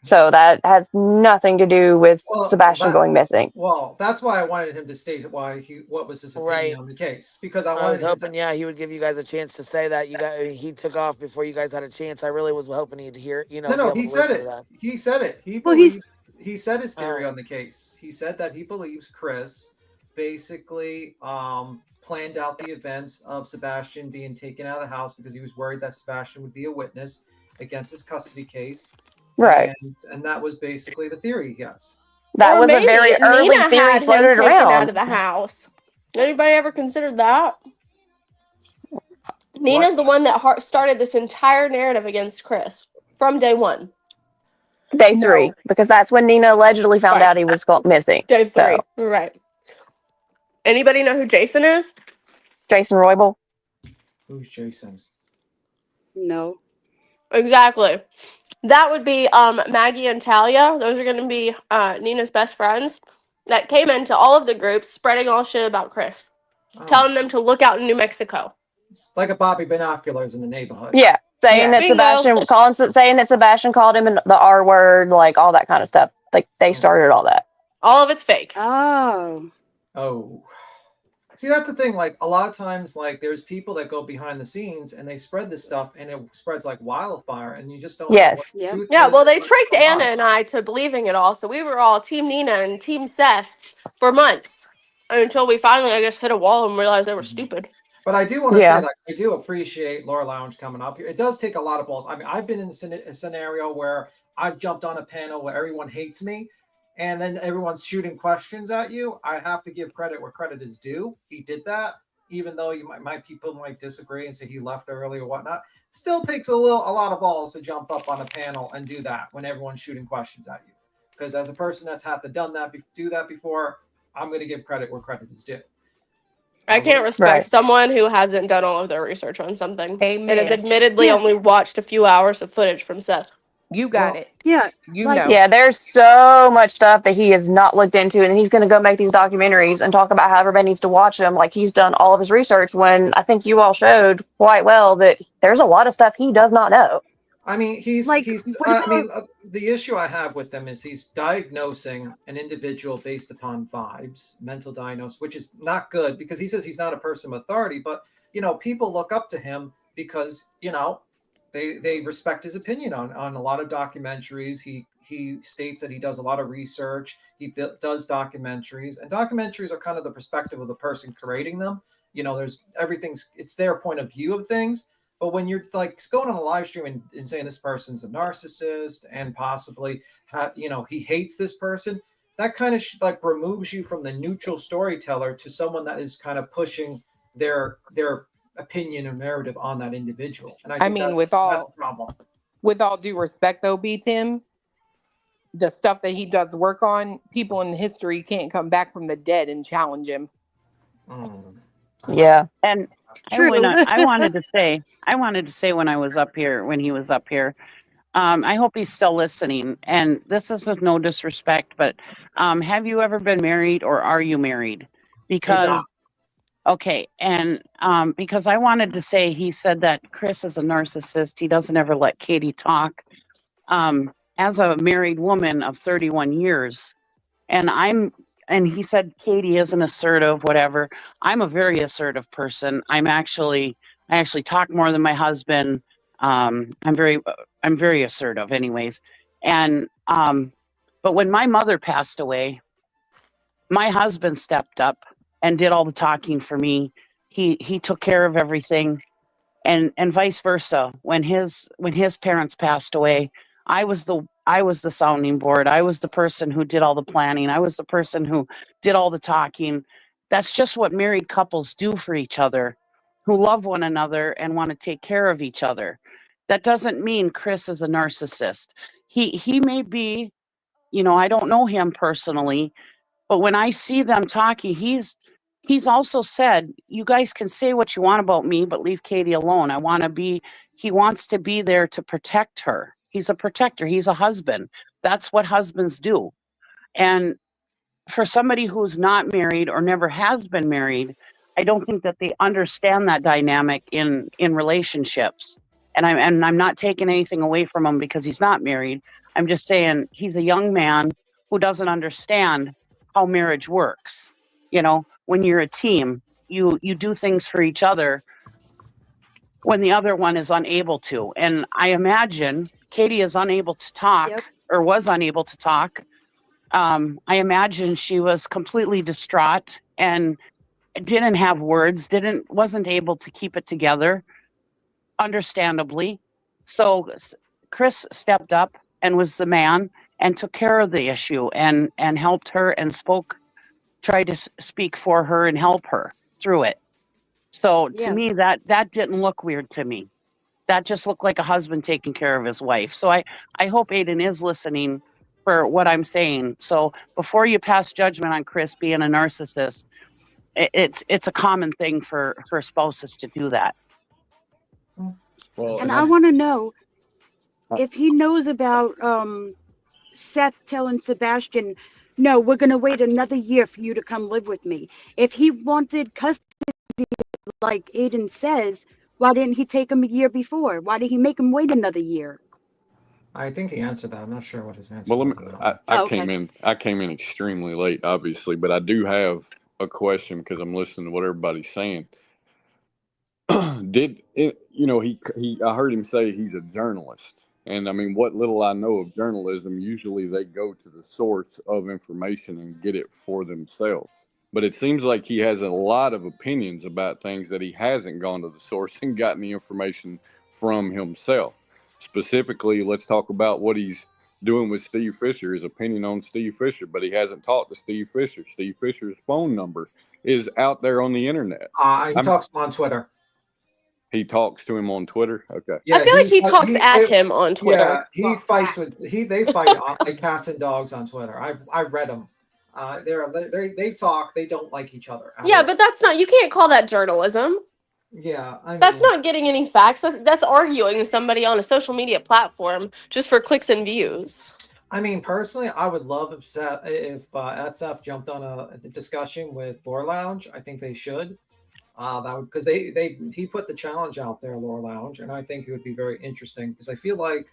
So that has nothing to do with Sebastian going missing. Well, that's why I wanted him to state what was his opinion Right. on the case, because I I wanted was him hoping, yeah, he would give you guys a chance to say that. He took off before you guys had a chance. I really was hoping he'd hear, No, be able he to said listen it. to that. He said it. He said his theory on the case. He said that he believes Chris basically planned out the events of Sebastian being taken out of the house because he was worried that Sebastian would be a witness against his custody case. Right. And that was basically the theory, yes. That Or was a maybe very early Nina theory had him floated taken out around. of the house. Anybody ever considered that? Nina's the one that started this entire narrative against Chris from day one. Day 3, because that's when Nina allegedly found out he was missing. Day 3, So, right. Anybody know who Jason is? Jason Roybal. Who's Jason? No. Exactly. That would be Maggie and Talia. Those are going to be Nina's best friends that came into all of the groups spreading all shit about Chris. Telling them to look out in New Mexico. It's like a Bobby Binoculars in the neighborhood. Yeah, saying that Sebastian called him the R word, like all that kind of stuff. Like they started all that. All of it's fake. Oh. See, that's the thing. Like a lot of times, like there's people that go behind the scenes and they spread this stuff, and it spreads like wildfire, and you just don't. Yes. Know what the truth Yeah, is well, they and what's tricked going Anna on. and I to believing it all. So we were all Team Nina and Team Seth for months until we finally, I guess, hit a wall and realized they were stupid. But I do want to say that I do appreciate Laura Lounge coming up here. It does take a lot of balls. I mean, I've been in a scenario where I've jumped on a panel where everyone hates me, and then everyone's shooting questions at you. I have to give credit where credit is due. He did that, even though people might disagree and say he left early or whatnot. Still takes a lot of balls to jump up on a panel and do that when everyone's shooting questions at you. Because as a person that's had to do that before, I'm going to give credit where credit is due. I can't respect someone who hasn't done all of their research on something. And has admittedly only watched a few hours of footage from Seth. You got it. Yeah. Yeah, there's so much stuff that he has not looked into, and he's going to go make these documentaries and talk about how everybody needs to watch them. Like he's done all of his research when I think you all showed quite well that there's a lot of stuff he does not know. I mean, the issue I have with them is he's diagnosing an individual based upon vibes, mental diagnosis, which is not good because he says he's not a person of authority, but people look up to him because, they respect his opinion on a lot of documentaries. He states that he does a lot of research. He does documentaries, and documentaries are kind of the perspective of the person creating them. It's their point of view of things. But when you're like going on a live stream and saying this person's a narcissist and possibly he hates this person, that kind of removes you from the neutral storyteller to someone that is kind of pushing their opinion or narrative on that individual. And I think that's the problem. With all due respect, though, Tim, the stuff that he does work on, people in history can't come back from the dead and challenge him. Yeah, and I wanted to say when he was up here, I hope he's still listening. And this is with no disrespect, but have you ever been married or are you married? Because because I wanted to say, he said that Chris is a narcissist. He doesn't ever let Katie talk. As a married woman of 31 years, and he said Katie isn't assertive, whatever. I'm a very assertive person. I actually talk more than my husband. I'm very assertive anyways. And but when my mother passed away, my husband stepped up and did all the talking for me. He took care of everything. and vice versa. When his parents passed away, I was the sounding board. I was the person who did all the planning. I was the person who did all the talking. That's just what married couples do for each other, who love one another and want to take care of each other. That doesn't mean Chris is a narcissist. He may be, I don't know him personally, but when I see them talking, he's also said, you guys can say what you want about me, but leave Katie alone. He wants to be there to protect her. He's a protector. He's a husband. That's what husbands do. And for somebody who's not married or never has been married, I don't think that they understand that dynamic in relationships. And I'm not taking anything away from him because he's not married. I'm just saying he's a young man who doesn't understand how marriage works. When you're a team, you do things for each other when the other one is unable to. And I imagine Katie is unable to talk or was unable to talk. I imagine she was completely distraught and didn't have words, wasn't able to keep it together, understandably. So Chris stepped up and was the man and took care of the issue and helped her and tried to speak for her and help her through it. So to me, that didn't look weird to me. That just looked like a husband taking care of his wife. So I hope Aiden is listening for what I'm saying. So before you pass judgment on Chris being a narcissist, it's a common thing for spouses to do that. Well, and I want to know if he knows about Seth telling Sebastion, no, we're going to wait another year for you to come live with me. If he wanted custody, like Aiden says, why didn't he take him a year before? Why did he make him wait another year? I think he answered that. I'm not sure what his answer Well, was. I came in extremely late, obviously, but I do have a question because I'm listening to what everybody's saying. I heard him say he's a journalist. And I mean, what little I know of journalism, usually they go to the source of information and get it for themselves. But it seems like he has a lot of opinions about things that he hasn't gone to the source and gotten the information from himself. Specifically, let's talk about what he's doing with Steve Fisher, his opinion on Steve Fisher, but he hasn't talked to Steve Fisher. Steve Fisher's phone number is out there on the internet. He talks on Twitter. He talks to him on Twitter. Okay. Yeah, I feel like he talks at him on Twitter. Yeah, he fights they fight like cats and dogs on Twitter. I read them. They talk. They don't like each other. Yeah, but that's not. You can't call that journalism. Yeah, that's not getting any facts. That's arguing with somebody on a social media platform just for clicks and views. I mean, personally, I would love if SF jumped on a discussion with Lore Lounge. I think they should. That would, because he put the challenge out there, Lore Lounge, and I think it would be very interesting because I feel like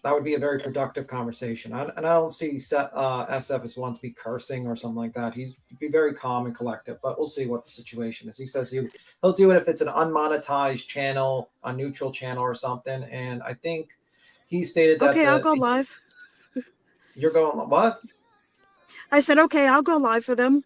that would be a very productive conversation. And I don't see SF as one to be cursing or something like that. He'd be very calm and collective, but we'll see what the situation is. He says he'll do it if it's an unmonetized channel, a neutral channel or something. And I think he stated that. Okay, I'll go live. You're going what? I said, okay, I'll go live for them.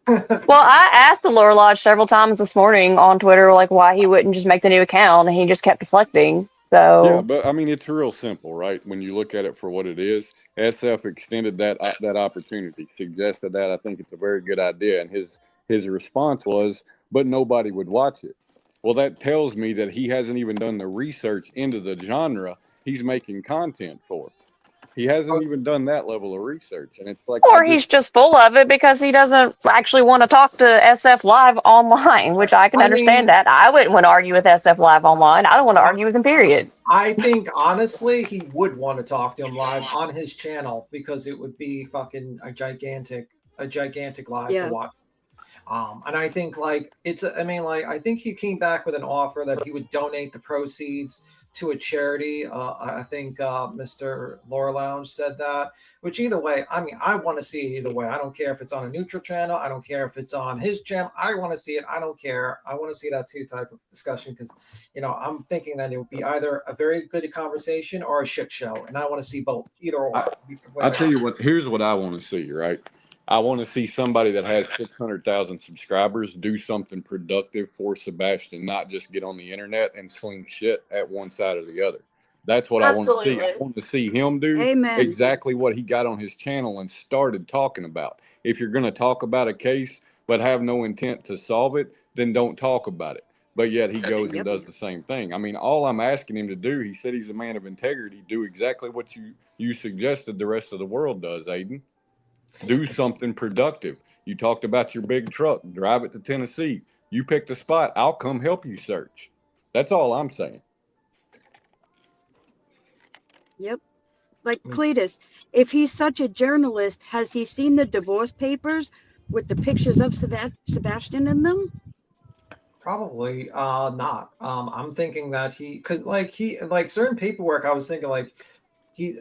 Well, I asked the Lore Lodge several times this morning on Twitter, like why he wouldn't just make the new account, and he just kept deflecting. So yeah, but I mean, it's real simple, right? When you look at it for what it is, SF extended that opportunity, suggested that. I think it's a very good idea, and his response was, "But nobody would watch it." Well, that tells me that he hasn't even done the research into the genre he's making content for. He hasn't even done that level of research, and it's like, or he's just full of it because he doesn't actually want to talk to SF Live online, which I can understand that. I wouldn't want to argue with SF Live online. I don't want to argue with him, period. I think, honestly, he would want to talk to him live on his channel because it would be fucking a gigantic live to watch. And I think, like, I think he came back with an offer that he would donate the proceeds to a charity. I think Mr. Lore Lounge said that, which either way, I mean, I want to see it either way. I don't care if it's on a neutral channel. I don't care if it's on his channel. I want to see it. I don't care. I want to see that type of discussion because, I'm thinking that it would be either a very good conversation or a shit show. And I want to see both, either or. I'll tell you what, here's what I want to see, right? I want to see somebody that has 600,000 subscribers do something productive for Sebastion, not just get on the internet and sling shit at one side or the other. That's what I want to see. I want to see him do exactly what he got on his channel and started talking about. If you're going to talk about a case but have no intent to solve it, then don't talk about it. But yet he goes and does the same thing. I mean, all I'm asking him to do, he said he's a man of integrity, do exactly what you suggested the rest of the world does, Aiden. Do something productive. You talked about your big truck. Drive it to Tennessee. You picked a spot. I'll come help you search. That's all I'm saying. Yep. Like Cletus, if he's such a journalist, has he seen the divorce papers with the pictures of Sebastion in them? Probably not. I'm thinking that because like certain paperwork, I was thinking like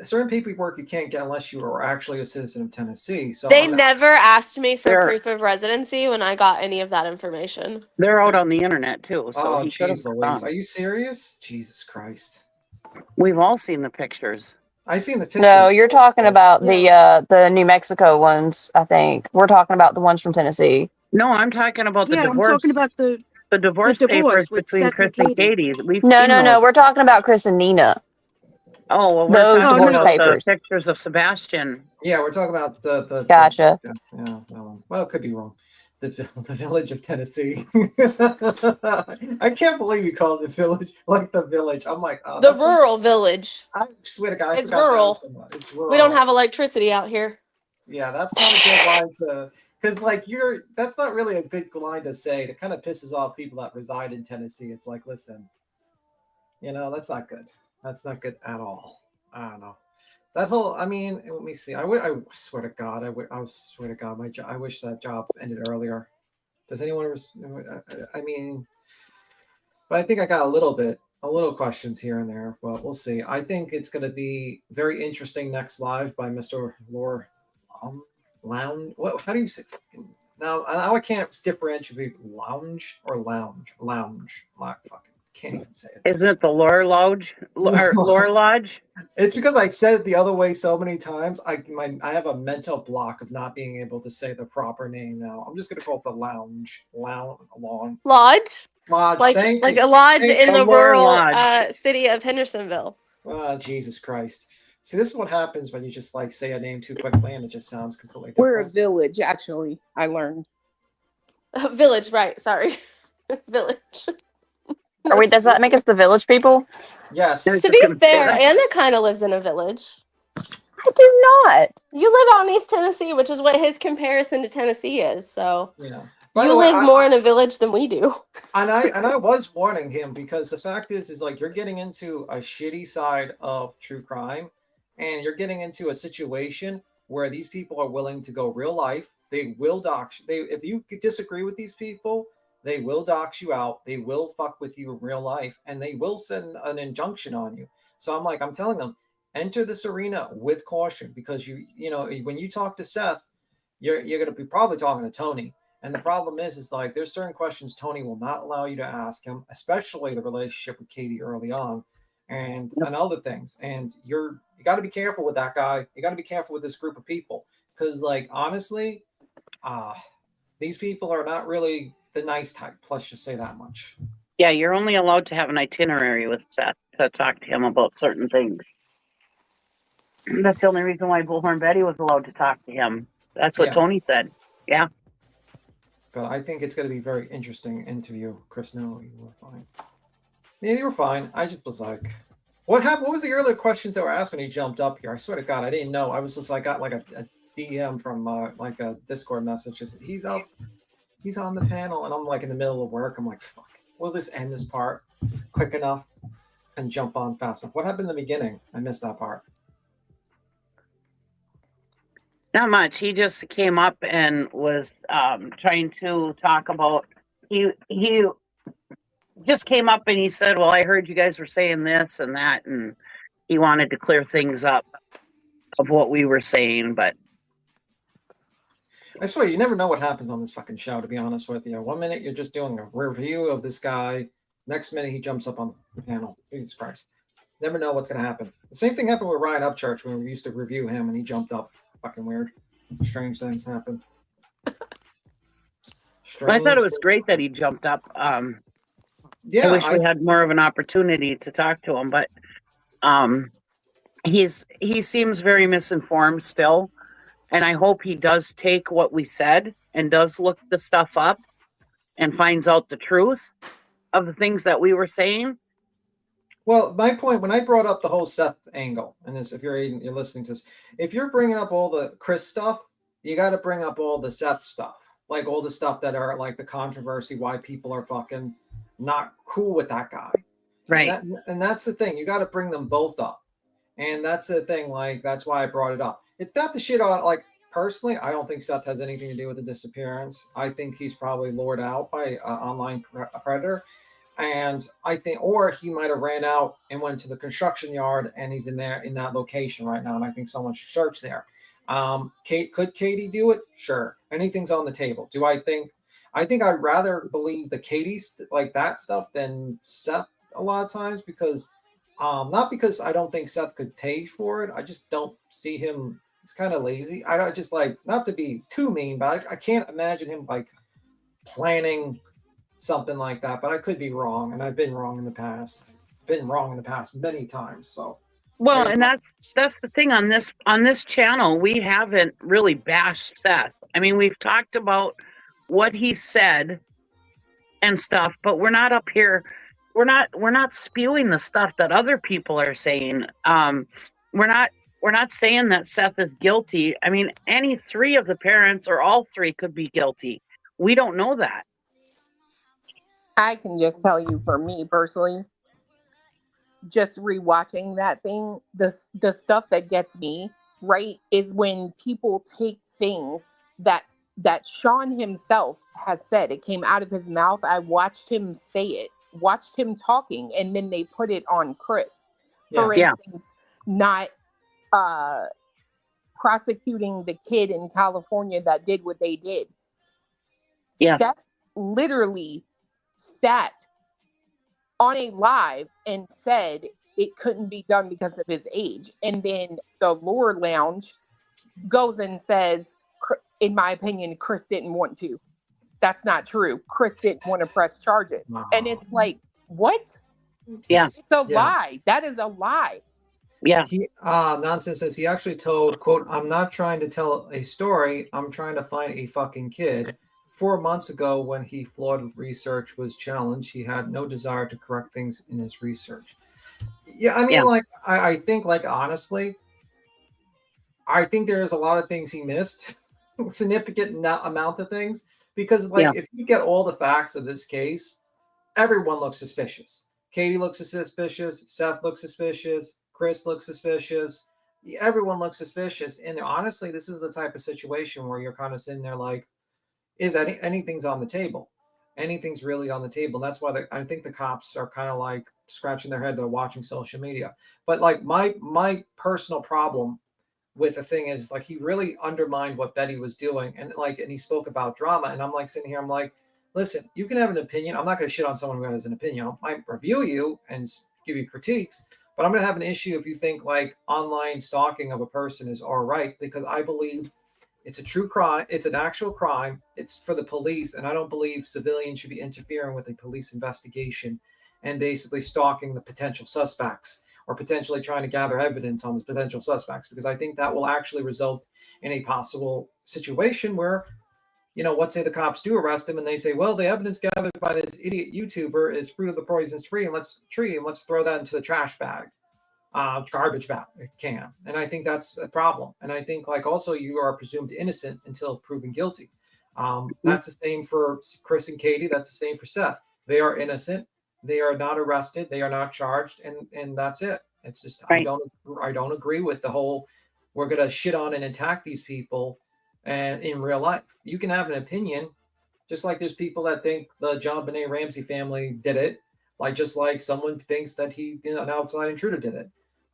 certain paperwork you can't get unless you are actually a citizen of Tennessee. So They never asked me for proof of residency when I got any of that information. They're out on the internet too. So oh, he could have jeez Louise, gone. are you serious? Jesus Christ. We've all seen the pictures. I seen the pictures. No, you're talking about the New Mexico ones, I think. We're talking about the ones from Tennessee. No, I'm talking about the divorce. I'm talking about the divorce papers between Chris and Katie. We've No, seen no, no. those. We're talking about Chris and Nina. Oh, well, we're Those talking divorce about papers. the pictures of Sebastion. Yeah, we're talking about the Gotcha. Well, it could be wrong. The village of Tennessee. I can't believe you called it village like the village. I'm like, oh, The rural village. I swear to God, It's rural. It's rural. We don't have electricity out here. Yeah, that's not a good line to, because like that's not really a good line to say. It kind of pisses off people that reside in Tennessee. It's like, listen, that's not good. That's not good at all. I don't know. That whole, I mean, let me see. I swear to God, I swear to God, I wish that job ended earlier. Does anyone? I mean, but I think I got a little questions here and there. But we'll see. I think it's going to be very interesting next live by Mr. Lounge. What? How do you say? Now I can't differentiate lounge or lounge. Like fucking can't even say it. Isn't it the Lore Lodge? Lore Lodge? It's because I said it the other way so many times. I have a mental block of not being able to say the proper name now. I'm just gonna call it the lounge. Lodge? Lodge. Like a lodge in the rural city of Hendersonville. Oh, Jesus Christ. See, this is what happens when you just like say a name too quickly and it just sounds completely different. We're a village, actually. I learned. Village, right? Sorry, village. Does that make us the village people? Yes. To be fair, Anna kind of lives in a village. I do not. You live out in East Tennessee, which is what his comparison to Tennessee is. So By you the way, live more in a village than we do. And I was warning him because the fact is like you're getting into a shitty side of true crime, and you're getting into a situation where these people are willing to go real life. They will dox. If you disagree with these people, they will dox you out. They will fuck with you in real life, and they will send an injunction on you. So I'm telling them, enter this arena with caution, because when you talk to Seth, you're going to be probably talking to Tony. And the problem is like there's certain questions Tony will not allow you to ask him, especially the relationship with Katie early on, and other things. And you got to be careful with that guy. You got to be careful with this group of people, because like honestly, these people are not really the nice type. Let's just say that much. Yeah, you're only allowed to have an itinerary with Seth to talk to him about certain things. That's the only reason why Bullhorn Betty was allowed to talk to him. That's what Tony said. Yeah. But I think it's going to be a very interesting interview. Chris, no, you were fine. Yeah, you were fine. I just was like, what happened? What was the earlier questions that were asked when he jumped up here? I swear to God, I didn't know. I was just like, got like a DM from like a Discord message. He's on the panel, and I'm like in the middle of work. I'm like, fuck, will this end this part quick enough and jump on fast enough? What happened in the beginning? I missed that part. Not much. He just came up and was trying to talk about. He just came up and he said, "Well, I heard you guys were saying this and that," and he wanted to clear things up of what we were saying. But I swear, you never know what happens on this fucking show. To be honest with you, 1 minute you're just doing a review of this guy. Next minute he jumps up on the panel. Jesus Christ! Never know what's gonna happen. The same thing happened with Ryan Upchurch when we used to review him and he jumped up. Fucking weird. Strange things happen. Well, I thought it was Strange great that he jumped up. I Yeah, wish we had more of an opportunity to talk to him, but he seems very misinformed still, and I hope he does take what we said and does look the stuff up and finds out the truth of the things that we were saying. Well, my point when I brought up the whole Seth angle, and this, if you're listening to this, if you're bringing up all the Chris stuff, you got to bring up all the Seth stuff, like all the stuff that are like the controversy, why people are fucking not cool with that guy, right? And that's the thing. You got to bring them both up, and that's the thing. Like that's why I brought it up. It's not the shit on like. Personally, I don't think Seth has anything to do with the disappearance. I think he's probably lured out by an online predator. And I think, or he might have ran out and went to the construction yard and he's in that location right now. And I think someone should search there. Could Katie do it? Sure. Anything's on the table. I think I'd rather believe the Katie's like that stuff than Seth a lot of times because, not because I don't think Seth could pay for it. I just don't see him. He's kind of lazy. I don't just like, not to be too mean, but I can't imagine him like planning something like that, but I could be wrong, and I've been wrong in the past. Many times. So well, and that's the thing on this channel. We haven't really bashed Seth. I mean, we've talked about what he said and stuff, but we're not up here. We're not spewing the stuff that other people are saying. We're not saying that Seth is guilty. I mean, any three of the parents or all three could be guilty. We don't know that. I can just tell you for me personally, just rewatching that thing, the stuff that gets me, right, is when people take things that Sean himself has said. It came out of his mouth. I watched him say it, watched him talking, and then they put it on Chris. For instance, not prosecuting the kid in California that did what they did. Yes. Seth literally sat on a live and said it couldn't be done because of his age. And then the Lore Lounge goes and says, in my opinion, Chris didn't want to. That's not true. Chris didn't want to press charges. Wow. And it's like, what? Yeah. It's a lie. That is a lie. Yeah. Nonsense says he actually told, quote, "I'm not trying to tell a story. I'm trying to find a fucking kid." 4 months ago, when he flawed research was challenged, he had no desire to correct things in his research. Yeah, I mean, like, I think, like, honestly, I think there's a lot of things he missed, significant amount of things, because, like, if you get all the facts of this case, everyone looks suspicious. Katie looks suspicious. Seth looks suspicious. Chris looks suspicious. Everyone looks suspicious. And honestly, this is the type of situation where you're kind of sitting there like, is anything's on the table? Anything's really on the table. And that's why I think the cops are kind of like scratching their head. They're watching social media. But like my personal problem with the thing is like he really undermined what Betty was doing, and he spoke about drama. And I'm like sitting here, I'm like, listen, you can have an opinion. I'm not going to shit on someone who has an opinion. I might review you and give you critiques, but I'm going to have an issue if you think like online stalking of a person is all right, because I believe it's a true crime. It's an actual crime. It's for the police. And I don't believe civilians should be interfering with a police investigation and basically stalking the potential suspects or potentially trying to gather evidence on the potential suspects, because I think that will actually result in a possible situation where, you know, let's say the cops do arrest him and they say, well, the evidence gathered by this idiot YouTuber is fruit of the poison's tree, and let's throw that into the trash bag. Garbage bag can. And I think that's a problem. And I think like also you are presumed innocent until proven guilty. That's the same for Chris and Katie. That's the same for Seth. They are innocent. They are not arrested. They are not charged. And that's it. It's just, right. I don't agree with the whole, we're going to shit on and attack these people. And in real life, you can have an opinion, just like there's people that think the John Benet Ramsey family did it. Like, just like someone thinks that an outside intruder did it.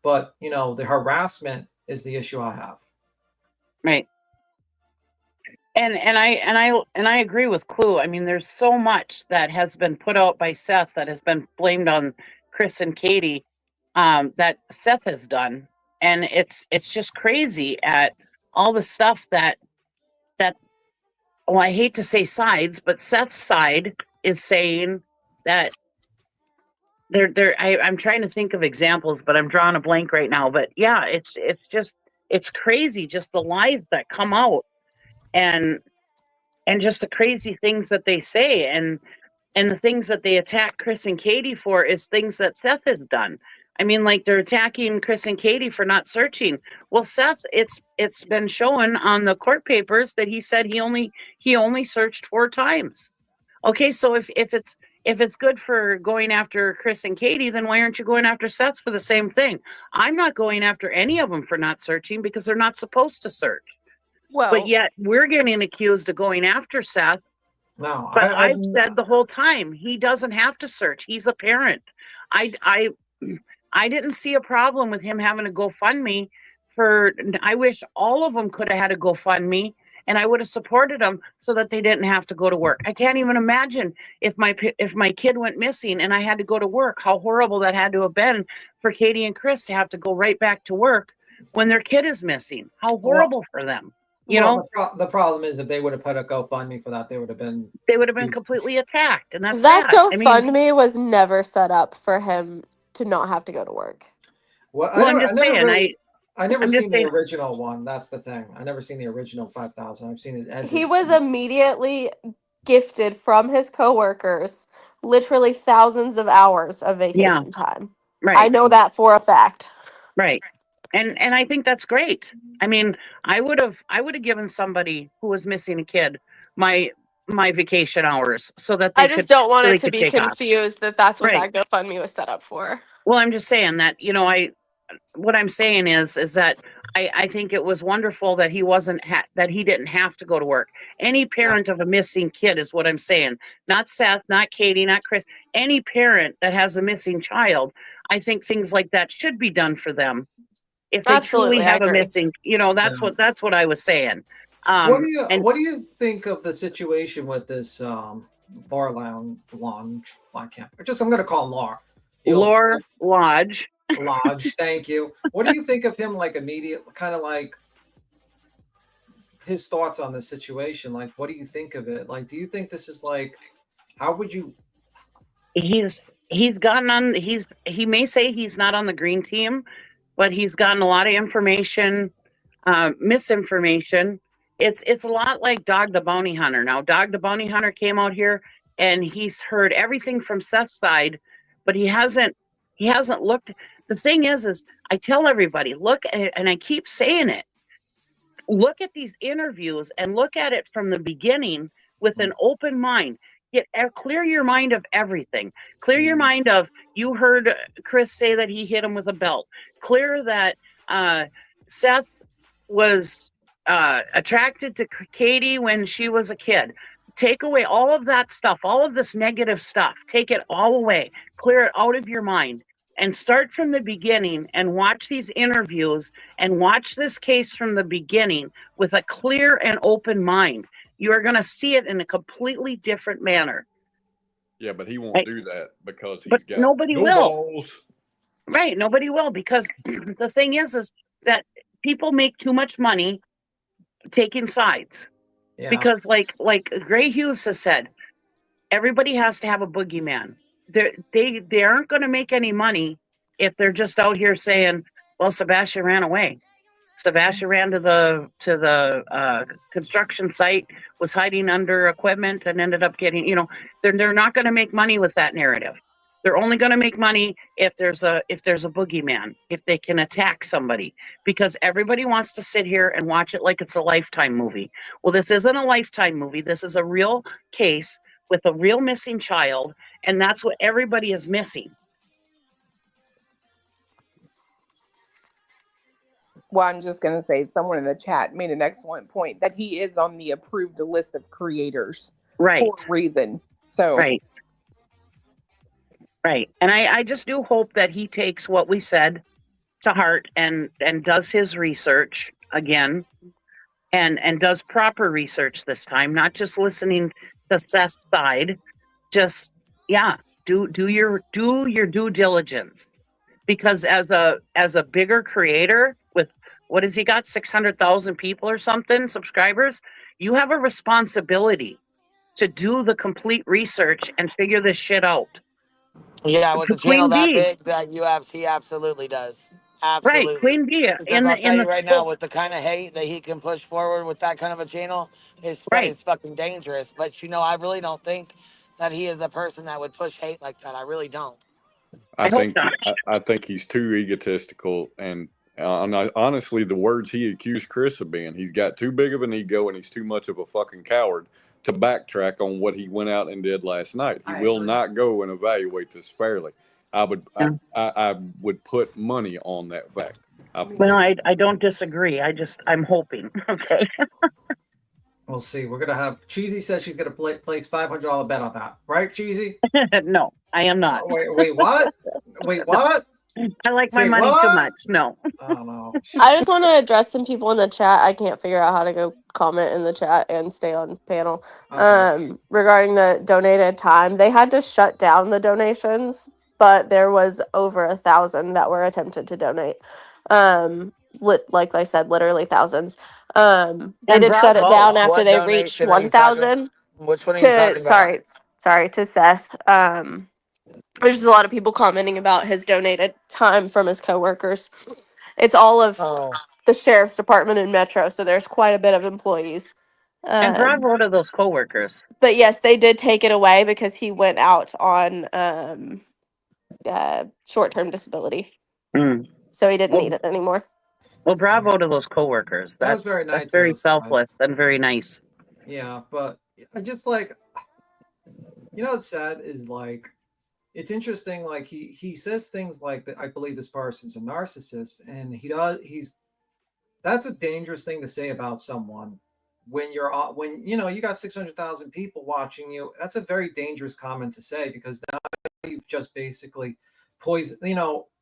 But, you know, the harassment is the issue I have. Right. And I agree with Clue. I mean, there's so much that has been put out by Seth that has been blamed on Chris and Katie that Seth has done. And it's just crazy at all the stuff that I hate to say sides, but Seth's side is saying that I'm trying to think of examples, but I'm drawing a blank right now. But yeah, it's crazy, just the lies that come out, and just the crazy things that they say, and the things that they attack Chris and Katie for is things that Seth has done. I mean, like, they're attacking Chris and Katie for not searching. Well, Seth, it's been shown on the court papers that he said he only searched 4 times. Okay, so if it's good for going after Chris and Katie, then why aren't you going after Seth for the same thing? I'm not going after any of them for not searching because they're not supposed to search. Well, But yet we're getting accused of going after Seth. No, But I've said the whole time he doesn't have to search. He's a parent. I didn't see a problem with him having a GoFundMe for. I wish all of them could have had a GoFundMe, and I would have supported them so that they didn't have to go to work. I can't even imagine if my kid went missing and I had to go to work, how horrible that had to have been for Katie and Chris to have to go right back to work when their kid is missing. How horrible for them. You know, the problem is if they would have put a GoFundMe for that, they would have been completely attacked, and that's That sad. I mean, GoFundMe was never set up for him to not have to go to work. Well, I'm just saying, I never I'm seen just saying- the original one. That's the thing. I never seen the original 5,000. I've seen it edited. He was immediately gifted from his coworkers literally thousands of hours of vacation time. Right. I know that for a fact. Right. And I think that's great. I mean, I would have given somebody who was missing a kid my vacation hours so that they I just don't want so it they to could be take off. confused that that's what Right. that GoFundMe was set up for. Well, I'm just saying that, you know, what I'm saying is that I think it was wonderful that he that he didn't have to go to work. Any parent of a missing kid is what I'm saying. Not Seth, not Katie, not Chris. Any parent that has a missing child, I think things like that should be done for them. If they Absolutely, truly I have a agree. missing, you know, that's what I was saying. What do you think of the situation with this bar lounge? I can't. I'm going to call him Laura. Lore Lodge. Lodge. Thank you. What do you think of him? Like immediate, kind of like his thoughts on the situation. Like, what do you think of it? Like, do you think this is like? How would you? He's gotten on. He may say he's not on the green team, but he's gotten a lot of information, misinformation. It's a lot like Dog the Bounty Hunter. Now, Dog the Bounty Hunter came out here and he's heard everything from Seth's side, but he hasn't looked. The thing is I tell everybody, look, and I keep saying it, look at these interviews and look at it from the beginning with an open mind. Clear your mind of everything. Clear your mind of, you heard Chris say that he hit him with a belt. Clear that Seth was attracted to Katie when she was a kid. Take away all of that stuff, all of this negative stuff. Take it all away. Clear it out of your mind and start from the beginning and watch these interviews and watch this case from the beginning with a clear and open mind. You are going to see it in a completely different manner. Yeah, but he won't do that because he's got nobody no will. balls. Right, nobody will, because the thing is that people make too much money taking sides. Yeah. Because like Gray Hughes has said, everybody has to have a boogeyman. They aren't going to make any money if they're just out here saying, well, Sebastion ran away. Sebastion ran to the construction site, was hiding under equipment, and ended up getting, you know, they're not going to make money with that narrative. They're only going to make money if there's a boogeyman, if they can attack somebody, because everybody wants to sit here and watch it like it's a Lifetime movie. Well, this isn't a Lifetime movie. This is a real case with a real missing child, and that's what everybody is missing. Well, I'm just going to say someone in the chat made an excellent point that he is on the approved list of creators for a reason. So Right. And I just do hope that he takes what we said to heart and does his research again and does proper research this time, not just listening to Seth's side. Just, do your due diligence. Because as a bigger creator with what has he got? 600,000 people or something, subscribers. You have a responsibility to do the complete research and figure this shit out. Yeah, with To a channel Queen that Bee, big that you have, he absolutely does. right? Absolutely. Queen Bee Because in I'll tell the you right now, whole, with the kind of hate that he can push forward with that kind of a channel, right. is fucking dangerous. But I really don't think that he is the person that would push hate like that. I really don't. I hope not. I think he's too egotistical, and honestly, the words he accused Chris of being, he's got too big of an ego, and he's too much of a fucking coward to backtrack on what he went out and did last night. He will not go and evaluate this fairly. I would put money on that fact. Well, I don't disagree. I'm hoping. Okay. We'll see. We're gonna have Cheesy says she's gonna place $500 bet on that, right, Cheesy? No, I am not. Wait, what? Wait, what? I like my Say money too what? much. No. I don't know. I just want to address some people in the chat. I can't figure out how to go comment in the chat and stay on panel. Regarding the donated time, they had to shut down the donations, but there was over 1,000 that were attempted to donate. Like I said, literally thousands. They And did shut it bravo. down after What they reached donation are you talking? 1,000. Which one are you talking about? Sorry, to Seth. There's just a lot of people commenting about his donated time from his coworkers. It's all of the sheriff's department in Metro, so there's quite a bit of employees. And bravo to those coworkers. But yes, they did take it away because he went out on short-term disability, so he didn't need it anymore. Well, bravo to those coworkers. That was very nice That's very of those guys. selfless and very nice. Yeah, but I just like, what's sad is like, it's interesting. Like he says things like that. I believe this person's a narcissist, and that's a dangerous thing to say about someone when you got 600,000 people watching you. That's a very dangerous comment to say, because now you've just basically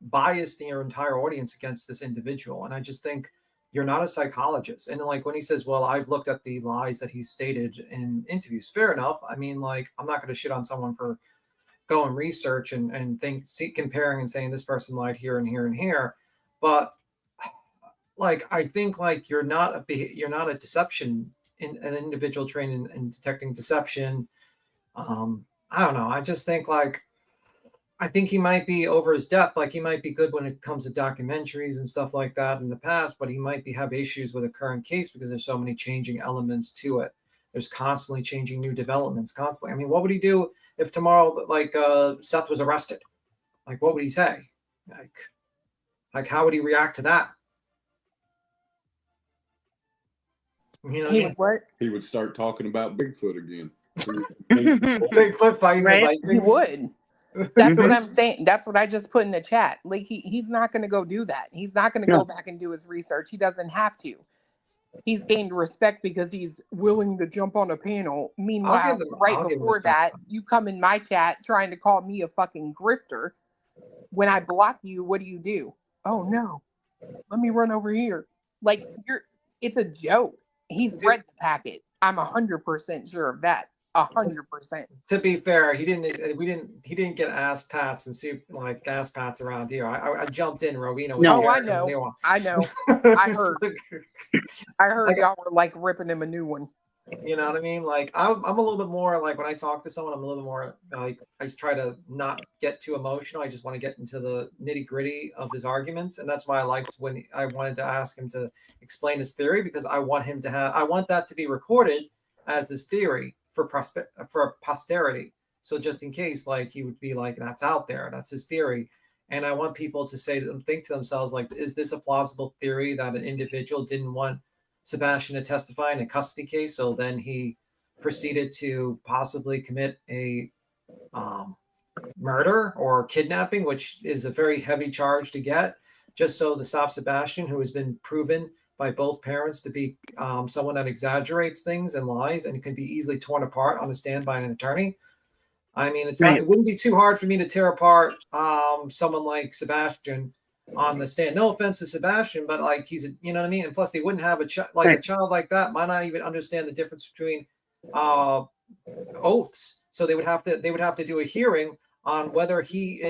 biased your entire audience against this individual. And I just think you're not a psychologist. And like when he says, well, I've looked at the lies that he stated in interviews, fair enough. I mean, like, I'm not going to shit on someone for going research and comparing and saying this person lied here and here and here. But like, I think like you're not a deception in an individual trained in detecting deception. I don't know. I just think like, I think he might be over his depth. Like, he might be good when it comes to documentaries and stuff like that in the past, but he might have issues with a current case because there's so many changing elements to it. There's constantly changing new developments constantly. I mean, what would he do if tomorrow, like, Seth was arrested? Like, what would he say? Like how would he react to that? He would start talking about Bigfoot again. Bigfoot fighting the Vikings. He would. That's what I'm saying. That's what I just put in the chat. Like he's not going to go do that. He's not going to go back and do his research. He doesn't have to. He's gained respect because he's willing to jump on a panel. Meanwhile, before that, you come in my chat trying to call me a fucking grifter. When I block you, what do? Oh no, let me run over here. Like it's a joke. He's read the packet. I'm 100% sure of that. 100%. To be fair, he didn't get ass pats and see like ass pats around here. I jumped in. Rowena was I know. I heard y'all were like ripping him a new one. You know what I mean? Like I'm a little bit more like when I talk to someone, I'm a little bit more like I just try to not get too emotional. I just want to get into the nitty gritty of his arguments, and that's why I liked when I wanted to ask him to explain his theory, because I want that to be recorded as this theory for posterity. So just in case, like, he would be like, that's out there, that's his theory. And I want people to think to themselves, like, is this a plausible theory that an individual didn't want Sebastion to testify in a custody case, so then he proceeded to possibly commit a murder or kidnapping, which is a very heavy charge to get, just so to stop Sebastion, who has been proven by both parents to be someone that exaggerates things and lies and can be easily torn apart on a stand by an attorney. I mean, it wouldn't be too hard for me to tear apart someone like Sebastion on the stand. No offense to Sebastion, but like, he's you know what I mean? And plus, they wouldn't have a child like that might not even understand the difference between oaths. So they would have to do a hearing on whether he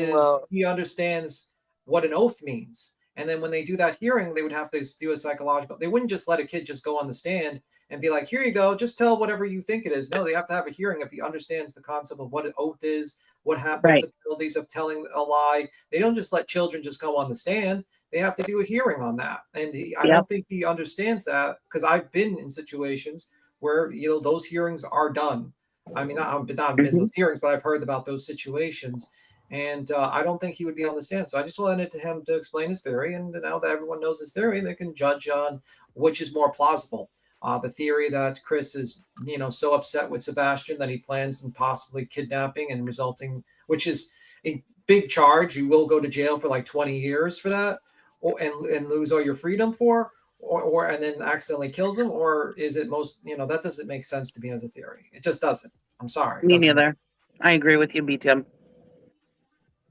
understands what an oath means. And then when they do that hearing, they would have to do a psychological. They wouldn't just let a kid just go on the stand and be like, here you go, just tell whatever you think it is. No, they have to have a hearing if he understands the concept of what an oath is, what happens, Right. the penalties of telling a lie. They don't just let children just go on the stand. They have to do a hearing on that. And I don't think he understands that, because I've been in situations where, those hearings are done. I mean, I've been in those hearings, but I've heard about those situations. And I don't think he would be on the stand. So I just wanted him to explain his theory. And now that everyone knows his theory, they can judge on which is more plausible. The theory that Chris is, so upset with Sebastion that he plans and possibly kidnapping and resulting, which is a big charge. You will go to jail for like 20 years for that, and lose all your freedom for, or and then accidentally kills him. Or is it that doesn't make sense to me as a theory. It just doesn't. I'm sorry. Me neither. I agree with you, BTM.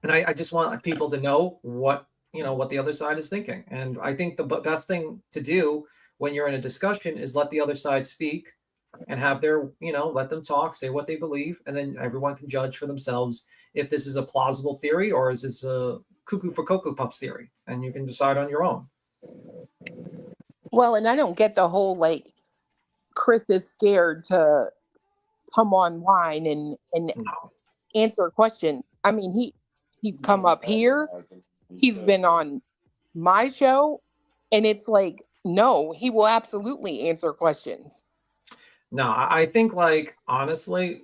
And I just want people to know what the other side is thinking. And I think the best thing to do when you're in a discussion is let the other side speak and have their, let them talk, say what they believe, and then everyone can judge for themselves if this is a plausible theory or is this a cuckoo for Cocoa Puffs theory, and you can decide on your own. Well, and I don't get the whole Chris is scared to come online and answer questions. I mean, he's come up here, he's been on my show, and it's no, he will absolutely answer questions. No, I think honestly,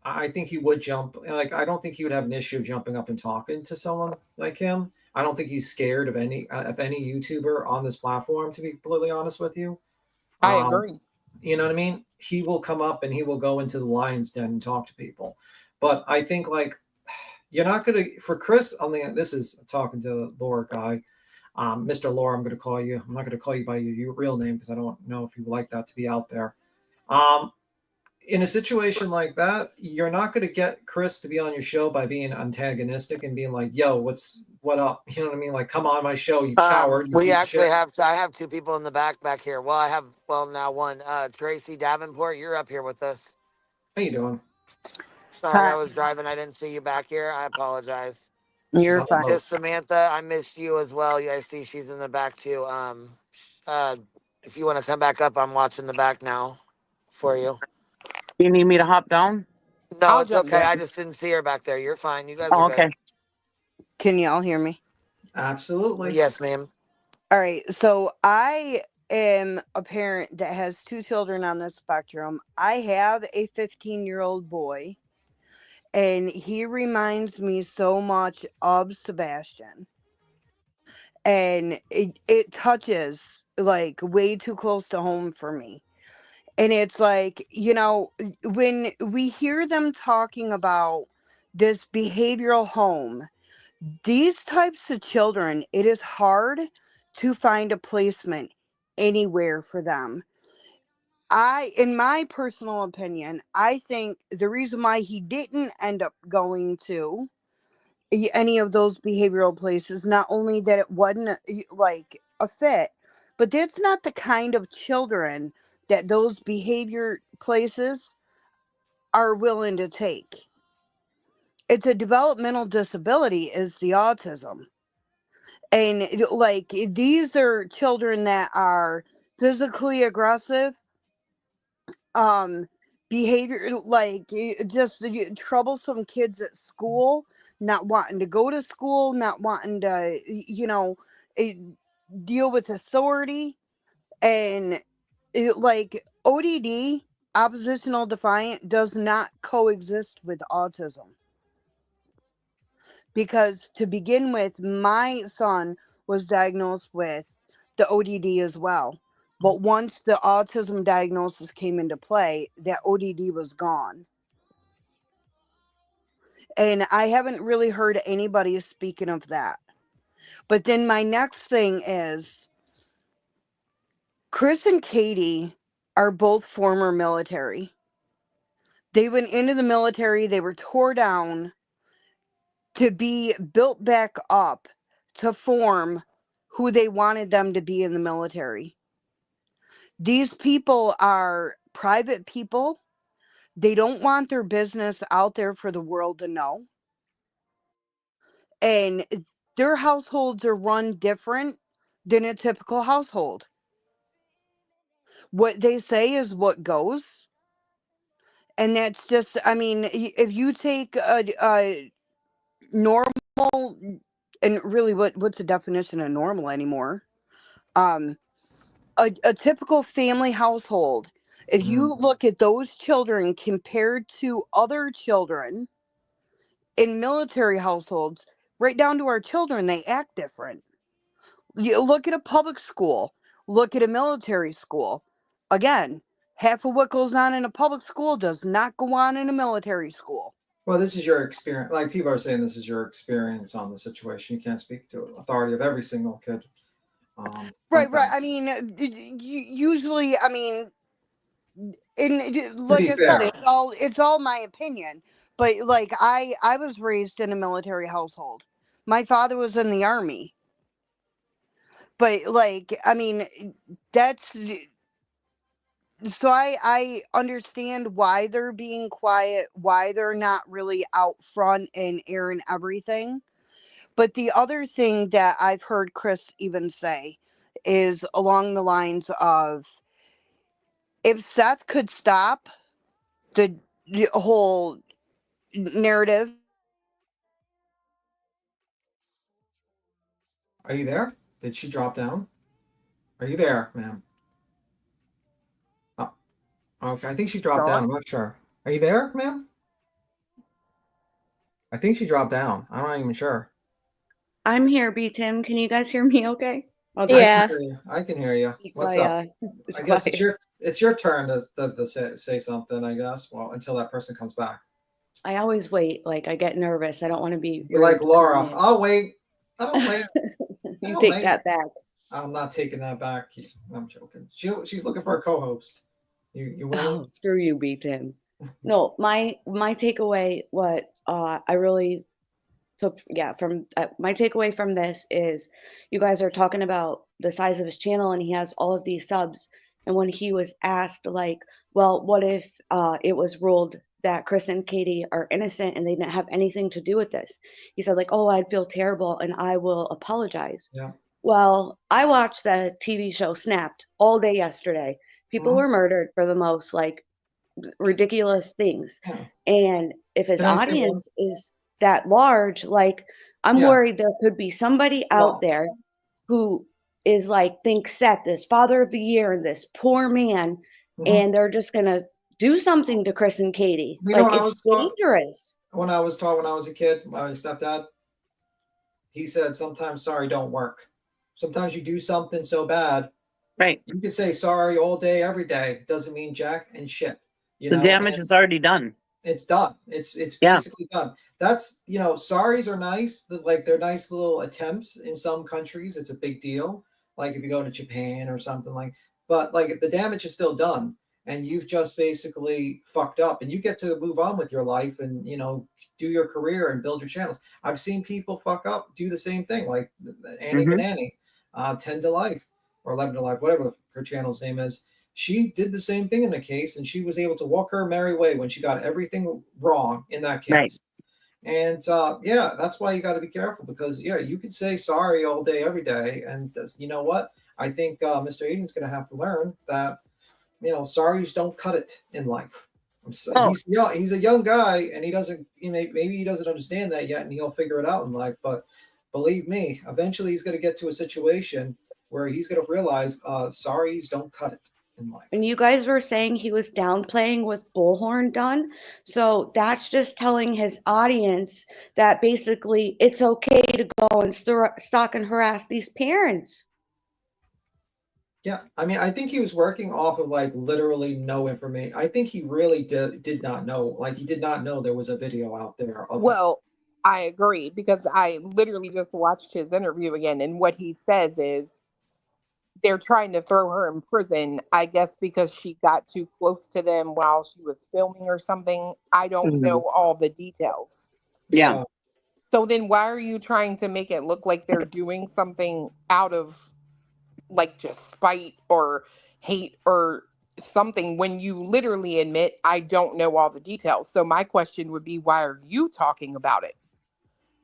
I think he would jump. I don't think he would have an issue jumping up and talking to someone like him. I don't think he's scared of any YouTuber on this platform, to be completely honest with you. I agree. You know what I mean? He will come up and he will go into the lion's den and talk to people. But I think you're not going to, for Chris, this is talking to the lore guy, Mr. Lore, I'm going to call you. I'm not going to call you by your real name because I don't know if you would like that to be out there. In a situation like that, you're not going to get Chris to be on your show by being antagonistic and being like, yo, what up? You know what I mean? Come on my show, you coward. You We piece of actually shit. I have two people in the back here. Well, I have, now one. Tracy Davenport, you're up here with us. How you doing? Sorry, I was driving. I didn't see you back here. I apologize. You're fine. Just Samantha, I missed you as well. I see she's in the back too. If you want to come back up, I'm watching the back now for you. You need me to hop down? No, it's okay. I just didn't see her back there. You're fine. You guys are okay. good. Can y'all hear me? Absolutely. Yes, ma'am. All right. So I am a parent that has two children on the spectrum. I have a 15-year-old boy, and he reminds me so much of Sebastion. And it touches way too close to home for me. And it's when we hear them talking about this behavioral home, these types of children, it is hard to find a placement anywhere for them. In my personal opinion, I think the reason why he didn't end up going to any of those behavioral places, not only that it wasn't a fit, but that's not the kind of children that those behavior places are willing to take. It's a developmental disability, is the autism. And these are children that are physically aggressive, behavior, just troublesome kids at school, not wanting to go to school, not wanting to deal with authority. And ODD, oppositional defiant, does not coexist with autism, because to begin with, my son was diagnosed with the ODD as well. But once the autism diagnosis came into play, that ODD was gone. And I haven't really heard anybody speaking of that. But then my next thing is, Chris and Katie are both former military. They went into the military, they were tore down to be built back up to form who they wanted them to be in the military. These people are private people. They don't want their business out there for the world to know. And their households are run different than a typical household. What they say is what goes. And that's just, I mean, if you take a normal, and really what's the definition of normal anymore? A typical family household, if you look at those children compared to other children in military households, right down to our children, they act different. You look at a public school, look at a military school. Again, half of what goes on in a public school does not go on in a military school. Well, this is your experience. Like people are saying, this is your experience on the situation. You can't speak to authority of every single kid. Right. I mean, usually, I mean, like I said, it's all my opinion. But like I was raised in a military household. My father was in the Army. But like, I mean, that's so I understand why they're being quiet, why they're not really out front and airing everything. But the other thing that I've heard Chris even say is along the lines of, if Seth could stop the whole narrative. Are you there? Did she drop down? Are you there, ma'am? Oh, okay. I think she dropped down. I'm not sure. Are you there, ma'am? I think she dropped down. I'm not even sure. I'm here, B Tim. Can you guys hear me okay? Yeah. I can hear you. What's up? I guess it's your turn to say something, I guess. Well, until that person comes back. I always wait. Like, I get nervous. I don't want to be. You're like Laura. I'll wait. I don't wait. You take that back. I'm not taking that back. I'm joking. She's looking for a co-host. You will? Oh, screw you, B Tim. No, my takeaway, what I really took, from my takeaway from this is, you guys are talking about the size of his channel and he has all of these subs. And when he was asked, like, well, what if it was ruled that Chris and Katie are innocent and they didn't have anything to do with this? He said, like, oh, I'd feel terrible and I will apologize. Yeah. Well, I watched the TV show Snapped all day yesterday. People were murdered for the most like ridiculous things. And if his audience is that large, like, I'm worried there could be somebody out there who is like, thinks Seth, this father of the year, and this poor man, and they're just gonna do something to Chris and Katie. You know, like, it's dangerous. When I was a kid, my stepdad, he said, sometimes sorry don't work. Sometimes you do something so bad, right? You can say sorry all day, every day. Doesn't mean jack and shit. You The know? damage is already done. It's done. It's basically done. That's, you know, sorries are nice. Like, they're nice little attempts in some countries. It's a big deal. Like if you go to Japan or something like, but like the damage is still done, and you've just basically fucked up, and you get to move on with your life and, you know, do your career and build your channels. I've seen people fuck up, do the same thing, like Annie Banani, 10 to Life or 11 to Life, whatever her channel's name is. She did the same thing in the case, and she was able to walk her merry way when she got everything wrong in that case. Right. And that's why you got to be careful, because you could say sorry all day, every day, and you know what? I think Mr. Aiden's going to have to learn that, you know, sorries don't cut it in life. He's young. He's a young guy, and he doesn't. Maybe he doesn't understand that yet, and he'll figure it out in life. But believe me, eventually he's going to get to a situation where he's going to realize sorries don't cut it in life. And you guys were saying he was downplaying with Bullhorn done. So that's just telling his audience that basically it's okay to go and stalk and harass these parents. Yeah, I mean, I think he was working off of like literally no information. I think he really did not know. Like, he did not know there was a video out there. Well, I agree, because I literally just watched his interview again, and what he says is they're trying to throw her in prison, I guess, because she got too close to them while she was filming or something. I don't know all the details. Yeah. So then why are you trying to make it look like they're doing something out of like just spite or hate or something, when you literally admit, I don't know all the details? So my question would be, why are you talking about it?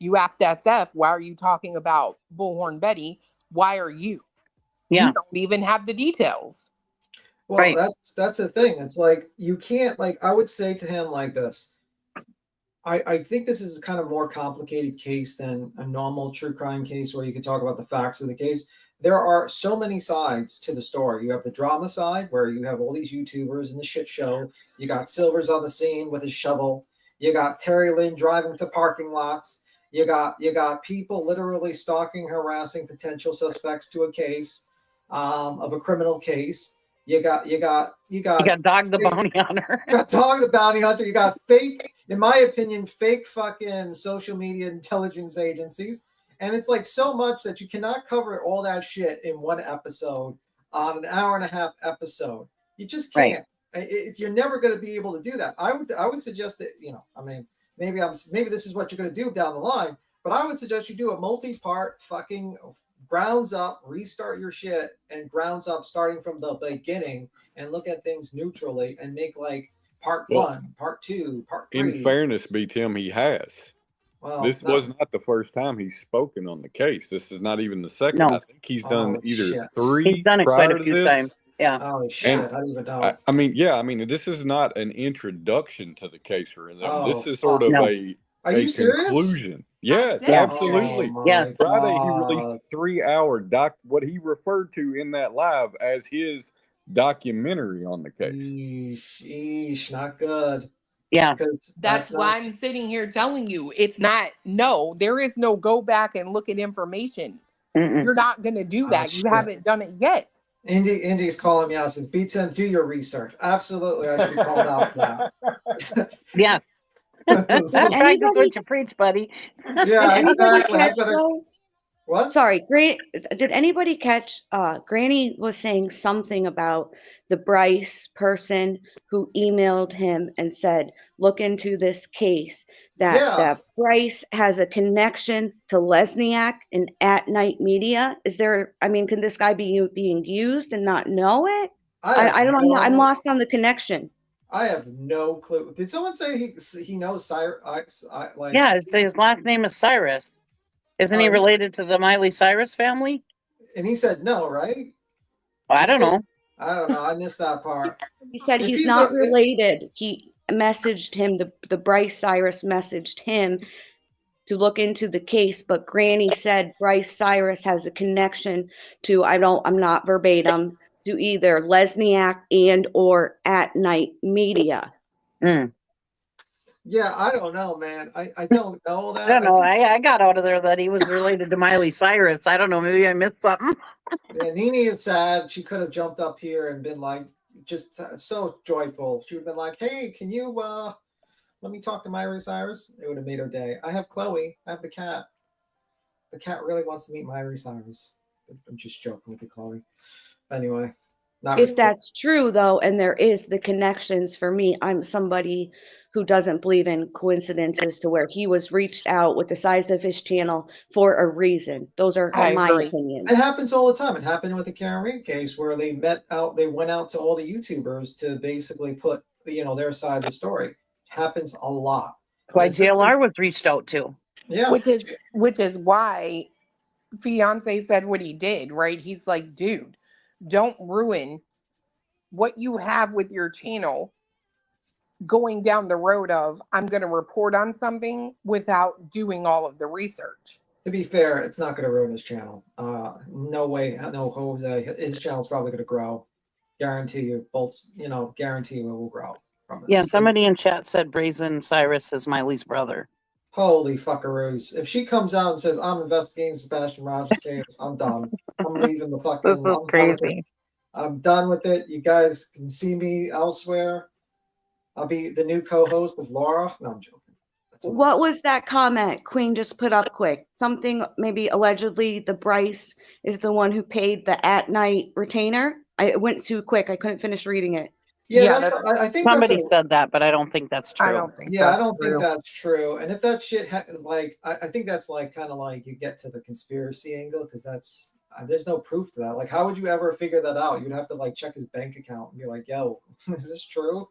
You asked SF, why are you talking about Bullhorn Betty? Why are you? Yeah. You don't even have the details. Well, Right. that's the thing. It's like you can't like I would say to him like this. I think this is kind of more complicated case than a normal true crime case where you can talk about the facts of the case. There are so many sides to the story. You have the drama side where you have all these YouTubers in the shit show. You got Silver's on the scene with his shovel. You got Terry Lynn driving to parking lots. You got people literally stalking, harassing potential suspects to a case of a criminal case. You got Dog the Bounty Hunter. You got Dog the Bounty Hunter. You got fake, in my opinion, fake fucking social media intelligence agencies. And it's like so much that you cannot cover all that shit in one episode on an hour and a half episode. You just can't. You're never going to be able to do that. I would suggest that, I mean, maybe this is what you're going to do down the line, but I would suggest you do a multi-part fucking grounds up, restart your shit, and grounds up starting from the beginning and look at things neutrally and make like part 1, part 2, part 3. In fairness, Tim, he has. Well, this was not the first time he's spoken on the case. This is not even the second. No. I think he's done either 3. He's done it quite a few times. Yeah. Oh shit! I don't even know. I mean, this is not an introduction to the case for him. This is sort of a conclusion. Yes, absolutely. Yes. Friday he released a 3-hour what he referred to in that live as his documentary on the case. Sheesh, not good. Yeah. That's why I'm sitting here telling you it's not. No, there is no go back and look at information. You're not going to do that. You haven't done it yet. Indy's calling me out. Says, "Beatson, do your research." Absolutely, I should be called out now. Yeah. Practice what you preach, buddy. Yeah, exactly. What? Sorry, did anybody catch Granny was saying something about the Bryce person who emailed him and said, look into this case, that Bryce has a connection to Lesniak and At Night Media. Can this guy be being used and not know it? I don't know. I'm lost on the connection. I have no clue. Did someone say he knows Cyrus? Yeah, his last name is Cyrus. Isn't he related to the Miley Cyrus family? And he said no, right? I don't know. I don't know. I missed that part. He said he's not related. He messaged him, the Bryce Cyrus messaged him to look into the case, but Granny said Bryce Cyrus has a connection to, I'm not verbatim, to either Lesniak and or At Night Media. Yeah, I don't know, man. I don't know that. I don't know. I got out of there that he was related to Miley Cyrus. I don't know. Maybe I missed something. Yeah, Nene is sad. She could have jumped up here and been like, just so joyful. She would have been like, hey, can you let me talk to Miley Cyrus? It would have made her day. I have Chloe. I have the cat. The cat really wants to meet Miley Cyrus. I'm just joking with you, Chloe. Anyway. If that's true, though, and there is the connections, for me, I'm somebody who doesn't believe in coincidences, to where he was reached out with the size of his channel for a reason. Those are my opinions. It happens all the time. It happened with the Karen Reed case where they went out to all the YouTubers to basically put their side of the story. It happens a lot. Why JLR was reached out to. Yeah. Which is why Fiance said what he did, right? He's like, dude, don't ruin what you have with your channel going down the road of I'm going to report on something without doing all of the research. To be fair, it's not going to ruin his channel. No way. No, Jose. His channel's probably going to grow. Guarantee you. Guarantee you it will grow from this. Yeah, somebody in chat said Brazen Cyrus is Miley's brother. Holy fuckaroos. If she comes out and says, I'm investigating Sebastion Rogers Case, I'm done. I'm leaving the fucking... This is crazy. I'm done with it. You guys can see me elsewhere. I'll be the new co-host of Laura. No, I'm joking. What was that comment Queen just put up quick? Something maybe allegedly the Bryce is the one who paid the At Night retainer. I went too quick. I couldn't finish reading it. Yeah, I think somebody said that, but I don't think that's true. I don't think that's true. And if that shit, I think that's like kind of like you get to the conspiracy angle, because that's there's no proof to that. Like, how would you ever figure that out? You'd have to like check his bank account and be like, "Yo, is this true?"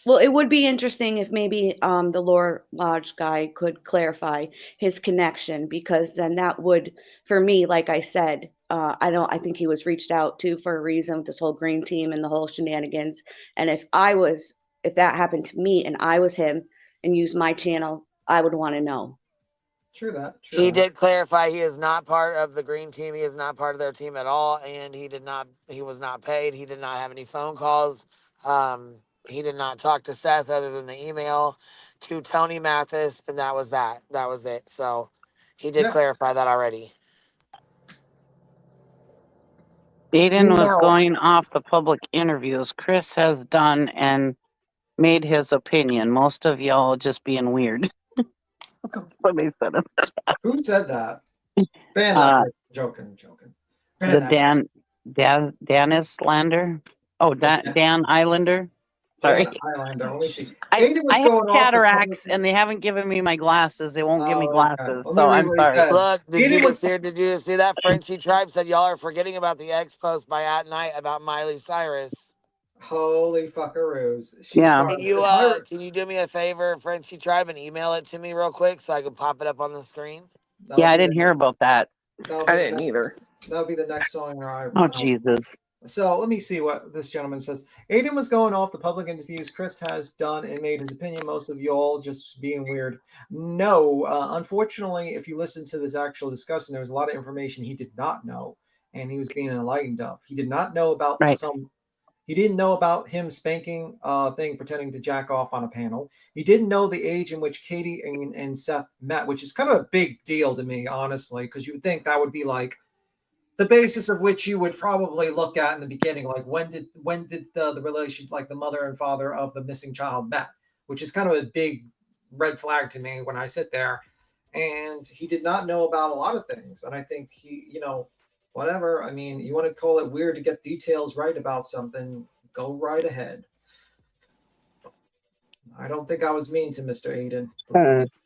Well, it would be interesting if maybe the Lore Lodge guy could clarify his connection, because then that would, for me, like I said, I think he was reached out to for a reason with this whole green team and the whole shenanigans. And if that happened to me and I was him and used my channel, I would want to know. True that. He did clarify he is not part of the green team. He is not part of their team at all, and he was not paid. He did not have any phone calls. He did not talk to Seth other than the email to Tony Mathis, and that was that. That was it. So he did clarify that already. Aiden was Now- going off the public interviews Chris has done and made his opinion. Most of y'all just being weird. What they said in the chat. Who said that? Ban that person. Joking. Ban The that Dan Islander. Oh, Dan Islander. Sorry. Dan Islander. Let me see. I Aiden was have going off the cataracts and they haven't given me my glasses. They won't give me glasses. Let me So read I'm what he sorry. said. Look, did Aiden you was- just see that? Frenchie Tribe said y'all are forgetting about the X post by At Night about Miley Cyrus. Holy fuckaroos. She's Yeah. smart. Can you do me a favor, Frenchie Tribe, and email it to me real quick so I can pop it up on the screen? Yeah, I didn't hear about that. I didn't either. That'll be the next song. Oh, Jesus. So let me see what this gentleman says. Aiden was going off the public interviews Chris has done and made his opinion. Most of y'all just being weird. No, unfortunately, if you listen to this actual discussion, there was a lot of information he did not know, and he was being enlightened of. He did not know about He didn't know about him spanking thing, pretending to jack off on a panel. He didn't know the age in which Katie and Seth met, which is kind of a big deal to me, honestly, because you would think that would be like the basis of which you would probably look at in the beginning, like when did the relation, like the mother and father of the missing child met, which is kind of a big red flag to me when I sit there. And he did not know about a lot of things, and I think he, whatever. I mean, you want to call it weird to get details right about something, go right ahead. I don't think I was mean to Mr. Aiden.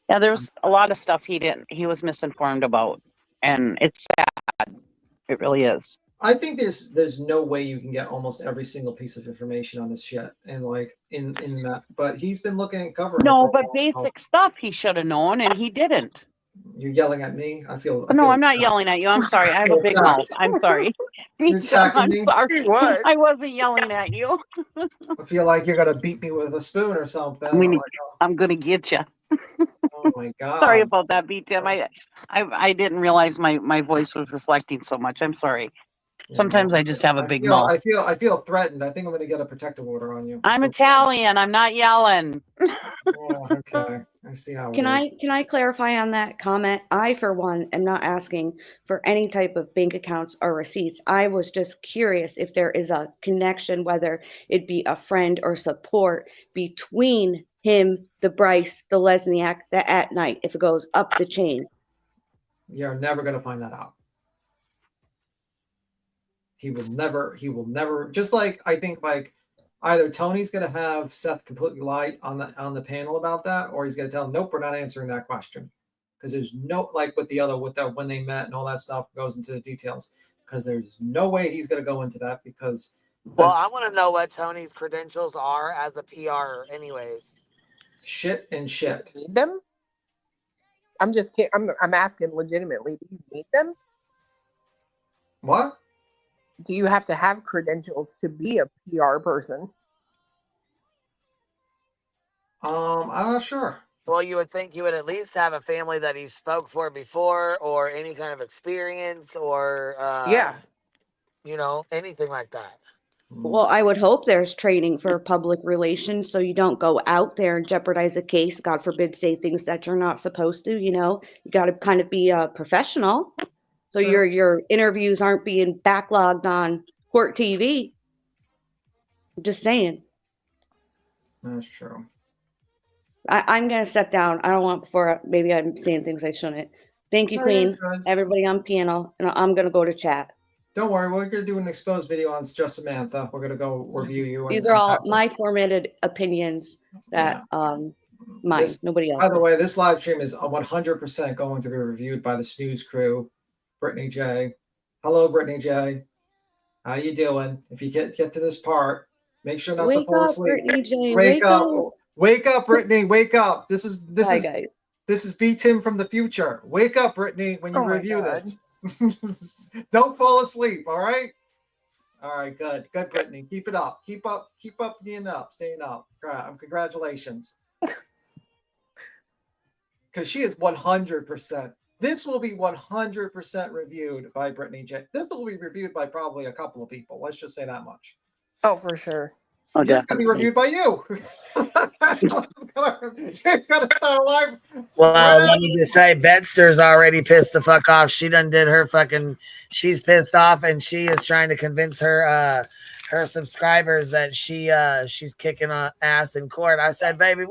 Yeah, there's a lot of stuff he was misinformed about, and it's sad. It really is. I think there's no way you can get almost every single piece of information on this shit, and like in that. But he's been looking at covering. No, but basic stuff he should have known, and he didn't. You're yelling at me. I feel. No, I'm not yelling at you. I'm sorry. I have a big mouth. I'm sorry. I'm sorry. I wasn't yelling at you. I feel like you're gonna beat me with a spoon or something. I'm gonna get you. Oh my god. Sorry about that, B-Tim. I didn't realize my voice was reflecting so much. I'm sorry. Sometimes I just have a big mouth. I feel threatened. I think I'm gonna get a protective order on you. I'm Italian. I'm not yelling. Oh, okay. I see how. Can I clarify on that comment? I, for one, am not asking for any type of bank accounts or receipts. I was just curious if there is a connection, whether it be a friend or support between him, the Bryce, the Lesniak, the At Night, if it goes up the chain. You're never gonna find that out. He will never, just like I think like either Tony's gonna have Seth completely lie on the panel about that, or he's gonna tell him, nope, we're not answering that question. Because there's no, like with the when they met and all that stuff goes into the details. Because there's no way he's gonna go into that because Well, I want to know what Tony's credentials are as a PR anyways. Shit and shit. Need them? I'm just kidding. I'm asking legitimately. Do you need them? What? Do you have to have credentials to be a PR person? I'm not sure. Well, you would think you would at least have a family that he spoke for before, or any kind of experience, or anything like that. Well, I would hope there's training for public relations so you don't go out there and jeopardize a case, God forbid, say things that you're not supposed to, You got to kind of be a professional. So your interviews aren't being backlogged on court TV. I'm just saying. That's true. I'm going to step down. I don't want maybe I'm saying things I shouldn't. Thank you, No, Queen. you're good. Everybody on panel. And I'm going to go to chat. Don't worry, we're gonna do an exposed video on Just Samantha. We're gonna go review you. These are all my formatted opinions that mine, nobody else. By the way, this live stream is 100% going to be reviewed by the Snooze crew. Brittany J. Hello, Brittany J. How you doing? If you get to this part, Make sure not to Wake fall up, asleep. Brittany J. Wake Wake up. up. Wake up, Brittany. Wake up. This is Bye, guys. this is B Tim from the future. Wake up, Brittany, when you Oh my review God. this. Don't fall asleep, all right? All right, good. Good, Brittany. Keep it up. Keep up being up, staying up. Congratulations. Because she is 100%. This will be 100% reviewed by Brittany J. This will be reviewed by probably a couple of people. Let's just say that much. Oh, for sure. Oh, It's going to be definitely. reviewed by you. It's going to start live. Well, let me just say, Bedster's already pissed the fuck off. She done did her fucking. She's pissed off, and she is trying to convince her her subscribers that she's kicking ass in court. I said, baby,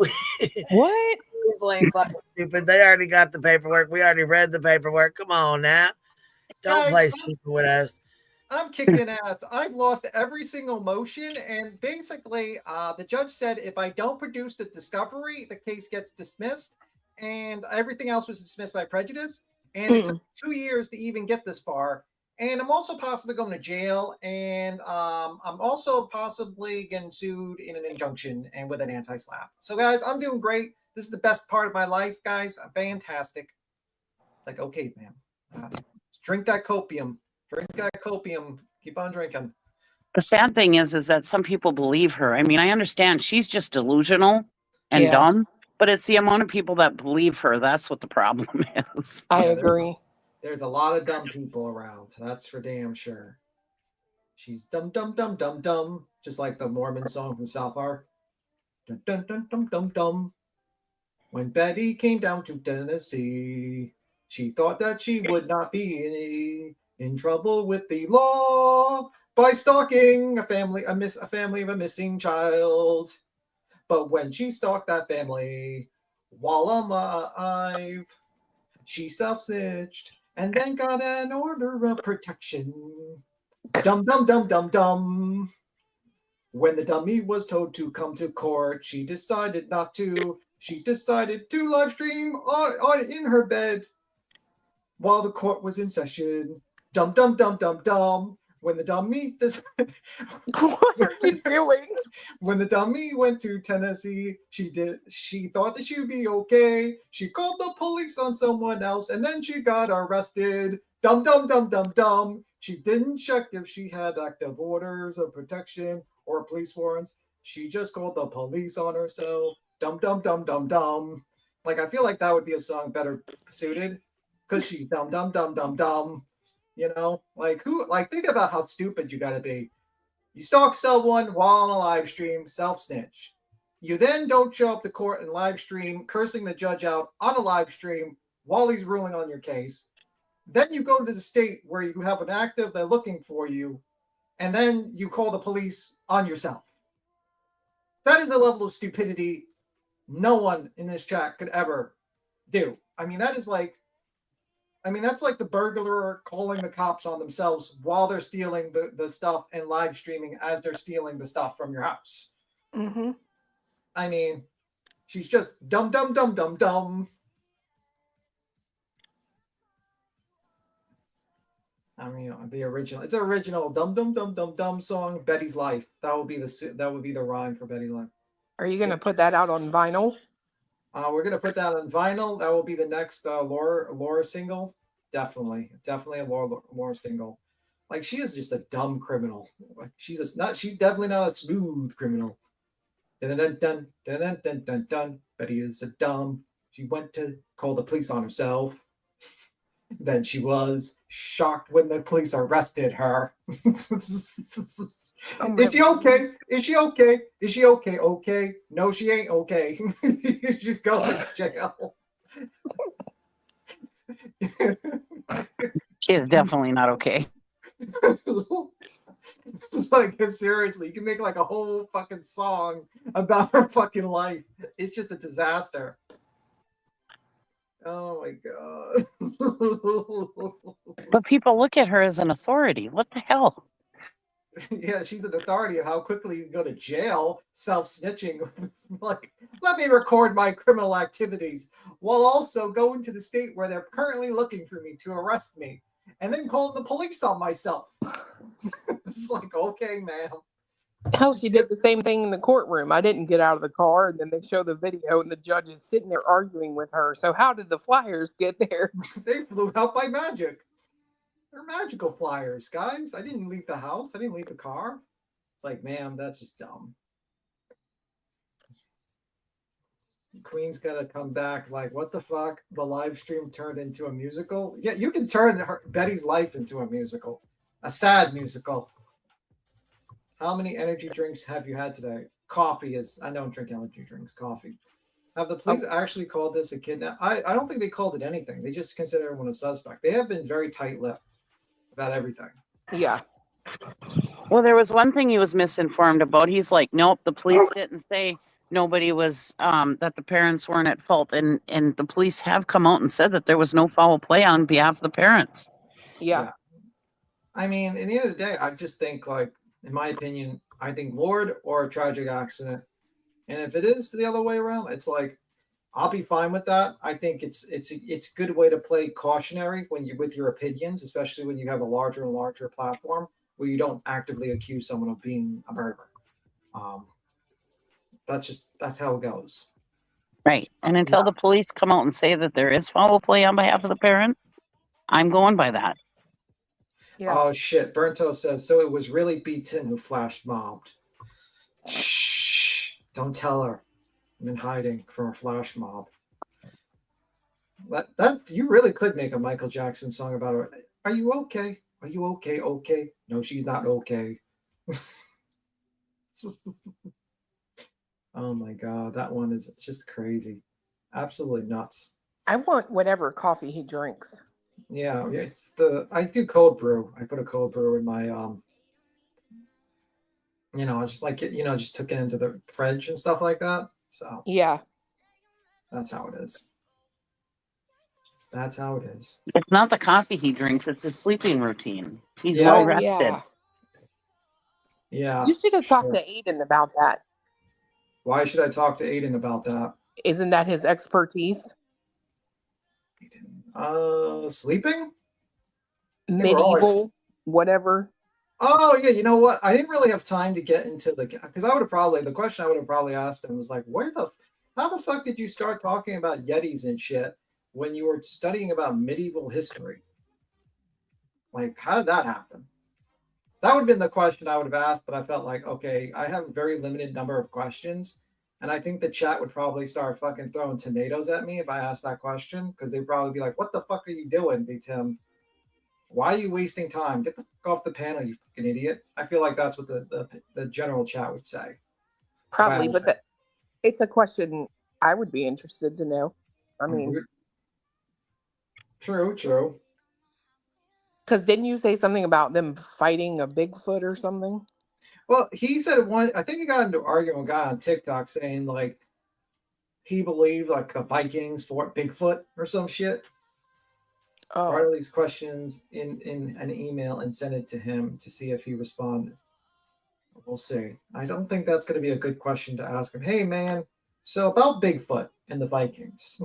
What? people ain't fucking stupid. They already got the paperwork. We already read the paperwork. Come on now, don't Guys, play stupid with us. I'm kicking ass. I've lost every single motion, and basically, the judge said if I don't produce the discovery, the case gets dismissed, and everything else was dismissed by prejudice. And it took 2 years to even get this far. And I'm also possibly going to jail, and I'm also possibly getting sued in an injunction and with an anti-slap. So, guys, I'm doing great. This is the best part of my life, guys. I'm fantastic. It's like, okay, man, drink that copium. Drink that copium. Keep on drinking. The sad thing is that some people believe her. I mean, I understand she's just delusional and dumb, but it's the amount of people that believe her. That's what the problem is. I agree. There's a lot of dumb people around. That's for damn sure. She's dumb, dumb, dumb, dumb, dumb. Just like the Mormon song from South Park. Dun, dun, dun, dum, dum, dum. When Betty came down to Tennessee, she thought that she would not be in trouble with the law by stalking a family of a missing child. But when she stalked that family while alive, she self-snitched and then got an order of protection. Dum dum dum dum dum. When the dummy was told to come to court, she decided not to. She decided to live stream on in her bed while the court was in session. Dum dum dum dum dum. When the dummy What are you doing? When the dummy went to Tennessee, she thought that she would be okay. She called the police on someone else, and then she got arrested. Dum dum dum dum dum. She didn't check if she had active orders of protection or police warrants. She just called the police on herself. Dum dum dum dum dum. Like, I feel like that would be a song better suited because she's dumb dumb dumb dumb dumb. You know, like think about how stupid you gotta be. You stalk someone while on a live stream, self-snitch. You then don't show up to court and live stream, cursing the judge out on a live stream while he's ruling on your case. Then you go to the state where you have an active, they're looking for you, and then you call the police on yourself. That is the level of stupidity no one in this chat could ever do. I mean, that's like the burglar calling the cops on themselves while they're stealing the stuff and live streaming as they're stealing the stuff from your house. Mm-hmm. I mean, she's just dumb, dumb, dumb, dumb, dumb. I mean, it's an original dumb, dumb, dumb, dumb, dumb song. Betty's Life. That would be the rhyme for Betty's Life. Are you going to put that out on vinyl? We're going to put that on vinyl. That will be the next Laura single. Definitely a Laura single. Like, she is just a dumb criminal. Like, she's definitely not a smooth criminal. Dun dun dun dun dun dun dun dun. Betty is a dumb. She went to call the police on herself. Then she was shocked when the police arrested her. Is she okay? Is she okay? Is she okay? Okay. No, she ain't okay. She's going to jail. She is definitely not okay. Like, seriously, you can make like a whole fucking song about her fucking life. It's just a disaster. Oh my god. But people look at her as an authority. What the hell? Yeah, she's an authority of how quickly you can go to jail, self-snitching. Like, let me record my criminal activities while also going to the state where they're currently looking for me to arrest me, and then calling the police on myself. It's like, okay, ma'am. Hell, she did the same thing in the courtroom. I didn't get out of the car, and then they show the video, and the judge is sitting there arguing with her. So how did the flyers get there? They flew out by magic. They're magical flyers, guys. I didn't leave the house. I didn't leave the car. It's like, ma'am, that's just dumb. Queen's gonna come back like, what the fuck? The live stream turned into a musical? Yeah, you can turn Betty's life into a musical. A sad musical. How many energy drinks have you had today? Coffee is, I don't drink energy drinks, coffee. Have the police actually called this a kidnap? I don't think they called it anything. They just consider everyone a suspect. They have been very tight-lipped about everything. Yeah. Well, there was one thing he was misinformed about. He's like, nope, the police didn't say nobody was, that the parents weren't at fault. And the police have come out and said that there was no foul play on behalf of the parents. Yeah. I mean, in the end of the day, I just think, like, in my opinion, I think Lord or a tragic accident. And if it is the other way around, it's like, I'll be fine with that. I think it's a good way to play cautionary when you with your opinions, especially when you have a larger and larger platform where you don't actively accuse someone of being a murderer. That's how it goes. Right. And until the police come out and say that there is foul play on behalf of the parent, I'm going by that. Yeah. Oh shit! Burnto says so. It was really B10 who flash mobbed. Shh! Don't tell her. I'm in hiding from a flash mob. That you really could make a Michael Jackson song about her. Are you okay? Are you okay? Okay. No, she's not okay. Oh my god, that one is just crazy. Absolutely nuts. I want whatever coffee he drinks. Yeah, it's I do cold brew. I put a cold brew in my just like it, just took it into the fridge and stuff like that. So yeah, that's how it is. That's how it is. It's not the coffee he drinks, it's his sleeping routine. He's Yeah, well rested. Yeah. You should have talked to Aiden about that. Why should I talk to Aiden about that? Isn't that his expertise? Sleeping? Medieval, whatever. Oh yeah, you know what? I didn't really have time to get into because the question I would have probably asked him was like, how the fuck did you start talking about Yetis and shit when you were studying about medieval history? Like, how did that happen? That would have been the question I would have asked, but I felt like, okay, I have a very limited number of questions. And I think the chat would probably start fucking throwing tomatoes at me if I asked that question, because they'd probably be like, what the fuck are you doing, B. Tim? Why are you wasting time? Get the fuck off the panel, you fucking idiot. I feel like that's what the general chat would say. Probably, but it's a question I would be interested to know. I mean... True. Because didn't you say something about them fighting a Bigfoot or something? Well, he said I think he got into an argument with a guy on TikTok saying, like, he believed, like, the Vikings fought Bigfoot or some shit. Oh. Write all these questions in an email and send it to him to see if he responded. We'll see. I don't think that's going to be a good question to ask him. Hey, man, so about Bigfoot and the Vikings.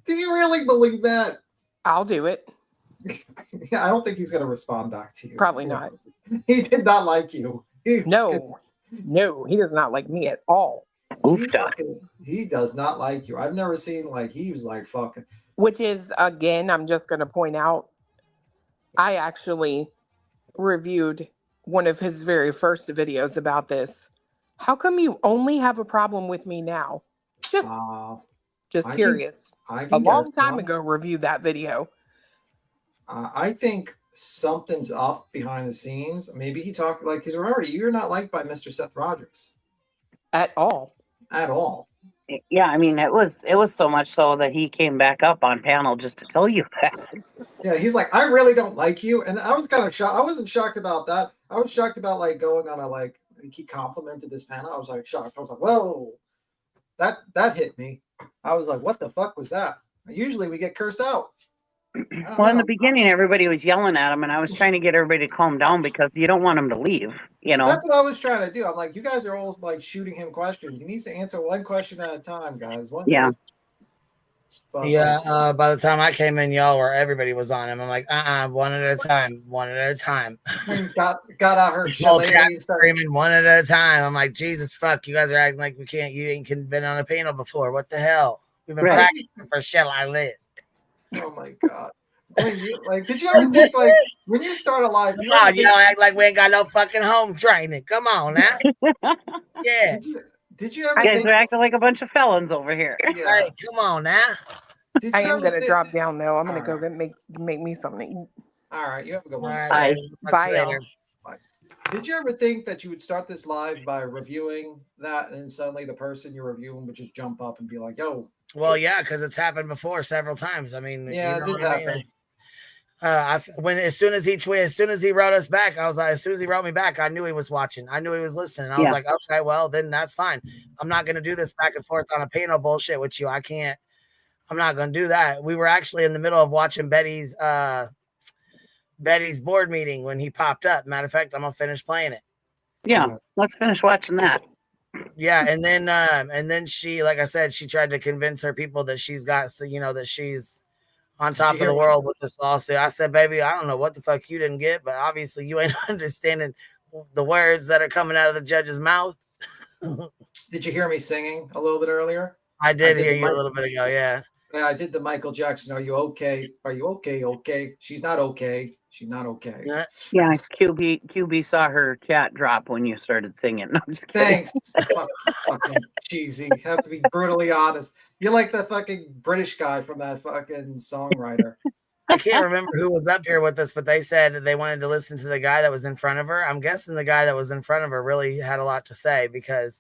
Do you really believe that? I'll do it. Yeah, I don't think he's going to respond back to you. Probably not. He did not like you. No, he does not like me at all. He does not like you. I've never seen, like, he was like fucking. Which is, again, I'm just going to point out, I actually reviewed one of his very first videos about this. How come you only have a problem with me now? Just curious. A long time ago, reviewed that video. I think something's up behind the scenes. Maybe he talked like, because remember, you're not liked by Mr. Seth Rogers at all. At all. Yeah, I mean, it was so much so that he came back up on panel just to tell you that. Yeah, he's like, I really don't like you, and I was kind of shocked. I wasn't shocked about that. I was shocked about like going on a like he complimented this panel. I was like shocked. I was like, whoa, that hit me. I was like, what the fuck was that? Usually we get cursed out. Well, in the beginning, everybody was yelling at him, and I was trying to get everybody to calm down because you don't want him to leave, you know? That's what I was trying to do. I'm like, you guys are all like shooting him questions. He needs to answer one question at a time, guys. But Yeah, by the time I came in, everybody was on him. I'm like, one at a time, one at a time. got out her Whole shit chat screaming one at a time. I'm like, Jesus fuck, you guys are acting like you ain't been on a panel before. What the hell? We've been practicing for shit like this. Oh my god. When did you ever think when you start a live? Come on, y'all act like we ain't got no fucking home training. Come on now. Yeah. Did you ever You guys think? are acting like a bunch of felons over here. Yeah. Hey, come on now. I am gonna drop down though. I'm gonna go make me something to eat. All right, you have a good one. All right, Bye, y'all. Did you ever think that you would start this live by reviewing that, and then suddenly the person you're reviewing would just jump up and be like, "Yo"? Well, yeah, because it's happened before several times. I mean, Yeah, it did happen. As soon as he wrote us back, I was like, as soon as he wrote me back, I knew he was watching. I knew he was listening. I was like, okay, well, then that's fine. I'm not going to do this back and forth on a panel bullshit with you. I'm not going to do that. We were actually in the middle of watching Betty's board meeting when he popped up. Matter of fact, I'm going to finish playing it. Yeah, let's finish watching that. Yeah, and then she, like I said, she tried to convince her people that she's got, that she's on top of the world with this lawsuit. I said, baby, I don't know what the fuck you didn't get, but obviously you ain't understanding the words that are coming out of the judge's mouth. Did you hear me singing a little bit earlier? I did hear you a little bit ago, yeah. Yeah, I did the Michael Jackson. Are you okay? Are you okay? Okay. She's not okay. She's not okay. Yeah, QB saw her chat drop when you started singing. No, I'm just kidding. Thanks. Fucking cheesy. Have to be brutally honest. You're like the fucking British guy from that fucking songwriter. I can't remember who was up here with us, but they said that they wanted to listen to the guy that was in front of her. I'm guessing the guy that was in front of her really had a lot to say because.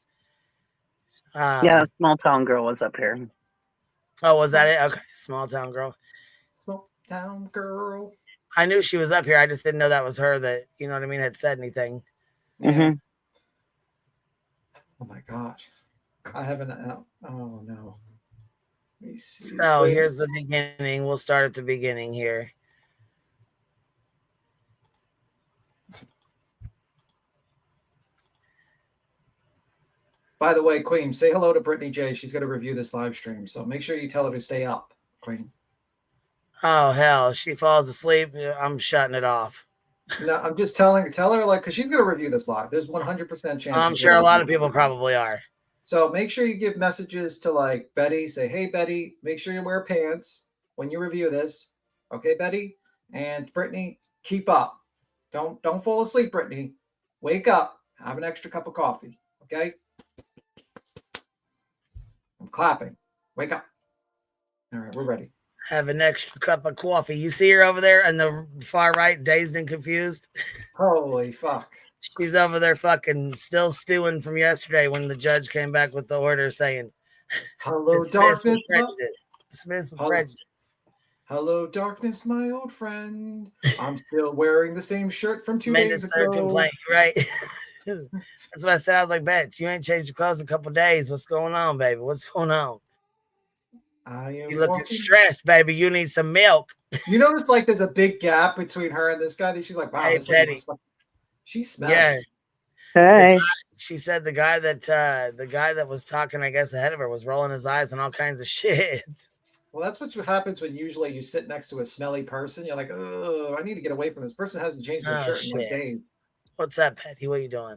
Yeah, Small Town Girl was up here. Oh, was that it? Okay, Small Town Girl. Small Town Girl. I knew she was up here. I just didn't know that was her that, you know what I mean, had said anything. Yeah. Oh my gosh. I haven't. Oh no. Let me see. So here's the beginning. We'll start at the beginning here. By the way, Queen, say hello to Brittany J. She's going to review this live stream. So make sure you tell her to stay up, Queen. Oh, hell. She falls asleep. I'm shutting it off. No, I'm just tell her, because she's going to review this live. There's 100% chance. I'm sure a lot of people probably are. So make sure you give messages to Betty. Say, hey, Betty, make sure you wear pants when you review this. Okay, Betty? And Brittany, keep up. Don't fall asleep, Brittany. Wake up. Have an extra cup of coffee. Okay? I'm clapping. Wake up. All right, we're ready. Have an extra cup of coffee. You see her over there on the far right, dazed and confused? Holy fuck. She's over there fucking still stewing from yesterday when the judge came back with the order saying, hello, darkness. Dismiss with prejudice. Hello, darkness, my old friend. I'm still wearing the same shirt from 2 days ago. Complaint, right? That's what I said. I was like, Bets, you ain't changed your clothes in a couple of days. What's going on, baby? What's going on? You looking stressed, baby. You need some milk. You notice there's a big gap between her and this guy. That she's like, wow, hey, this Betty. She smells. Yeah. Hey. She said the guy that was talking, I guess, ahead of her was rolling his eyes and all kinds of shit. Well, that's what happens when usually you sit next to a smelly person. You're like, oh, I need to get away from this person. Hasn't changed their shirt in days. What's up, Patty? What are you doing?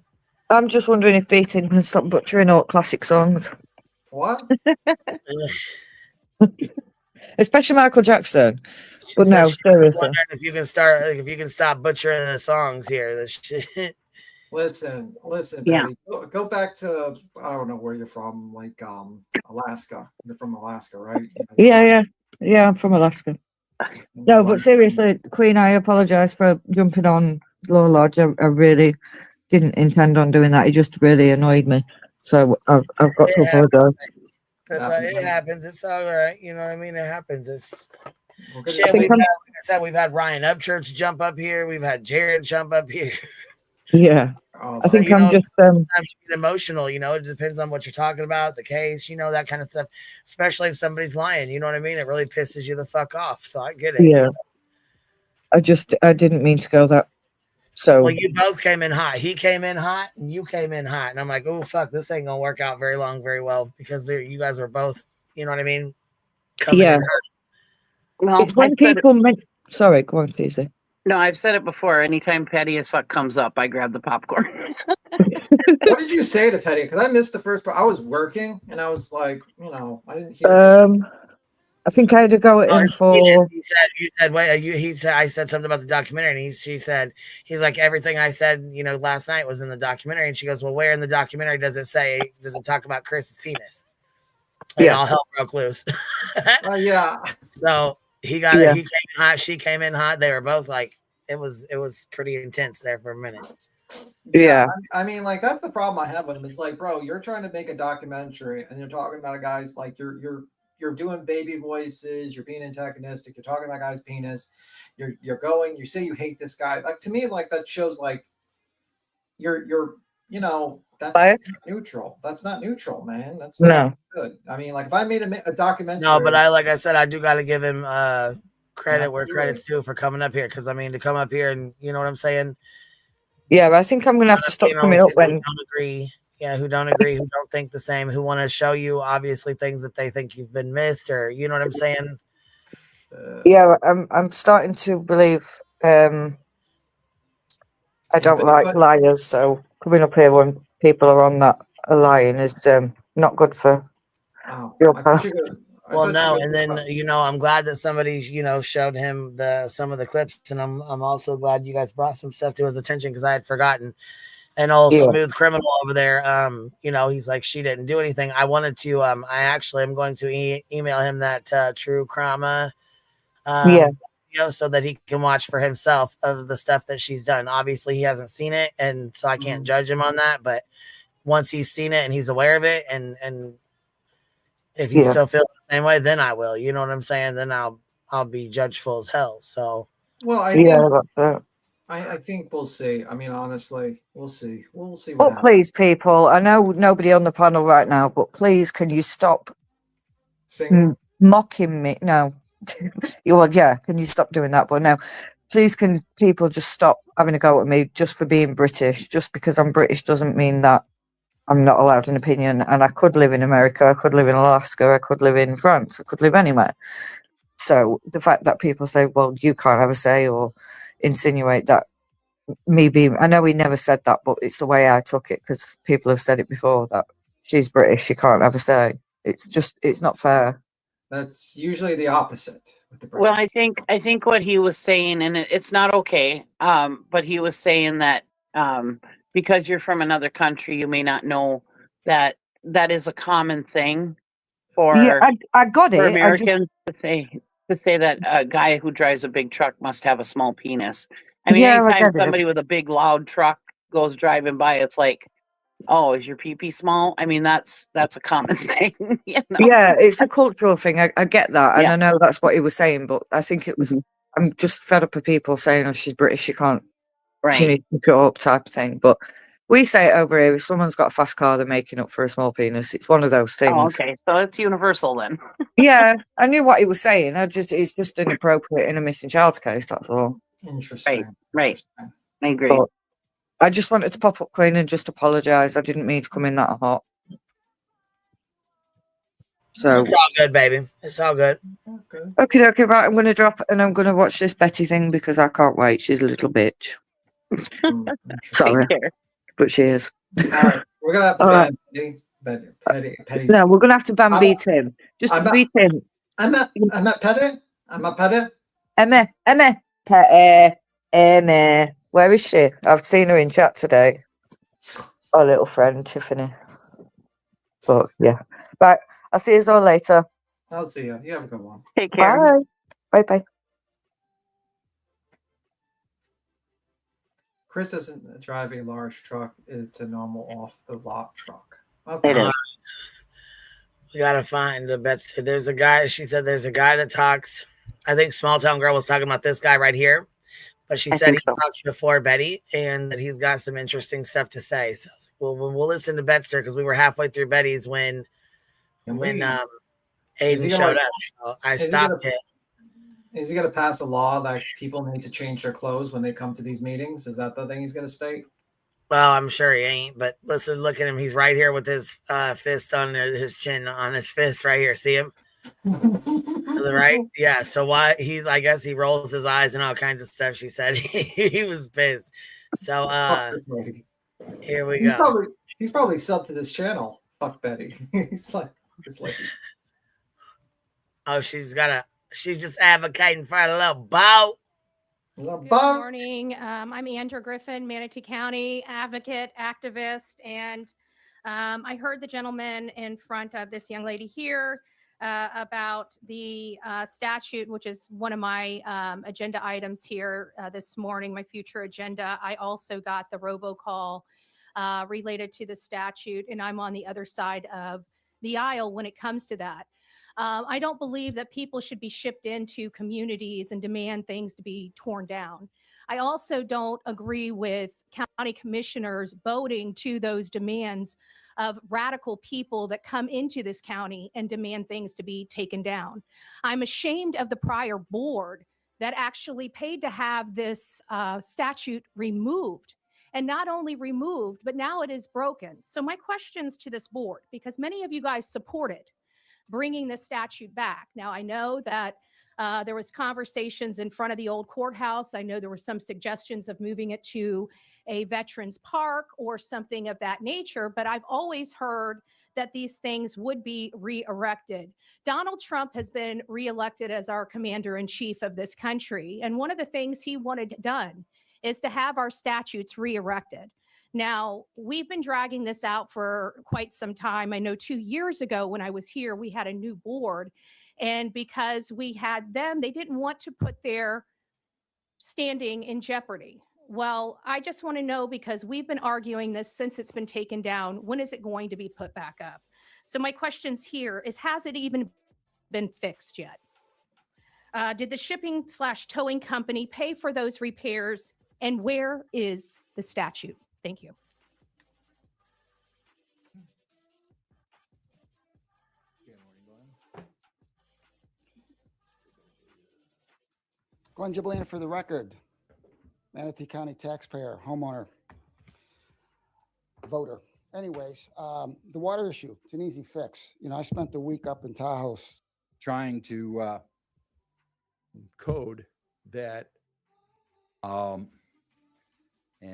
I'm just wondering if Beaton can stop butchering all classic songs. What? Especially Michael Jackson. But no, seriously. If you can stop butchering the songs here. This shit. Listen, yeah. Patty, go back to, I don't know where you're from, Alaska. You're from Alaska, right? Yeah, I'm from Alaska. No, but seriously, Queen, I apologise for jumping on Law Lodge. I really didn't intend on doing that. It just really annoyed me. So I've got to apologise. That's how it happens. It's all right. You know what I mean? It happens. It's shit. We've had Ryan Upchurch jump up here. We've had Jared jump up here. Yeah. I think I'm just emotional, it depends on what you're talking about, the case, that kind of stuff, especially if somebody's lying, you know what I mean? It really pisses you the fuck off. So I get it. Yeah. I didn't mean to go that. So well, you both came in hot. He came in hot and you came in hot. And I'm like, oh fuck, this ain't gonna work out very well because you guys were both, you know what I mean? coming Yeah. in her. Well, It's when I've said it, people sorry, go on, Susie. no, I've said it before. Anytime petty as fuck comes up, I grab the popcorn. What did you say to Petty? Because I missed the first part. I was working and I was like, I didn't hear. I think I had to go at Oh, him he did. for. You said, wait, he said, I said something about the documentary, and she said, he's like, everything I said, last night was in the documentary, and she goes, well, where in the documentary does it talk about Chris's penis? And all hell broke loose. Yeah. So he came in hot, she came in hot. They were both like, it was pretty intense there for a minute. Yeah. I mean, like, that's the problem I have with him. It's like, bro, you're trying to make a documentary and you're talking about a guy's like you're doing baby voices, you're being antagonistic, you're talking about a guy's penis, you say you hate this guy. Like, to me, like, that shows like you're that's neutral. That's not neutral, man. That's not good. I mean, like, if I made a documentary. No, but like I said, I do got to give him credit where credit's due for coming up here, because I mean, to come up here and you know what I'm saying. Yeah, I think I'm gonna have to stop coming up when. Who don't agree, who don't agree, who don't think the same, who want to show you obviously things that they think you've been missed, or you know what I'm saying. Yeah, I'm starting to believe. I don't like liars, so coming up here when people are on that lying is not good for your part. Well, no, and then I'm glad that somebody showed him some of the clips, and I'm also glad you guys brought some stuff to his attention, because I had forgotten. An old smooth criminal over there, he's like, she didn't do anything. I wanted to, I actually am going to email him that true crime so that he can watch for himself of the stuff that she's done. Obviously, he hasn't seen it, and so I can't judge him on that. But once he's seen it and he's aware of it, and if he still feels the same way, then I will. You know what I'm saying? Then I'll be judgeful as hell. So, well, I think we'll see. I mean, honestly, we'll see. We'll see what happens. Please, people, I know nobody on the panel right now, but please, can you stop mocking me? No. Can you stop doing that? But no, please, can people just stop having a go at me just for being British? Just because I'm British doesn't mean that I'm not allowed an opinion. And I could live in America, I could live in Alaska, I could live in France, I could live anywhere. So the fact that people say, well, you can't have a say, or insinuate that me being, I know he never said that, but it's the way I took it, because people have said it before, that she's British, she can't have a say. It's not fair. That's usually the opposite with the British. Well, I think what he was saying, and it's not okay, but he was saying that because you're from another country, you may not know that is a common thing for I got for it. Americans to say that a guy who drives a big truck must have a small penis. I mean, anytime somebody with a big loud truck goes driving by, it's like, oh, is your pee-pee small? I mean, that's a common thing. Yeah, it's a cultural thing. I get that, and I know that's what he was saying, but I think it was. I'm just fed up of people saying, "Oh, she's British, she can't, she needs to cut up," type of thing. But we say it over here: if someone's got a fast car, they're making up for a small penis. It's one of those things. Oh, okay, so it's universal then. Yeah, I knew what he was saying. It's just inappropriate in a missing child's case. That's all. Interesting. Right. I agree. But I just wanted to pop up, Queen, and just apologise. I didn't mean to come in that hot. So it's all good, baby. It's all good. Okay, right. I'm going to drop and I'm going to watch this Betty thing because I can't wait. She's a little bitch. Sorry, but she is. All right, we're gonna have to ban Petty. No, we're going to have to ban beat him. Just beat him. I'm at Petty. Emma, Petty. Where is she? I've seen her in chat today. Our little friend Tiffany. But yeah, right. I'll see you all later. I'll see you. You have a good one. Take care. Bye. Chris doesn't drive a large truck. It's a normal off-the-lot truck. Okay. It is. We gotta find the best. There's a guy. She said there's a guy that talks. I think Small Town Girl was talking about this guy right here, but she said he talks before Betty and that he's got some interesting stuff to say. So I was like, well, we'll listen to Betster because we were halfway through Betty's when Aiden showed up. So I stopped it. Is he going to pass a law that people need to change their clothes when they come to these meetings? Is that the thing he's going to state? Well, I'm sure he ain't, but listen, look at him. He's right here with his fist on his chin, on his fist right here. See him? Right? Yeah. So why I guess he rolls his eyes and all kinds of stuff. She said he was pissed. So here we go. He's probably subbed to this channel. Fuck Betty. He's like this lady. Oh, she's just advocating for a little boat. Good morning. I'm Andrew Griffin, Manatee County advocate, activist, and I heard the gentleman in front of this young lady here about the statute, which is one of my agenda items here this morning, my future agenda. I also got the robocall related to the statute, and I'm on the other side of the aisle when it comes to that. I don't believe that people should be shipped into communities and demand things to be torn down. I also don't agree with county commissioners voting to those demands of radical people that come into this county and demand things to be taken down. I'm ashamed of the prior board that actually paid to have this statute removed. And not only removed, but now it is broken. So my questions to this board, because many of you guys supported bringing the statute back. Now, I know that there was conversations in front of the old courthouse. I know there were some suggestions of moving it to a veterans park or something of that nature, but I've always heard that these things would be re-erected. Donald Trump has been re-elected as our commander-in-chief of this country, and one of the things he wanted done is to have our statutes re-erected. Now, we've been dragging this out for quite some time. I know 2 years ago when I was here, we had a new board. And because we had them, they didn't want to put their standing in jeopardy. Well, I just want to know, because we've been arguing this since it's been taken down, when is it going to be put back up? So my questions here is, has it even been fixed yet? Did the shipping/towing company pay for those repairs? And where is the statute? Thank you. Glenn Giblina for the record. Manatee County taxpayer, homeowner, voter. Anyways, the water issue, it's an easy fix. You know, I spent the week up in Tahoe trying to code that, and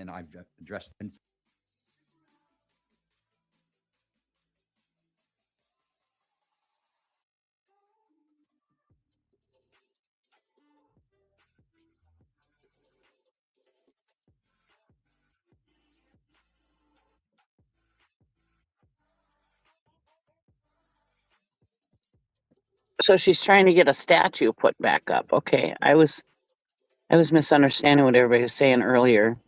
I've addressed them. So she's trying to get a statue put back up. Okay, I was misunderstanding what everybody was saying earlier.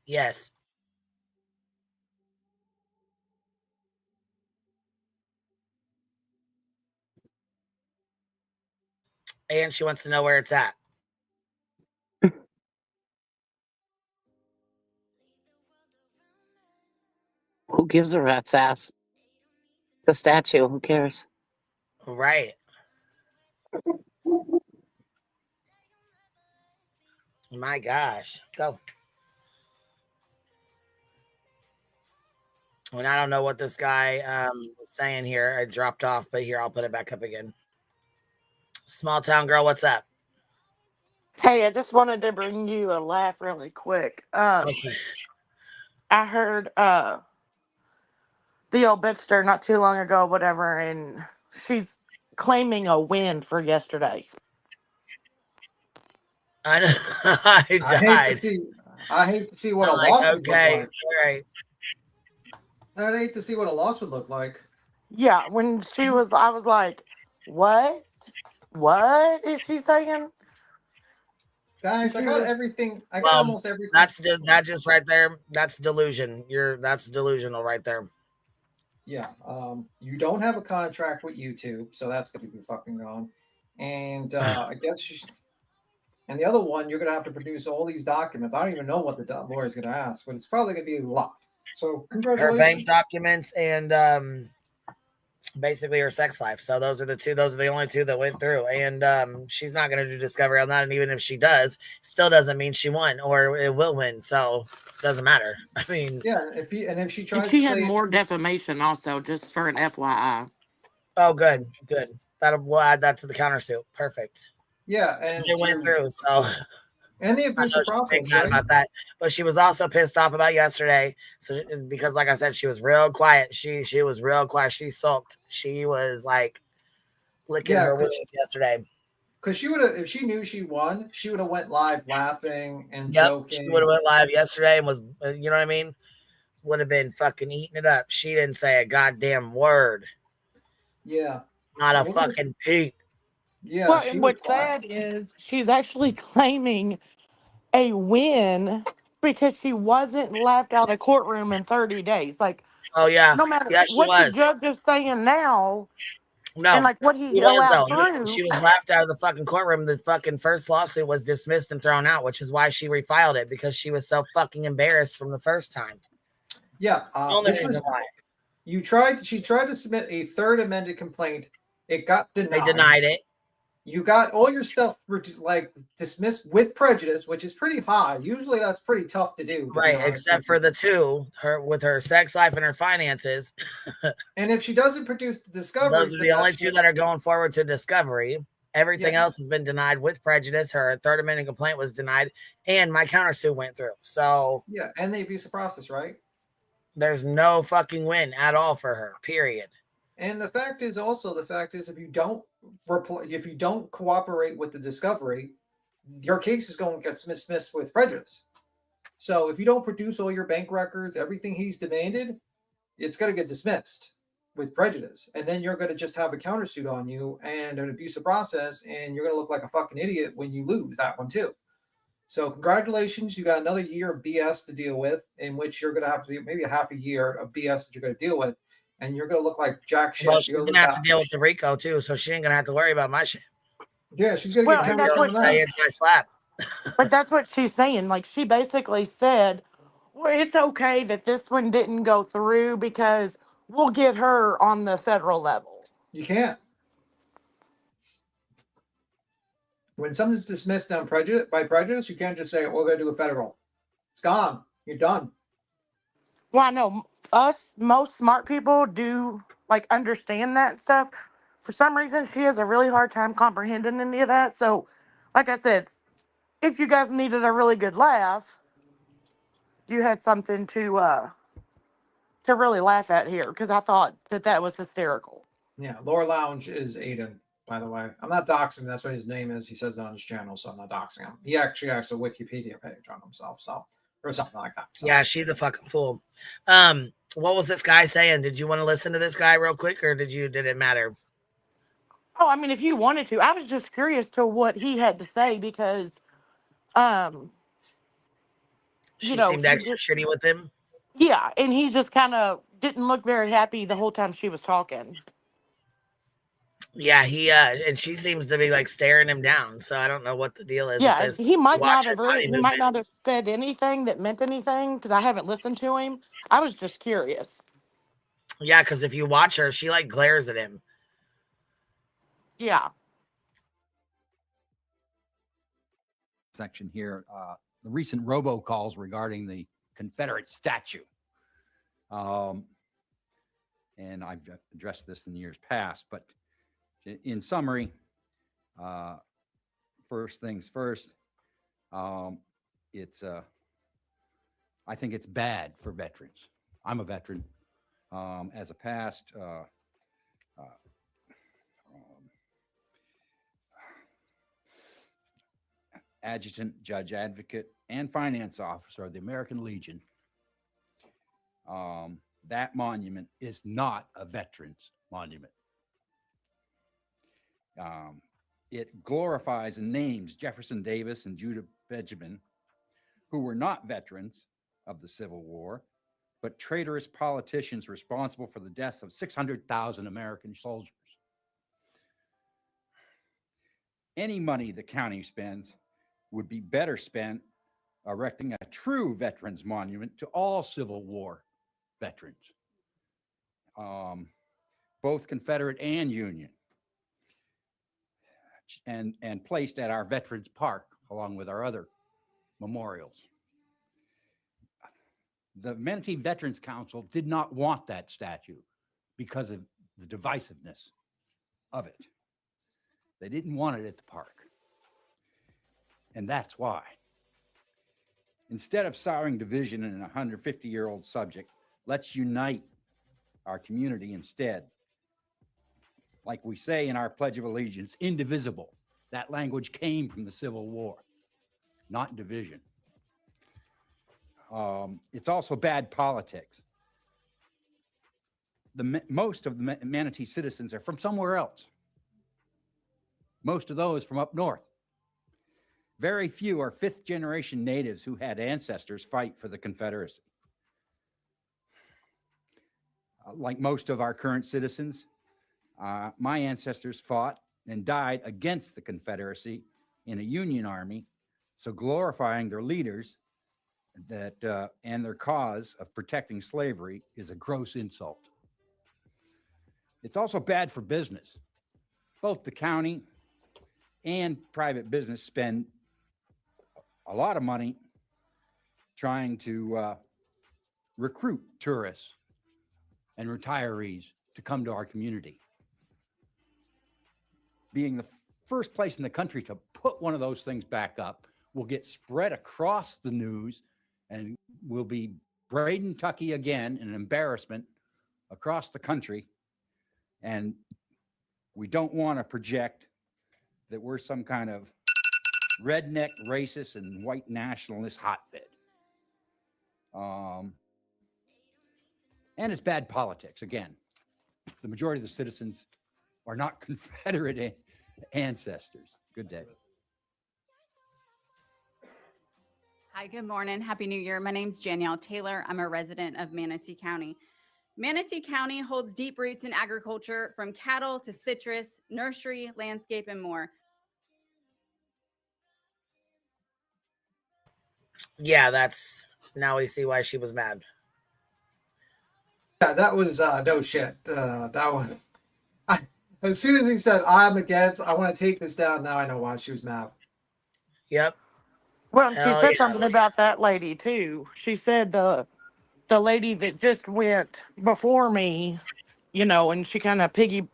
Yes. And she wants to know where it's at. Who gives a rat's ass? It's a statue. Who cares? Right. My gosh. Go. And I don't know what this guy was saying here. I dropped off, but here, I'll put it back up again. Small town girl, what's up? Hey, I just wanted to bring you a laugh really quick. Okay. I heard the old bitster not too long ago, whatever, and she's claiming a win for yesterday. I know. I died. I hate to see what a I'm like, loss would okay, look like. all right. I'd hate to see what a loss would look like. Yeah, when she was, I was like, what? What is she saying? Guys, I got everything. I got Well, almost everything. That just right there. That's delusion. That's delusional right there. Yeah. You don't have a contract with YouTube, so that's gonna be fucking gone. And I guess and the other one, you're gonna have to produce all these documents. I don't even know what the lawyer's gonna ask, but it's probably gonna be a lot. So Her congratulations. bank documents and basically her sex life. So those are the only two that went through. And she's not going to do discovery on that. And even if she does, still doesn't mean she won or it will win. So it doesn't matter. I mean, Yeah, if she And tries she to had say, more defamation also, just for an FYI. oh, good. We'll add that to the countersuit. Perfect. yeah, and It went through. So and the I know abusive she's process, mad right? about that, but she was also pissed off about yesterday. So because, like I said, she was real quiet. She was real quiet. She sulked. She was like licking her wound yesterday. Because she would have, if she knew she won, she would have went live laughing and Yep, joking. she would have went live yesterday and was, you know what I mean? Would have been fucking eating it up. She didn't say a goddamn word. Yeah, Not a fucking peep. Yeah, Well, she and was what's quiet. sad is she's actually claiming a win because she wasn't left out of the courtroom in 30 days. Like, Oh yeah, no matter yeah, she what the was. judge is saying now, and No, like what she he was allowed though. through. She was laughed out of the fucking courtroom. The fucking first lawsuit was dismissed and thrown out, which is why she refiled it because she was so fucking embarrassed from the first time. Yeah, Only this was. reason why. She tried to submit a third amended complaint. It got denied. They denied it. You got all your stuff like dismissed with prejudice, which is pretty high. Usually, that's pretty tough to do. Right, except for the two, her with her sex life and her finances. And if she doesn't produce the discovery, those are the only two that are going forward to discovery. Everything Yeah. else has been denied with prejudice. Her third amendment complaint was denied, and my countersuit went through. So yeah, and the abusive process, right? there's no fucking win at all for her. Period. And the fact is, if you don't cooperate with the discovery, your case is going to get dismissed with prejudice. So if you don't produce all your bank records, everything he's demanded, it's going to get dismissed with prejudice, and then you're going to just have a countersuit on you and an abusive process, and you're going to look like a fucking idiot when you lose that one too. So congratulations, you got another year of BS to deal with, in which you're going to have to do maybe a half a year of BS that you're going to deal with, and you're going to look like jack shit. Well, she's gonna have to deal with the RICO too, so she ain't gonna have to worry about my shit. Yeah, she's gonna Well, get and that's what countersued. she's, my slap. but that's what she's saying. Like, she basically said, well, it's okay that this one didn't go through because we'll get her on the federal level. You can't. When something's dismissed on prejudice, you can't just say we're going to do a federal. It's gone. You're done. Well, I know most smart people do like understand that stuff. For some reason, she has a really hard time comprehending any of that. So, like I said, if you guys needed a really good laugh, you had something to really laugh at here because I thought that was hysterical. Yeah, Lower Lounge is Aiden, by the way. I'm not doxing him. That's what his name is. He says that on his channel, so I'm not doxing him. He actually has a Wikipedia page on himself, or something like that. So. Yeah, she's a fucking fool. What was this guy saying? Did you want to listen to this guy real quick, or did it matter? Oh, I mean, if you wanted to, I was just curious to what he had to say because, She seemed extra shitty with him. Yeah, and he just kind of didn't look very happy the whole time she was talking. Yeah, and she seems to be like staring him down. So I don't know what the deal is. Yeah, with this he might not have body he movement. might not have said anything that meant anything because I haven't listened to him. I was just curious. Yeah, because if you watch her, she like glares at him. Yeah. Section here, the recent robocalls regarding the Confederate statue. And I've addressed this in years past, but in summary, first things first, it's I think it's bad for veterans. I'm a veteran. As a past adjutant, judge, advocate, and finance officer of the American Legion, that monument is not a veterans monument. It glorifies and names Jefferson Davis and Judah Benjamin, who were not veterans of the Civil War, but traitorous politicians responsible for the deaths of 600,000 American soldiers. Any money the county spends would be better spent erecting a true veterans monument to all Civil War veterans. both Confederate and Union, and placed at our Veterans Park along with our other memorials. The Manatee Veterans Council did not want that statue because of the divisiveness of it. They didn't want it at the park. And that's why. Instead of sowing division in a 150-year-old subject, let's unite our community instead. Like we say in our Pledge of Allegiance, indivisible. That language came from the Civil War, not division. It's also bad politics. Most of the Manatee citizens are from somewhere else. Most of those from up north. Very few are fifth-generation natives who had ancestors fight for the Confederacy. Like most of our current citizens, my ancestors fought and died against the Confederacy in a Union Army, so glorifying their leaders that and their cause of protecting slavery is a gross insult. It's also bad for business. Both the county and private business spend a lot of money trying to recruit tourists and retirees to come to our community. Being the first place in the country to put one of those things back up will get spread across the news and will be Braden Tucky again, an embarrassment across the country. And we don't want to project that we're some kind of redneck, racist, and white nationalist hotbed. And it's bad politics. Again, the majority of the citizens are not Confederate ancestors. Good day. Hi, good morning. Happy New Year. My name's Danielle Taylor. I'm a resident of Manatee County. Manatee County holds deep roots in agriculture, from cattle to citrus, nursery, landscape, and more. Yeah, that's now we see why she was mad. Yeah, that was no shit. That one. As soon as he said, "I'm against," I want to take this down. Now I know why she was mad. Yep. Well, she Hell said yeah. something about that lady too. She said the lady that just went before me, and she kind of piggy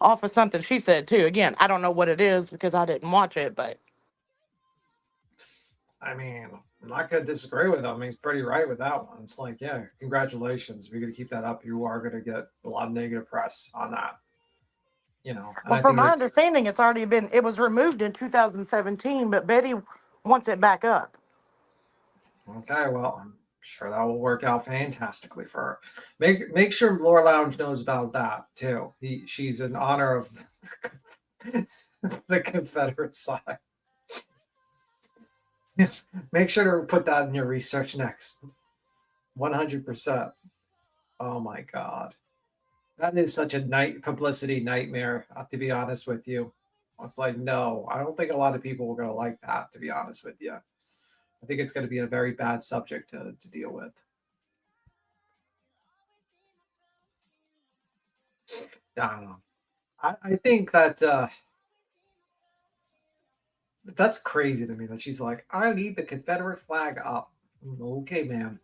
off of something she said too. Again, I don't know what it is because I didn't watch it, but I mean, I'm not going to disagree with him. I mean, he's pretty right with that one. It's like, yeah, congratulations. If you're going to keep that up, you are going to get a lot of negative press on that. And well, from my understanding, it was removed in 2017, but Betty wants it back up. Okay, well, I'm sure that will work out fantastically for her. Make sure Laura Lounge knows about that too. She's in honor of the Confederate side. Make sure to put that in your research next. 100%. Oh my God. That is such a publicity nightmare, to be honest with you. It's like, no, I don't think a lot of people are going to like that, to be honest with you. I think it's going to be a very bad subject to deal with. I don't know. I think that that's crazy to me that she's like, I need the Confederate flag up. Okay, man.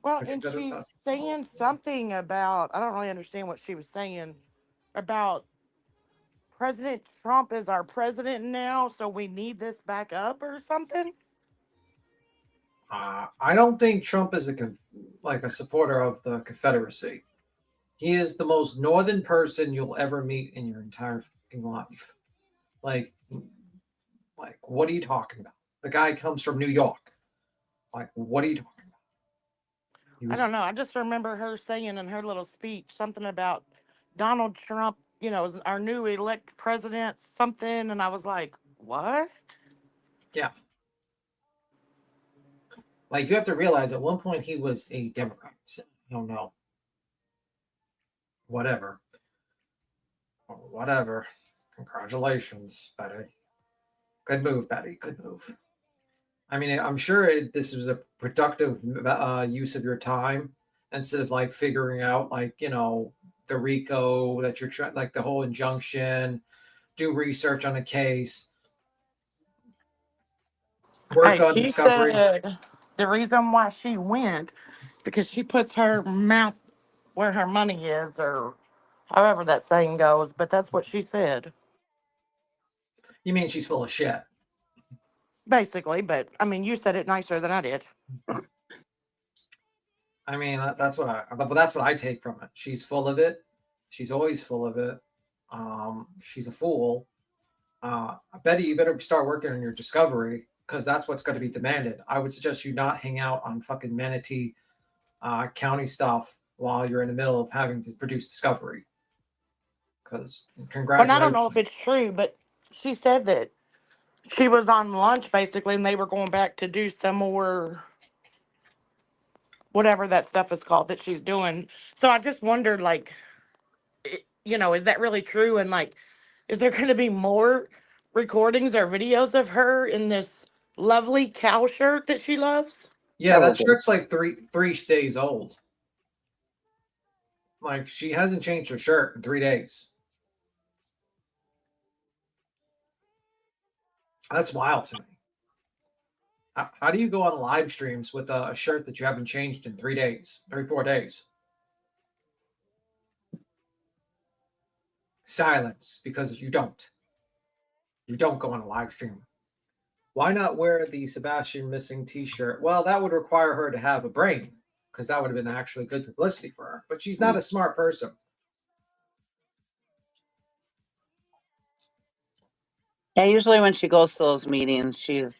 Well, and she's saying something about, I don't really understand what she was saying, about President Trump is our president now, so we need this back up or something. I don't think Trump is a supporter of the Confederacy. He is the most northern person you'll ever meet in your entire fucking life. Like, what are you talking about? The guy comes from New York. Like, what are you talking about? I don't know. I just remember her saying in her little speech something about Donald Trump, is our new elect president, something. And I was like, what? Yeah. Like, you have to realize at one point he was a Democrat. So, I don't know. Whatever. Congratulations, Betty. Good move, Betty. Good move. I mean, I'm sure this was a productive use of your time instead of figuring out the RICO that you're trying, like the whole injunction, do research on a case, work Hey, on she discovery. said the reason why she went because she puts her mouth where her money is, or however that saying goes. But that's what she said, You mean she's full of shit? basically. But I mean, you said it nicer than I did. I mean, that's what I take from it. She's full of it. She's always full of it. She's a fool. Betty, you better start working on your discovery because that's what's going to be demanded. I would suggest you not hang out on fucking Manatee County stuff while you're in the middle of having to produce discovery. Because congratulations. But I don't know if it's true, but she said that she was on lunch basically, and they were going back to do some more, whatever that stuff is called that she's doing. So I just wondered, like, is that really true? And like, is there going to be more recordings or videos of her in this lovely cow shirt that she loves? Yeah, that shirt's like three days old. Like she hasn't changed her shirt in 3 days. That's wild to me. How do you go on live streams with a shirt that you haven't changed in 3 days, 4 days? Silence, because you don't. You don't go on a live stream. Why not wear the Sebastion missing t-shirt? Well, that would require her to have a brain, because that would have been actually good publicity for her. But she's not a smart person. Yeah, usually when she goes to those meetings, she's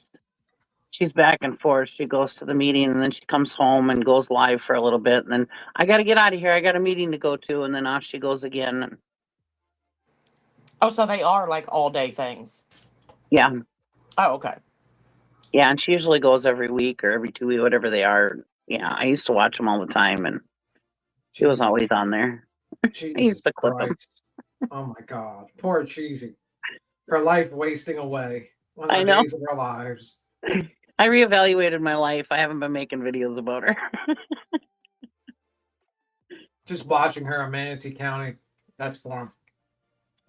back and forth. She goes to the meeting and then she comes home and goes live for a little bit, and then I got to get out of here. I got a meeting to go to, and then off she goes again. Oh, so they are like all day things. Yeah. Oh, okay. Yeah, and she usually goes every week or every 2 weeks, whatever they are. Yeah, I used to watch them all the time, and she was always on there. I used to clip them. Oh my God, poor Cheesy. Her life wasting away. One of I the know. days of our lives. I reevaluated my life. I haven't been making videos about her. Just watching her in Manatee County, that's form.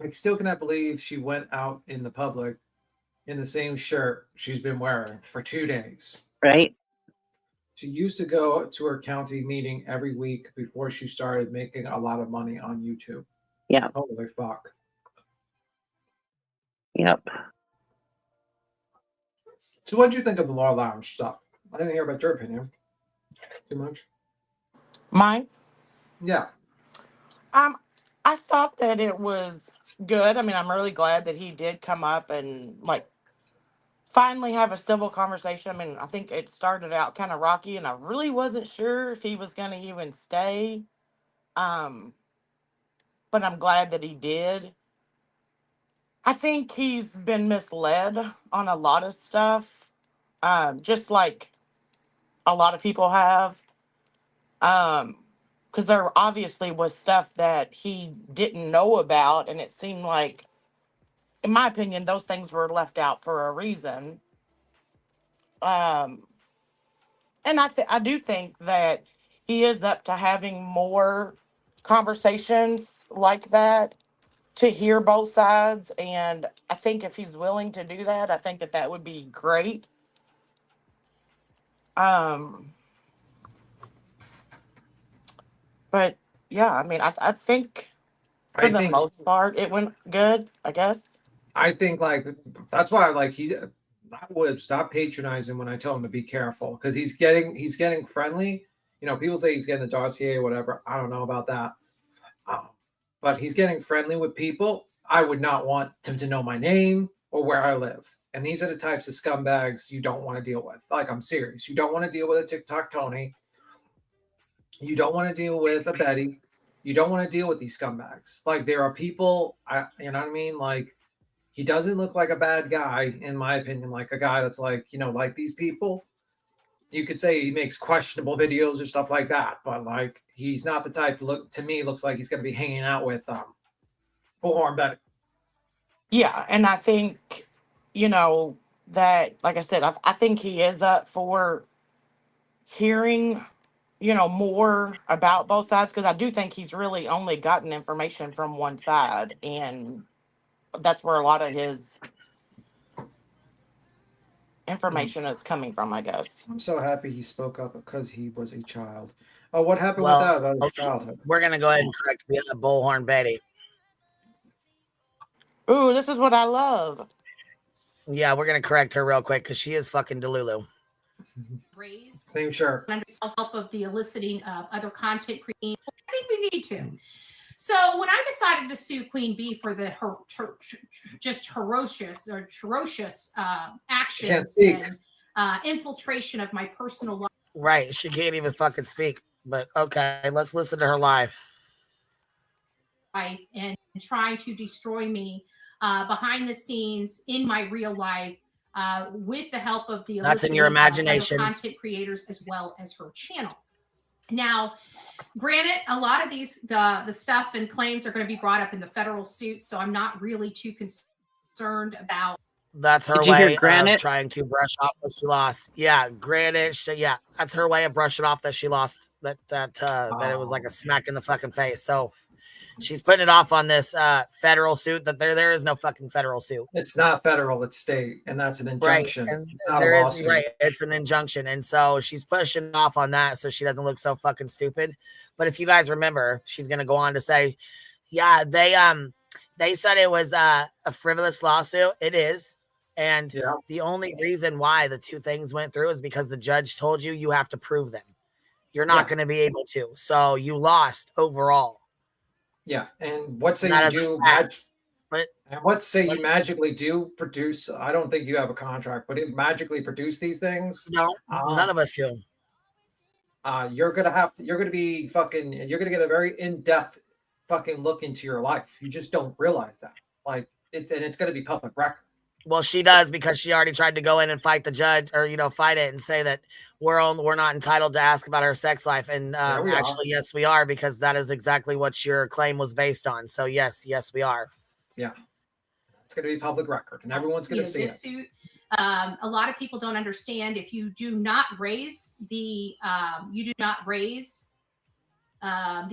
I still cannot believe she went out in the public in the same shirt she's been wearing for 2 days. Right. She used to go to her county meeting every week before she started making a lot of money on YouTube. Yeah. Holy fuck. Yep. So what did you think of the Law Lounge stuff? I didn't hear about your opinion. Too much? Mine? Yeah. I thought that it was good. I mean, I'm really glad that he did come up and like finally have a civil conversation. I mean, I think it started out kind of rocky, and I really wasn't sure if he was going to even stay. But I'm glad that he did. I think he's been misled on a lot of stuff, just like a lot of people have. Because there obviously was stuff that he didn't know about, and it seemed like, in my opinion, those things were left out for a reason. And I do think that he is up to having more conversations like that to hear both sides. And I think if he's willing to do that, I think that that would be great. But yeah, I mean, I think for the most part, it went good, I guess. I think like that's why like I would stop patronizing when I tell him to be careful because he's getting friendly. You know, people say he's getting the dossier or whatever. I don't know about that. But he's getting friendly with people. I would not want him to know my name or where I live. And these are the types of scumbags you don't want to deal with. Like, I'm serious. You don't want to deal with a TikTok Tony. You don't want to deal with a Betty. You don't want to deal with these scumbags. Like, there are people, you know what I mean? Like, he doesn't look like a bad guy, in my opinion, like a guy that's like, you know, like these people. You could say he makes questionable videos or stuff like that, but like he's not the type to me looks like he's going to be hanging out with Bullhorn Betty. Yeah, and I think, you know, that, like I said, I think he is up for hearing more about both sides, because I do think he's really only gotten information from one side, and that's where a lot of his information is coming from, I guess. I'm so happy he spoke up because he was a child. Oh, what happened with Well, that about his childhood? we're gonna go ahead and correct Bullhorn Betty. Ooh, this is what I love. Yeah, we're gonna correct her real quick because she is fucking Delulu. Raise Same shirt. under help of the eliciting of other content creating. I think we need to. So when I decided to sue Queen Bee for the just ferocious actions and infiltration of my personal life. Right, she can't even fucking speak. But okay, let's listen to her live. And trying to destroy me behind the scenes in my real life with the help of the That's in your imagination. Content creators as well as her channel. Now, granted, a lot of these the stuff and claims are going to be brought up in the federal suit, so I'm not really too concerned about. That's her way of trying to brush off that she lost. Yeah, granted, yeah, that's her way of brushing off that she lost. That it was like a smack in the fucking face. So she's putting it off on this federal suit. That there is no fucking federal suit. It's not federal, it's state, and that's an injunction. Right. It's not a lawsuit. Right, it's an injunction, and so she's pushing off on that so she doesn't look so fucking stupid. But if you guys remember, she's gonna go on to say, yeah, they said it was a frivolous lawsuit. It is. And the only reason why the two things went through is because the judge told you have to prove them. You're not going to be able to. So you lost overall. Yeah. And what say you do? And what say you magically do produce? I don't think you have a contract, but it magically produce these things. No, none of us do. You're going to get a very in-depth fucking look into your life. You just don't realize that. And it's going to be public record. Well, she does, because she already tried to go in and fight the judge, or fight it and say that we're not entitled to ask about her sex life. And actually, yes, we are, because that is exactly what your claim was based on. So yes, we are. Yeah, it's going to be public record, and everyone's going to see it. Suit, a lot of people don't understand, if you do not raise the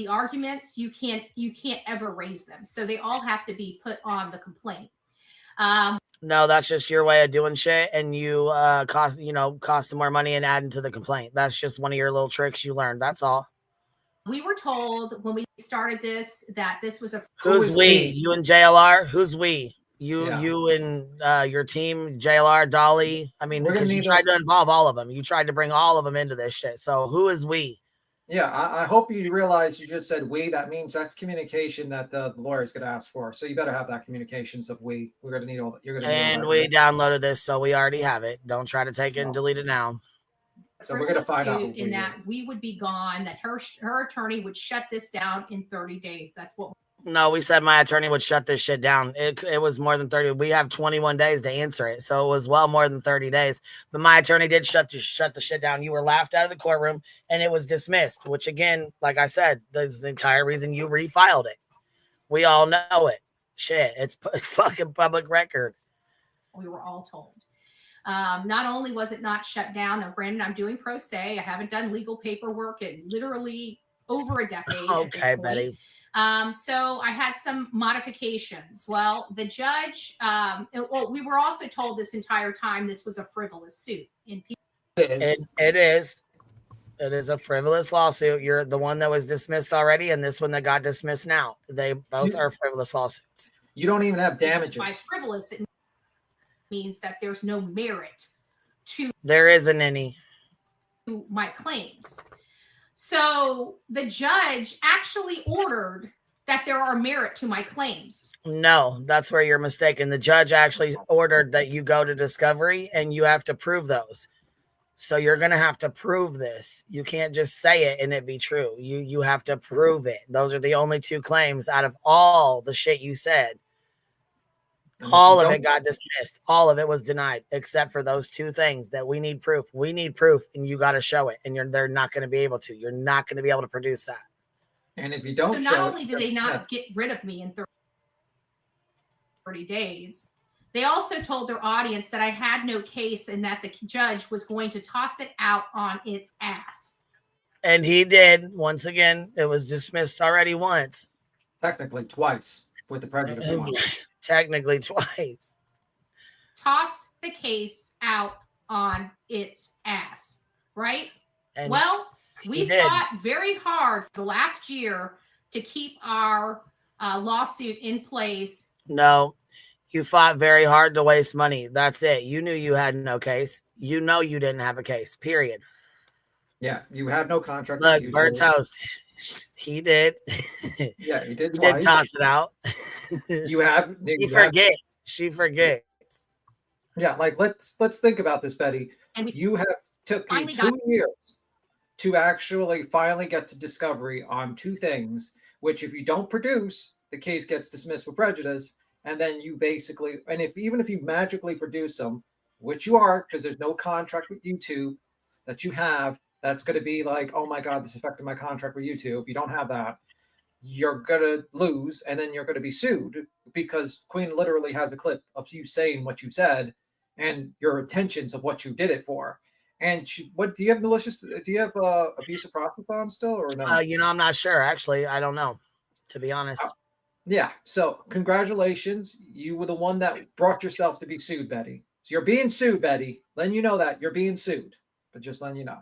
arguments, you can't ever raise them. So they all have to be put on the complaint. No, that's just your way of doing shit, and you cost more money and adding to the complaint. That's just one of your little tricks you learned. That's all. We were told when we started this that this was a. Who's we? You and JLR? Who's we? You and your team, JLR, Dolly. I mean, because you tried to involve all of them. You tried to bring all of them into this shit. So who is we? Yeah, I hope you realize you just said we. That means that's communication that the lawyer is going to ask for. So you better have that communications of we. We're going to need all that. You're going to need all that. We downloaded this, so we already have it. Don't try to take it and delete it now. So we're going to find out. In that we would be gone, that her attorney would shut this down in 30 days. That's what. No, we said my attorney would shut this shit down. It was more than 30. We have 21 days to answer it. So it was well more than 30 days. But my attorney did shut the shit down. You were laughed out of the courtroom and it was dismissed, which again, like I said, that's the entire reason you refiled it. We all know it. Shit, it's fucking public record. We were all told. Not only was it not shut down, now, Brandon, I'm doing pro se. I haven't done legal paperwork in literally over a decade. Okay, Betty. So I had some modifications. Well, the judge, we were also told this entire time this was a frivolous suit. It is a frivolous lawsuit. You're the one that was dismissed already, and this one that got dismissed now. They both are frivolous lawsuits. You don't even have damages. By frivolous, it means that there's no merit to. There isn't any. To my claims. So the judge actually ordered that there are merit to my claims. No, that's where you're mistaken. The judge actually ordered that you go to discovery and you have to prove those. So you're going to have to prove this. You can't just say it and it be true. You have to prove it. Those are the only two claims out of all the shit you said. All of it got dismissed. All of it was denied, except for those two things that we need proof. We need proof, and you got to show it. And they're not going to be able to. You're not going to be able to produce that. And if you don't, so not only did they not get rid of me in 30 days, they also told their audience that I had no case and that the judge was going to toss it out on its ass. And he did. Once again, it was dismissed already once. Technically twice with the prejudice one. Technically twice. Toss the case out on its ass, right? And well, he we did. fought very hard for the last year to keep our lawsuit in place. No, you fought very hard to waste money. That's it. You knew you had no case. You know you didn't have a case, period. Yeah, you have no contract. Look, with Bert's house. He did. Yeah, he did He twice. did toss it out. You have. He forgets. She forgets. Yeah, like let's think about this, Betty. And you have took you 2 years to actually finally get to discovery on two things, which if you don't produce, the case gets dismissed with prejudice, and then you basically, and even if you magically produce them, which you are, because there's no contract with YouTube that you have, that's going to be like, oh my God, this affected my contract with YouTube. You don't have that. You're going to lose, and then you're going to be sued because Queen literally has a clip of you saying what you said and your intentions of what you did it for. And what do you have malicious? Do you have abusive process on still or no? I'm not sure. Actually, I don't know, to be honest. Yeah. So congratulations. You were the one that brought yourself to be sued, Betty. So you're being sued, Betty. Letting you know that you're being sued, but just letting you know.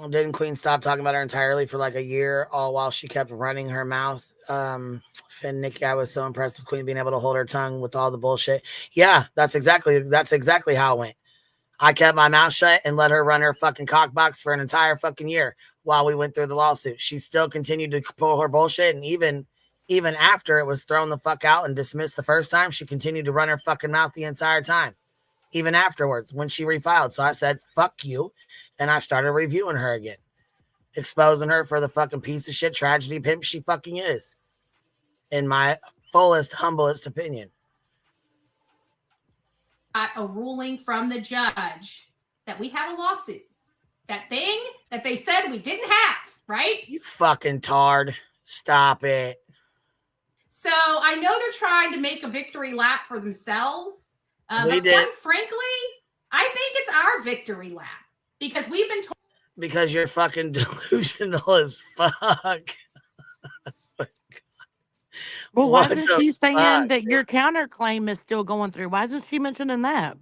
Didn't Queen stop talking about her entirely for like a year, all while she kept running her mouth? Finn, Nikki, I was so impressed with Queen being able to hold her tongue with all the bullshit. Yeah, that's exactly how it went. I kept my mouth shut and let her run her fucking cockbox for an entire fucking year while we went through the lawsuit. She still continued to pull her bullshit, and even after it was thrown the fuck out and dismissed the first time, she continued to run her fucking mouth the entire time, even afterwards when she refiled. So I said, fuck you, and I started reviewing her again, exposing her for the fucking piece of shit tragedy pimp she fucking is, in my fullest, humblest opinion. Got a ruling from the judge that we have a lawsuit. That thing that they said we didn't have, right? You fucking tard. Stop it. So I know they're trying to make a victory lap for themselves. We but did. quite frankly, I think it's our victory lap because we've been told. Because you're fucking delusional as fuck. I swear to God. Well, What why isn't the she saying fuck? that your counterclaim is still going through? Why isn't she mentioning that?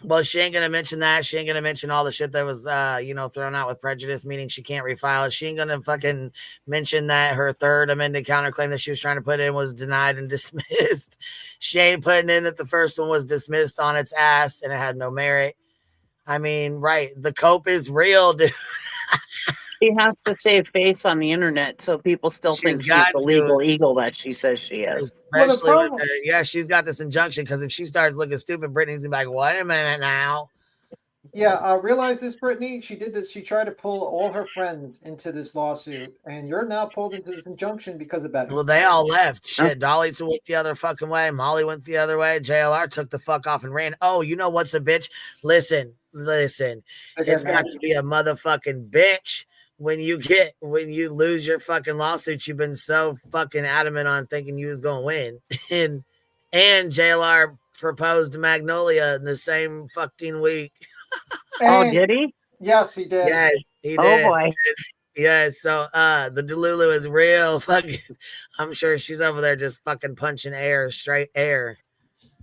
Well, she ain't gonna mention that. She ain't gonna mention all the shit that was, thrown out with prejudice, meaning she can't refile it. She ain't gonna fucking mention that her third amended counterclaim that she was trying to put in was denied and dismissed. She ain't putting in that the first one was dismissed on its ass and it had no merit. I mean, right? The cope is real, dude. She has to save face on the internet so people still think she's the legal eagle that she says she is. Especially she's got this injunction because if she starts looking stupid, Brittany's gonna be like, wait a minute now. Yeah, realize this, Brittany. She did this. She tried to pull all her friends into this lawsuit, and you're now pulled into this injunction because of Betty. Well, they all left. Shit, Dolly went the other fucking way. Molly went the other way. JLR took the fuck off and ran. Oh, you know what's a bitch? Listen. It's got to be a motherfucking bitch when you lose your fucking lawsuit. You've been so fucking adamant on thinking you was gonna win, and JLR proposed to Magnolia in the same fucking week. Oh, did he? Yes, he did. Yes, he did. Oh boy. Yes, so the Delulu is real fucking. I'm sure she's over there just fucking punching air, straight air.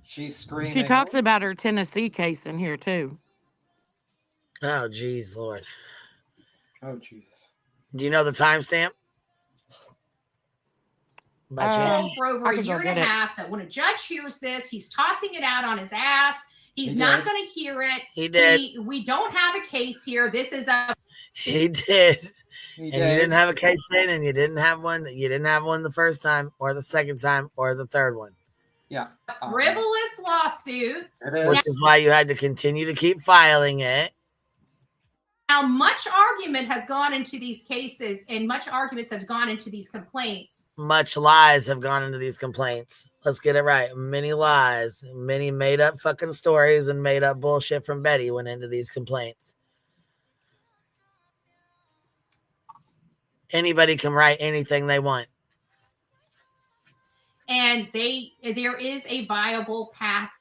She's screaming. She talks about her Tennessee case in here too. Oh, geez, Lord. Oh, Jesus. Do you know the timestamp? By chance? For over a year and a half that when a judge hears this, he's tossing it out on his ass. He's not going to hear it. He did. We don't have a case here. This is a. He did. You didn't have a case then, and you didn't have one. You didn't have one the first time, or the second time, or the third one. Yeah. Frivolous lawsuit. Which is why you had to continue to keep filing it. Now, much argument has gone into these cases, and much arguments have gone into these complaints. Much lies have gone into these complaints. Let's get it right. Many lies, many made up fucking stories, and made up bullshit from Betty went into these complaints. Anybody can write anything they want. And there is a viable path.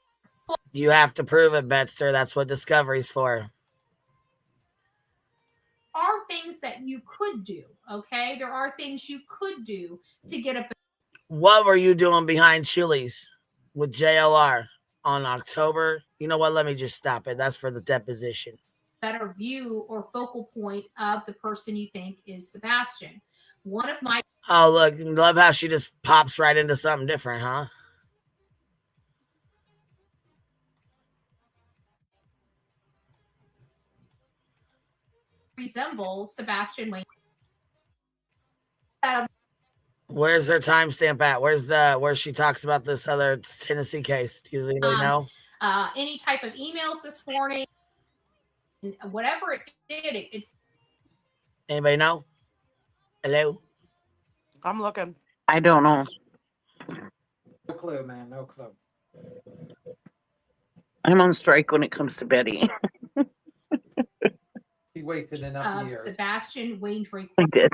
You have to prove it, Betster. That's what discovery's for. Our that you could do. Okay, there are things you could do to get a What were you doing behind Chili's with JLR on October? You know what? Let me just stop it. That's for the deposition. better view or focal point of the person you think is Sebastion. One of my Oh, look, love how she just pops right into something different, huh? resembles Sebastion Wayne. Where's her timestamp at? Where she talks about this other Tennessee case? Does anybody know? Any type of emails this morning, whatever it did, it Anybody know? Hello? I'm looking. I don't know. No clue, man. No clue. I'm on strike when it comes to Betty. He wasted enough years. Sebastion Wayne Drake. I did.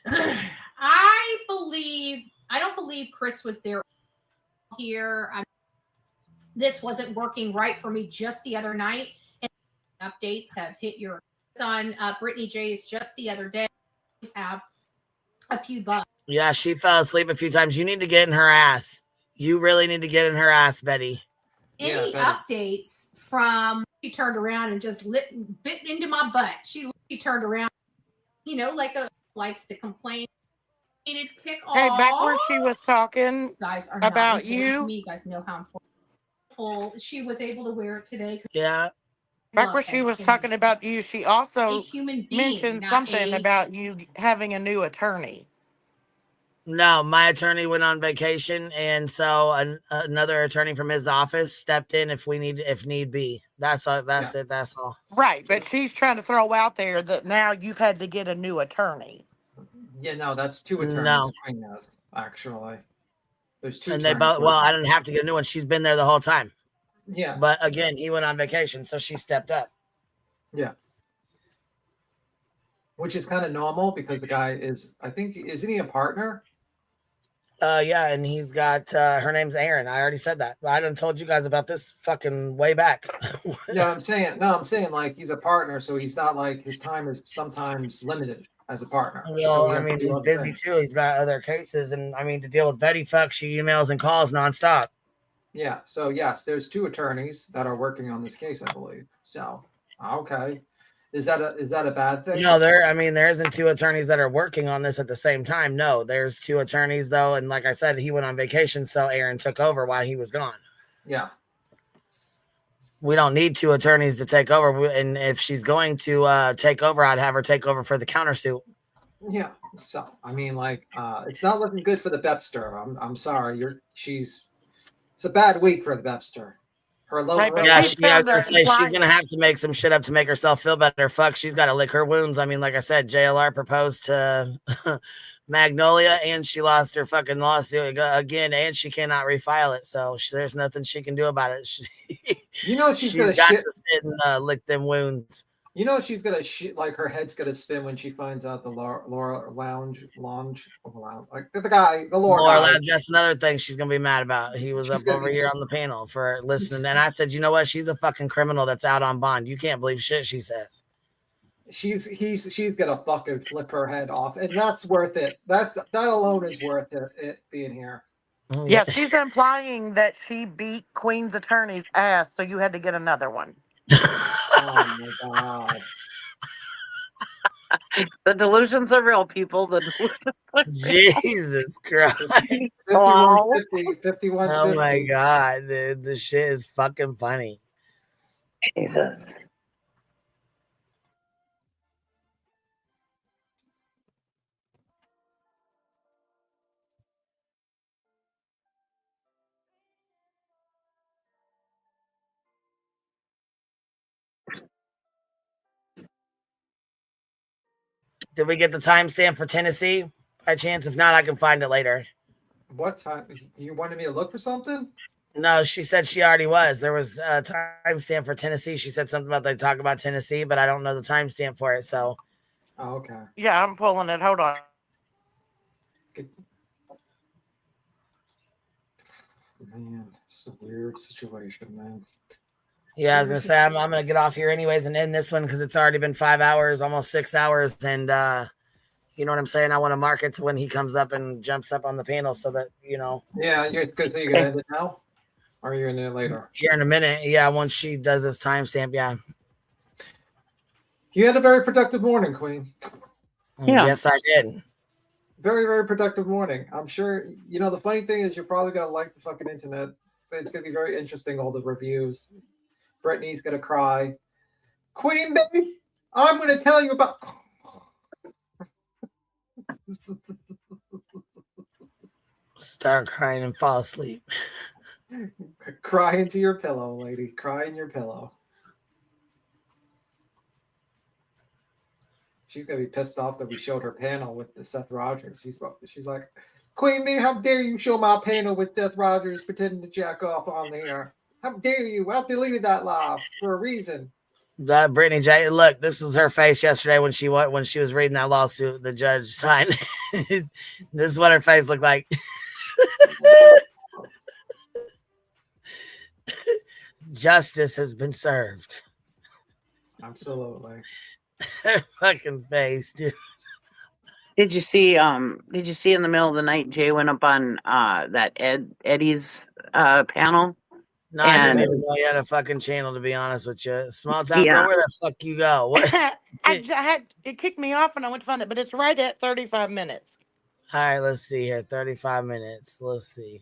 I don't believe Chris was there here. This wasn't working right for me just the other night. And updates have hit your on Brittany J's just the other day. Have a few bugs. Yeah, she fell asleep a few times. You need to get in her ass. You really need to get in her ass, Betty. Any updates from she turned around and just bit into my butt. She turned around, like a likes to complain. Hey, back where she was talking guys are about not you. Me. You guys know how important she was able to wear it today. Yeah. Back where she was talking about you, she also mentioned something about you having a new attorney. No, my attorney went on vacation, and so another attorney from his office stepped in if need be. That's all. That's it. That's all. Right, but she's trying to throw out there that now you've had to get a new attorney. Yeah, no, that's two attorneys. No. Queen has, actually. There's two. And they both. Well, I didn't have to get a new one. She's been there the whole time. Yeah. But again, he went on vacation, so she stepped up. Yeah. Which is kind of normal because the guy is, I think, isn't he a partner? Yeah, and he's got her name's Aaron. I already said that. I done told you guys about this fucking way back. Yeah, I'm saying like he's a partner, so he's not like his time is sometimes limited as a partner. Well, so I mean, he's busy too. He's got other cases, and I mean, to deal with Betty, she emails and calls nonstop. Yeah. So yes, there's two attorneys that are working on this case, I believe. So okay, is that a bad thing? No, there isn't two attorneys that are working on this at the same time. No, there's two attorneys though, and like I said, he went on vacation, so Aaron took over while he was gone. Yeah. We don't need two attorneys to take over, and if she's going to take over, I'd have her take over for the countersuit. Yeah. So I mean, like, it's not looking good for the Bepster. I'm sorry. It's a bad week for the Bepster. Her low. Right, yeah, she's gonna have to make some shit up to make herself feel better. Fuck, she's got to lick her wounds. I mean, like I said, JLR proposed to Magnolia, and she lost her fucking lawsuit again, and she cannot refile it. So there's nothing she can do about it. You know she's gonna got to sit and lick them wounds. You know she's gonna shit, like her head's gonna spin when she finds out the Laura Lounge, like the guy, the Laura guy. That's another thing she's gonna be mad about. He was up over here on the panel for listening, and I said, you know what? She's a fucking criminal that's out on bond. You can't believe shit she says. She's gonna fucking flip her head off, and that's worth it. That alone is worth it being here. Yeah, she's implying that she beat Queen's attorney's ass, so you had to get another one. Oh my god. The delusions are real, people. Jesus Christ. 51, oh my god, dude. The shit is fucking funny. Jesus. Did we get the timestamp for Tennessee by chance? If not, I can find it later. What time? You wanted me to look for something? No, she said she already was. There was a timestamp for Tennessee. She said something about they talk about Tennessee, but I don't know the timestamp for it. So, oh, okay. Yeah, I'm pulling it. Hold on. Man, it's a weird situation, man. Yeah, I was gonna say I'm gonna get off here anyways and end this one because it's already been 5 hours, almost 6 hours, and you know what I'm saying. I want to mark it to when he comes up and jumps up on the panel so that you know. Yeah, you're good. So you're gonna end it now, or are you gonna end it later? Here in a minute. Yeah, once she does this timestamp. Yeah. You had a very productive morning, Queen. Yeah. Yes, I did. Very, very productive morning. I'm sure, the funny thing is you're probably going to like the fucking internet. It's going to be very interesting, all the reviews. Brittany's going to cry. Queen, baby, I'm going to tell you about... Start crying and fall asleep. Cry into your pillow, lady. Cry in your pillow. She's gonna be pissed off that we showed her panel with the Seth Rogers. She's like, Queen Bee, how dare you show my panel with Seth Rogers pretending to jack off on the air? How dare you? I deleted that live for a reason. That Brittany J. Look, this was her face yesterday when she was reading that lawsuit. The judge signed. This is what her face looked like. Justice has been served. Absolutely. Her fucking face, dude. Did you see in the middle of the night Jay went up on that Eddie's panel? No, I didn't even know you had a fucking channel, to be honest with you. Small town Yeah. girl, where the fuck you go? What? It kicked me off and I went to find it, but it's right at 35 minutes. All right, let's see here. 35 minutes. Let's see.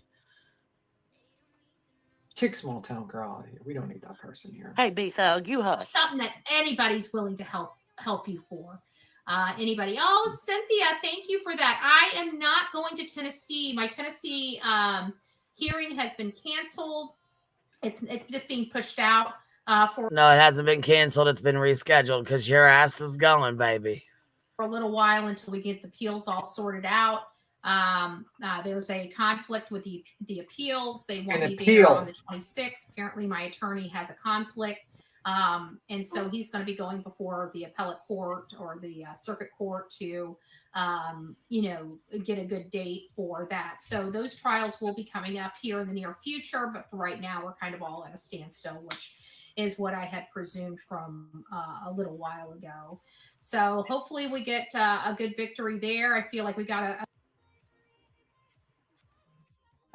Kick small town girl out of here. We don't need that person here. Hey, B-Thug, you hush. Something that anybody's willing to help you for. Anybody? Oh, Cynthia, thank you for that. I am not going to Tennessee. My Tennessee hearing has been canceled. It's just being pushed out for No, it hasn't been canceled. It's been rescheduled because your ass is going, baby. a little while until we get the appeals all sorted out. There's a conflict with the appeals. They won't be there on the 26th. Apparently, my attorney has a conflict. And so he's going to be going before the appellate court or the circuit court to, get a good date for that. So those trials will be coming up here in the near future. But for right now, we're kind of all at a standstill, which is what I had presumed from a little while ago. So hopefully we get a good victory there. I feel like we got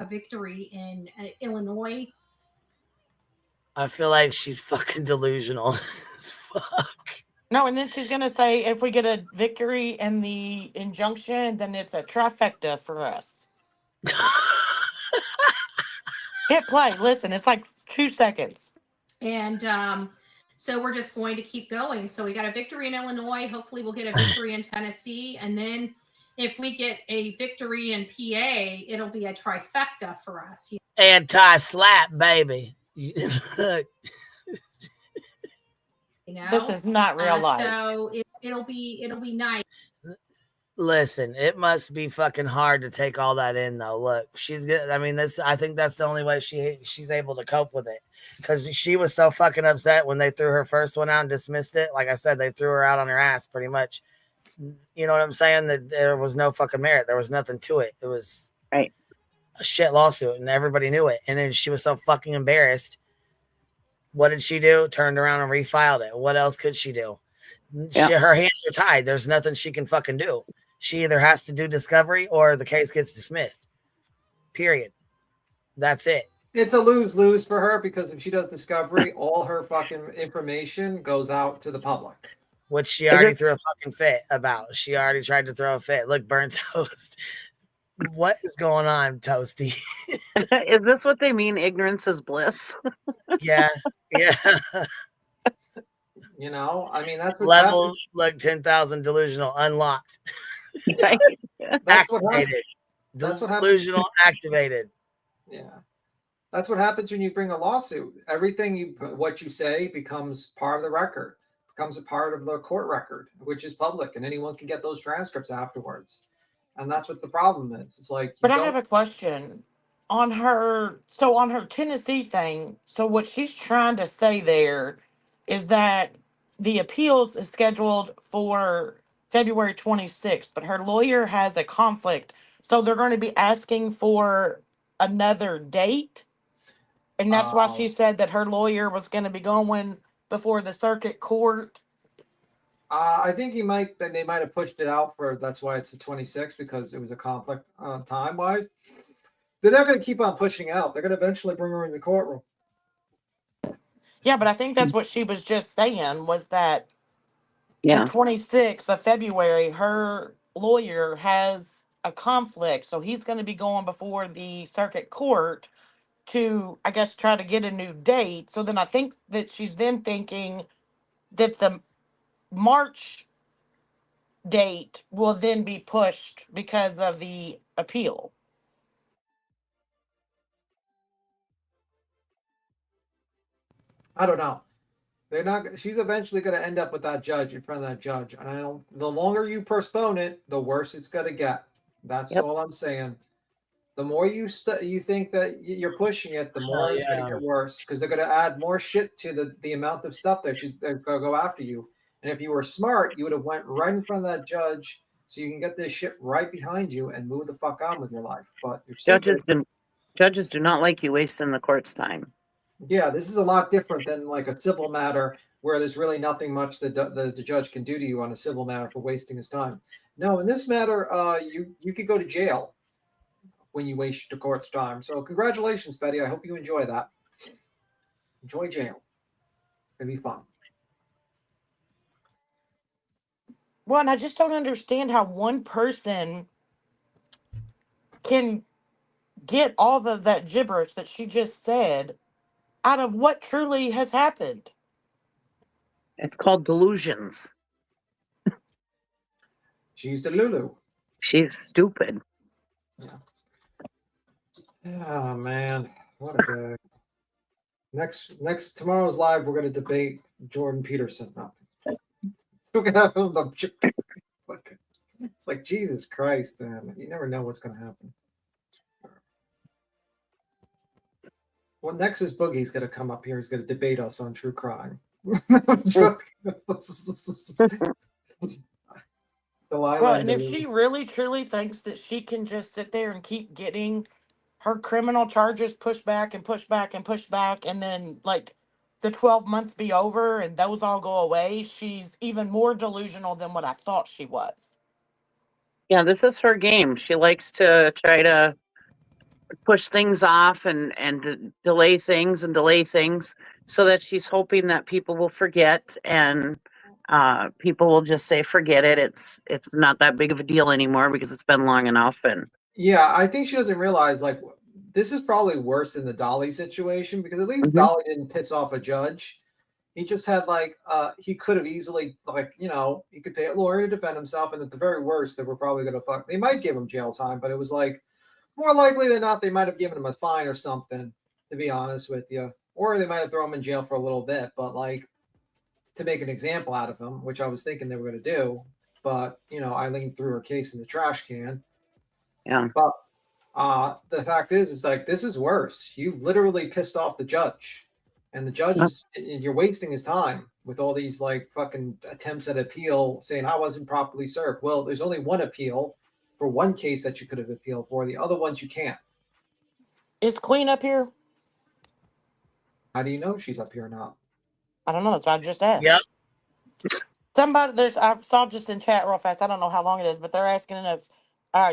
a victory in Illinois. I feel like she's fucking delusional as fuck. No, and then she's going to say if we get a victory and the injunction, then it's a trifecta for us. Hit play. Listen, it's like 2 seconds. And so we're just going to keep going. So we got a victory in Illinois. Hopefully we'll get a victory in Tennessee. And then if we get a victory in PA, it'll be a trifecta for us. Anti-slap, baby. This is not real life. So it'll be nice. Listen, it must be fucking hard to take all that in, though. Look, she's good. I mean, I think that's the only way she's able to cope with it, because she was so fucking upset when they threw her first one out and dismissed it. Like I said, they threw her out on her ass, pretty much. You know what I'm saying? That there was no fucking merit. There was nothing to it. It was right. A shit lawsuit, and everybody knew it. And then she was so fucking embarrassed. What did she do? Turned around and refiled it. What else could she do? Yeah. Her hands are tied. There's nothing she can fucking do. She either has to do discovery or the case gets dismissed. Period. That's it. It's a lose-lose for her, because if she does discovery, all her fucking information goes out to the public. Which she already threw a fucking fit about. She already tried to throw a fit. Look, burnt toast. What is going on, Toasty? Is this what they mean? Ignorance is bliss. Yeah. I mean, that's what levels. Look, 10,000 delusional unlocked. Right. That's what activated. happens. That's what happens. Delusional activated. Yeah. That's what happens when you bring a lawsuit. Everything what you say becomes part of the record, becomes a part of the court record, which is public, and anyone can get those transcripts afterwards. And that's what the problem is. It's like, But I have a question on her Tennessee thing. So what she's trying to say there is that the appeals is scheduled for February 26th, but her lawyer has a conflict. So they're going to be asking for another date. And that's why she said that her lawyer was going to be going before the circuit court. I think they might have pushed it out for, that's why it's the 26th, because it was a conflict time wise. They're not going to keep on pushing out. They're going to eventually bring her in the courtroom. Yeah, but I think that's what she was just saying, was that Yeah. the 26th of February, her lawyer has a conflict. So he's going to be going before the circuit court to, I guess, try to get a new date. So then I think that she's then thinking that the March date will then be pushed because of the appeal. I don't know. They're not. She's eventually going to end up with that judge, in front of that judge, and I don't. The longer you postpone it, the worse it's going to get. That's all I'm saying. The more you think that you're pushing it, the more it's going to get worse, because they're going to add more shit to the amount of stuff that they're going to go after you. And if you were smart, you would have went right in front of that judge, so you can get this shit right behind you and move the fuck on with your life. But you're stupid. Judges do not like you wasting the court's time. Yeah, this is a lot different than like a civil matter where there's really nothing much that the judge can do to you on a civil matter for wasting his time. No, in this matter, you could go to jail when you waste the court's time. So congratulations, Betty. I hope you enjoy that. Enjoy jail. It'll be fun. Well, and I just don't understand how one person can get all of that gibberish that she just said out of what truly has happened. It's called delusions. She's the Lulu. She's stupid. Oh man, what a day. Tomorrow's live, we're gonna debate Jordan Peterson. We're gonna have him it's like Jesus Christ, man. You never know what's gonna happen. Well, next is Boogie's gonna come up here. He's gonna debate us on true crime. Well, and if she really truly thinks that she can just sit there and keep getting her criminal charges pushed back and pushed back and pushed back, and then like the 12 months be over and those all go away, she's even more delusional than what I thought she was. Yeah, this is her game. She likes to try to push things off and delay things so that she's hoping that people will forget, and people will just say, forget it. It's not that big of a deal anymore because it's been long enough. And yeah, I think she doesn't realize, like, this is probably worse than the Dolly situation, because at least Dolly didn't piss off a judge. He just had he could have easily, he could pay a lawyer to defend himself, and at the very worst, they were probably going to they might give him jail time, but it was like, more likely than not, they might have given him a fine or something, to be honest with you. Or they might have thrown him in jail for a little bit, but to make an example out of him, which I was thinking they were going to do. But, Eileen threw her case in the trash can. Yeah. But the fact is this is worse. You literally pissed off the judge. And the judge you're wasting his time with all these fucking attempts at appeal saying I wasn't properly served. Well, there's only one appeal for one case that you could have appealed for. The other ones you can't. Is Queen up here? How do you know she's up here or not? I don't know. That's what I just asked. Yep. Somebody, I saw just in chat real fast. I don't know how long it is, but they're asking if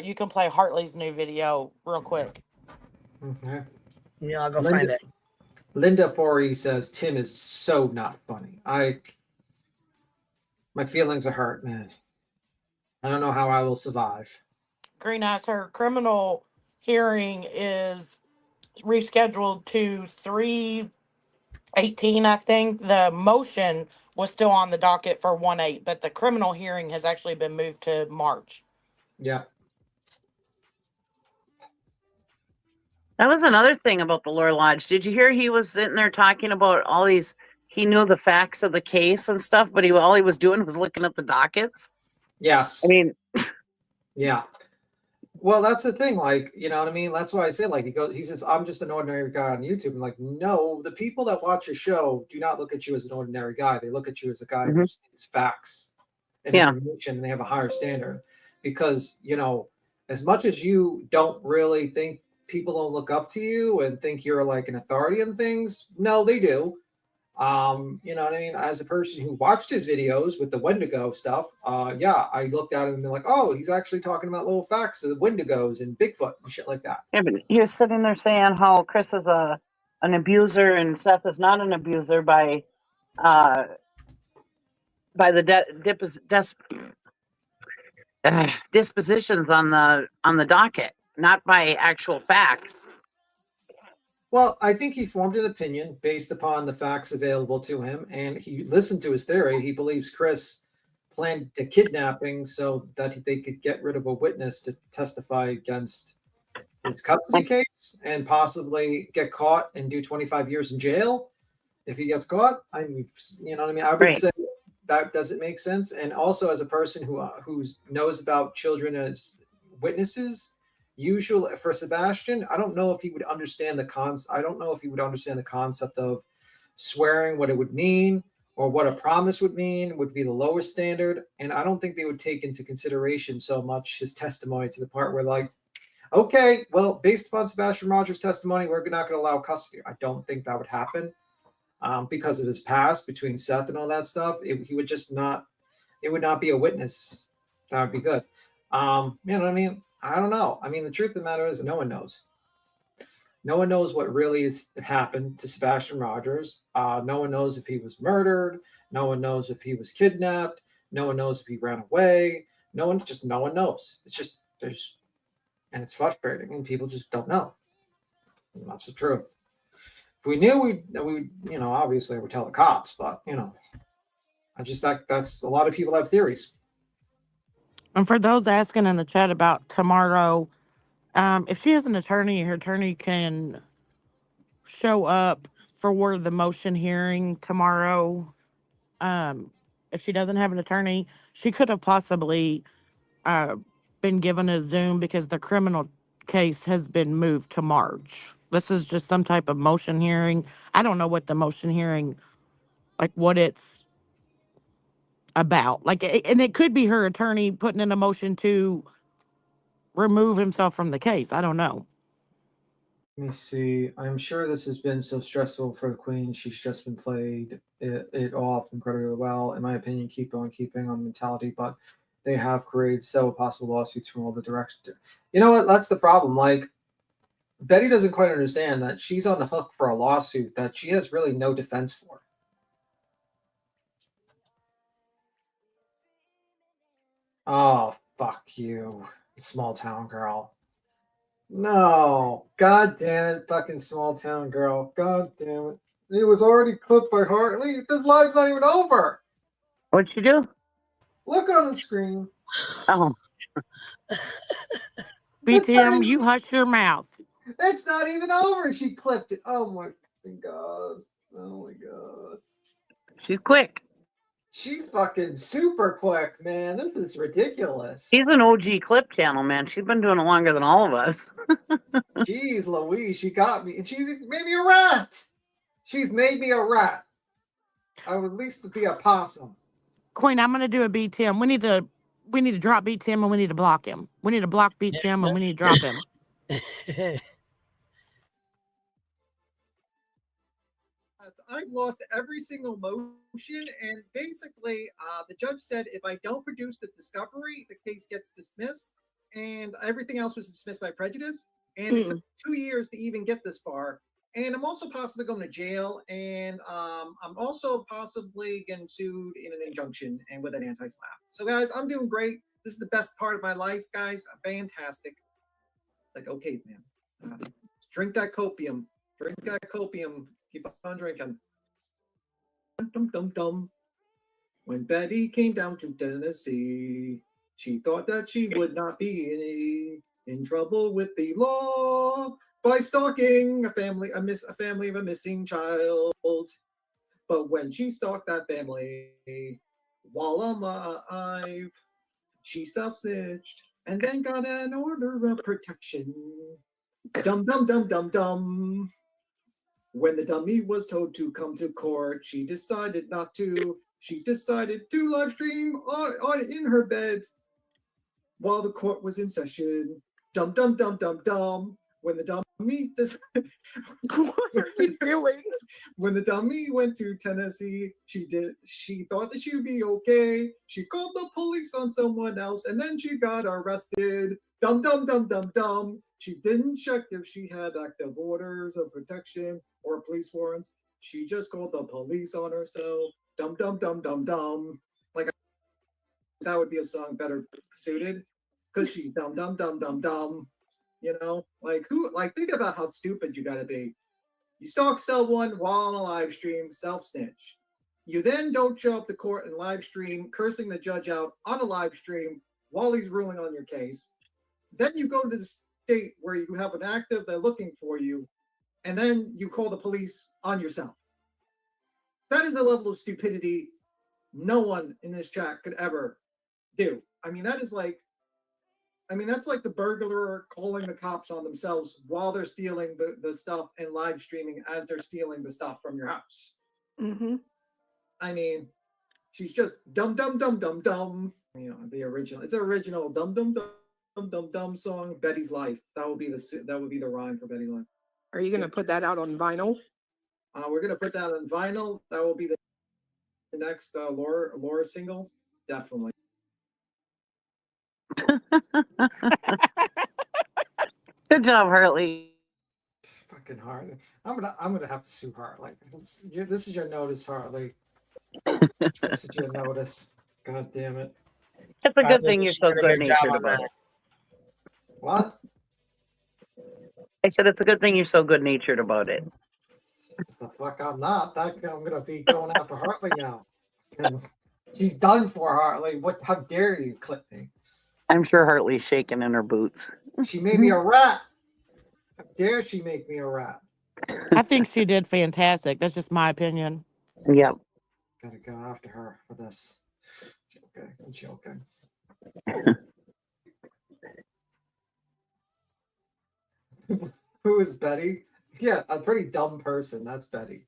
you can play Hartley's new video real quick. Okay. Yeah, I'll go find it. Linda Forey says Tim is so not funny. My feelings are hurt, man. I don't know how I will survive. Green Eyes, her criminal hearing is rescheduled to 3/18, I think. The motion was still on the docket for 1/8, but the criminal hearing has actually been moved to March. Yeah. that was another thing about the Lore Lodge. Did you hear he was sitting there talking about all these, he knew the facts of the case and stuff, but all he was doing was looking at the dockets? Yes. I mean, yeah. Well, that's the thing. You know what I mean? That's why I say, he says, I'm just an ordinary guy on YouTube. I'm like, no, the people that watch your show do not look at you as an ordinary guy. They look at you as a guy who sees facts and information, and they have a higher standard. Because, as much as you don't really think people don't look up to you and think you're like an authority on things. No, they do. You know what I mean? As a person who watched his videos with the Wendigo stuff, yeah, I looked at him and been like, oh, he's actually talking about little facts of the Wendigos and Bigfoot and shit like that. Yeah, but you're sitting there saying how Chris is an abuser and Seth is not an abuser by the dispositions on the docket, not by actual facts. Well, I think he formed an opinion based upon the facts available to him, and he listened to his theory. He believes Chris planned the kidnapping so that they could get rid of a witness to testify against his custody case and possibly get caught and do 25 years in jail if he gets caught. I mean, you know what I mean? I would say that doesn't make sense. And also, as a person who knows about children as witnesses, usually for Sebastion, I don't know if he would understand the concept of swearing, what it would mean, or what a promise would mean. Would be the lowest standard, and I don't think they would take into consideration so much his testimony to the part where, like, okay, well, based upon Sebastion Rogers' testimony, we're not going to allow custody. I don't think that would happen because of his past between Seth and all that stuff. He would just not. It would not be a witness. That would be good. You know what I mean? I don't know. I mean, the truth of the matter is, no one knows. No one knows what really has happened to Sebastion Rogers. No one knows if he was murdered. No one knows if he was kidnapped. No one knows if he ran away. No one knows. It's just and it's frustrating, and people just don't know. And that's the truth. If we knew, we you know, obviously would tell the cops, but you know, that's a lot of people have theories. And for those asking in the chat about tomorrow, if she has an attorney, her attorney can show up for the motion hearing tomorrow. If she doesn't have an attorney, she could have possibly been given a Zoom because the criminal case has been moved to March. This is just some type of motion hearing. I don't know what the motion hearing, like what it's about. Like, and it could be her attorney putting in a motion to remove himself from the case. I don't know. Let me see. I'm sure this has been so stressful for the Queen. She's just been played it off incredibly well. In my opinion, keeping on mentality, but they have created several possible lawsuits from all the directions. You know what? That's the problem. Like, Betty doesn't quite understand that she's on the hook for a lawsuit that she has really no defense for. Oh, fuck you, small town girl. No, god damn it, fucking small town girl. God damn it. It was already clipped by Hartley. This live's not even over. What'd you do? Look on the screen. Oh. BTM, you hush your mouth. It's not even over. She clipped it. Oh my god. Oh my god. She's quick. She's fucking super quick, man. This is ridiculous. She's an OG clip channel, man. She's been doing it longer than all of us. Jeez Louise, she got me. And she's made me a rat. She's made me a rat. I would at least be a possum. Queen, I'm gonna do a BTM. We need to drop BTM and we need to block him. We need to block BTM and we need to drop him. I've lost every single motion, and basically, the judge said if I don't produce the discovery, the case gets dismissed, and everything else was dismissed by prejudice. And it took 2 years to even get this far. And I'm also possibly going to jail, and I'm also possibly getting sued in an injunction and with an anti-slap. So, guys, I'm doing great. This is the best part of my life, guys. Fantastic. It's like, okay, man, drink that copium. Drink that copium. Keep on drinking. Dum dum dum. When Betty came down to Tennessee, she thought that she would not be in trouble with the law by stalking a family of a missing child. But when she stalked that family while alive, she self-snitched and then got an order of protection. Dum dum dum dum dum. When the dummy was told to come to court, she decided not to. She decided to live stream in her bed while the court was in session. Dum dum dum dum dum. when the dummy what are you doing? When the dummy went to Tennessee, she thought that she would be okay. She called the police on someone else, and then she got arrested. Dum dum dum dum dum. She didn't check if she had active orders of protection or police warrants. She just called the police on herself. Dum dum dum dum dum. Like that would be a song better suited, because she's dumb dum dum dum dum. You know, like who? Like think about how stupid you got to be. You stalk someone while on a live stream, self-snitch. You then don't show up to court and live stream, cursing the judge out on a live stream while he's ruling on your case. Then you go to the state where you have an active, they're looking for you, and then you call the police on yourself. That is the level of stupidity no one in this chat could ever do. I mean, that's like the burglar calling the cops on themselves while they're stealing the stuff and live streaming as they're stealing the stuff from your house. Mm-hmm. I mean, she's just dumb, dumb, dumb, dumb, dumb. You know, the original. It's an original dumb, dumb, dumb, dumb, dumb, dumb song. Betty's Life. That would be the rhyme for Betty's Life. Are you gonna put that out on vinyl? We're gonna put that on vinyl. That will be the next Laura single. Definitely. Good job, Hartley. Fucking Hartley. I'm gonna have to sue Hartley. This is your notice, Hartley. This is your notice. God damn it. It's a good thing you're so good natured about it. What? I said it's a good thing you're so good natured about it. The fuck I'm not. I'm gonna be going after Hartley now. She's done for, Hartley. How dare you clip me? I'm sure Hartley's shaking in her boots. She made me a rat. How dare she make me a rat? I think she did fantastic. That's just my opinion. Yep. Gotta go after her for this. Okay, I'm joking. Who is Betty? Yeah, a pretty dumb person. That's Betty.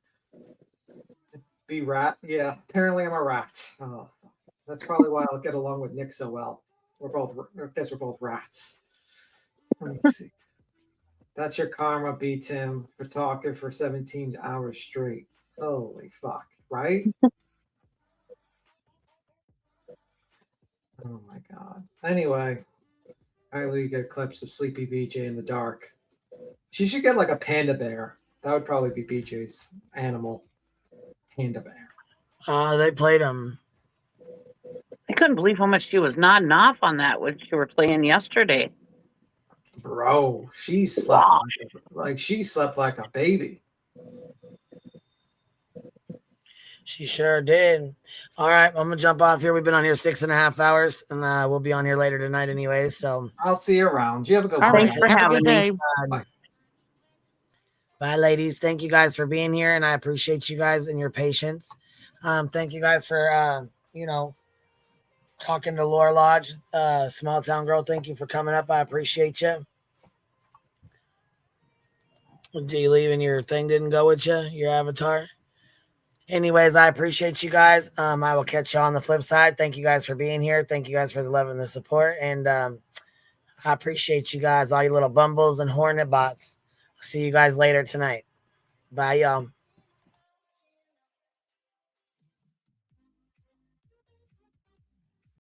Be rat? Yeah, apparently I'm a rat. Oh, that's probably why I'll get along with Nick so well. I guess we're both rats. Let me see. That's your karma, B. Tim, for talking for 17 hours straight. Holy fuck, right? Oh my god. Anyway, I will get clips of Sleepy BJ in the dark. She should get like a panda bear. That would probably be BJ's animal. Panda bear. They played him. I couldn't believe how much she was nodding off on that when you were playing yesterday. Bro, she slept she slept like a baby. She sure did. All right, I'm gonna jump off here. We've been on here 6.5 hours, and we'll be on here later tonight anyway. So I'll see you around. You have a good All one. right, Thanks for have a having good me. day. Bye. bye, ladies. Thank you guys for being here, and I appreciate you guys and your patience. Thank you guys for talking to Laura Lodge, small town girl. Thank you for coming up. I appreciate you. Do you leave and your thing didn't go with you, your avatar? Anyways, I appreciate you guys. I will catch you on the flip side. Thank you guys for being here. Thank you guys for the love and the support. And I appreciate you guys, all you little bumbles and hornet bots. I'll see you guys later tonight. Bye, y'all.